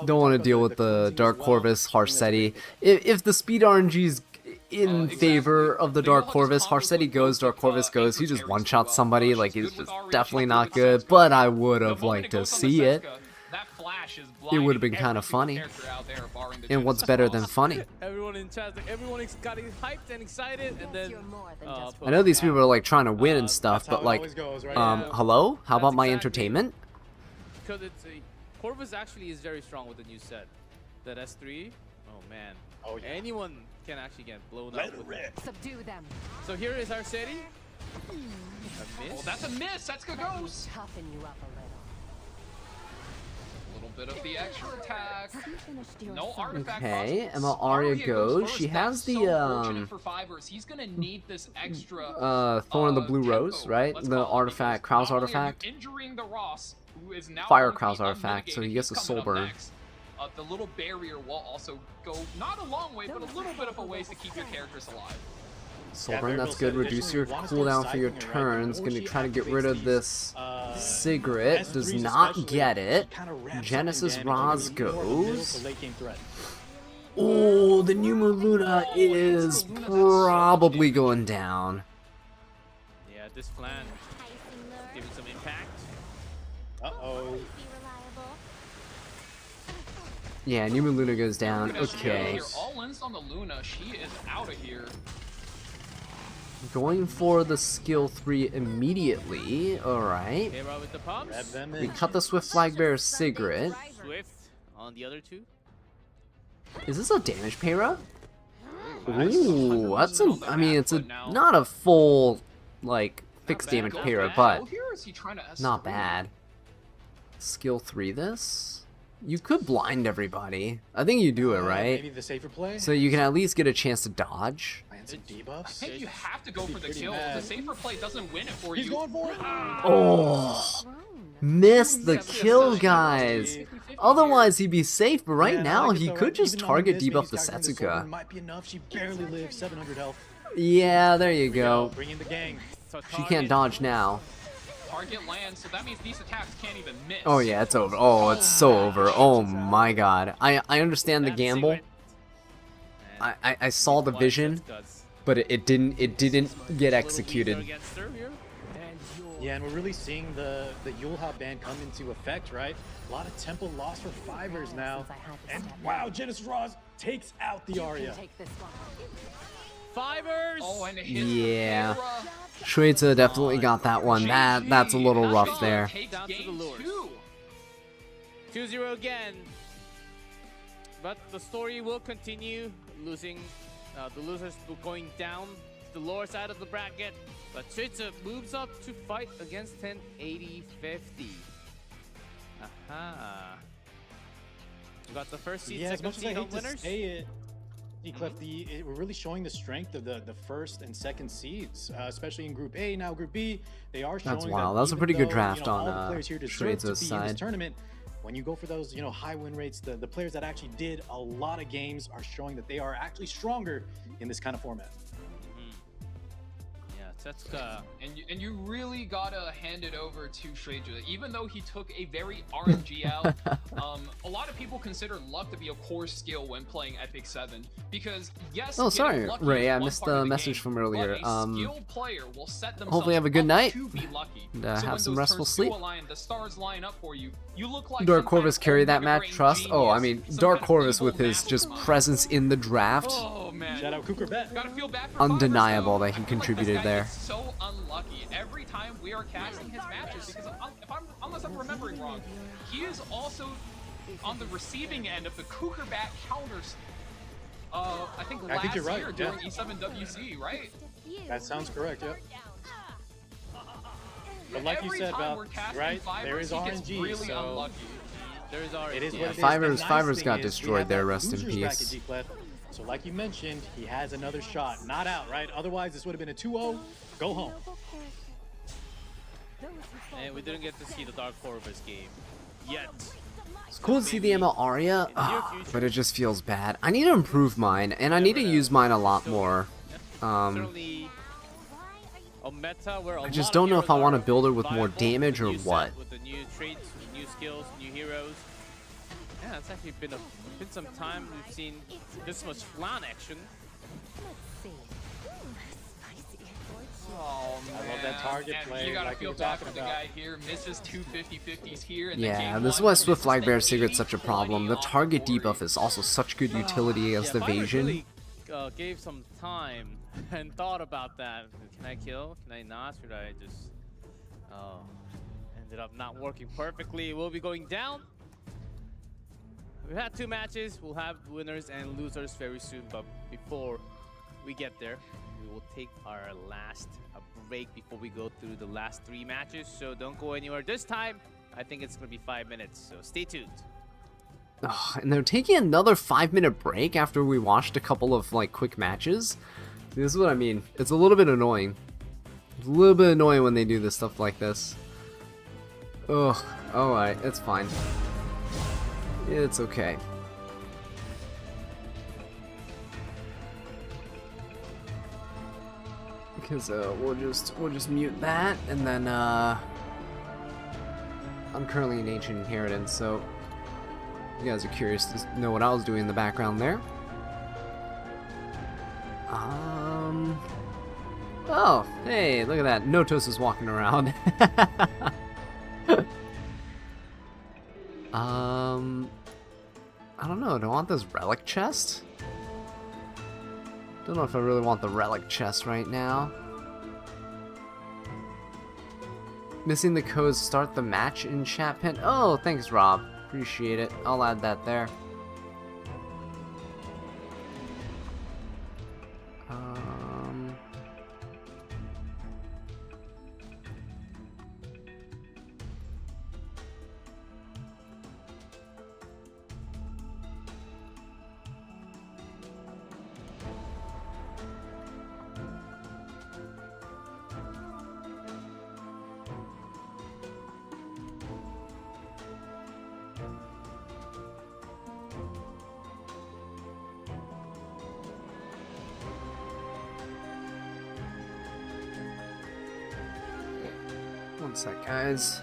Don't want to deal with the Dark Corvus Harsetti. If the speed RNG is in favor of the Dark Corvus, Harsetti goes, Dark Corvus goes. He just one-shots somebody. Like, he's just definitely not good. But I would have liked to see it. It would have been kind of funny. And what's better than funny? Everyone in chat, like, everyone got hyped and excited, and then I know these people are like trying to win and stuff, but like, hello? How about my entertainment? because it's Corvus actually is very strong with the new set. That S3, oh man, anyone can actually get blown up. Subdue them. So here is our city. A miss. Oh, that's a miss. That's good goes. Toughen you up a little. A little bit of the extra attack. No artifact. Okay, possible. Emma Arya goes. first. She has That's the so fortunate for Fivers. He's gonna need this extra Thorn of the Blue tempo, Rose, right? let's The call it, artifact, because Krau's not only are you artifact. injuring the Ross, who is now Fire going to be Krau's artifact, so he unmitigated. gets a He's soul coming up burn. next. The little barrier will also go not a long way, but a little bit of a ways to keep your characters alive. Soulburn, that's good. Reduce your cooldown for your turns. Gonna try to get rid of this cigarette. Does not get it. Genesis Roz goes. Oh, the new Luna is probably going down. Yeah, this plan giving some impact. Uh-oh. Yeah, New Luna goes down. Okay. All ins on the Luna. She is out of here. Going for the skill 3 immediately. Alright. Hera with the pumps. We cut the Swift Flagbearer cigarette. Swift on the other two. Is this a damage Para? Ooh, that's a. I mean, it's a not a full like fixed damage Para, but not bad. Skill 3 this? You could blind everybody. I think you do it, right? Maybe the safer play. So you can at least get a chance to dodge. Land some debuffs. I think you have to go for the kill. The safer play doesn't win it for He's you. going for it. Oh, missed the kill, guys. Otherwise, he'd be safe, but right now, he could just target debuff the Setsuka. Might be enough. She barely lives. 700 health. Yeah, there you go. Bring in the gang. So She can't dodge now. Target lands, so that means these attacks can't even miss. Oh yeah, it's over. Oh, it's so over. Oh my god. I understand the gamble. I saw the vision, but it didn't get executed. Yeah, and we're really seeing the Yulha ban come into effect, right? A lot of tempo loss for Fivers now. And wow, Genesis Ross takes out the Arya. Take this one. Fibers. Oh, and his Yeah. Rivera Shueita definitely got that one. That's a little rough That's there. takes Down to the game lures. 2. 2-0 again. But the story will continue. The losers going down to the lower side of the bracket. But Shueita moves up to fight against 1080-50. Aha. You got the first seed, Yeah, as second much as I seed on hate to winners. say it, we're really showing the strength of the first and second seeds, especially in Group A. Now Group B, they are showing That's wild. That was a even pretty good though, draft all on the players here deserve to Shueita's be in this side. tournament. When you go for those, high win rates, the players that actually did a lot of games are showing that they are actually stronger in this kind of format. Yeah, that's And you really gotta hand it over to Shueita. Even though he took a very RNG out, a lot of people consider luck to be a core skill when playing Epic 7. Because yes, Oh, getting sorry, lucky Ray, is I one missed part of the the message game, from earlier. but a skilled player will set themselves hopefully have a good up night, to be lucky. and, So have when some those restful turns do sleep. align, the stars line up for you. You look like Dark some Corvus kind of carried that Omega match, Brain trust. Oh, I genius, mean, some Dark kind of Corvus evil with his just mastermind. presence in the draft. Oh man. Shout out Cooker Bet. Gotta feel bad for Undeniable Fibers, that he though. I feel like contributed this guy there. is so unlucky every time we are casting his matches because unless I'm remembering wrong, he is also on the receiving end of the Cougar Bat counters. I think last you're right, year yeah. during E7WC, right? That sounds correct, yep. But like you Every said, time Val, we're casting right? Fibers, There is he gets RNG, really so unlucky. There's already. it is Yeah, what it is. Fibers- The nice Fibers thing got is we destroyed have there, that rest in losers bracket peace. declare. So like you mentioned, he has another shot. Not out, right? Otherwise, this would have been a 2-0. Go home. And we didn't get to see the Dark Corvus game yet. It's cool to see the ML Aria, but it just feels bad. I need to improve mine, and I need to use mine a lot more. Certainly a meta where I just don't know if I want to build it with more damage or what. With the new traits, new skills, new heroes. Yeah, it's actually been some time we've seen this much flan action. Oh man. I love that target And play, you gotta like we feel were bad talking for the about. guy here. Misses 2 50-50s here. And Yeah, this is why Swift Flagbear Secret's such a problem. The target debuff is also such good utility against Fibers evasion. really, gave some time and thought about that. Can I kill? Can I not? Should I just? Oh, ended up not working perfectly. We'll be going down. We've had 2 matches. We'll have winners and losers very soon. But before we get there, we will take our last break before we go through the last 3 matches. So don't go anywhere this time. I think it's going to be 5 minutes. So stay tuned. Ugh, and they're taking another 5-minute break after we watched a couple of like quick matches. This is what I mean. It's a little bit annoying. It's a little bit annoying when they do this stuff like this. Ugh. Alright, it's fine. It's okay. Because we'll just mute that, and then I'm currently in Ancient Inheritance, so you guys are curious to know what I was doing in the background there. Oh, hey, look at that. Notos is walking around. I don't know. Do I want this relic chest? Don't know if I really want the relic chest right now. Missing the codes start the match in chat pin. Oh, thanks, Rob. Appreciate it. I'll add that there. One sec, guys.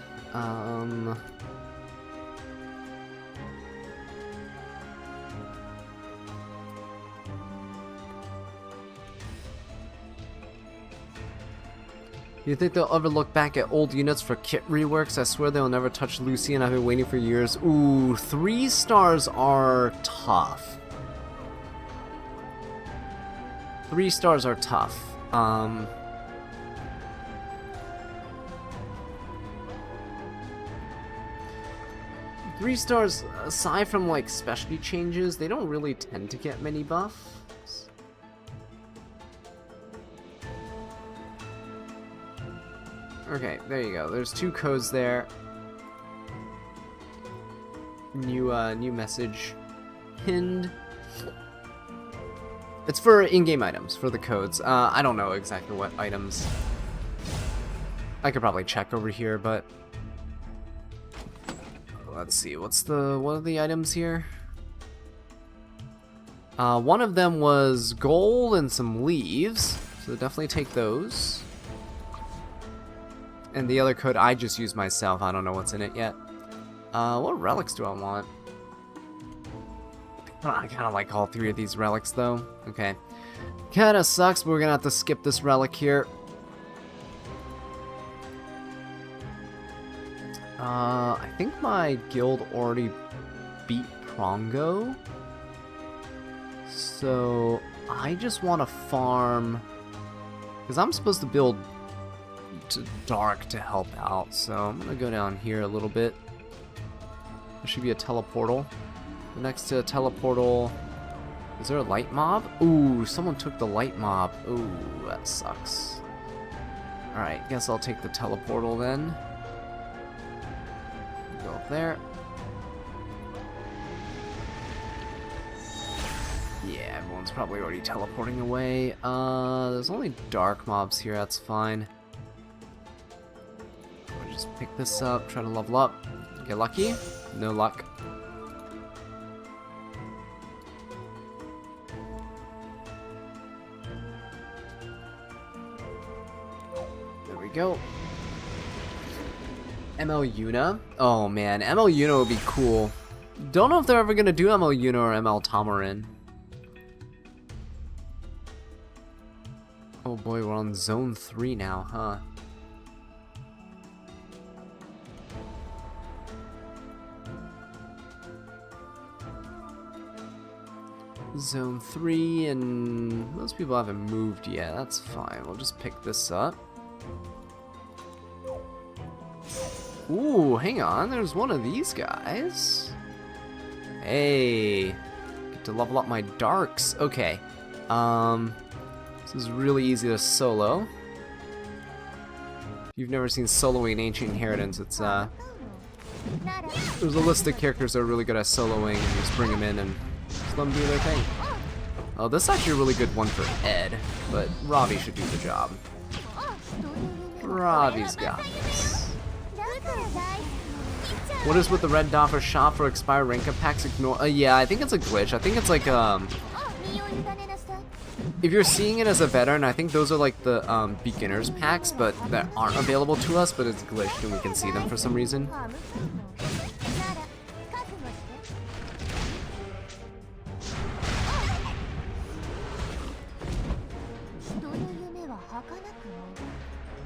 You think they'll ever look back at old units for kit reworks? I swear they'll never touch Lucy, and I've been waiting for years. Ooh, 3 stars are tough. 3 stars are tough. 3 stars, aside from like specialty changes, they don't really tend to get many buffs. Okay, there you go. There's 2 codes there. New message pinned. It's for in-game items, for the codes. I don't know exactly what items. I could probably check over here, but let's see. What are the items here? One of them was gold and some leaves, so definitely take those. And the other code I just used myself. I don't know what's in it yet. What relics do I want? I kind of like all 3 of these relics, though. Okay. Kind of sucks, but we're going to have to skip this relic here. I think my guild already beat Prongo. So, I just want to farm... Because I'm supposed to build to dark to help out, so I'm going to go down here a little bit. There should be a teleportal. Next to a teleportal, is there a light mob? Ooh, someone took the light mob. Ooh, that sucks. Alright, guess I'll take the teleportal then. Go up there. Yeah, everyone's probably already teleporting away. There's only dark mobs here, that's fine. I'll just pick this up, try to level up. Get lucky? No luck. There we go. ML Yuna? Oh man, ML Yuna would be cool. Don't know if they're ever gonna do ML Yuna or ML Tamarin. Oh boy, we're on zone 3 now, huh? Zone 3, and most people haven't moved yet. That's fine. We'll just pick this up. Ooh, hang on. There's one of these guys. Hey, get to level up my darks. Okay. This is really easy to solo. If you've never seen soloing Ancient Inheritance, it's there's a list of characters that are really good at soloing, and just bring them in and just let them do their thing. Oh, this is actually a really good one for Ed, but Robbie should do the job. Robbie's got this. What is with the red dot for shop for expired rank up packs? Ignore. Yeah, I think it's a glitch. I think it's like if you're seeing it as a veteran, I think those are like the beginners packs, but that aren't available to us, but it's glitched and we can see them for some reason.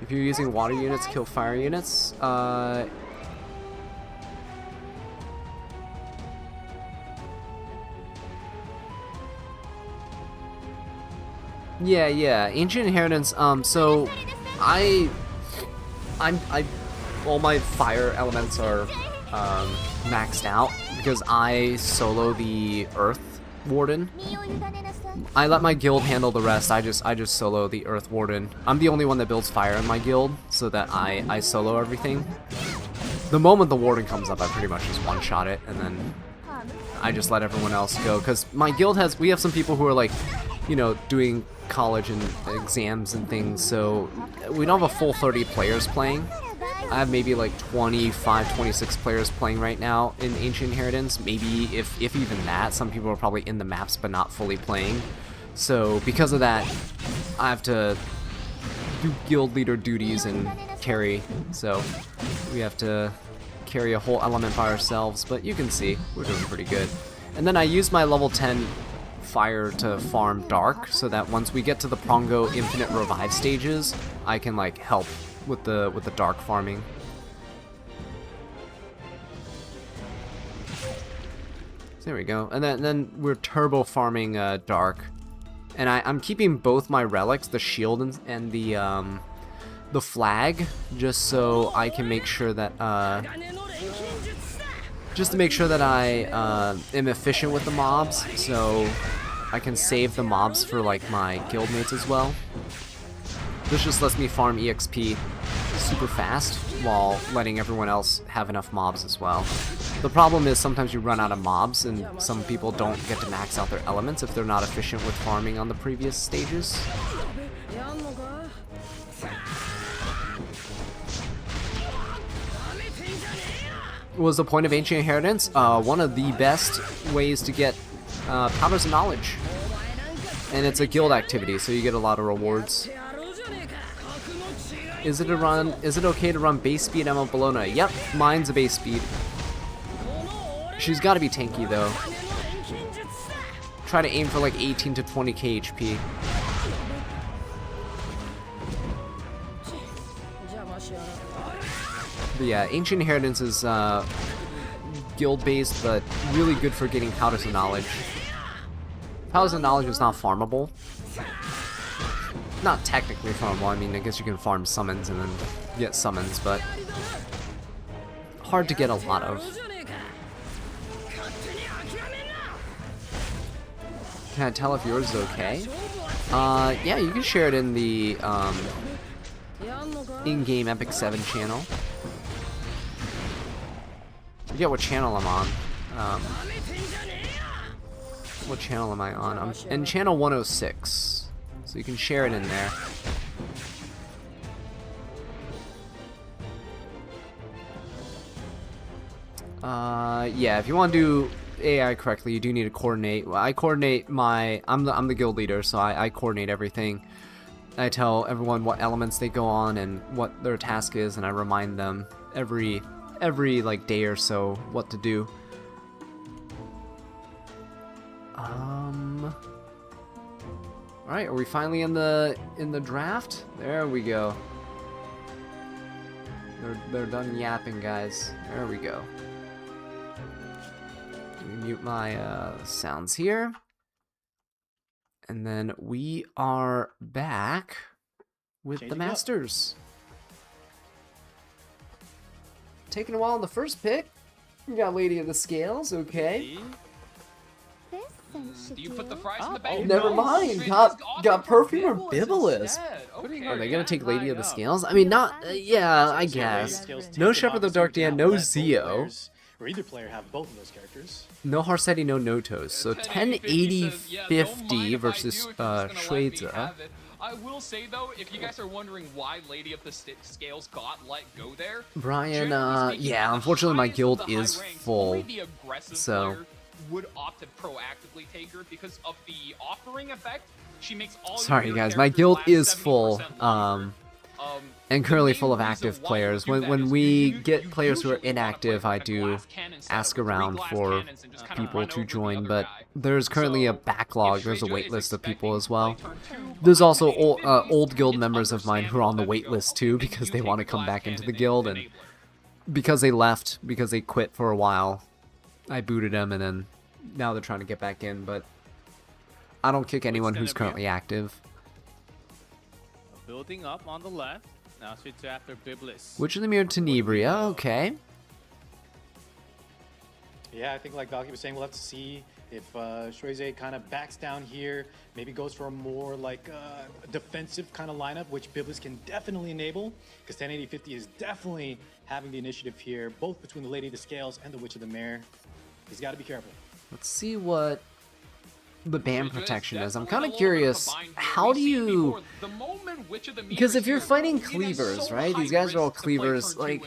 If you're using water units, kill fire units. Yeah, Ancient Inheritance, so all my fire elements are maxed out because I solo the Earth Warden. I let my guild handle the rest. I just solo the Earth Warden. I'm the only one that builds fire in my guild, so that I solo everything. The moment the Warden comes up, I pretty much just one-shot it, and then I just let everyone else go. Because my guild we have some people who are like, you know, doing college and exams and things, so we don't have a full 30 players playing. I have maybe like 25, 26 players playing right now in Ancient Inheritance. Maybe if even that. Some people are probably in the maps but not fully playing. So because of that, I have to do guild leader duties and carry. So we have to carry a whole element by ourselves. But you can see we're doing pretty good. And then I use my level 10 fire to farm dark, so that once we get to the Prongo infinite revive stages, I can like help with the dark farming. So there we go, and then we're turbo farming dark. And I'm keeping both my relics, the shield and the flag, just so I can make sure that just to make sure that I am efficient with the mobs, so I can save the mobs for like my guildmates as well. This just lets me farm EXP super fast while letting everyone else have enough mobs as well. The problem is sometimes you run out of mobs and some people don't get to max out their elements if they're not efficient with farming on the previous stages. What was the point of Ancient Inheritance? One of the best ways to get Powders of Knowledge. And it's a guild activity, so you get a lot of rewards. Is it okay to run base speed Emma Bologna? Yep, mine's a base speed. She's gotta be tanky though. Try to aim for like 18 to 20k HP. But yeah, Ancient Inheritance is guild-based, but really good for getting Powders of Knowledge. Powders of Knowledge is not farmable. Not technically farmable, I mean, I guess you can farm summons and then get summons, but hard to get a lot of. Can I tell if yours is okay? Yeah, you can share it in the in-game Epic 7 channel. I forget what channel I'm on. What channel am I on? I'm in channel 106. So you can share it in there. Yeah, if you want to do AI correctly, you do need to coordinate. Well, I coordinate my... I'm the guild leader, so I coordinate everything. I tell everyone what elements they go on and what their task is, and I remind them every like day or so what to do. Alright, are we finally in the draft? There we go. They're done yapping, guys. There we go. Let me mute my sounds here. And then we are back with the Masters. Taking a while on the first pick. We got Lady of the Scales, okay. Do you put the fries in the bag? Never mind. Got Perfume or Bibulus. Okay. Are they gonna take Lady of the Scales? I mean, not. Yeah, I guess. No Shepherd of the Dark Dan, no Zio. Or either player have both of those characters. No Harsetti, no Notos. So 1080-50 versus Shuiza. I will say though, if you guys are wondering why Lady of the Scales got let go there, Brian, yeah, unfortunately my guild is full. So would opt to proactively take her because of the offering effect. She makes all. Sorry guys, my guild is full. And currently full of active players. When we get players who are inactive, I do ask around for people to join, but there's currently a backlog. There's a wait list of people as well. There's also old guild members of mine who are on the wait list too because they want to come back into the guild, and because they left, because they quit for a while, I booted them, and then now they're trying to get back in, but I don't kick anyone who's currently active. Building up on the left. Now switch after Biblis. Witch of the Mirror Tenebria, okay. Yeah, I think like Valky was saying, we'll have to see if Shuiza kind of backs down here, maybe goes for a more like defensive kind of lineup, which Biblis can definitely enable, because 1080-50 is definitely having the initiative here, both between the Lady of the Scales and the Witch of the Mirror. He's got to be careful. Let's see what the ban protection is. I'm kind of curious, how do you... Because if you're fighting cleavers, right? These guys are all cleavers. Like,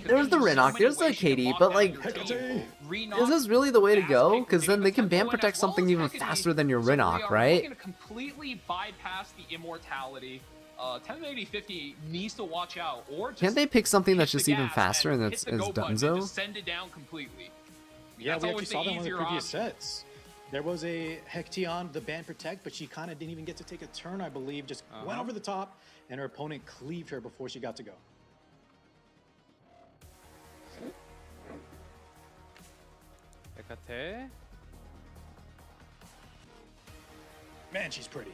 there's the Renok, there's the KD, but like, is this really the way to go? Because then they can ban protect something even faster than your Renok, right? Completely bypass the immortality. 1080-50 needs to watch out, or can't they pick something that's just even faster and that's Dunzo? Just send it down completely. Yeah, we actually saw that in one of the previous sets. There was a Hecteon, the ban protect, but she kind of didn't even get to take a turn, I believe. Just went over the top, and her opponent cleaved her before she got to go. Hecate. Man, she's pretty.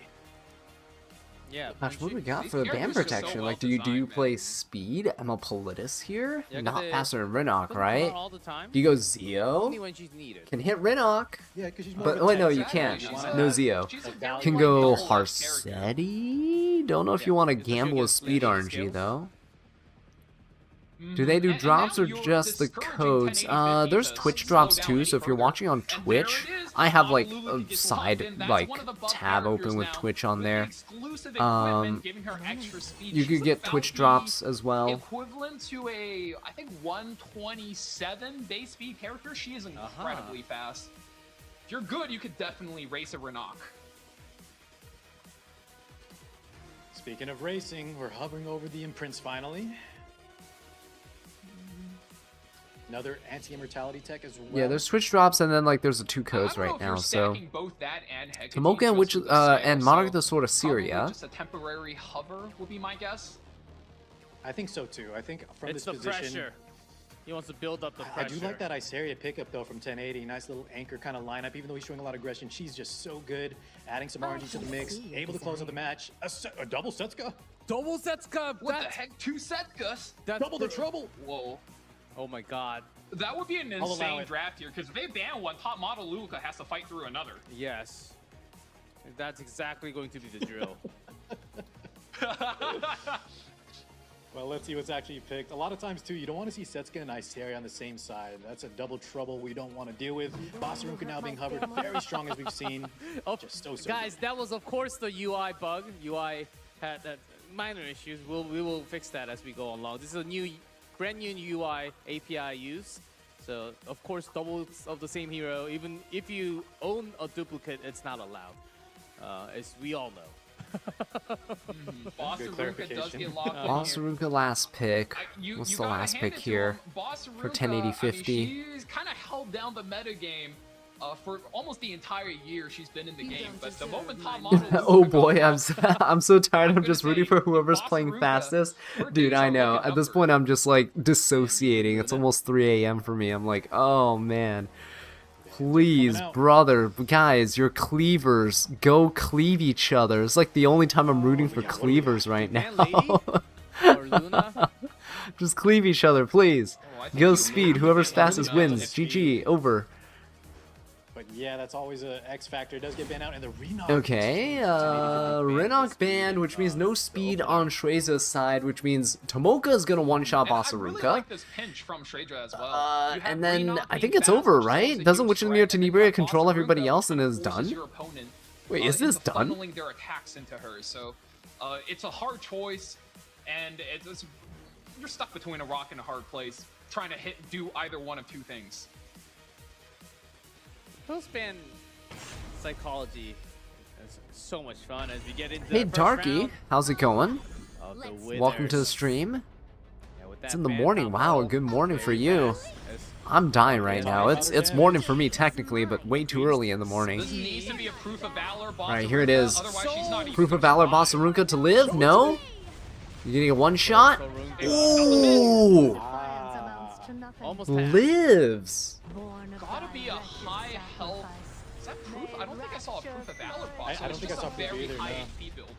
Yeah. Gosh, and what do we she- got these for the ban characters are so protection? well Like, do you designed, play man. speed, Emma Politis here? Yeah, 'cause Not they- faster than Rinnock, doesn't come right? out all the time. Do you go Only Zio? when she's needed. Can hit Rinnock. Yeah, because she's more But of a wait, no, tank. you Exactly, can't. she's Why a- No not? Zio. she's a Can very, Can like, go double-edged character. Harsetti. Don't know if you Yeah, want to especially gamble with against speed lane RNG skills. though. Mhm. Do they do And drops now or you're just the discouraging codes? 1080p There's to Twitch slow drops down too, any so if you're further. watching on And there Twitch, it is, I have like Honolulu a gets side locked in. That's like one of the buff tab open characters with now, Twitch on with there. exclusive equipment giving her extra speed. You She's could get about Twitch the drops as well. Equivalent to a, I think, 127 base speed character. She is incredibly fast. If you're good, you could definitely race a Rinnock. Speaking of racing, we're hovering over the imprints finally. Another anti-immortality tech as well. Yeah, there's Twitch drops and then like there's the two codes I don't know right if you're now. So stacking both that and Hecate Tomoka just and Witch with the scale, and Monarch of so the Sword of probably Syria. just a temporary hover would be my guess. I think so too. I think from It's this the position, pressure. He wants to build up the I pressure. do like that Iseria pickup though from 1080. Nice little anchor kind of lineup. Even though he's showing a lot of aggression, she's just so good. Adding some RNG to the mix, able to close out the match. A double Setsuka, Double Setsuka. What the heck? 2 sets, Gus? double the trouble. Whoa. Oh my god. That would be an I'll allow insane it. draft here, because if they ban one, top model Luca has to fight through another. Yes. That's exactly going to be the drill. Well, let's see what's actually picked. A lot of times too, you don't want to see Setsuka and Iseria on the same side. That's a double trouble we don't want to deal with. Bossarunka now being hovered very strong as we've seen. Just so Guys, that was of course the UI bug. UI had minor issues. We will fix that as we go along. This is a brand new UI API use. So of course doubles of the same hero, even if you own a duplicate, it's not allowed. As we all know. Boss Aruka does clarification. get locked in here. Bosaruka last pick. What's the gotta last hand pick it to here? him. Boss for Aruka, 1080-50? I mean, she's kind of held down the meta game for almost the entire year she's been in the game. But the moment top model Oh Luca boy, got I'm so tired. I'm gonna just rooting say, for whoever's Boss playing Aruka, fastest. her Dude, days I are know. looking At this numbered. point, I'm just like dissociating. It's almost 3 a.m. for me. I'm like, oh man. Please, Coming out. brother, guys, your cleavers, go cleave each other. It's like the only time I'm rooting for yeah, what do we cleavers right And now. Lady or Luna. Just cleave each other, please. Oh, I think Go you speed. have to Whoever's get fastest Luna wins. to GG. Over. But yeah, that's always a X factor. It does get banned out, and the Renock. Okay, Rinnock banned, which means no speed on Shreza's side, which means Tomoka is gonna one-shot And I Bosaruka. really like this pinch from Shredra as well. You have And then Renock I being think it's fast, over, which shows right? a Doesn't huge Witcher threat, and then you Tenebria have control Bosaruka, everybody which else and kinda is forces done? your opponent, Wait, is this into done? funneling their attacks into her, so it's a hard choice, and it's you're stuck between a rock and a hard place, trying to do either one of two things. Post-ban psychology is so much fun as we get into Hey, the first Darky, round how's it going? of the Welcome to the Withers. stream. Yeah, with It's that in the ban morning. top Wow, a model, good morning for very you. fast as- I'm dying right now. It's damage. morning for me technically, but way too early in the morning. This needs to be a proof of valor, Boss Alright, here it Aruka, is. otherwise she's not even Proof of gonna valor, survive. Bosaruka to live? No? You getting a one shot? Sorunga. Ooh! Almost half. Lives! Gotta be a high health. Is that proof? I don't think I saw a proof of valor, Boss. I So don't it's think I just saw a proof very either, high no. HP build.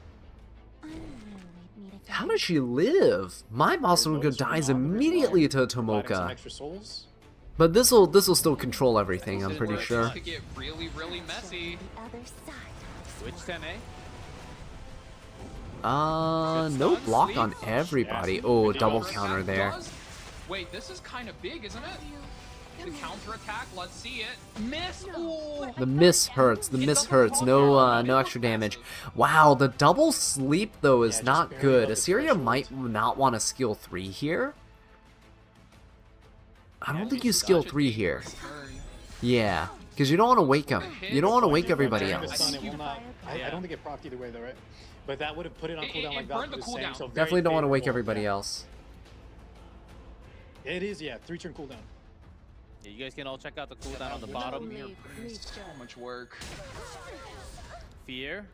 How does she live? My Bosaruka dies immediately to Providing some Tomoka. extra souls. But this'll still control everything, I'm pretty This sure. could get really, really messy. Which 10A? No block on everybody. Oh, double counter there. Wait, this is kind of big, isn't it? The counter attack. Let's see it. Miss. Ooh. The miss hurts. The miss hurts. No, no extra damage. Wow, the double sleep though is Yeah, just not barely good. above the Assyria threshold. might not want to skill 3 here. I don't think you Such skill a 3 here. dangerous turn. Yeah, because you don't want to wake him. You don't want to wake everybody During the else. stun, it will not. I don't think it procced either way though, right? But that would have put it on It- cooldown it like burned that. the Just saying, cooldown. so very Definitely don't want to wake favorable, everybody yeah. else. It is, yeah, 3-turn cooldown. Yeah, you guys can all check out the cooldown on the bottom. So much work. Fear.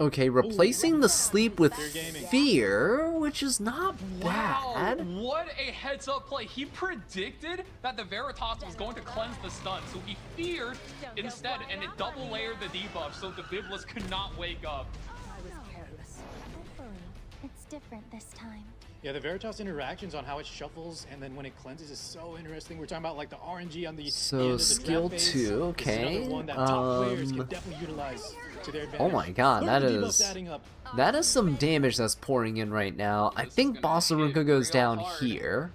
Okay, replacing the sleep with Fear gaming. fear, which is not bad. Wow, what a heads up play. He predicted that the Veritas was going to cleanse the stun, so he feared instead, and it double layered the debuff so the Biblis could not wake up. I was careless. Hopefully, it's different this time. Yeah, the Veritas interactions on how it shuffles and then when it cleanses is so interesting. We're talking about like the RNG on the So, end of the skill draft phase. 2, This is okay, another one that top players can definitely utilize to their advantage. Oh my god, Look that at the debuffs is adding up. that is some damage that's pouring in right now. I This is think gonna Bossarunka hit goes real down hard. here.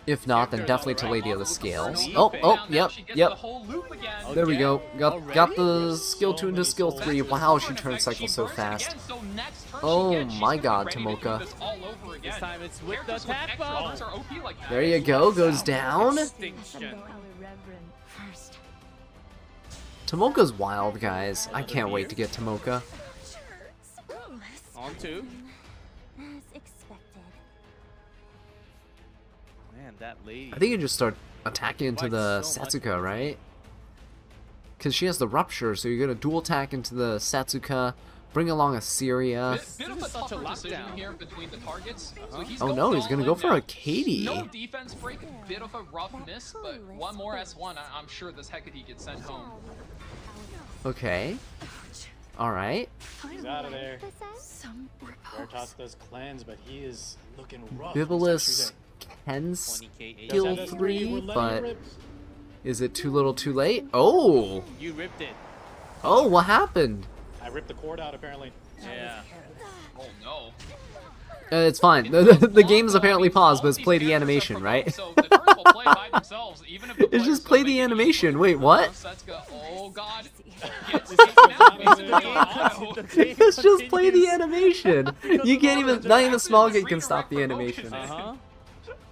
If not, then definitely to Lady of the Scales. Now Oh, she gets the yep. whole loop again. There we go. Got Already? the skill 2 into skill 3. Wow, she turns cycle so fast. Oh my god, Tomoka. This time it's with the tap bomb. There you go, goes down. Extinction. First. Tomoka's wild, guys. I can't wait to get Tomoka. On 2. As expected. Man, that lady. I think you just start attacking into the Satsuka, right? Because she has the rupture, so you're gonna dual attack into the Satsuka, bring along a Syria. Bit of a This is such a tougher decision lockdown. here between the targets. So he's Oh going no, he's all gonna in go for now. a Katie. No defense break, bit of a rough miss, but one more S1, I'm sure this Hecate gets sent home. Okay. Alright. He's out of there. Some Veritas does cleanse, but he is looking rough. Bibulus can 20k skill Does have that 3, we're letting it but rip. is it too little too late? Oh! You ripped it. Oh, what happened? I ripped the cord out apparently. Yeah. Oh no. It's fine. The game's apparently paused, but it's play the animation, right? So the turns will play by themselves, even if the It's players just don't play make the any animation. input. Wait, what? Setsuka, oh god. Gets taken out, basically on auto. It's just play the animation. You can't even, not even small gate can stop the animation. Uh-huh.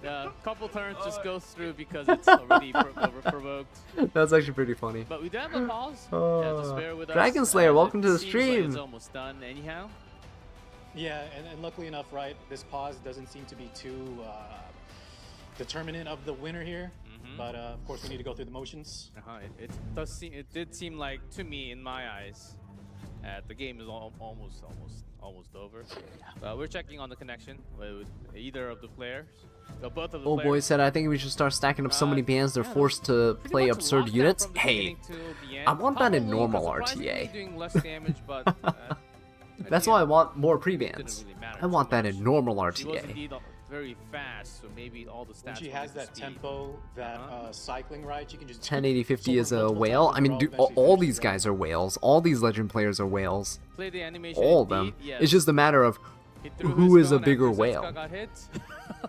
A couple turns just goes through because it's already provoked. That's actually pretty funny. But we do have a pause. Oh. Bear with Dragon us. Slayer, It welcome to the seems like stream. it's almost done anyhow. Yeah, and luckily enough, right, this pause doesn't seem to be too determinant of the winner here. But of course, we need to go through the motions. It does seem. It did seem like to me, in my eyes, the game is almost over. We're checking on the connection with either of the players. Both of the Oh players. boy said, I think we should start stacking up so many bands they're forced to Pretty play much absurd locked units. out from the Hey, beginning to the end. I want that in Probably normal surprisingly RTA. doing less damage, but That's why I want more pre-bans. Didn't really matter I want too that much. in normal She was RTA. indeed very fast, so maybe all the When stats. she went has into that speed. tempo, that cycling right, she can just 1080-50 is a multiple whale. times I in mean, row, dude, eventually all finish these the guys are whales. All these legend players are whales. Play the animation. All of them. indeed, yes. It's just a matter of He threw who his is a gun bigger after whale. Setsuka got hit.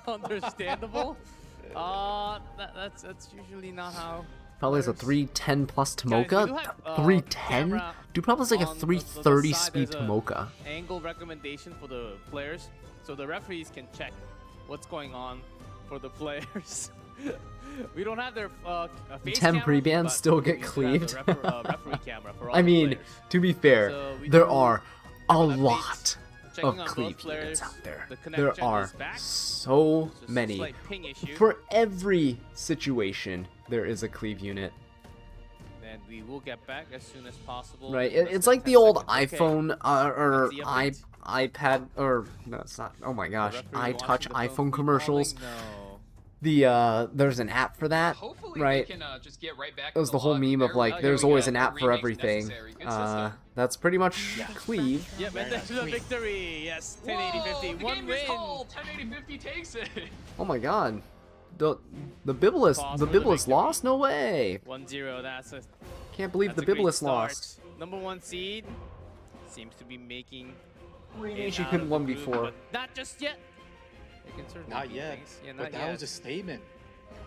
Understandable. That's usually not how. Probably has a players- 310 plus Guys, we Tomoka. do have, 310? camera Dude, probably like a on the 330 side. speed There's a Tomoka. Angle recommendation for the players, so the referees can check what's going on for the players. We don't have their face 10 camera, pre-bans but still we get do have cleaved. the referee camera for all I the mean, players. to be fair, So we there do are a have updates. lot Checking of on both cleave players. units out there. The There connection are is back. so Just a many. slight ping issue. For every situation, there is a cleave unit. And we will get back as soon as possible. Right, Less it's than like 10 the old seconds. Okay. iPhone or That's the update. iPad or no, it's not. Oh my gosh, Referee iTouch watching the iPhone phone commercials. calling? No. There's an app for that, Hopefully right? they can just get right back It was to the whole log. meme of There- like, here there's we always go. an app The for remake's everything. necessary. Good system. That's pretty much cleave. Yep, and that's the victory. Yes, 1080-50. Whoa, the One game win. is called. 1080-50 takes it. Oh my god, the Bibulus Pause for the victory. lost? No way! 1-0. That's a Can't believe that's the a great Bibulus start. lost. Number 1 seed seems to be making. She it out couldn't of won the group, before. but not just yet. They can certainly Not beat yet, things. Yeah, but not that yet. was a statement,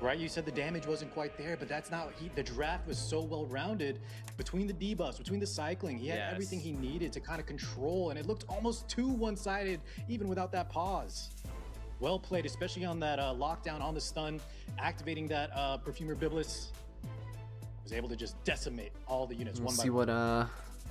right? You said the damage wasn't quite there, but that's not. The draft was so well rounded between the debuffs, between the cycling. He had Yes. everything he needed to kind of control, and it looked almost too one-sided, even without that pause. Well played, especially on that lockdown on the stun, activating that Perfumer Biblis. Was able to just decimate all the units We'll one by see one. what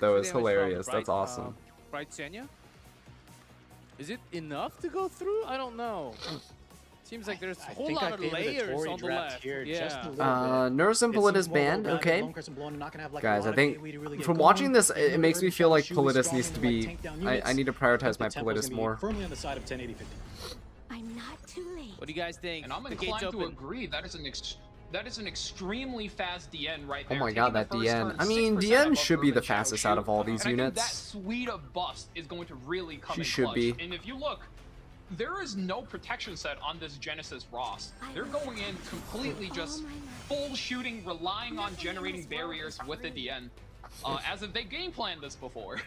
that though. It's extra damage from hilarious. That's awesome. Bright Senya? Is it enough to go through? I don't know. Seems like there's a I whole think lot I of favor the layers Tory on the draft left. here just a Yeah. little bit. Nurse and It seems Politis more banned. well-rounded. Okay. Lone Crescent Blown, not gonna have, like, a Guys, lot I of think gateway to really get from going. watching this, Even it though makes me early feel like Shu is Politis strong needs in to the, like, be. tank down I units, need to but prioritize the my tempo's Politis gonna be more. firmly on the side of 1080-50. I'm not too late. What do you guys think? And I'm The gate's inclined to open. agree. That is an extremely fast DN right Oh there. my god, Taking the that first DN. turn I mean, 6% DN above should be the Urban fastest Xiao out of all Shu. these And units. I think that suite of bust is going to really come She in should clutch. be. And if you look, there is no protection set on this Genesis Ross. They're going in completely just full shooting, relying on generating barriers with the DN. As if they game planned this before.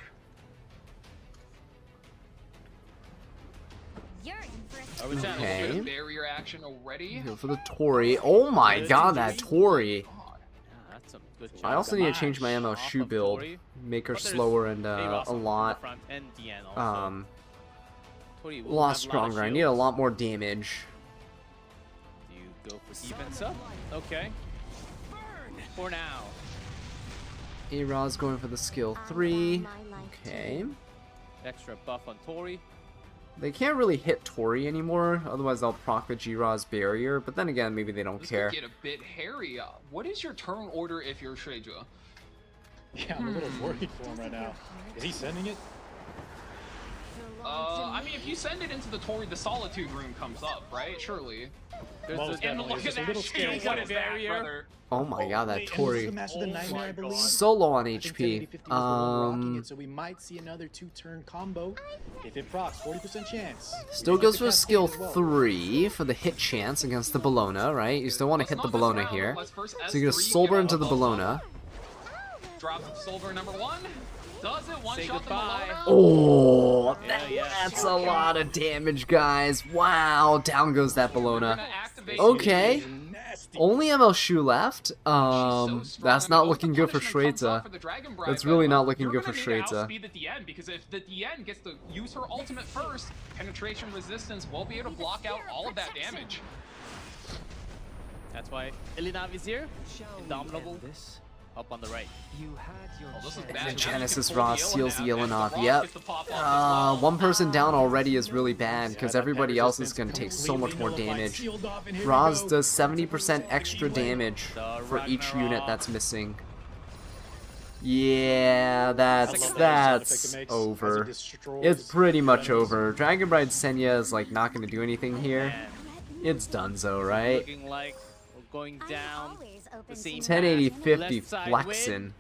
You're in for a Are we chatting? Okay. Bit of barrier action already. Go for the Tory. Oh my god, that Tory. God. Yeah, that's a good I job. also need to change my ML Off shoe of build. Tory. Make her But there's slower and Ross a on the lot front and DN also. Tory will a lot have stronger. I shield. need a lot more damage. Do you go for defense up? Okay. For now. A-Ra's going for the skill 3. Okay. Extra buff on Tory. They can't really hit Tory anymore, otherwise they'll proc the G-Ra's barrier, but then again, maybe they don't This care. could get a bit hairy. What is your turn order if you're Shueisha? Yeah, I'm a little worried for him right now. Is he sending it? I mean, if you send it into the Tory, the Solitude rune comes up, right? Surely. There's Most the, And definitely. look It's at just a that little shield. scary. What is that, Barrier. brother? Oh my god, that Wait, and this is Tory. the match of the nightmare, I believe. So low on I think HP. 1080-50 is the one rocking it, so we might see another 2-turn combo. If it procs, 40% chance. Still It's goes like for the skill Cascade as well. 3 for the hit chance against the Bellona, right? You still want to hit the Let's not Bellona mess around. here. Let's first So you're gonna S3, Soulburn get into the above Bellona. Drop Solver number 1. Does it one Say shot the goodbye. Bellona? Oh, Yeah, that's a lot of damage, guys. Wow, down goes that We're Bellona. gonna activate Okay. Nasty. Only ML Shu left. She's so strong. That's I not mean, looking the good for punishment comes Shreza. off for the Dragon Bride, That's but really not looking you're good for gonna need to Shreza. outspeed the DN, because if the DN gets to use her ultimate first, penetration resistance will be able to block out all of that damage. That's why Ilinavi's here. Indomitable. Up on the right. Oh, this is And bad. then Now you Genesis can pull Ross the seals the Illidan, and Illinov. Ross Yep. gets to pop off as well. One person down already is really bad, because Yeah, that everybody pet else is resistance going to take so much more completely nullified, damage. sealed off, and here we Roz go. does 70% extra damage The for each unit Ragnarok. that's missing. Yeah, that's I love that sound effect that's it makes as it over. destroys It's pretty much enemies. over. Dragon Bride Senya is like not going to do anything here. Man, It's donezo, right? looking like we're going down. The same 1080-50 Left side flexing.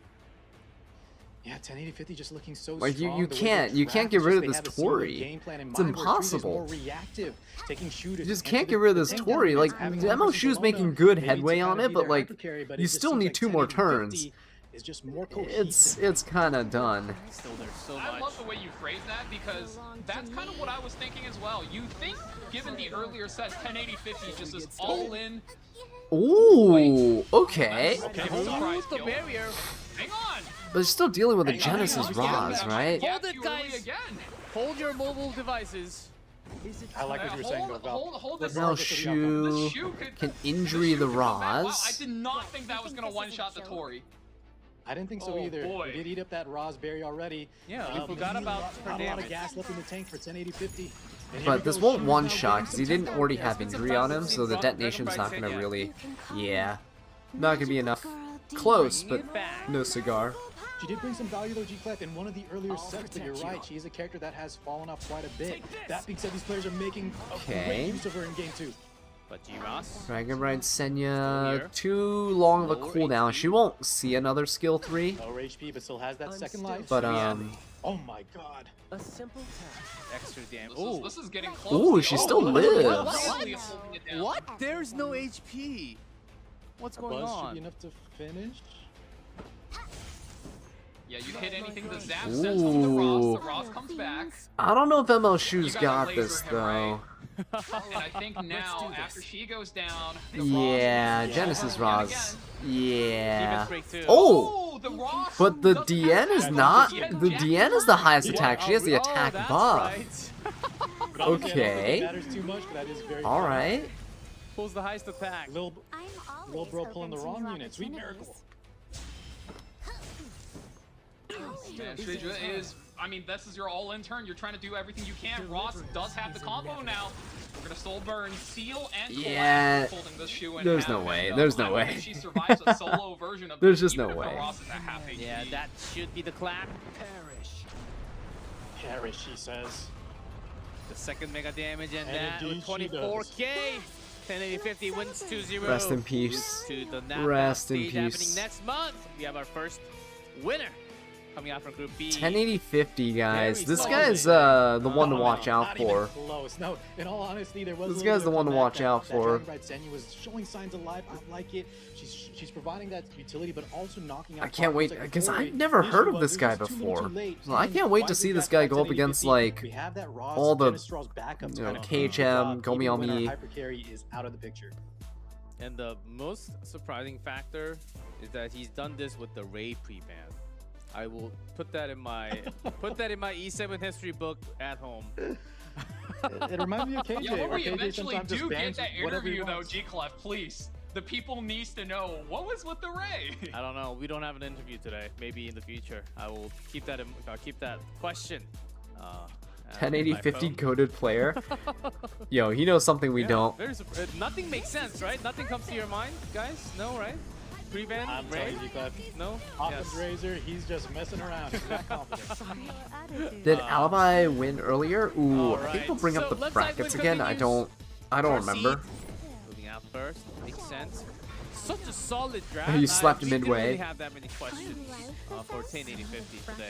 Yeah, 1080-50 just looking so Like, you- strong. you The way can't- they you can't draft get is rid just of they this have a single Tory. game plan in It's mind, where Shreza is impossible. more reactive, taking Shu to You just enter can't the- get rid of the this tank down Tory. Like, units, having the one ML versus Shu's Bellona, making good maybe to headway kind on of it, be but their like, hypercarry, but you it just still seems need like 2 more 1080-50 turns. is just more cohesive. It's kind of done. Still there's so I much. love the way you phrase that, because that's kind of what I was thinking as well. You think, given the earlier set, 1080-50 just is all in. Ooh, okay. Okay, hold on. surprise Use the kill. barrier. Hang on. But it's still dealing with a Hang on, Genesis hang on. Roz, right? Hold it, You early guys. Again. Hold your mobile devices. I like what you were saying, though, Val. Hold this. Now Regardless of the outcome. Shu This Shu can this injury Shu the could come back. Wow, I Roz. did not think that was gonna one-shot the Tory. I didn't think so Oh, either. boy. We did eat up that Raspberry already. Yeah, we forgot about her Not a lot of damage. gas left in the tank for 1080-50. And here But we this go, won't Shu one now shot getting because he some didn't tempo. already Yeah, have it's been injury some on time him, since so the Dragon detonation's Bride not gonna Senya. really. Yeah. Not gonna be enough. Close, but no cigar. She did bring some value though, G-Clef, in one of the earlier sets, but you're right, she is a character that has fallen off quite a bit. That being said, these players are making a Okay. great use of her in game 2. But G-Ross. Dragon Bride Still Senya, here. too long of a Lower cooldown. HP. She won't see another skill 3. Lower HP, but still has that second life. But Oh my god. Extra damage. This is getting close. Ooh, she still lives. Really holding it down. What? There's no HP. What's A going buzz should on? be enough to finish. Yeah, you hit anything the zap sends to the Ross. Ooh. The Ross comes back. I don't know if ML Shu's You got gotta laser this him, though. right? And I think now, after she goes down, the Yeah, Ross Genesis yet Roz. Yeah. Defense break too. Oh! Oh, the Ross. But the doesn't DN have is that not. much. The DN is the highest attack. She has the Oh, attack that's buff. right. But obviously, I don't think Okay. it matters too much, but that is very Alright. Pulls the highest attack. Little I'm always Little bro pulling the open to wrong new unit. Sweet miracle. Man, Shuja is. I mean, this is your all-in turn. You're trying to do everything you can. Ross does have the combo now. We're gonna soul burn, seal, and Yeah, collapse, folding this shoe in there's half, no way, and, there's I no don't way. think she survives a solo version of There's this, just no even if way. Ross is at half HP. Yeah, that should be the clap. Perish, he says. The second mega damage and, And that with indeed she 24k. 1080-50 wins 2-0. Rest in peace. To the NAP Rest in stage happening peace. next month. We have our first winner coming out from Group B. 1080-50, guys. Very This solid. guy's the one to watch out Not for. even close. No, in all honesty, there was This a little guy's bit the of one to comeback watch out that for. Dragon Bride Senya was showing signs of life. I like it. She's providing that utility, but also knocking out. I can't wait, Like because before, I've never the heard issue of was this it guy was too little before. too late. Well, I And can't wait why to do see we this got guy that go up 1080-50? against, like, We have that Ross, all the, Genesis Raw's backups you know, kind of KHM, job, even when our Gomi-Ami. hyper carry is out of the picture. And the most surprising factor is that he's done this with the Ray pre-ban. I will put that in my E7 history book at home. It reminds me of KJ. Yeah, when where we KJ eventually sometimes just do get bans that whatever he interview though, wants. G-Clef, please. The people needs to know what was with the Ray. I don't know. We don't have an interview today. Maybe in the future. I will keep that. I'll keep that question. 1080-50 coded player. Yo, he knows something we don't. Nothing makes sense, right? Nothing comes to your mind, guys. No, right? Pre-ban, I'm Ray. telling you, Clef. No. Offense Yes. Razor, he's just messing around. He's not confident. Did Alibi win earlier? Ooh, I think Alright, we'll bring so up the let's dive brackets into again. the I news. don't remember. Moving out first. Makes sense. Such a solid draft. You slept we midway. didn't really have that many questions for 1080-50 today.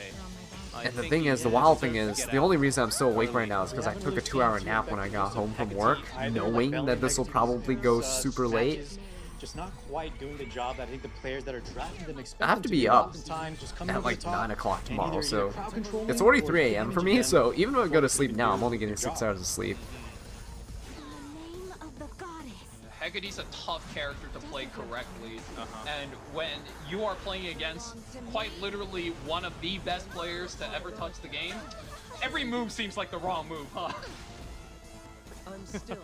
I And the think thing he is, the deserves wild to thing is, get the out. only reason I'm still awake right now is because I took a 2-hour nap when I got home from work, knowing that this will probably go super late. Just not quite doing the job that I think the players that are drafting them expect I have them to be do. up Oftentimes, just coming at over like the top 9 o'clock and tomorrow, either so crowd controlling it's already or 3 a.m. for me, damaging so them even though I go to before sleep they now, do I'm only getting the 6 job. hours of sleep. name of the goddess. Hecate's a tough character to play correctly, and when you are playing against quite literally one of the best players to ever touch the game, every move seems like the wrong move, huh?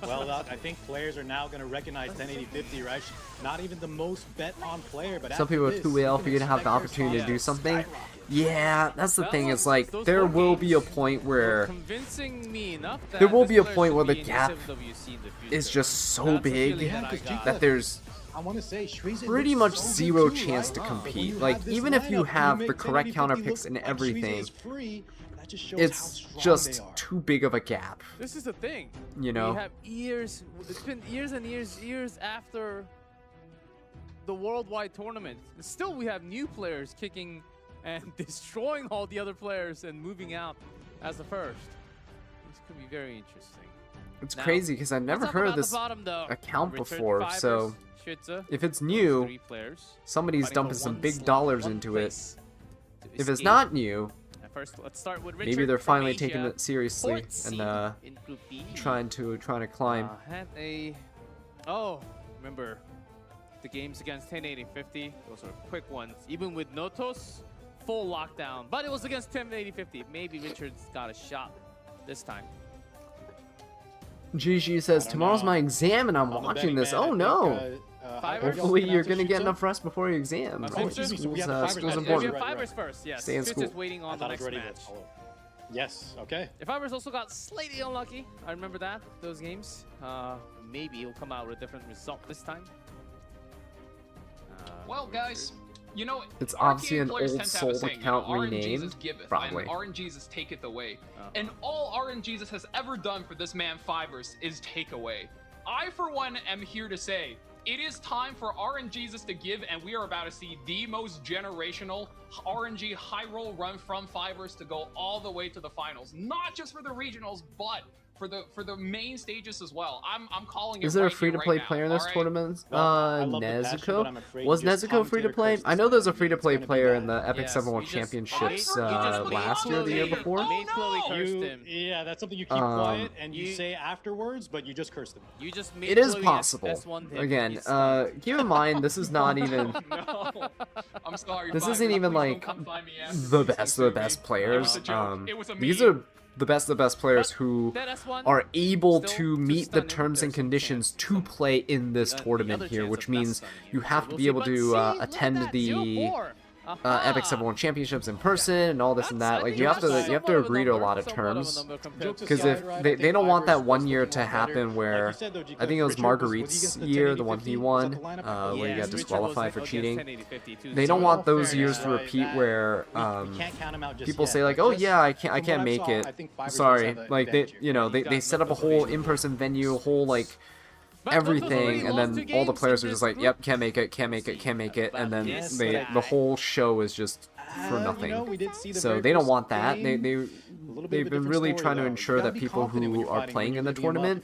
Well, I think players are now going to recognize 1080-50, right? Not even the most bet on player, but Some after people are this, too well you for you to can have the expect their opportunity to do spots something. skyrocket. Yeah, that's the thing. It's like Those there four will be a games point were where convincing me enough that there will this be a player point should where the be in gap SMWC in the is future. just so That's the big feeling that I because got. that there's I want to say Shreeze pretty looks much so good zero too, chance right? to But when compete. you Like, have this even if you lineup, have make the correct 1080-50 counter look picks and like Shreeze everything, is free, that just shows it's how strong just they are. too big of a gap. This is the thing. You know? We have years. It's been years and years after the worldwide tournament. And still, we have new players kicking and destroying all the other players and moving out as the first. This could be very interesting. It's Now, crazy because I've never let's talk heard of about the this bottom, though. account Richard, before, Fibers, so Schütze, if it's those new, 3 players somebody's fighting dumping for some one big slot, dollars one into it. place to If it's escape. not new, At first, let's start with Richard maybe they're from finally Asia, taking it seriously fourth and seed in Group B. trying to climb. Had a remember the games against 1080-50? Those are quick ones. Even with Notos, full lockdown. But it was against 1080-50. Maybe Richard's got a shot this time. GG says, don't tomorrow's know. my exam and I'm I'm a watching betting this. man. I Oh think, no! Fibers? Hopefully you're pronounce gonna it get Schütze? enough rest before your exam. Oh, Oh, excuse me, so we have the school's Fibers match. We important. have Right, Fibers right. first, yes. Stay in Schütze school. is waiting I on the thought it was next ready to match. follow. Yes, okay. If Fibers also got slightly unlucky, I remember that, those games. Maybe he'll come out with a different result this time. Well, guys, you know, It's RTA obviously an players old tend to have a soul saying, account you know, RNGesus renamed, giveth, probably. and RNGesus taketh away. And all RNGesus has ever done for this man Fibers is take away. I, for one, am here to say, it is time for RNGesus to give, and we are about to see the most generational RNG high roll run from Fibers to go all the way to the finals. Not just for the regionals, but for the main stages as well. I'm calling it. Is there a right here, free-to-play right player in now, this all right? tournament? Well, I love the passion, but I'm Nezuko? afraid Was just Nezuko free-to-play? commentator I know there's a curses free-to-play is gonna be player in bad. the Epic Yes, 7 World you just- Championships you just last year or the year blatantly- before. blatantly cursed You, him. yeah, that's something you keep Um, quiet and you you- say afterwards, but you just curse them. You just made It is Chloe possible. S1 him. Again, He's stunned. keep in mind, this is not even No, I'm sorry. This Fibers, isn't even, please don't like, come find me after the this, best don't of the sue best me. players. It was a joke. It was a These meme. are the best of the best players who That S1 are able still to to meet stun the him, terms and there's some conditions chance. to play in this The other tournament here, chance which of not means stunning you So have to we'll be see. able But to see, look at attend that, the 0-4. Epic 7-1 championships in person and all this and that. Like you have to agree to a lot of terms. Because if they don't want that 1 year to happen where I think it was Marguerite's year, the one he won, where he got disqualified for cheating. They don't want those years to repeat where people say like, oh yeah, I can't make it. Sorry, like they set up a whole in-person venue, a whole like everything, and then all the players are just like, yep, can't make it, and then the whole show is just for nothing. So they don't want that. They've been really trying to ensure that people who are playing in the tournament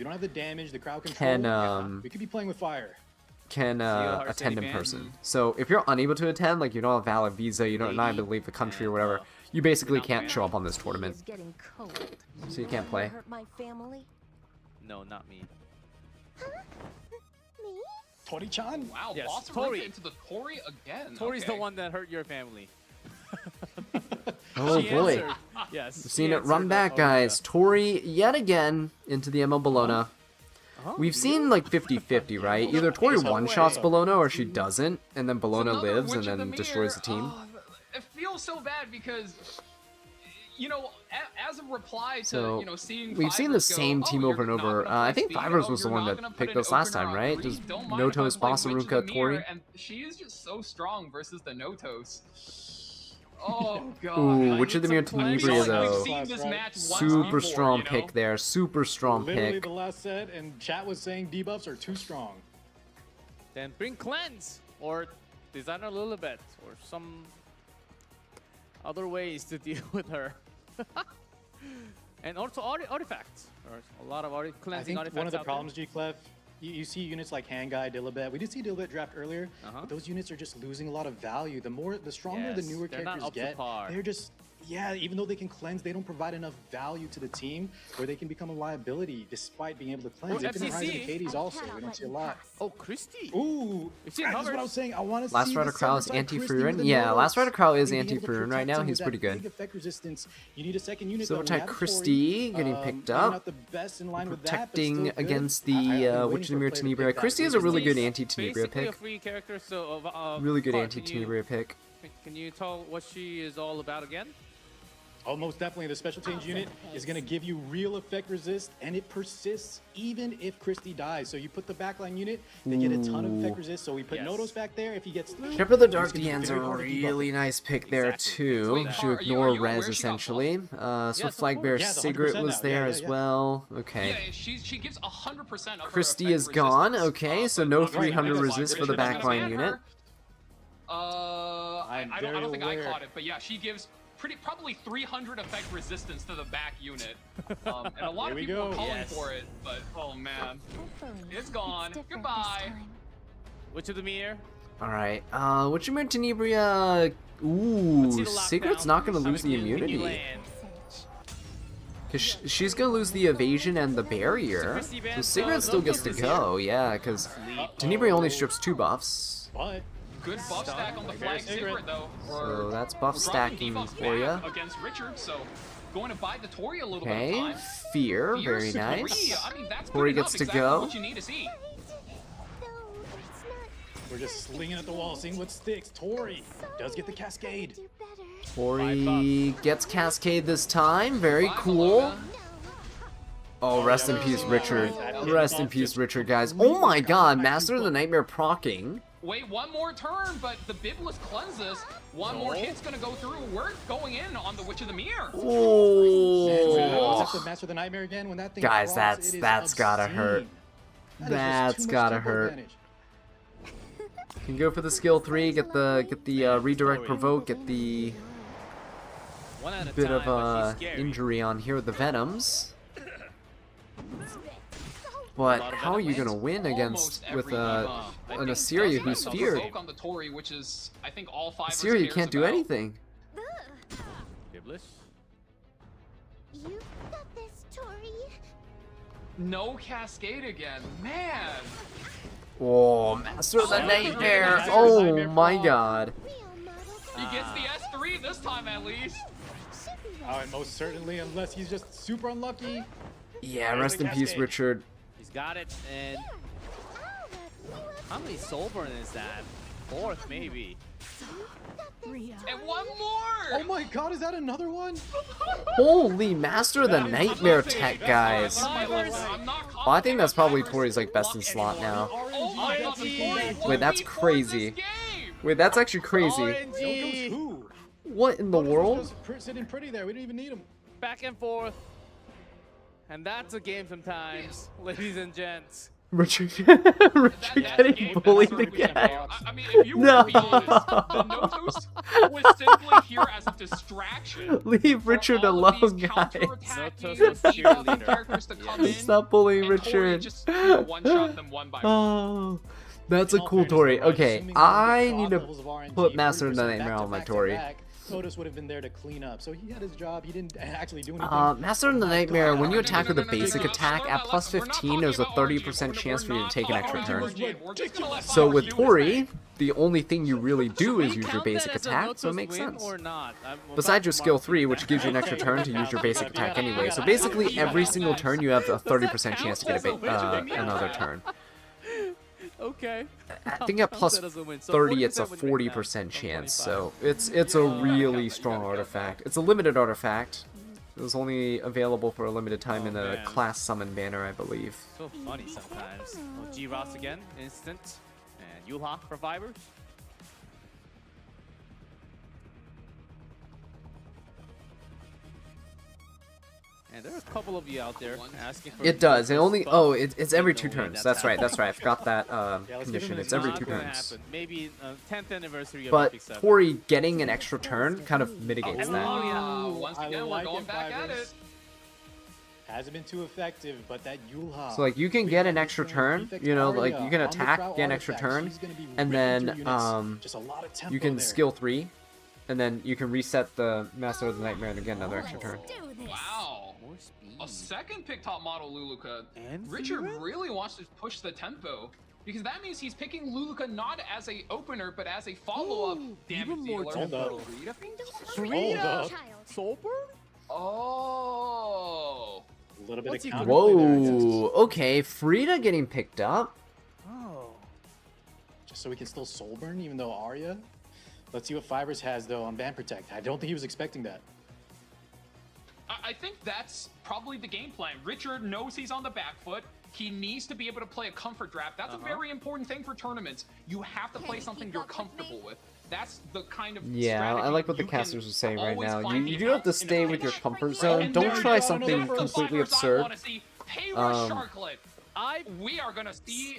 can attend in person. So if you're unable to attend, like you don't have a valid visa, you don't have to leave the country or whatever, you basically can't show up on this tournament. So you can't play. No, not me. Tori-chan? Wow, Yes, lost Tori. into the Tori again. Tori's okay. the one that hurt your family. Oh She boy. answered. Yes. We've seen it run back, guys. Tori yet again into the ML Bologna. We've seen like 50-50, right? Either Tori one-shots Bologna or she doesn't, and then Bologna Another lives and Witch of then the destroys the Mirror. team. It feels so bad because, you know, as a reply to, So, seeing we've seen the Fivers go, same "Oh, team you're over and not over. gonna I play think speed. Fivers Oh, was the you're one not that gonna picked put an this last time, opener right? on Just three. Don't mind if I Notos, play Bossa Witch of Ruka, the Tori. Mirror," and she is just so strong versus the Notos. Oh god. Ooh, Witch of the Mirror Plenty Tenebria of though. We've seen this match once Super before, strong you know? pick there. Super strong Literally pick. the last set, and chat was saying debuffs are too strong. Then bring Cleanse or Designer Lilibet or some other ways to deal with her. And also artifacts. There's a lot of I cleansing think artifacts. one of the out problems, G-Clef, you see units like Hangai, Dilibet. We did see Dilibet draft earlier, Uh-huh. but those units are just losing a lot of value. The stronger the Yes, newer they're not characters up to get, par. they're just, yeah, even though they can cleanse, they don't provide enough value to the team where they can become a liability despite being able to cleanse. Or Even in Rise of FCC. the Hades also, we don't see a lot. Oh, Christy. Ooh, If she that's hovers- what I was saying. I want to Last see Rider the Crow is Silver Side Christie anti-Fruin? with the Yeah, Notos. Last Rider Crow is Being able to anti-Fruin right protect now. him He's with pretty that good. big effect resistance. You need a second unit though, and Silvertide we have Tori, Christie getting picked maybe up. not the best in line with that, but Protecting still good. against I've been the waiting Witch of the for Mirror a player to Tenebria. pick that Christie is a really good Christie's anti-Tenebria basically a pick. free character, so Really good Clark, can anti-Tenebria pick. Can you tell what she is all about again? Oh, most definitely. The special change unit is going to give you real effect resist, and it persists even if Christie dies. So you put the backline unit, they get a ton of effect resist. So we put Yes. Notos back there. If he gets through, Shepherd of the Dark it's gonna be Dean's a very hard to keep up. really nice pick there too. Exactly. To Are you ignore aware res she got essentially. Yes, Swift of Flag Bear course. Yeah, the Sigrid 100% was now. there Yeah, as yeah. well. Yeah, Okay. she gives 100% of her Christie effect is gone. resistance. Okay, so But no I'm not 300 gonna resist for the Richard's gonna backline ban unit. her. I I'm don't think I very caught it, but yeah, she gives probably 300 effect resistance to the back unit. And a lot Here of we people go. are calling Yes. for it, but oh man. Hopefully, It's gone. different this Goodbye. time. Witch of the Mirror. Alright, Witch of the Mirror Tenebria. Let's see Ooh, the Sigrid's lockdown. not going to How lose the many can you immunity. land? Because she's going to lose the evasion and the barrier. Christie So bans, Sigrid so still no gets to Christie go, yeah, because Tenebria only strips 2 buffs. But Good buff stack on the flag Sigrid though. So that's buff Dropping stacking debuffs for back you. against Richard, so going to buy the Tori a little Okay, bit of time. Fear, Fear very Sakura, nice. I mean, that's Tori good gets enough, to exactly go. what you need to see. No, it's not. we're just slinging at the wall, seeing what sticks. Tori does get the cascade. Do better. Tori gets Cascade this time, very Bye, cool. Bologna. Oh, rest in peace, Richard. Rest in peace, Richard, guys. Oh my god, Master of the Nightmare procking. Wait, one more turn, but the Biblis cleanses. One more hit's gonna go through. We're going in on the Witch of the Mirror. Oh. What's up to Master of the Nightmare again? When that thing Guys, procs, it is that's gotta obscene. hurt. That is just That's too much gotta tempo hurt. advantage. Can go for the skill 3, get the redirect provoke, get the One at a bit time, of but she's scary. injury on here with the Venoms. But how are you gonna win against Almost with every Eva. I an think Assyria doesn't who's have feared? provoke on the Tori, which is I think all 5 Assyria can't do anything. Giblish. You got this, Tori. No cascade again, man. Oh, Master of the Oh, Nightmare! Master of the Oh Nightmare my proc. god. Real models He gets the S3 this time at least. should be Oh, and most certainly, unless he's just super unlucky. Yeah, There's rest the in peace, cascade. Richard. He's got it. And how many soul burn is that? 4th, maybe. And one more! Oh my god, is that another one? Holy Master of the Nightmare tech, guys. I'm not Well, I think that's probably Tori's like best in slot now. Oh my god, the Tori Wait, that's for crazy. this game! Wait, that's actually crazy. RNG. Who? What in the world? Sitting pretty there. We didn't even need him. Back and forth. And that's a game sometimes, ladies and gents. Richard, That's Richard the getting game bullied that's again. I mean, if you were No. to be honest, the Notos was simply here as a distraction. Leave Richard for all of alone, these guys. counterattacking, Notos was debuffing cheerleader. characters to come in. Stop bullying and Tori Richard. just, one-shot them one by one. Oh, that's a In all cool fairness, Tori. though, right, Okay, assuming I we get need to levels of RNG, put Master of the 40% Nightmare on my back to Tori. back, Totus would have been there to clean up, so he had his job. He didn't actually do anything. Master of the Nightmare, when you attack with a No, basic attack, slow at down, plus we're not 15, talking there's a about 30% RNG. chance for you to take an extra turn. We're just gonna let So Fire with do his Tori, thing. the only thing you really do is We use your count basic that as a attack, so it Notos makes win sense. Or not? Besides your skill 3, which gives you an extra turn to use your basic attack anyway. So basically, every single turn you have a 30% chance to get another turn. Okay. I think at plus 30, it's a 40% chance, so it's a really strong artifact. It's a limited artifact. It was only available for a limited time in the man. class summon banner, I believe. So funny sometimes. Oh, G-Ross again, instant. And Yulha for Vibers. And there are a couple of you out there asking for... It does. It only... buff. Oh, it's every No 2 way turns. that's That's right. That's happening. right. I forgot that let's give condition. him It's a every Not 2 gonna turns. happen. Maybe 10th anniversary of But Epic 7. Tori getting an extra turn kind of mitigates that. Once I again, we're like going it, back at Vibers. it. Hasn't been too effective, but that Yulha. So like you can get an extra turn, you know, like you can attack, get an extra turn, and then just a lot of tempo you can there. skill 3, and then you can reset the Master of the Nightmare and get another extra turn. Do this. Wow. More speed. A second pick top model Luluka. And Richard Frida? really wants to push the tempo. Because that means he's picking Luluka not as a opener, but as a follow-up Ooh, damage even more dealer. Hold up. Frida, Hold up. child. Sober? Oh. A little bit What's he of gonna counterplay there. Whoa, okay, Frida getting picked up. Oh. Just so we can still soul burn, even though Arya. Let's see what Fibers has though on Band Protect. I don't think he was expecting that. I think that's probably the game plan. Richard knows he's on the back foot. He needs to be able to play a comfort draft. That's a very important thing for tournaments. You have to play something you're comfortable with. That's the kind of Yeah, I strategy like what the you can casters are saying right always now. find You the do have to outs in a stay with your pinch. comfort zone. And Don't there try you go. something The completely fighters I absurd. wanna see. Payrush Um, Sharklet. We are gonna see.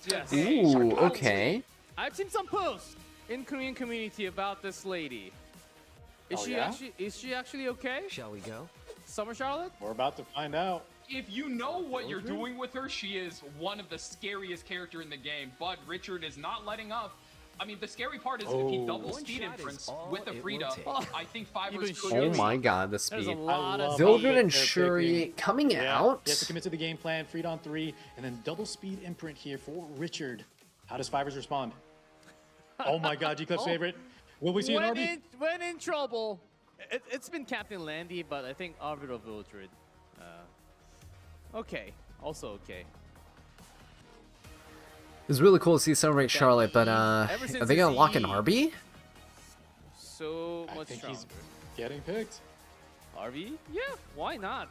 Yes. Ooh, okay. I've seen some posts in Korean community about this lady. Is Oh, she yeah? actually okay? Shall we go? Summer Charlotte? We're about to find out. If you know what you're doing with her, she is one of the scariest character in the game. But Richard is not letting up. I mean, the scary part is if he Oh. double One speed shot is imprints all with a it will Frida, take. I think Fibers Even could Oh be- my god, the There's a speed. lot of love speed. Vildred and They're Shuri picking- coming Yeah, out. he has to commit to the game plan. Freed on 3, and then double speed imprint here for Richard. How does Fibers respond? Oh my god, G-Club's favorite. Will we see an RB? When in trouble, it's been Captain Landy, but I think Arvid or Vildred. Okay, also okay. It's really cool to see Celebrate Charlotte, but Ever are since they gonna his lock in E. RB? So I much think stronger. he's getting picked. RV? Yeah, why not?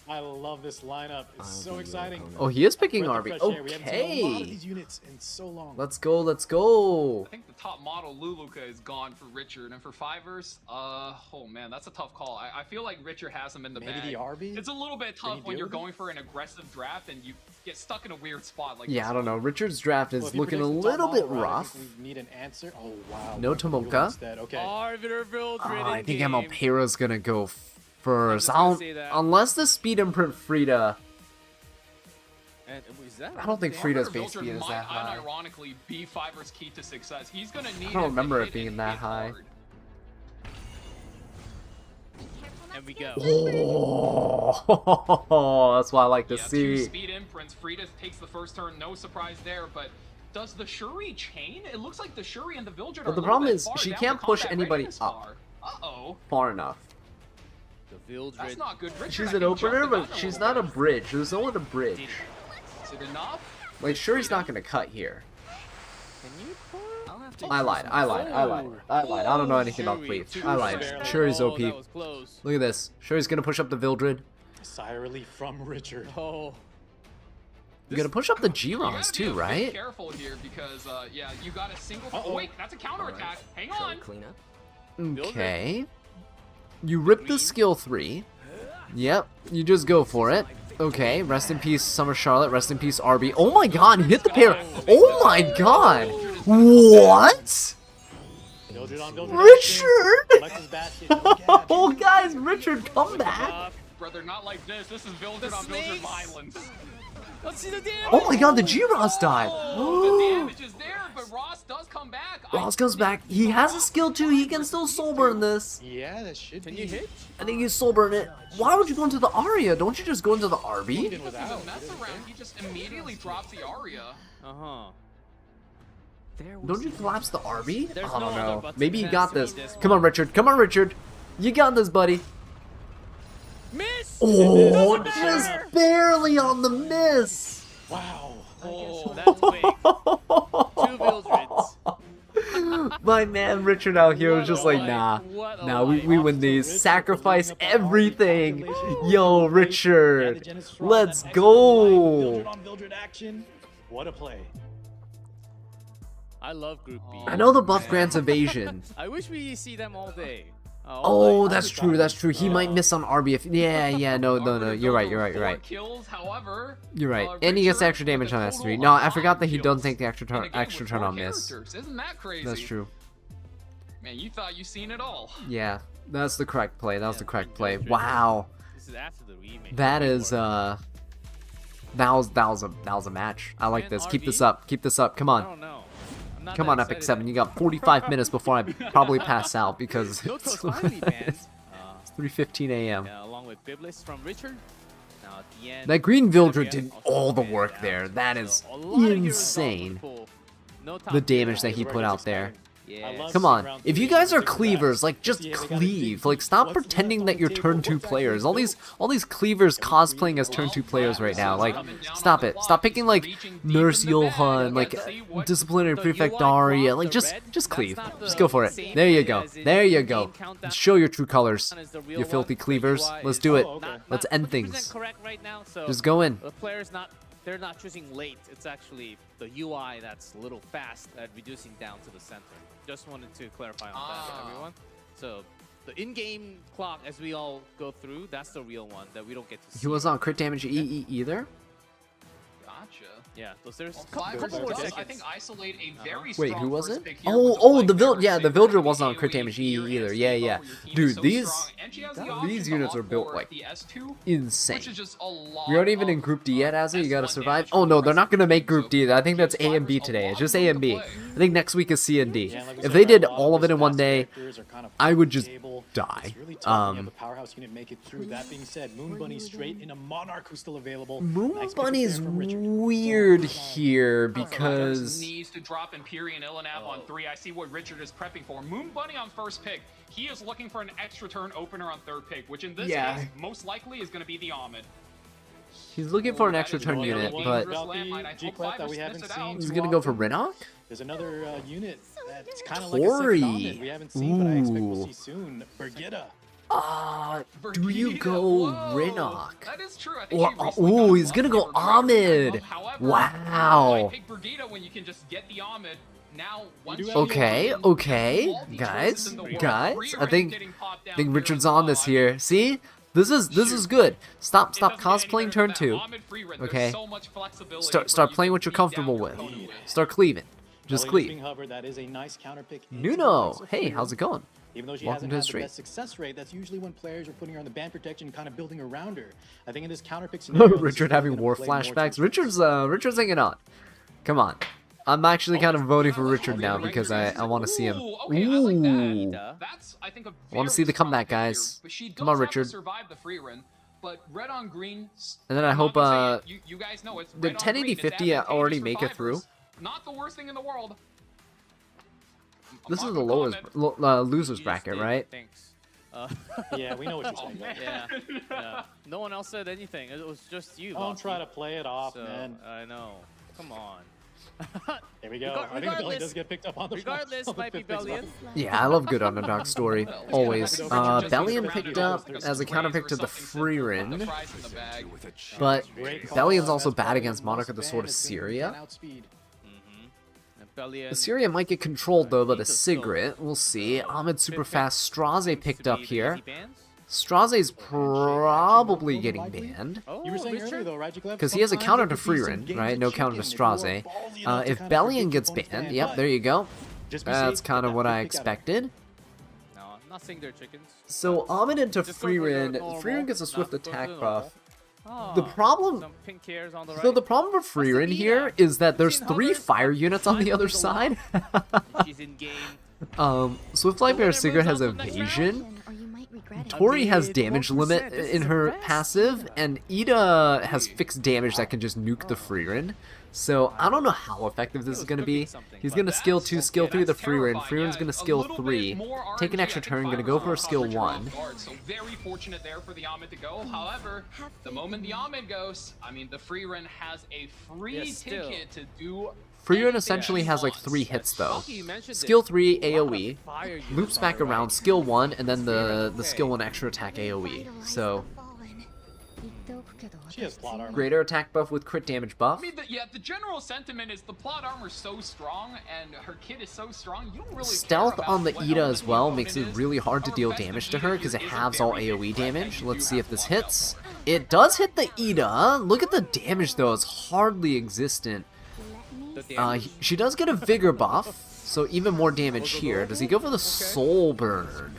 I love this lineup. It's so exciting. Oh, he is picking Breath of RB. fresh air. We haven't seen a lot of Okay. these units in so long. Let's go, let's go. I think the top model Luluka is gone for Richard, and for Fivers, oh man, that's a tough call. I feel like Richard has him in the Maybe bag. the RB? It's a little bit Can he tough when deal you're with it? going for an aggressive draft and you get stuck in a weird spot like Yeah, this I don't one. know. Richard's draft is Well, if he looking a predicts the top little bit model, right, I rough. think we need an answer. Oh wow. No Mark Yule Tomoka. instead. Okay. Arvid or Vildred I in think game. Amalpera's gonna go first. just I gonna don't, say that. unless the speed imprint Frida. And is that I don't think damn? Frida's Arthur base Vilcher speed is might that high. unironically be Fivers' key to success. He's gonna need I don't him to remember it hit being and that hit high. hard. And we go. Oh, that's what I like to Yeah, two see. speed imprints. Frida takes the first turn, no surprise there, but does the Shuri chain? It looks like the Shuri and the Vildred are But the a little problem bit is far she down can't the push combat anybody readiness up. bar. Uh-oh. Far enough. The Vildred. That's not good. Richard, She's I an think, jumped opener, the gun but a she's little not a bit. bridge. There's no one to bridge. Is it enough? Like, Shuri's not gonna cut here. you pull? I lied. I don't know anything about cleave. I lied. Shuri's OP. That was close. Look at this. Shuri's gonna push up the Vildred. Sire relief from Richard. Oh. You're gonna push up the You gotta G-Rons be too, a bit right? careful here because, yeah, you got a single. Uh-oh. Oh, wait, that's a counterattack. Hang on. Okay. You rip the skill 3. Yep. You just go for it. Okay. Rest in peace, Summer Charlotte. Rest in peace, RB. Oh my god, he hit the pair. Oh my god. What? Mildred on Mildred. Richard! Alexa's basket, no gap. Oh guys, Richard, come back. Brother, not like this. This is Vildred on Vildred snakes. violence. Let's see the damage. Oh my god, the G-Ross died. Oh, the damage is there, but Ross does come back. Ross comes back. He has a skill too. He can still soul burn this. Yeah, that should Can be. you hit? I think you soul burn it. Why would you go into the Aria? Don't you just go into the RB? He doesn't even mess around. He just immediately drops the Aria. Uh-huh. Don't you collapse the RB? There's I no don't other know. button Maybe you sense got to this. beat this Come on, Richard. Come on, Richard. You got this, buddy. Miss! Oh, Doesn't just matter. barely on the miss. Wow. Oh, that's big. 2 Vildreds. My man Richard out here was just like, nah. What a Nah, life. we win these. Sacrifice everything. Yo, Richard. Let's go. Mildred on Mildred action. What a play. I love Group B. I know the buff grants evasion. I wish we see them all day. Oh, that's true. That's true. He might miss on RB if. Yeah. No. You're right. You're Kills, however, right. And he gets Richard extra damage with on a S3. total No, of I forgot that he 5 doesn't kills. take the extra And again, with turn 4 on miss. characters. Isn't that crazy? That's true. Man, you thought you seen it all. Yeah, that's the correct play. That was the correct play. Richard. Wow. This is after the remake. That is that was a match. I like And this. Keep RB? this up. Keep this up. Come I on. don't know. I'm not Come that on, Epic excited 7. You got 45 minutes before I probably pass out because No it's Toast finally banned. 3:15 a.m. Along with Biblis from Richard. Now at the end, That green Vildred Olivia did also all the banned work out. there. That is So a lot of heroes on insane. full. No top The tier. damage that he put out there. Yeah. I love Come seeing on, round if you 3 guys are take that. cleavers, like just Yeah, they gotta cleave. dig Like deep. stop What's pretending left that on you're the table? turn What's 2 actually players. built? All these cleavers cosplaying as turn 2 players right now. Like stop it. Stop picking like Nurse Yulhan, like Disciplinary Prefect Daria. Like just cleave. Just go for it. There you go. There you go. Show your true colors. You filthy cleavers. Let's do it. Oh, okay. Let's end 100% things. correct right now, so Just go in. the player's they're not choosing late. It's actually the UI that's a little fast at reducing down to the center. Just wanted to clarify on that, everyone. So the in-game clock, as we all go through, that's the real one that we don't get to see. He was on crit damage EE either. Gotcha. Yeah, so there's a Well, couple more does, seconds. I think, isolate a very Wait, strong who was first it? pick here with Oh, Flight the Terror. yeah, the Saber Vildred with was the on crit AoE damage here EE either. is Yeah, the yeah. buffer. Your team is Dude, so these strong, and she has the option these to units are opt built for like the S2, insane. which is just a lot We aren't even in of, Group D yet, Azza. You gotta S1 survive. damage Oh from no, the they're rest not of the gonna make team, Group so D. I think that's gives A and B fighters a today. lot It's just of A room and to B. play. I think next week is C and D. Yeah, like we If said, they a did lot of all of those it in one fast day, characters are kind of I would on the just table. die. It's really tough when you have a powerhouse unit make it through. That being said, Moon Bunny straight in a Monarch who's still available. Moon Nice pick up Bunny's there from Richard. weird here Fighters because needs to drop Empyrean Illinap on 3. I see what Richard is prepping for. Moon Bunny on first pick. He is looking for an extra turn opener on third pick, which in this Yeah. case, most likely is going to be the Ahmed. he's looking for an That extra is turn really unit, dangerous but About the landmine. I hope G-Clef that Fibers we sniffs haven't it seen out. he's too gonna go for often. Rinnock? There's another unit that's kind of like a Tori. second Ahmed we haven't seen, but I expect we'll Ooh. see soon. Brigitta. Do you Brigida, go whoa. Rinnock? That is true. I think Or, he recently got ooh, he's buffed gonna go for Brigida. Ahmed. However, Wow. why pick Brigida when you can just get the Ahmed? Now, once do you have Okay, the win, okay, all the guys, choices in the world. guys. Free I reign think getting popped down think here Richard's as on well. this I mean, here. See, this is good. Stop it doesn't get any cosplaying better turn than 2. that. Ahmed free reign, there's Okay. so much flexibility Start for you playing to what you're beat down comfortable your with. opponent with. Start cleaving. Just Ellie cleave. being Hubbard, that is a nice counter pick. into Nuno, the hey, Free how's it Reign. going? Even though she Welcome hasn't to the had the stream. best success rate, that's usually when players are putting her on the ban protection, kind of building around her. I think in this counter pick scenario, this is Richard really having gonna war play more flashbacks. to- Richard's hanging on. Come on. I'm actually kind of voting for Richard now because I want to see him. Ooh, okay, I like that. Ooh. That's, I think, a I wanna very see the strong comeback, pick here, guys. but she Come does on, have Richard. to survive the free run, but red on green. And then I I'm hope, not gonna say it, you guys know it's did red on 1080 green, it's 50 already advantageous make for it through? fibers. Not the worst thing in the world. This I'm is not the gonna lowest comment. losers Yes, bracket, David, right? Thanks. Yeah, we know what you're Oh, saying. man. Yeah. No one else said anything. It was just you. Don't Bossy. try to play it off, So, man. I know. Come on. There we go. I think the Bellion does get picked up on the Regardless, on the might be fifth base Bellion. Yeah, I love good underdog story. Always. Bellion picked up as a counter pick to the Freerin, but Bellion's also bad against Monarch of the Sword of Syria. Assyria might get controlled though by the Sigrid. We'll see. Ahmed super fast. Straze picked up here. Straze's probably getting banned. You were saying earlier though, right? Because he has a counter to Freerin, right? No counter to Straze. If Bellion gets banned, yep, there you go. That's kind of what I expected. No, I'm not saying they're chickens. So Ahmed into Freerin. Freerin gets a swift attack buff. The problem, Some pink hairs on the right. so the problem for Freerin here is that there's 3 fire units on the other side. She's in game. Swift Light Bear Sigrid has evasion. Or you might regret it. Tori has damage limit in her passive, and Ida has fixed damage that can just nuke the Freerin. So I don't know how effective this is going to be. He's going to skill 2, skill 3 the Freerin. Freerin's going to skill 3, take an extra turn, going to go for a skill 1. So very fortunate there for the Ahmed to go. However, the moment the Ahmed goes, I mean, the Freerin has a free ticket to do. Freerin essentially has like 3 hits though. Skill 3 AoE, loops back around, skill 1, and then the skill 1 extra attack AoE. So She has plot armor. greater attack buff with crit damage buff. I mean, the general sentiment is the plot armor is so strong and her kit is so strong. You don't really Stealth care on the about what Ida element as the well opponent makes it is. really hard to deal However, damage best to of her Ida because it is a halves all very AoE good threat damage. that you Let's see have if this to watch out. hits. It does hit the Ida. Look at the damage though, it's hardly existent. She does get a vigor buff, so even more damage here. Does he go for the soul burn?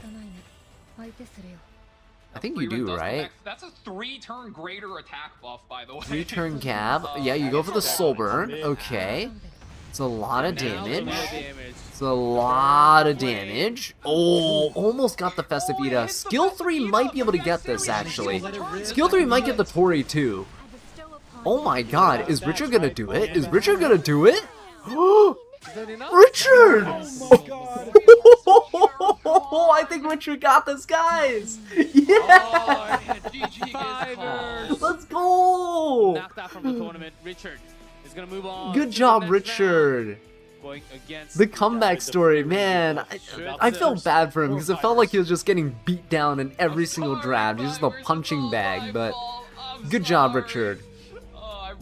I think you Freerin do, does come right? back. That's a 3-turn greater attack buff, by the way. 3-turn gab. Yeah, you go for the soul burn. Okay. It's a lot of damage. It's a lot of damage. Oh, almost got the Festive Ida. Skill 3 might be able to get this, actually. Skill 3 might get the Tori, too. Oh my god, is Richard gonna do it? Is Richard gonna do it? Richard! Oh, I think Richard got this, guys! Yeah! Let's go! Knocked out from the tournament. Richard is gonna move on. Good to the job, next Richard! round. Going against The comeback story, man. I felt bad for him because it felt like he was just getting beat down in every single draft. He's just a punching bag, but good job, Richard.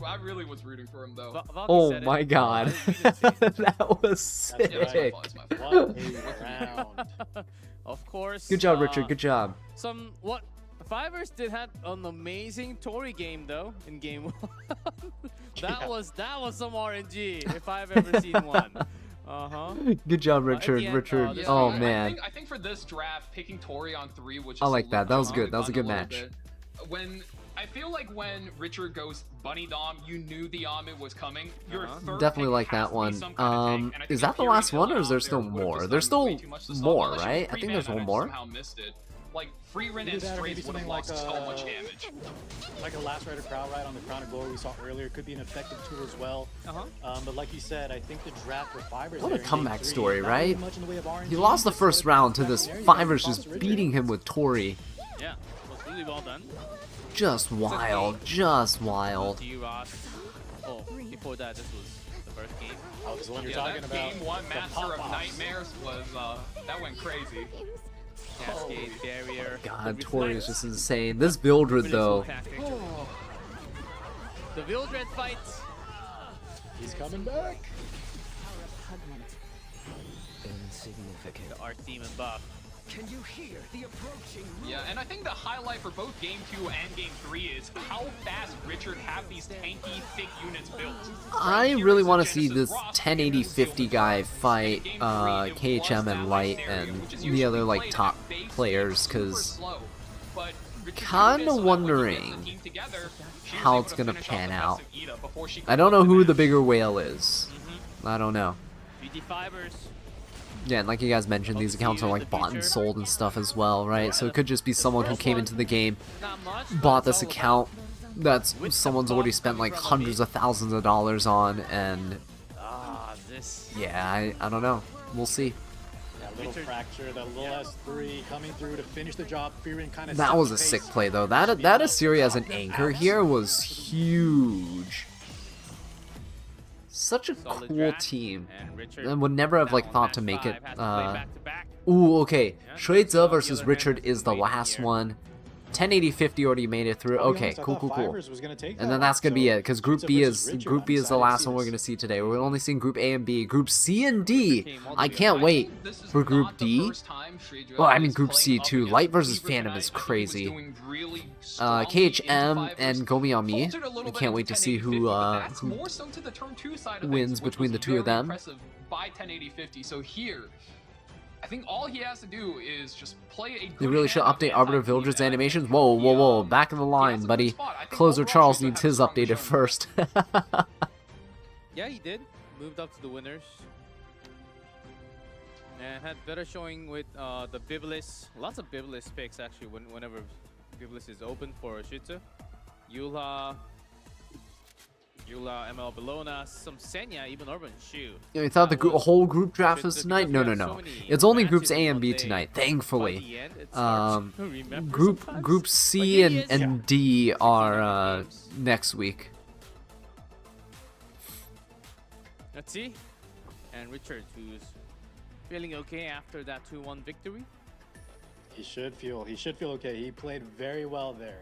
I really was rooting for him, though. Valky Oh said it. my god. That was That's sick. What a round. Of course. Good job, Richard. Good job. Fivers did have an amazing Tori game though in game 1. that was some RNG if I've ever seen one. Good job, At Richard. the end, Richard. this Oh one, man. I think for this draft, picking Tori on 3, which I is like a that. That was good. That was a good little match. bit. I feel like when Richard goes Bunny Dom, you knew the Ahmed was coming. Your third Definitely pick like has that to be one. some kind of tank, and I think Is that the Imperial last one, or is there out still there would've more? just There's done still way too much to stop, more, unless you right? I pre-ban think there's and one I more. somehow missed it. Like Freerin and Either that or maybe Strays would have something lost like, so much damage. Like a Last Rider Crowd Ride on the Crown of Glory we saw earlier could be an effective tool as well. But like you said, I think the draft for Fivers. What a there in comeback game 3, story, not right? really much in the way of RNG, He lost the just first what it round to comes this down to. Fivers Lost just Richard. beating him with Tori. Yeah, was really well done. Just wild. Just wild. To you, Ross. Oh, before that, this was the first game. Oh, this is the one you're Yeah, talking that about. game 1 The Master of pop-offs. Nightmares was that went crazy. Cascade barrier. God, the Tori is reflex, just insane. This Vildred, though. tactic. The Vildred fight. He's coming back. The Arc Demon buff. Yeah, and I think the highlight for both Game 2 and Game 3 is how fast Richard have these tanky, thick units built. I Here really is want to Genesis see this Ross 1080-50 guy fight KHM and Light and the other like top players, because kinda wondering how it's gonna pan out. I don't know who the bigger whale is. I don't know. GT Fibers. Yeah, and like you guys mentioned, these accounts are like bought and sold and stuff as well, right? So it could just be someone who came into the game, Not much. bought this account that's someone's already spent like hundreds of thousands of dollars on, and This. yeah, I don't know. We'll see. That little fracture, that little S3 coming through to finish the job. Freerin kind of. That was a sick play though. That Assyria as an anchor here was huge. Such a Solid cool draft. team. And Richard, I would never have like down thought to match make it. 5, has to play back-to-back. Ooh, okay. Yeah, Shuize on the versus other Richard hand, is the waiting last here. one. 1080-50 already made it through. I'll be Okay, honest, I cool, thought cool, cool. Fivers was gonna take And that then that's one, gonna be so it, because Group Shuize B versus is Richard, Group I'm B is the excited to last see one we're this. gonna see today. We're only seeing Group A and B. Group C and D. Came all I the way can't back. wait This is for Group not the D. first time Shreedra Well, I mean is Group playing C up too. against Light a versus Cleaver Phantom tonight. is I think he was crazy. doing really strongly KHM into Fivers. and Gomiyami. Faltered a little We bit can't wait into to see 1080-50, who but that's more so to the turn 2 side of wins things, which between was the two of very them. impressive by 1080-50. So here, I think all he has to do is just play a They good really should hand of update Arbiter Anti-cleave, Villager's and I think animations. Whoa, whoa, whoa. Back in the he line, has a buddy. good spot. I think Closer overall Charles Shreedra needs had a his stronger updated showing. first. Yeah, he did. Moved up to the winners. And had better showing with the Biblis. Lots of Biblis picks actually whenever Biblis is open for Shitsu. Yula, ML Bellona, some Senya, even Urban Shu. You thought the That was whole group draft Shitsu was because tonight? we No, have no, so no. many It's only matches groups A in and one B day. tonight, By thankfully. the end, it's hard to remember sometimes. Group But C here he and, is. and D are 16 games. next week. Let's see. And Richard, who's feeling okay after that 2-1 victory. He should feel okay. He played very well there,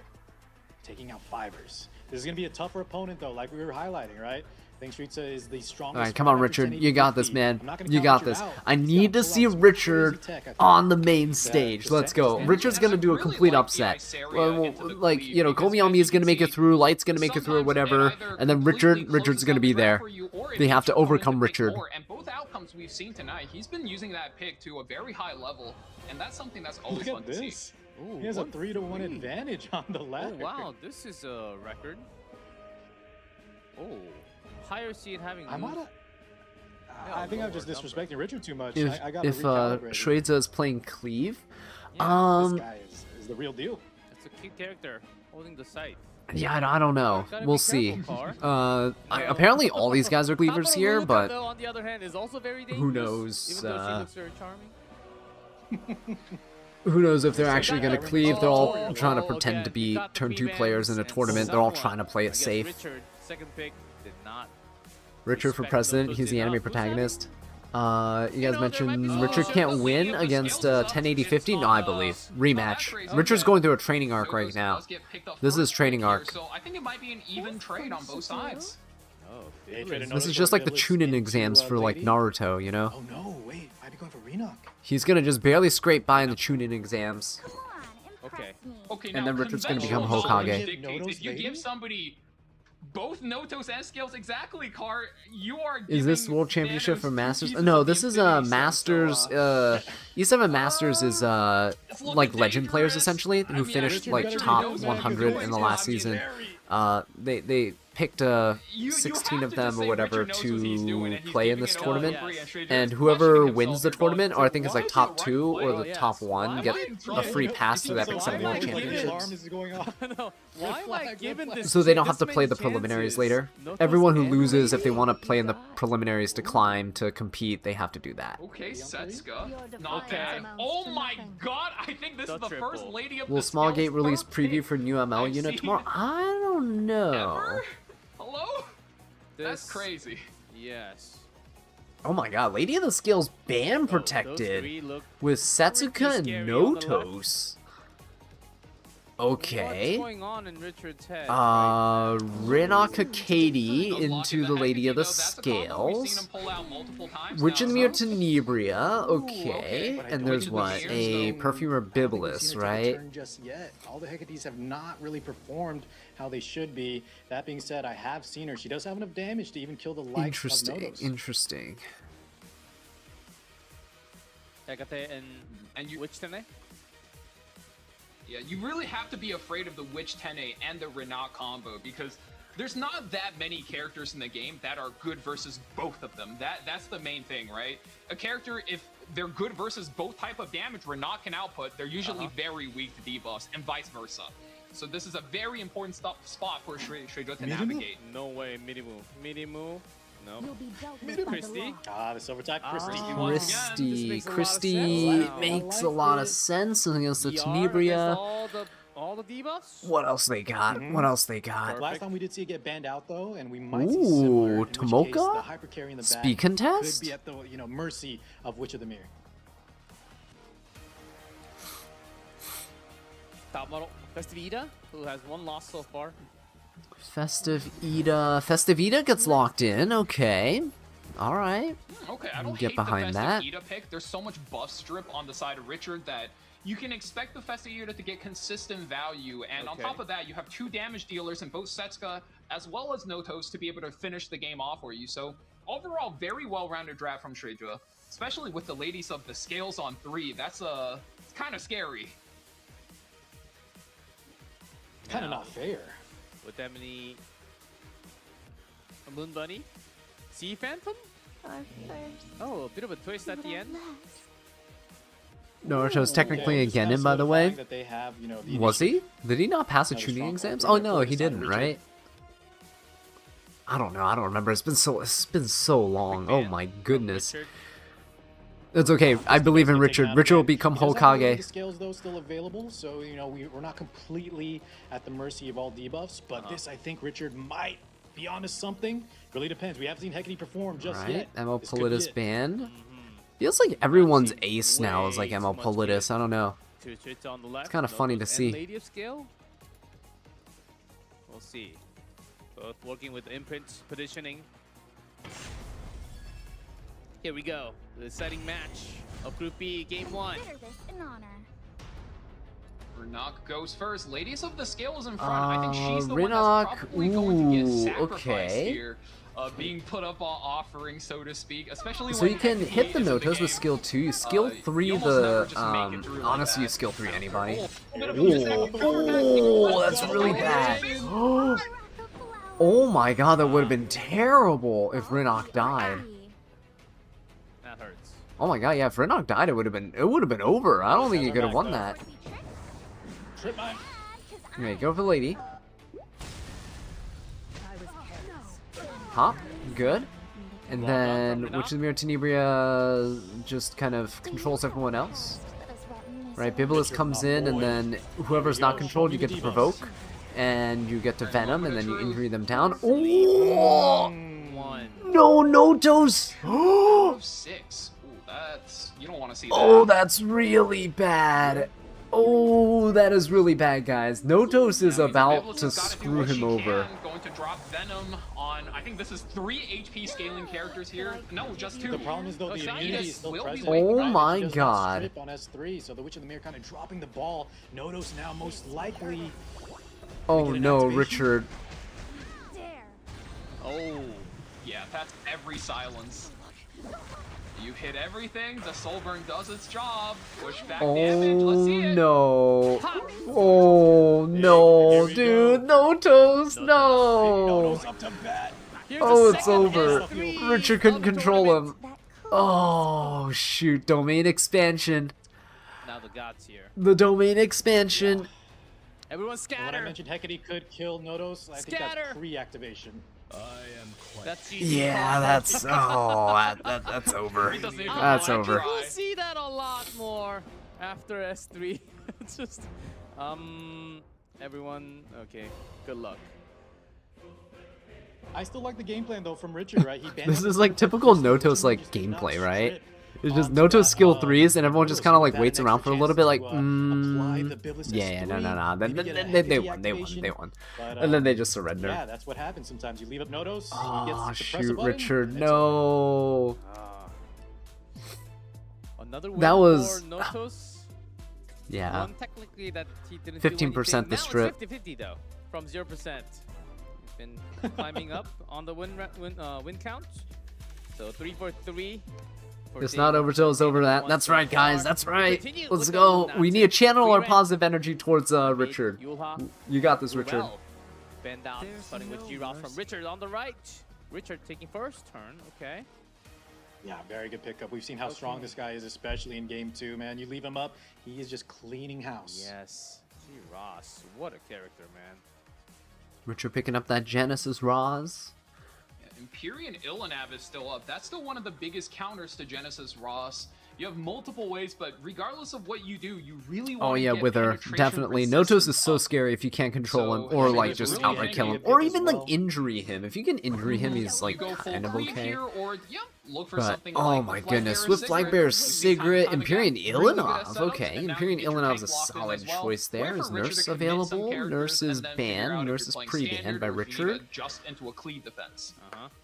taking out Fivers. This is gonna be a tougher opponent though, like we were highlighting, right? I think Shreedra is the strongest. All right, come on, fighter after Richard. You got this, 1080-50. man. I'm not gonna You count got Richard this. out. I He's need gotta to pull see out some Richard crazy tech, I think. on the main stage. the Let's go. Sand- Richard's gonna do a Really complete like the upset. Iseria into the Like, cleave you know, because Gomiyami as is you gonna can make it see, through, Light's gonna make it through, or sometimes whatever, it either and then completely Richard's closes gonna down be the track there. for you, or if They you have to just come in overcome pick Richard. more. And both outcomes we've seen tonight, he's been using that pick to a very high level, and that's something that's always Look fun at to see. this. He has a 3-1 advantage on the Oh ladder. wow, this is a record. Oh, higher seed having. I might moves. have. I think I'm just disrespecting Richard too much. If I gotta if recalibrate. Shreidza is playing Cleave, This guy is the real deal. It's a cute character holding the scythe. yeah, I don't know. Gotta be We'll see. careful, Car. Apparently all these guys are Cleavers Kabaru here, Luluka, but though, on the other hand, is also very dangerous, who knows? Even though she looks very charming. Who knows if they're actually going to that Cleave? They're all Oh, trying to okay, pretend to he be got the turn 2 Cleave players in a and tournament. They're all someone, trying to play I it guess safe. Richard, second pick, did not. Richard for respect president. those He's the enough. anime Who's that? protagonist. You know, guys there might be mentioned some Richard shit can't the win scale- the against scales is up. 1080-50? It's No, I on, believe. that's Rematch. crazy. Richard's Okay. going through a training arc Dodos right now. does get picked up This first is training here, arc. So I think it might be an even trade on both sides. Oh, Hey, Biblis. Trader, This notice is just like the Biblis Chunin into, exams for like Lady? Naruto, you know? Oh no, wait, might be going for Renok. He's gonna just barely scrape by in the Chunin exams. Come on, impress Okay. me. Okay, And now then Richard's gonna become conventional knowledge Hokage. dictates Noto's if you lady? give somebody both Notos and scales exactly, Car, you are Is this giving World Championship Thanos for 2 Masters? pieces No, of the this is Infinity Stone, Masters. so, E7 Masters is it's a little like bit legend players dangerous. essentially I who mean, finished Richard like better top be knows that, 100 'cause in the he's last gonna be season. very- They picked You 16 have of to them just or say whatever Richard knows what he's doing, to and he's play in giving this it all tournament, for free, and Shreedra and is whoever questioning wins himself the here, going, tournament, or I think it's like "Why is top he the 2 right or play?" the yes. top 1, Why get am I a free pass to the So Epic why 7 am World I given- Championships. Alarm is going off. No, why am I flag, given red this? So they don't have this to play many the preliminaries chances? later. Notos Everyone who and loses, if they Lady? want to play in the preliminaries to climb to compete, they have to do that. Okay, Setsuka, Your not defiance bad. amounts Oh to my nothing. god, I think this The is the first triple. lady of Will the Small scales Gate release per preview pick for new ML I've unit seen tomorrow? I don't know. ever. Hello? That's This- crazy. Yes. Oh my god, Lady of the Scales band Oh, those protected three look with Setsuka and scary on the left. Notos. Okay. What's going on in Richard's head? Renaka Katie A lock in into the head Lady of the though, that's a combo we've seen Scales. him pull out multiple times Witch now, in the Mirror so- Tenebria, okay, okay. but I And don't there's think what? the A ears, though. Perfumer I don't think we've Biblis, seen her take a right? turn just yet. All the Hecates have not really performed how they should be. That being said, I have seen her. She does have enough damage to even kill the likes of Interesting, Notos. interesting. Hecate And you- Witch Tene? Yeah, you really have to be afraid of the Witch 10A and the Renat combo because there's not that many characters in the game that are good versus both of them. That's the main thing, right? A character, if they're good versus both type of damage Renat can output, they're usually very weak to debuffs, and vice versa. So this is a very important spot for Shreedra to Minimu? navigate. No way, Minimu. Minimu? No. You'll be dealt with by the Christy? law. Ah, the silver type Christie. Ah. Once Christy, again, makes a lot of Christy sense. Wow. makes I a lot like of it. sense against the ER against Tenebria. all all the debuffs. What else they got? What else they got? Last time we did see it get banned out though, and we might see similar. In which case, Tomoka? the hyper carry in the back Speed contest? could be at the mercy of Witch of the Mirror. Top model Festivita, who has 1 loss so far. Festive Ida gets locked in. Okay. All right. Okay, I don't Get hate behind the that. Festive Ida pick. There's so much buff strip on the side of Richard that you can expect the Festive Ida to get consistent value. And on Okay. top of that, you have 2 damage dealers in both Setsuka as well as Notos to be able to finish the game off for you. So overall, very well-rounded draft from Shredra, especially with the ladies of the scales on 3. That's it's kind of scary. Kind of not fair. With that many... A Moon Bunny? Sea Phantom? Oh, a bit of a twist at the end. Naruto's technically Okay, a just kinda Genin, by the way. solidifying that they have, the Was he? initiative. Did he not pass the Another tuning strong exams? call Oh for no, he Richard. didn't, right? I don't know. I don't remember. It's been so long. Oh my goodness. Richard. It's okay. I believe in Take Richard. down Richard will again. become He does have the Hokage. scales though still available, so we're not completely at the mercy of all debuffs. But this, I think, Richard might be onto something. Really depends. We haven't seen Hecate perform just Right? yet. ML This could be Politis it. band. Feels like everyone's seen ace now is like way ML too much Politis. I don't know. Two hits on the left. kinda funny to Notos see. and Lady of Scale. We'll see. Both working with imprint positioning. Here we go. The exciting match of Group B, Game 1. Consider this an honor. Rinok goes first. Ladies of the scales in front. I think she's the one Rinok, that's probably going to get ooh, sacrificed okay. here. Being put up on offering, so to speak, especially So when you can Hecate hit the is in Notos with game. skill 2. Skill 3 you almost never the just make it through like honestly you that. skill 3 anybody. Oh, That's really bad. Wrath of Flower. Oh my god, that would have been terrible if Rinok died. That hurts. Oh my god, yeah, if Rinok died it would have been over. I don't think he could have won that. Trip mine. Okay, go for the lady. I was careless. Hop, good. And then Witch of the Mirror Tenebria just kind of controls everyone else. Right, Bibulus comes in and then whoever's not controlled you get to provoke. And you get to venom and then you injury them down. Oh! 1. No, Notos! Oh, 6. Ooh, that's you don't want to see that. Oh, that's really bad. Oh, that is really bad, guys. Notos is Yeah, about Bibulus to has gotta do screw what him she over. can. Going to drop venom on. I think this is 3 HP scaling characters here. No, just 2. The problem is though Oh, the Shiny immunity is is still will be present. waiting Oh on my He does not god. strip on S3, so the Witch of the Mirror kind of dropping the ball. Notos now most likely. Oh get an no, activation. Richard. Dare. Oh. Yeah, that's every silence. You hit everything, the soul burn does its job. Push back damage, let's Oh see it. no. Oh no, Here we dude. Notos, no. Notos up to bat. Here's Oh, the it's second over. S3 Richard couldn't of the control tournament. him. That cool. Oh shoot, domain expansion. Now the gods here. The domain expansion. Everyone When I scatter. mentioned Hecate could kill Notos, I think Scatter. that's pre-activation. That's Yeah, that's that's over. He doesn't even That's wanna over. try. We'll see that a lot more after S3. It's just, everyone, okay, good luck. I still like the game plan though from Richard, right? He banned This out is the like first typical one, Notos like just did not gameplay, right? strip It's just onto Notos that, skill 3s and everyone just kind of Notos like with waits that around extra for a little bit chance like, to, apply the Bibulus yeah, no. S3, Then maybe get a they Hecate won, they activation, won. but, And then they just surrender. Yeah, that's what happens sometimes. You leave up Notos, he Oh gets to press a shoot, button, Richard, and it's over. no. Another win That was- for Notos. Yeah. One technically that he didn't do 15% anything. the Now strip. It's 50-50 though, from 0%. He's been climbing up on the win count. So 3 for 3. for It's Dave. not over till it's over that. One That's so right, guys. far. That's right. Continue Let's with go. the We need to channel our Three positive energy towards rounds. Richard. Yulha, You got this, Richard. Ruel. Bend down, starting with G-Ross from Richard on the right. Richard taking first turn, okay. Yeah, very good pickup. We've seen how strong this guy is, especially in game 2, man. You leave him up, he is just cleaning house. Yes, G-Ross, what a character, man. Richard picking up that Genesis Roz. Empyrean Illinav is still up. That's still one of the biggest counters to Genesis Ross. You have multiple ways, but regardless of what you do, you really want Oh to yeah, get Wither, penetration definitely. resistance Notos is so up. scary if you can't control him, So, or I mean, like it's just really outright handy kill to him, pick or as even well. like injury him. If you can injury him, he's like you go full kind of creep okay. here, or look for But something oh like my the goodness, Flagbearer Swift Flagbearer, Sigrid, time Imperial again, really good at Ilinov. setups, Okay, and now Imperial you get your Ilinov's tank a locked in solid as well. choice there. Wait Is for Richard Nurse to commit some available? characters Nurse and is then figure banned. out if Nurse you're is playing pre-banned standard by or if you need Richard. to adjust into a cleave defense.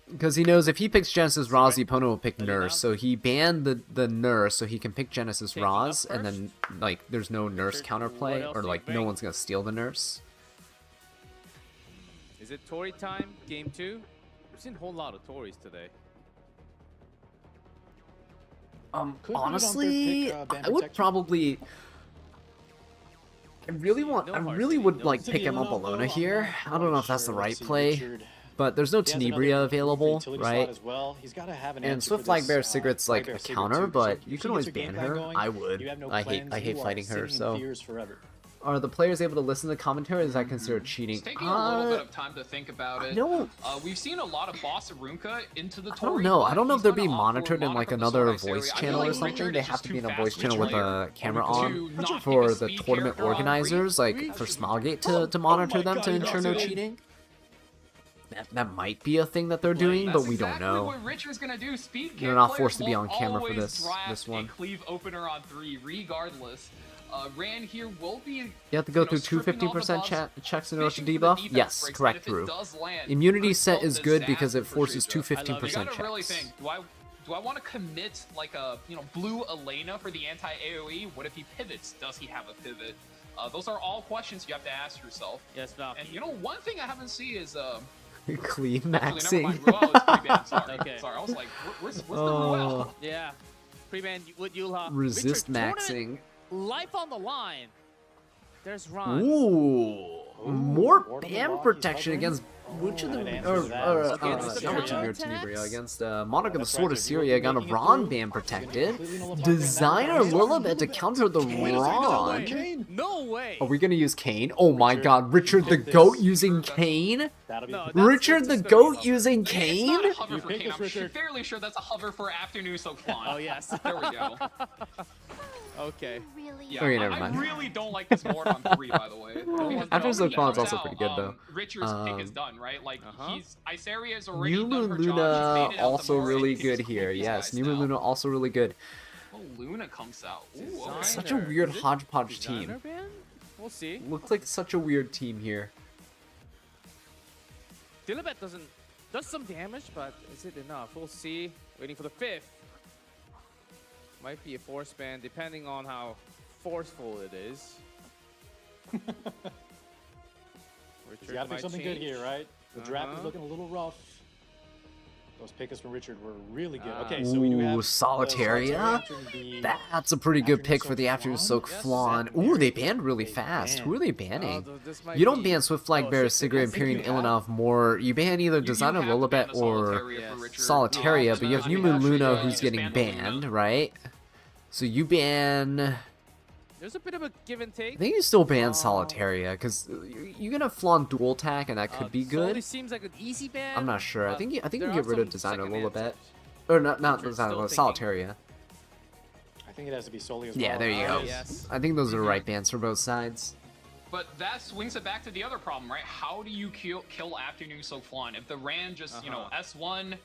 Because he knows if he picks Genesis Roz, the opponent will pick Nurse. So he banned the Nurse so he can pick Genesis Roz, and then like there's no Nurse counterplay, or like no one's gonna steal the Nurse. Is it Tori time? Game 2? We've seen a whole lot of Tories today. Could be Honestly, on third pick, Band I would Protection. probably. I really want. I really would like pick him up Alona here. I don't know if that's the right play, but there's no Tenebria available, right? And Swift Flagbearer Sigrid's like a counter, but you can always ban her. I would. I hate fighting her. So, are the players able to listen to the commentary? Is that considered cheating? It's taking a little bit of time to think about it. No. We've seen a lot of Boss Arunka into the I don't Tory, know. but I don't know if he's they're gonna being opt for monitored in Monarch like of the another Sword Ice voice area. I channel feel or like something. Richard They is have just to too be in a fast voice to channel with player a camera on to not pick for a the speed tournament character on organizers, three. like for Smilegate to monitor them to ensure no cheating. That might be a thing that they're doing, but That's we don't exactly know. what Richard's gonna do. Speed They're camp not players forced to be will on camera for always this draft one. a cleave opener on 3, regardless. Ran here will be. You have to go through two 50% checks in order to debuff? Yes, correct, through. Immunity set is good because it forces two 15% You gotta really checks. think, do I want to commit like a blue Elena for the anti-AoE? What if he pivots? Does he have a pivot? Those are all questions you have to ask yourself. Yes, Valky. And one thing I haven't seen is Clean actually, never maxing. mind. Ruel is pre-banned, sorry. Okay. Sorry, I was like, where's the Oh. Ruel? Yeah. Pre-ban with Yulha. Resist Richard, tournament maxing. Life on the line. There's Ron. Ooh, more Ward on the ban block, he's protection hovering. against which of the Good answer to that. Against not the Richard Mirror counterattacks? Tenebria, against Monarch of the That's Sword right, of so if you're Syria got a making it Ron through, ban you're protected. completely nullifying Designer that. Lilibet to counter the Ron. Kane. No way. Are we gonna use Kane? Oh my Richard, god, Richard the pick this. Goat using Kane? That'll be No, the that's- Richard the that's a Goat spooky using It's Kane? not a hover You for pick Kane. us, I'm Richard. fairly sure that's a hover for afternoon so fun. Oh, yes. There we go. Okay. Really? Yeah, Okay, never I mind. really don't like this board on 3, by the way. Because After nobody Zocron's comes also out, pretty good, though. Richard's pick is done, right? Like, Isaria's already Numa done her job. She's Luna made it out also the more, really and he's good here. these Yes, guys Numa now. Luna also really good. Oh, Luna comes out. Ooh, Designer. okay. Such a weird Is it hodgepodge Designer team. ban? We'll see. Looks like such a weird team here. Dilibet does some damage, but is it enough? We'll see. Waiting for the 5th. Might be a force ban, depending on how forceful it is. He's got to pick something good here, right? The draft is Uh-huh. looking a little rough. Those picks from Richard were really good. Okay, so we do have Ooh, Solitaria? That's a pretty good pick for the Afternoon Soak Yes. Flan. Ooh, they banned really fast. Who are they banning? You don't ban Swift Flagbearer, Sigrid, Imperial, Ilinov more. You ban either Designer You have to ban Lilibet the or Solitaria for Richard. Solitaria, but you have New Moon Actually, Luna who's just getting ban the Luna. banned, right? So you ban... There's a bit of a give and take. I think you still ban Solitaria, because you can have Flan dual attack and that could be Solely good. seems like an easy ban. I'm not sure. I think you there can are get rid of some Designer second Lilibet. answers. Or not Richard's Designer still Lilibet, thinking. Solitaria. I think it has to be solely as well. Yeah, there you go. Yes. I think those are the right bans for both sides. But that swings it back to the other problem, right? How do you kill Afternoon so flan? If the Ran just, S1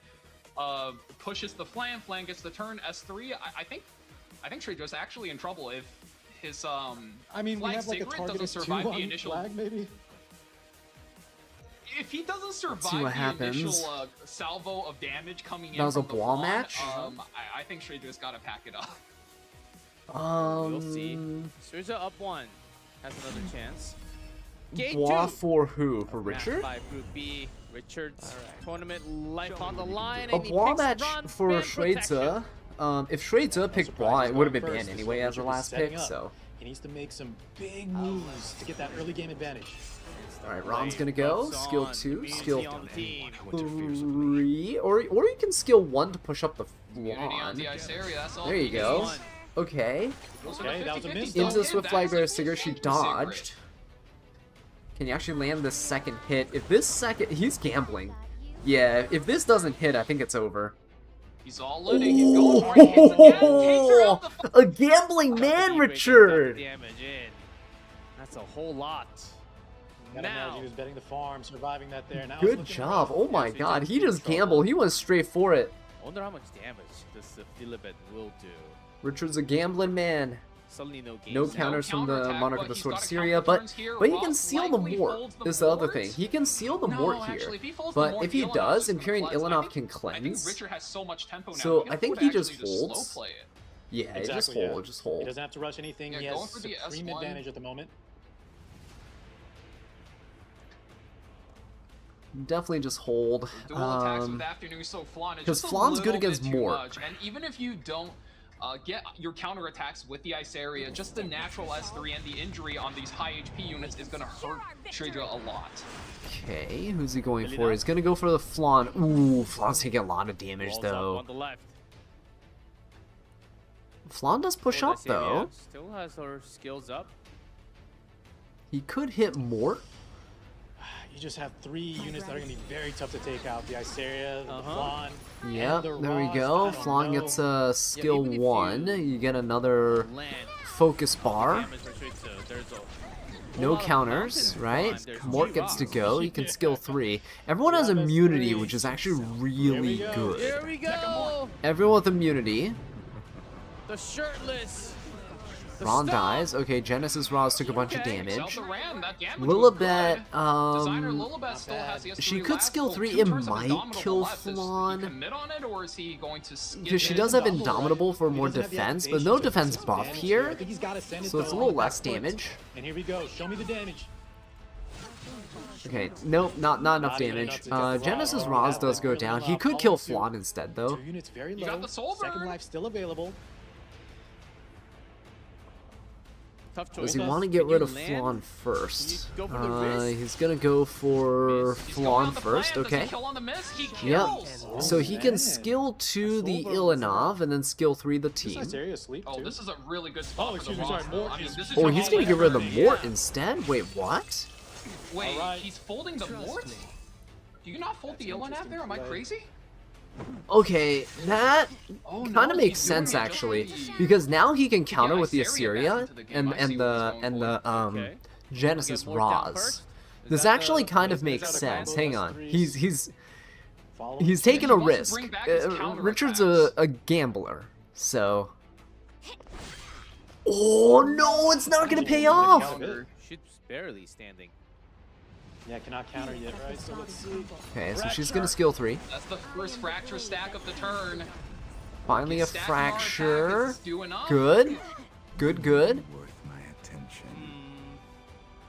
pushes the flan gets the turn, S3, I think Trader's actually in trouble if his I mean, we Flag have like a Sigrid target doesn't of 2 survive the on initial flag, maybe? if he doesn't survive see what the initial happens. salvo of damage coming in That was a from the Bois flan, match? I think Trader's gotta pack it up. We'll see. Surza up 1 has another chance. Game Bois 2. for who? For Match Richard? by Group B. Richard's tournament life on the line. A and he Bois picks match Ron for ban protection. Schweizer. If Schweizer picked Bois, it would have been First, banned this is anyway what as the Richard was last setting pick, up. so... He needs to make some big moves to get that early game advantage. Alright, Ron's gonna go. Focus Skill on 2, immunity skill on the team. 3, or you can skill 1 to push up the Immunity on Flan. the Isaria, that's all There you he go. needs. Okay. Those are the Okay, that was a 50-50 miss, still Into the hit. Swift That is Flagbearer a Sigurd, she miss from Sigrid. dodged. Can you actually land this second hit? If this second... He's gambling. Yeah, if this doesn't hit, I think it's over. He's all in it. He's going for it. Hits again. Takes her out the A gambling man, Richard. Damage in. That's a whole lot. Gotta Now, imagine he was betting the farm, surviving that there. Now it's Good looking job. rough. Oh my Yes, he god, did he get just trouble. gambled. He went straight for it. I wonder how much damage this Philibet will do. Richard's a gambling man. Suddenly no games. No counters from the counterattack, Monarch but of the he's Sword got of a Syria, counter but turns here. he can Ross seal the likely Mort. folds the Is the other boards. thing. He can seal the No, Mort actually, here. if he folds the But Mort, if he Ilanov does, is and gonna Kyrian cleanse. Ilanov I can think cleanse. Richard has so much tempo now. So, He I think could he actually just holds. slow play it. Yeah, Exactly, just yeah. hold, just He hold. doesn't have to rush anything. Yeah, He going has for the supreme S1. advantage at the moment. Definitely just hold. Dual attacks with afternoon, so Flan is 'cause just a Flan's good little against bit too Mort. much. And even if you don't get your counter attacks with the Ice Area, just the natural S3 and the injury on these high HP units is gonna hurt Trader a lot. Okay, who's he going for? He's gonna go for the Flan. Ooh, Flan's taking a lot of damage Walls up though. on the left. Flan does push Oh, up this area though. Still has her skills up. He could hit Mort. You just have 3 units that are going to be very tough to take out. The Iceria, the Uh-huh. Flan, Yep, and the there we Ross. go. I don't Flan know. gets a skill even if 1. You get another Land. focus bar. Damage restricted, so there's a No whole lot of counters, mountain right? climb. There's Mort two gets to rocks. go. He can skill 3. Everyone has Yeah, that's immunity, 3. which is actually Here really we go. good. Here we go. Everyone with immunity. The shirtless. The Ron stomp. dies. Okay, Genesis Roz took a bunch of Okay. damage. Zelda ran, that damage was Lilibet, good. Designer Lilibet still has the S3 she could last skill full 3. 2 It turns of might Indomitable kill left. Does Flan. he commit on it, or is he going to skip Because she it? does have Double, right? Indomitable for He more doesn't have the defense, but activation, no so defense it's just buff damage here. I think he's gotta send it, So it's a though, little on the less back foot. damage. And here we go. Show me the damage. Okay, nope, not enough Not even damage. enough to get the Genesis Roz. Roz That's does like go really down. He loud. could kill Follow Flan instead, though. 2 units very You low. got the soul Second burn. life still available. Tough choice. Does he Does. want to get Can rid you of land? Flan first? Can you go for the wrist? He's gonna go for He's going Flan on the first, plan. Does he okay. kill on the miss? He Yep. kills. So he can man. skill 2 the Soul Burn. Ilanov and then skill 3 the This team. Iceria asleep Oh, too. this is a really good spot Oh, for excuse the me, sorry, Ross. Mort I mean, is- this is Oh, your he's gonna only get rid of the turn. Mort instead? Wait, what? Wait, Alright. he's folding the Mort? Do you not fold the Ilan there? Am I crazy? Okay, that Oh, kind no, of makes he's doing sense it just actually, for the- because now he can counter with the Iceria back Assyria into the game. and I see and what the he's and going the Okay. Genesis Get Mort down Roz. first? Is This that actually the- kind of is makes that a sense. combo? Hang That's on, 3. he's Follow. taking he a wants to risk. bring back his counter Richard's attacks. a gambler, so. Oh no, it's not gonna pay off. Counter. She's barely standing. Yeah, cannot counter yet, right? So let's see. Okay, so she's gonna skill 3. That's the first fracture stack of the turn. Finally a Stacking our attack fracture. is doing enough. Good, good. Worth my attention.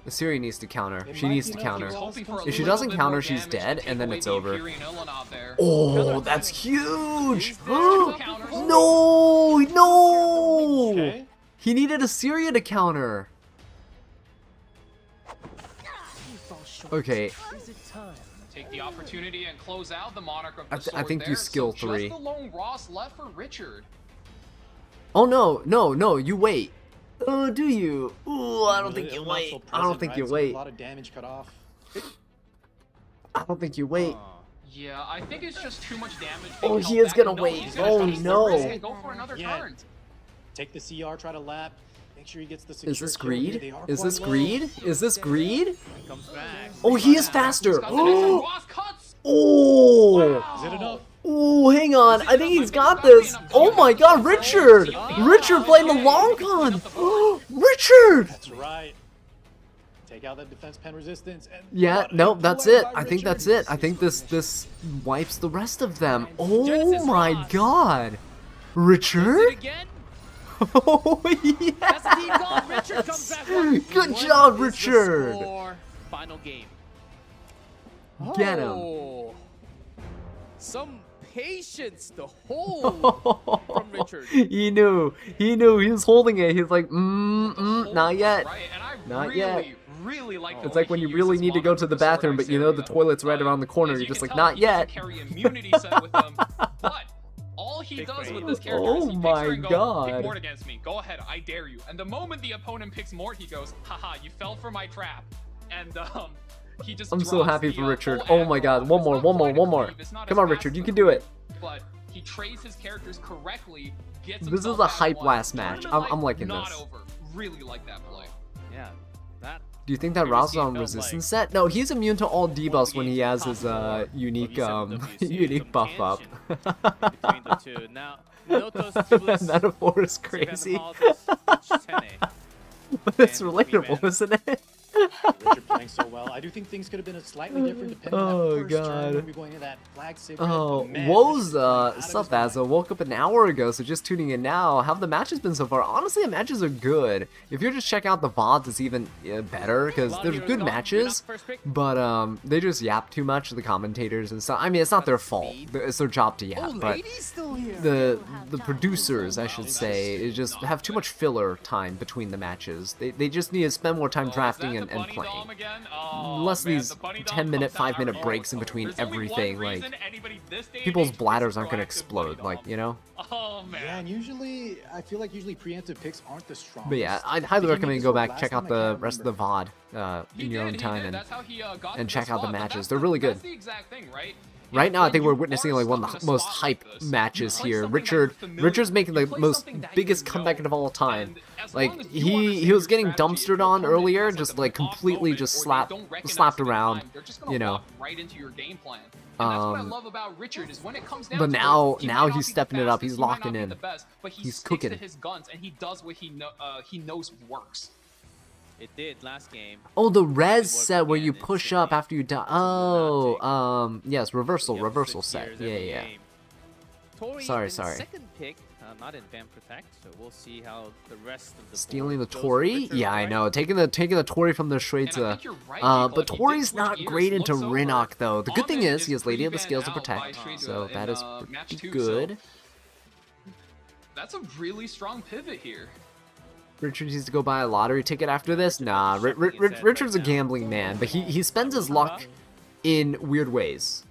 Assyria needs to counter. It She might needs be to enough counter. to Hoping for a If she little doesn't bit counter, more she's damage dead, to and then take it's away over. the Imperial Ilanov there. Oh, that's huge! Two counters. No! Okay. He needed Assyria to counter. You fall short. Okay, Is it time? Take the opportunity and close out the Monarch of the I Sword think you there. skill So 3. Just the lone Ross left for Richard. oh no, you wait. Oh, do you? Ooh, I don't think you Ilanov still wait. I present, don't think right? you So wait. A lot of damage cut off. I don't think you wait. Yeah, I think it's just too much damage. Oh, being he held is back. gonna No, wait. he's gonna Oh, take the no. risk and Go for another Yeah. turn. Take the CR, try to lap. Make sure he gets the secure Is this kill here. greed? They are Is quite this low. greed? Is this greed? Comes back. Oh, he is He's faster. got the next one. Ross cuts. Oh. Is it enough? Oh, hang on. I think he's got this. Oh my god, Richard! Richard playing the long con! Richard! That's right. Take out that defense pen resistance. And Yeah, what a nope, that's play it. by I think Richard. that's it. I think this wipes the rest of them. Oh Genesis my Ross. god. Is it Richard? again? Oh yeah! That's the team goal. Richard comes back. Good What job, is the Richard. score? Final game. Get him. Oh, some patience to hold from Richard. He knew. He was holding it. He's like, not yet. Right, and I Not really, yet. really like the It's way like when he you really uses need to go Monarch to of the Sword bathroom, but you know the Iceria. toilet's right around the corner. As You're you just can like, tell, not he yet. doesn't carry immunity set with him, but all he Big does brain. with this character Oh is he picks my her and goes, God. pick Mort against me. Go ahead, I dare you. And the moment the opponent picks Mort, he goes, haha, you fell for my trap. And he just I'm so drops happy the, for Richard. full Oh my aggro god, on him. one It's more, not one more, quite a one more. cleave, it's not Come as on, fast Richard, as you a can do it. cleave, But he trays his characters correctly, gets This is himself a that hype one. last match. Tournament I'm life, liking not this. over. Really like that play. Yeah, that. Do you think that Previously, Ra's it on felt resistance set? No, he's immune to all debuffs when he has his unique unique buff up. Between the two. Now, Noto's tubeless. Metaphor is crazy. But it's relatable, isn't it? Richard playing so well. I do think things could have been a slightly different depending on Oh, that first God. turn when we going into that flag saber. Oh, Man, Woes, Richard's playing out of sup, his mind. Azza? Woke up an hour ago, so just tuning in now. How have the matches been so far? Honestly, the matches are good. If you're just checking out the VODs, it's even better, because there's good matches, but they just yap too much, the commentators and stuff. I mean, it's not their fault. It's their job to yap, but the producers, I should say, just have too much filler time between the matches. They just need to spend more time drafting and playing. Less of these 10-minute, 5-minute breaks in between everything, like, people's bladders aren't gonna explode, like, you know? Oh man. Yeah, and usually, I feel like usually preemptive picks aren't the strongest. But yeah, I'd highly recommend you go back, check out the rest of the VOD in your own time, and check out the matches. They're really good. That's the exact thing, right? Right now, I think we're witnessing like one of the most hype matches here. Richard's making the most biggest comeback of all time. Like he was getting dumpstered on earlier, just like completely just slapped around, you know. Right into your game plan. And that's what I love about Richard is when it comes down But to now it, he might not he's be the stepping it up. fastest, He's he might locking not be in. the best, but he He's sticks cooking. to his guns and he does what he knows works. It did last game. Oh, the res set where you push up after you die. Oh, yes, reversal set. Yeah. Tori Sorry. in second pick, not in Van Protect, so we'll see how the rest of the Stealing the board goes for Tori? Richard, Yeah, I right? know. Taking the Tori from the Shredza. And I think you're right, Jacob. But He did Tori's switch not gears, great into looks over. Rinnock though. The good thing Ahmed is he has Lady of the pre-banned Scales to out by protect, Shredza so that in, is match pretty 2, good. so that's a really strong pivot here. Richard needs to go buy a lottery ticket after this? Nah, Richard's a gambling man, but he spends his luck in weird ways.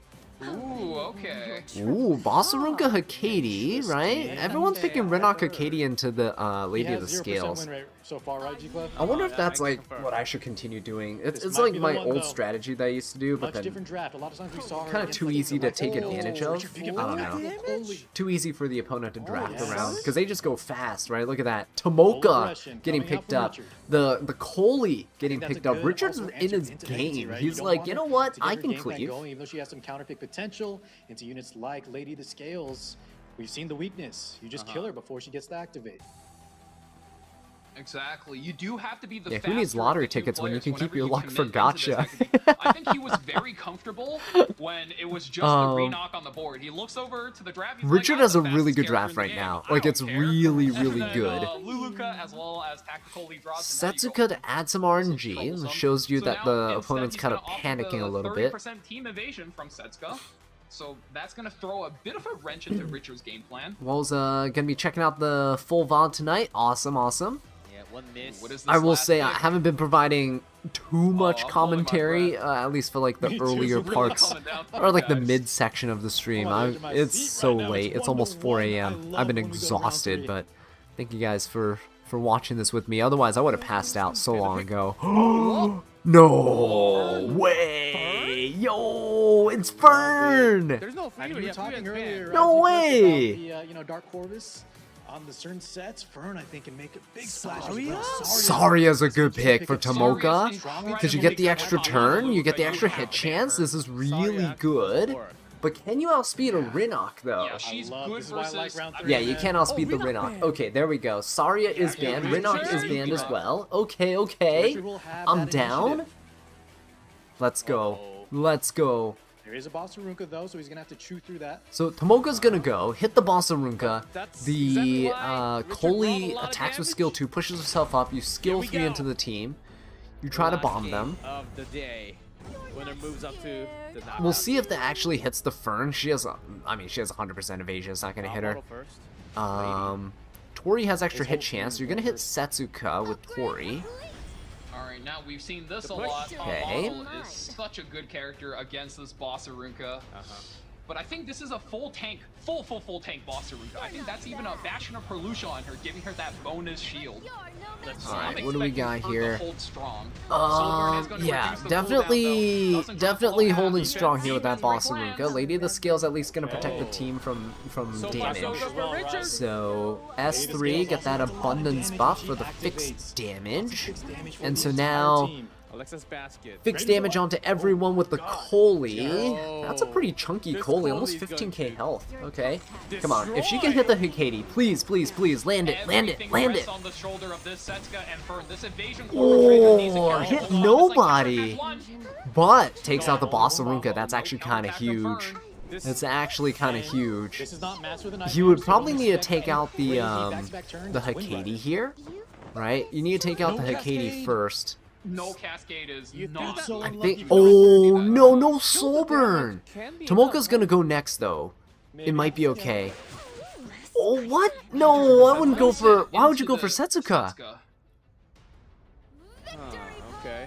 Ooh, okay. Ooh, Bossarunka Hakati, right? Everyone's picking Rinnock Hakati into the Lady of the Scales. Win rate so far, right, G-Club? I wonder if that that's makes like confirm. what I should continue doing. This It's might like be the my one, old though. strategy that I used to do, but Much then different draft. A lot of times we saw her kind of against, too like, easy to like, take oh, advantage of. Richard picking I don't up know. Holy. Too easy for the opponent to draft yes. around because they just go fast, right? Look at that. Full Tomoka aggression getting coming out picked from up. Richard. The Coley getting That's a picked up. good Richard's also in answer his into Nancy, game. right? He's don't like, want you her know what? to get I her can game plan cleave. going, even though she has some counter pick potential into units like Lady of the Scales. We've seen the weakness. You just kill her before she gets to activate. Exactly. You do have to be the Yeah, who needs faster of lottery the two tickets when you players can keep whenever your you luck for commit into this gotcha? activity. I think he was very comfortable when it was just the re-knock on the board. He looks over to the draft. He's Richard like, has a "I'm the really fastest good character draft in the right game. now. I Like, don't it's care." really, And really then, good. Luluka as well as tactical lead draws. and now you Setsuka go to add some RNG troublesome. shows you So that now, the instead, opponent's he's kind of gonna offer panicking the a little bit. 30% team evasion from Setsuka. So that's going to throw a bit of a wrench into Richard's game plan. Well's gonna be checking out the full VOD tonight. Awesome. Yeah, one miss. What is this I will last say I pick? haven't been providing too much I'm holding my commentary, breath. at least for like the Me too, earlier really parts, coming down for or like the guys. mid section of the stream. I'm on the edge of my It's seat so right now. late. It's It's almost 4 1-1. I a.m. love I've been when we go to round exhausted, 3. but thank you guys for watching this with me. Otherwise, I would have passed out so long ago. No way! Yo, it's Fern! There's no I free. mean, we were talking earlier. No G-Club, way! About the, Dark Corvus on the certain sets. Fern, I think, can make a big splash. Saria's a good pick for Tomoka. Saria's Because you get the extra turn, you get the extra hit chance. This is really good. But can you outspeed a Rinnock though? Yeah, she's love- good this is why I like versus. round I three. Yeah, mean, you can't outspeed the Rinnock. Okay, there we go. Saria is banned. Rinnock is banned as well. Okay. Richard will have I'm that down. initiative. Let's go. Let's go. There is a Bossarunka though, so he's gonna have to chew through that. So Tomoka's gonna go, hit the Bossarunka. That's The exactly why Richard Coley brought a lot of attacks with damage. skill 2, pushes himself up, you skill we 3 go. into the team. You try to Last bomb game them. Of the day. Winner moves up to the knockout. We'll see if that actually hits the Fern. She has, I mean, she has 100% evasion. It's not gonna hit her. Bottle first. Tori has extra His hit whole chance. team You're gonna hit goes Setsuka with Tori. Alright, now we've seen this a push. lot. Okay. Model is such a good character against this Bossarunka. But but I think this is a full tank, full tank boss Saruka. I think that's even a Bastion of Perlusha on her, giving her that bonus shield. Alright, what do we got here? Yeah, reduce the definitely, cooldown, though. Doesn't definitely drop holding even strong here with that boss Breaklands. Saruka. Lady of the Scales at least gonna protect the team from damage. So S3 get that abundance buff for the fixed damage, and so now Alexa's basket. fixed damage onto everyone with the Coley. That's a pretty chunky Coley, almost 15k health. Okay, come on, if she can hit the Hikari, please, please, please, land it, land it, land it. On the shoulder of this Setsuka and Fern. This evasion Oh, hit nobody, but takes out the boss Saruka. That's actually kind of huge. It's actually kind of huge. This is not matched with a You would nightmare, so probably don't need to expect take any out the crazy back-to-back turns to win Hikari by. here, right? You need to take out the Hikari first. No Cascade is You not. think that- I unlucky. think. Oh no, no soul burn. Tomoka's gonna go next though. It might be okay. Oh what? No, I wouldn't go for. Why would you go for Setsuka? Okay.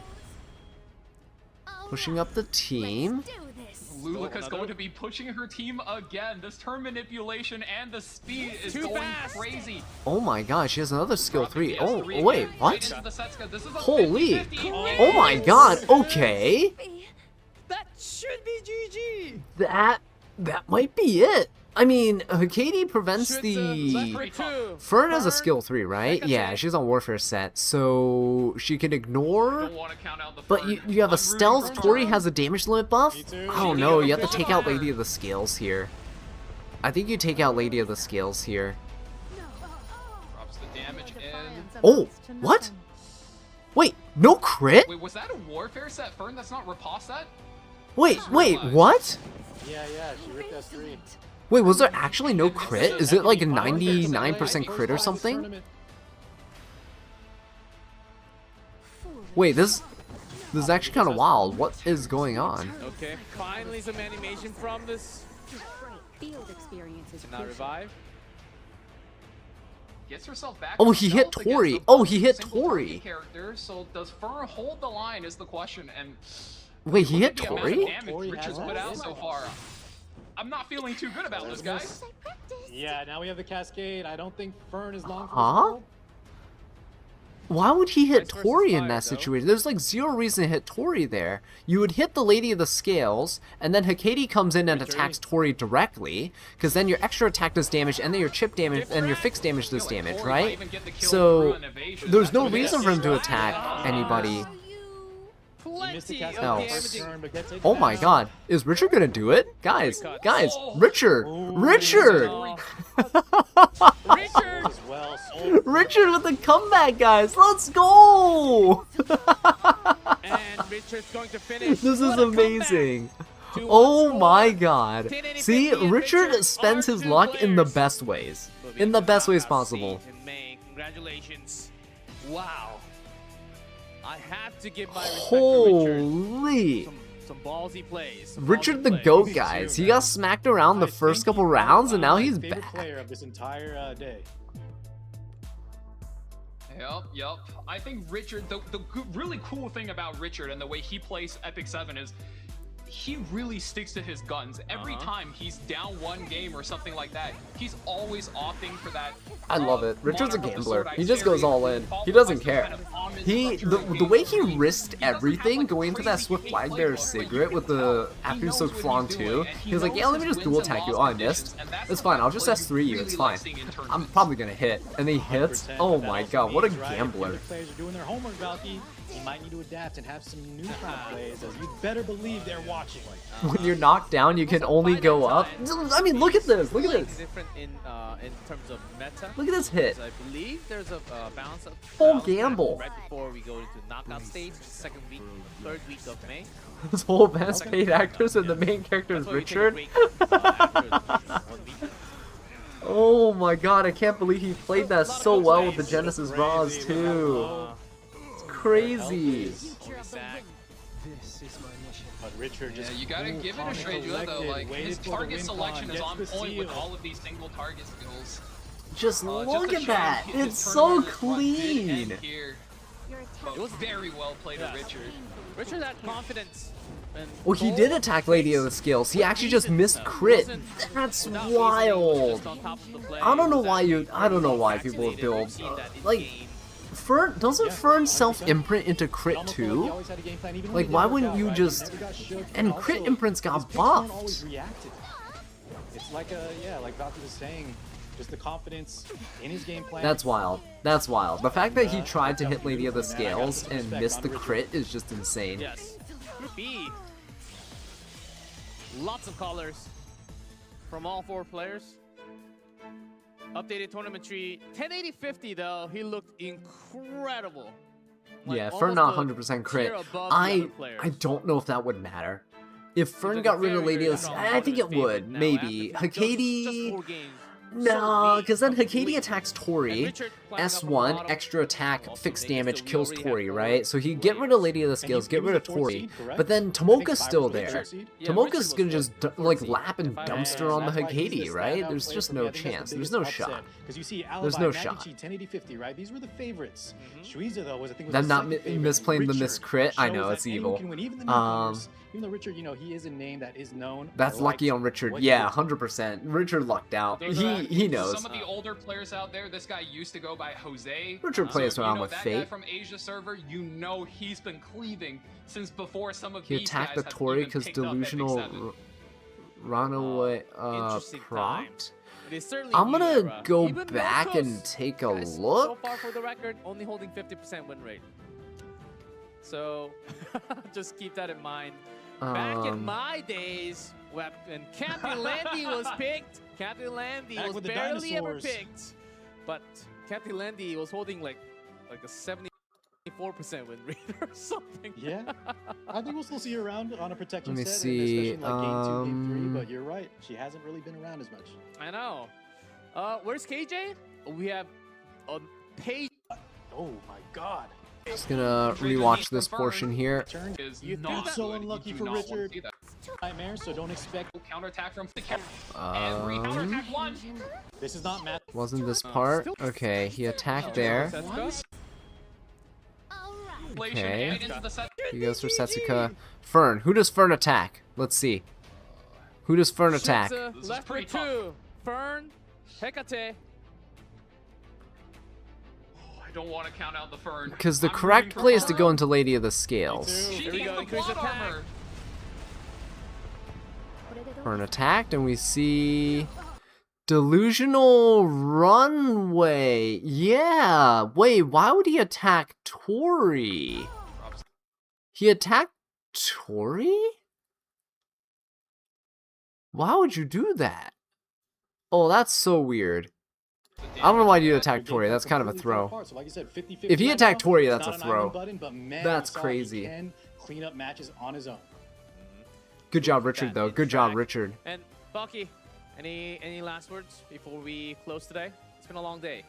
Pushing up the team. Lulika's going to be pushing her team again. This turn manipulation and the speed is Too going fast. crazy. Oh my gosh, she has another skill 3. Oh PS3 wait, again. what? This is the Setsuka. This is a Holy. 50-50. Oh my god. Okay. That should be GG. That might be it. I mean, Hikari prevents the. Fern has a skill 3, right? Yeah, she's on Warfare set, so she can ignore. Don't want to count out the But Fern. you have a I'm rooting stealth. for Tori Fern. has a damage limit buff. Me too. I don't know. You have to take out Lady of the Scales here. I think you take out Lady of the Scales here. Drops the damage in. Oh, what? Wait, no crit? Wait, was that a Warfare set, Fern? That's not Riposte set? Wait, what? Yeah, she ripped S3. Wait, was there actually no crit? Is it like a 99% crit or something? Wait, this is actually kind of wild. What is going on? Okay, finally some animation from this. Field experience is Now revive. Gets herself back. Oh, he hit herself against Tori. a Oh, he hit single Tori. target character. So does Fern hold the line is the question. And Wait, he hit the amount of Tori? damage Tori Richard's has put out it. so far. I'm not feeling too good about this, guys. Yeah, now we have the Cascade. I don't think Fern is long for Huh? this world. Why would he hit Ice versus Tori in fire, that though. situation? There's like zero reason to hit Tori there. You would hit the Lady of the Scales, and then Hikari comes in and attacks Tori directly, because then your extra attack does damage, and then your chip damage, and your fixed damage does Feel like damage, Tori might right? even get the kill through So an evasion. there's no That's what it reason is. for him to attack anybody. He missed the Plenty Cascade of else. first damaging. turn, but gets taken Oh my down. god, is Richard gonna do it? Guys, Oh. Richard! Richard! Richard! As well, Soul Richard with the comeback, guys! Let's go! And Richard's going to finish. This is What a amazing. comeback. 2-1 Oh score. my god. 10-80-50 See, and Richard Richard spends are his two luck in the players. best ways. Moving In the to best ways knockout possible. stage in May. Congratulations. Wow. I have to give my respect to Richard. Holy. Some ballsy plays. some Richard ballsy the plays. GOAT, Me guys. too, He got man. smacked around the I first think couple he's rounds, and now my he's favorite back. player of this entire day. Yep. I think Richard, the really cool thing about Richard and the way he plays Epic 7 is he really sticks to his guns. Every time he's down one game or something like that, he's always opting for that. I love it. Richard's a Monarch of the gambler. Sword He just Icerium, goes all in. followed He by doesn't some care. kind of homage He structure the in way he game. risked He doesn't have, everything like, going to that crazy Swift hate Flag playbook, Bear but Sigret you with can the tell after he you knows soak what Flan he's 2. doing, and He was like, knows yeah, let me his just wins dual and attack you. loss Oh, I conditions, missed. and that's It's the fine. kind I'll of just play S3 he you. It's really fine. likes seeing in I'm tournaments. probably gonna hit. And he hits. 100% Oh the my balance god, what a needs, right? If the gambler. other players are doing their homework, Valky. You might need to adapt and have some newfound plays, as you better believe they're watching. When you're knocked down, you can only go up. I mean, look at this. Look at Slightly this. different in terms of meta. Look at this hit. I believe there's a balance of Full balance gamble. right before we go into knockout stage, second week, third week of May. This whole best paid actors and the main character is That's why we take a Richard. break, after the 1 week. Oh my god, I can't believe he played that so well with the Genesis Raws too. It's crazy. Back. But Richard Yeah, just you gotta cool, give it calm, a and straight though. collected, Like waited his for the target win selection con, is gets on the point with seal. all of these single target skills. Just Just look to at show that. his It's so tournament run did end clean. here. Your But attack it was very well played, Yeah. Richard. Richard had confidence Oh, he did attack Lady of the Scales. He actually just missed crit. That's wild. I don't know why people build like Fern. Doesn't Fern self-imprint into crit too? Like, why wouldn't you just? And crit imprints got buffed. It's like like Valky was saying, just the confidence in his game plan. That's wild. That's wild. The fact that he tried to hit Lady of the Scales and missed the crit is just insane. Yes. Group B. Lots of colors from all 4 players. Updated tournament tree. 1080-50 though. He looked incredible. Like, Yeah, Fern not 100% tier crit. above the other I players. don't know if that would matter. If Fern He's got like rid of very, Lady very of the strong I think it tournament would, favorite now maybe. after just 4 Hakadi. games. No, because then Complete. Hakadi attacks And Tori. Richard climbing up from the S1, bottom. extra attack, Also fixed making damage, so we kills already Tori, have right? So he get rid of Lady of the Scales, get rid of Tori. But then Tomoka's still there. Yeah, Tomoka's Richard was gonna just like fourth lap and seed. dumpster on the Hakadi, right? There's just no chance. There's no shot. Because you see, There's no shot. 1080-50, right? These were the favorites. Shuiza though was I think was Them the not second favorite. misplaying the Richard miss crit, I know, shows it's that anyone evil. can win, even the newcomers. Even though Richard, you know, he is a name that is known. That's lucky on Richard. what he Yeah, did. 100%. Richard lucked out. Those are He knows. Some of the older players out there, this guy used to go by Jose. Richard plays around with that fate. guy from Asia server, you know he's been cleaving since before some of He these attacked guys the have Tori even because picked up Epic 7. delusional runaway Interesting propped. It is certainly I'm new gonna era. go Even back Narcos, and take a guys, So look. far for the record, only holding 50% win rate. So just keep that in mind. Back in my days, when Captain Landy was picked, Captain Landy Back was with the barely ever dinosaurs. picked. But Captain Landy was holding like a 74% win rate or something. Yeah, I think we'll still see her around on a protection Let me set, see, and especially like game 2, game 3. But you're right, she hasn't really been around as much. I know. Where's KJ? We have a page. Oh my God! Just gonna rewatch this portion here. Turn Is You not think so good. unlucky You do for not want to Richard. see that. nightmare, so don't expect. Counterattack from the every counterattack one. This is not match. Wasn't this part? Okay, he attacked there. Okay. Right into the set. He goes for Setsuka. Fern. Who does Fern attack? Let's see. Who does Fern attack? Shitza, This is left pretty with 2. Fern, Hecate. I don't want to count out the Fern. Because the I'm correct rooting for play is to Fern. go into Lady of the Scales. She Here we gets go, the increase plot attack. armor. Fern attacked, and we see delusional runway. Yeah. Wait, why would he attack Tori? He attacked Tori? Why would you do that? Oh, that's so weird. I don't know why you attack Tori. That's kind of a throw. So like I said, 50-50 If he right attacked now. Tori, It's that's not a an throw. island button, but man, That's we saw he crazy. can clean up matches on his own. Good job, Richard, though. Good job, Richard. And Bucky, any last words before we close today? It's been a long day.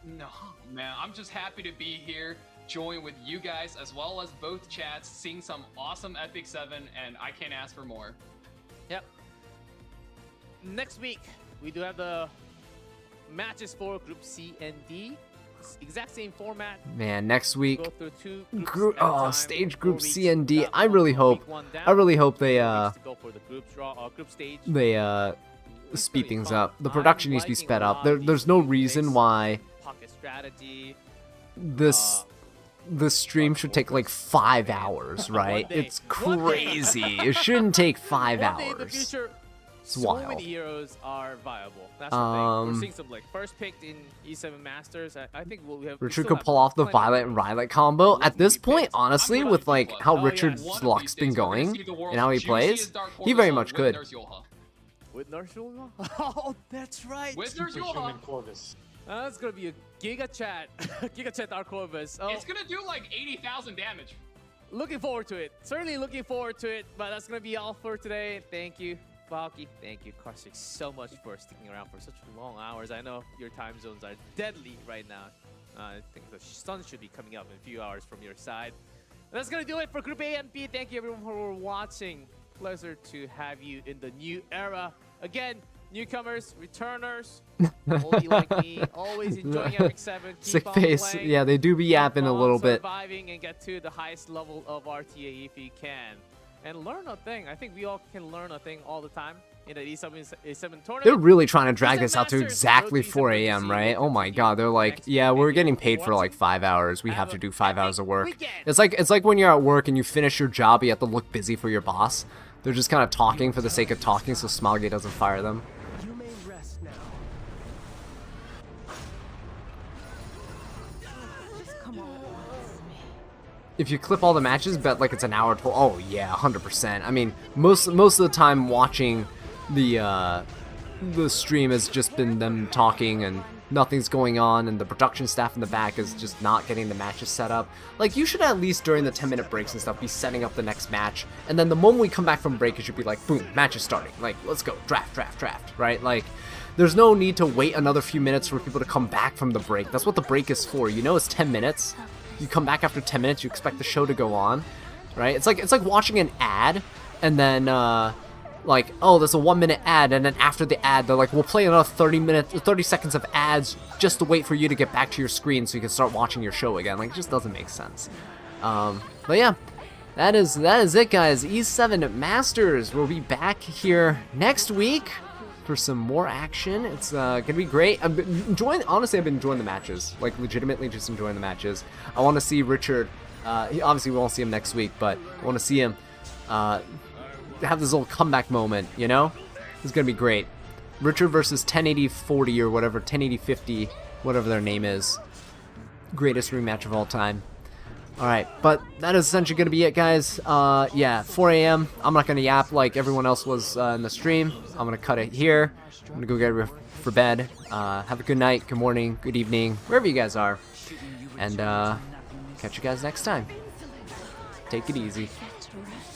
No, man, I'm just happy to be here, join with you guys as well as both chats, seeing some awesome Epic 7, and I can't ask for more. Yep. Next week, we do have the matches for Group C and D. Exact same format. Man, next week, Go through 2 groups group, at a time, stage 4 group weeks. C and D. Got I one really from hope, week 1 down, I really hope they 4 weeks to go for the group stage. speed things up. The production needs to be sped up. There's no reason why Pocket strategy. this stream should take like 5 hours, right? One day. It's One day. crazy. It shouldn't take 5 One day in the hours. future, It's so wild. many heroes are viable. That's the thing. We're seeing some like first picked in E7 Masters. I think we have. we Richard still could have pull off the plenty. Violet and Rylet combo. At this point, honestly, I'm with gonna like keep how Oh, yeah. Richard's One of luck's these been days, we're gonna going see the world's and how he juiciest plays, Dark he very Horse much with could. Nurse Yoha. With Nurse Yoha? Oh, that's right. With Nurse Super Yoha. Schumann Corvus. That's gonna be a Giga Chat, Giga Chat Dark Corvus. Oh, It's gonna do like 80,000 damage. looking forward to it. Certainly looking forward to it. But that's gonna be all for today. Thank you, Valky. Thank you, Kartik, so much for sticking around for such long hours. I know your time zones are deadly right now. I think the sun should be coming up in a few hours from your side. And that's gonna do it for Group A and B. Thank you everyone for watching. Pleasure to have you in the new era. Again, newcomers, returners, oldie like me, always enjoying Epic 7. Keep Sick on face. playing. Yeah, they do be yapping a Keep little on bit. surviving and get to the highest level of RTA if you can. and learn a thing. I think we all can learn a thing all the time in the E7 tournament. They're really trying to drag this out to Masters, exactly no 4 G7 a.m., will right? Oh my continue god, they're like, next yeah, we're week. getting paid for like What's 5 hours. We have have to a do 5 hours of work. weekend. It's like when you're at work and you finish your job, you have to look busy for your boss. They're just kind of talking for the sake of talking so Smilegate doesn't fire them. You may rest now. Just come on. If you clip all the matches, bet like it's an hour total. Oh yeah, 100%. I mean, most of the time watching the stream has just been them talking and nothing's going on, and the production staff in the back is just not getting the matches set up. Like, you should at least during the 10-minute breaks and stuff be setting up the next match, and then the moment we come back from break, it should be like, boom, match is starting. Like, let's go, draft, right? Like, there's no need to wait another few minutes for people to come back from the break. That's what the break is for. You know, it's 10 minutes. You come back after 10 minutes, you expect the show to go on, right? It's like watching an ad, and then like, oh, there's a 1-minute ad, and then after the ad, they're like, we'll play another 30 seconds of ads just to wait for you to get back to your screen so you can start watching your show again. Like, it just doesn't make sense. But yeah, that is it, guys. E7 Masters. We'll be back here next week for some more action. It's gonna be great. I've been enjoying the matches. Like, legitimately just enjoying the matches. I want to see Richard. Obviously, we won't see him next week, but I want to see him have this little comeback moment, you know? It's gonna be great. Richard versus 1080-40 or whatever, 1080-50, whatever their name is. Greatest rematch of all time. Alright, but that is essentially gonna be it, guys. Yeah, 4 a.m. I'm not gonna yap like everyone else was in the stream. I'm gonna cut it here. I'm gonna go get ready for bed. Have a good night, good morning, good evening, wherever you guys are. And catch you guys next time. Take it easy. Get rest.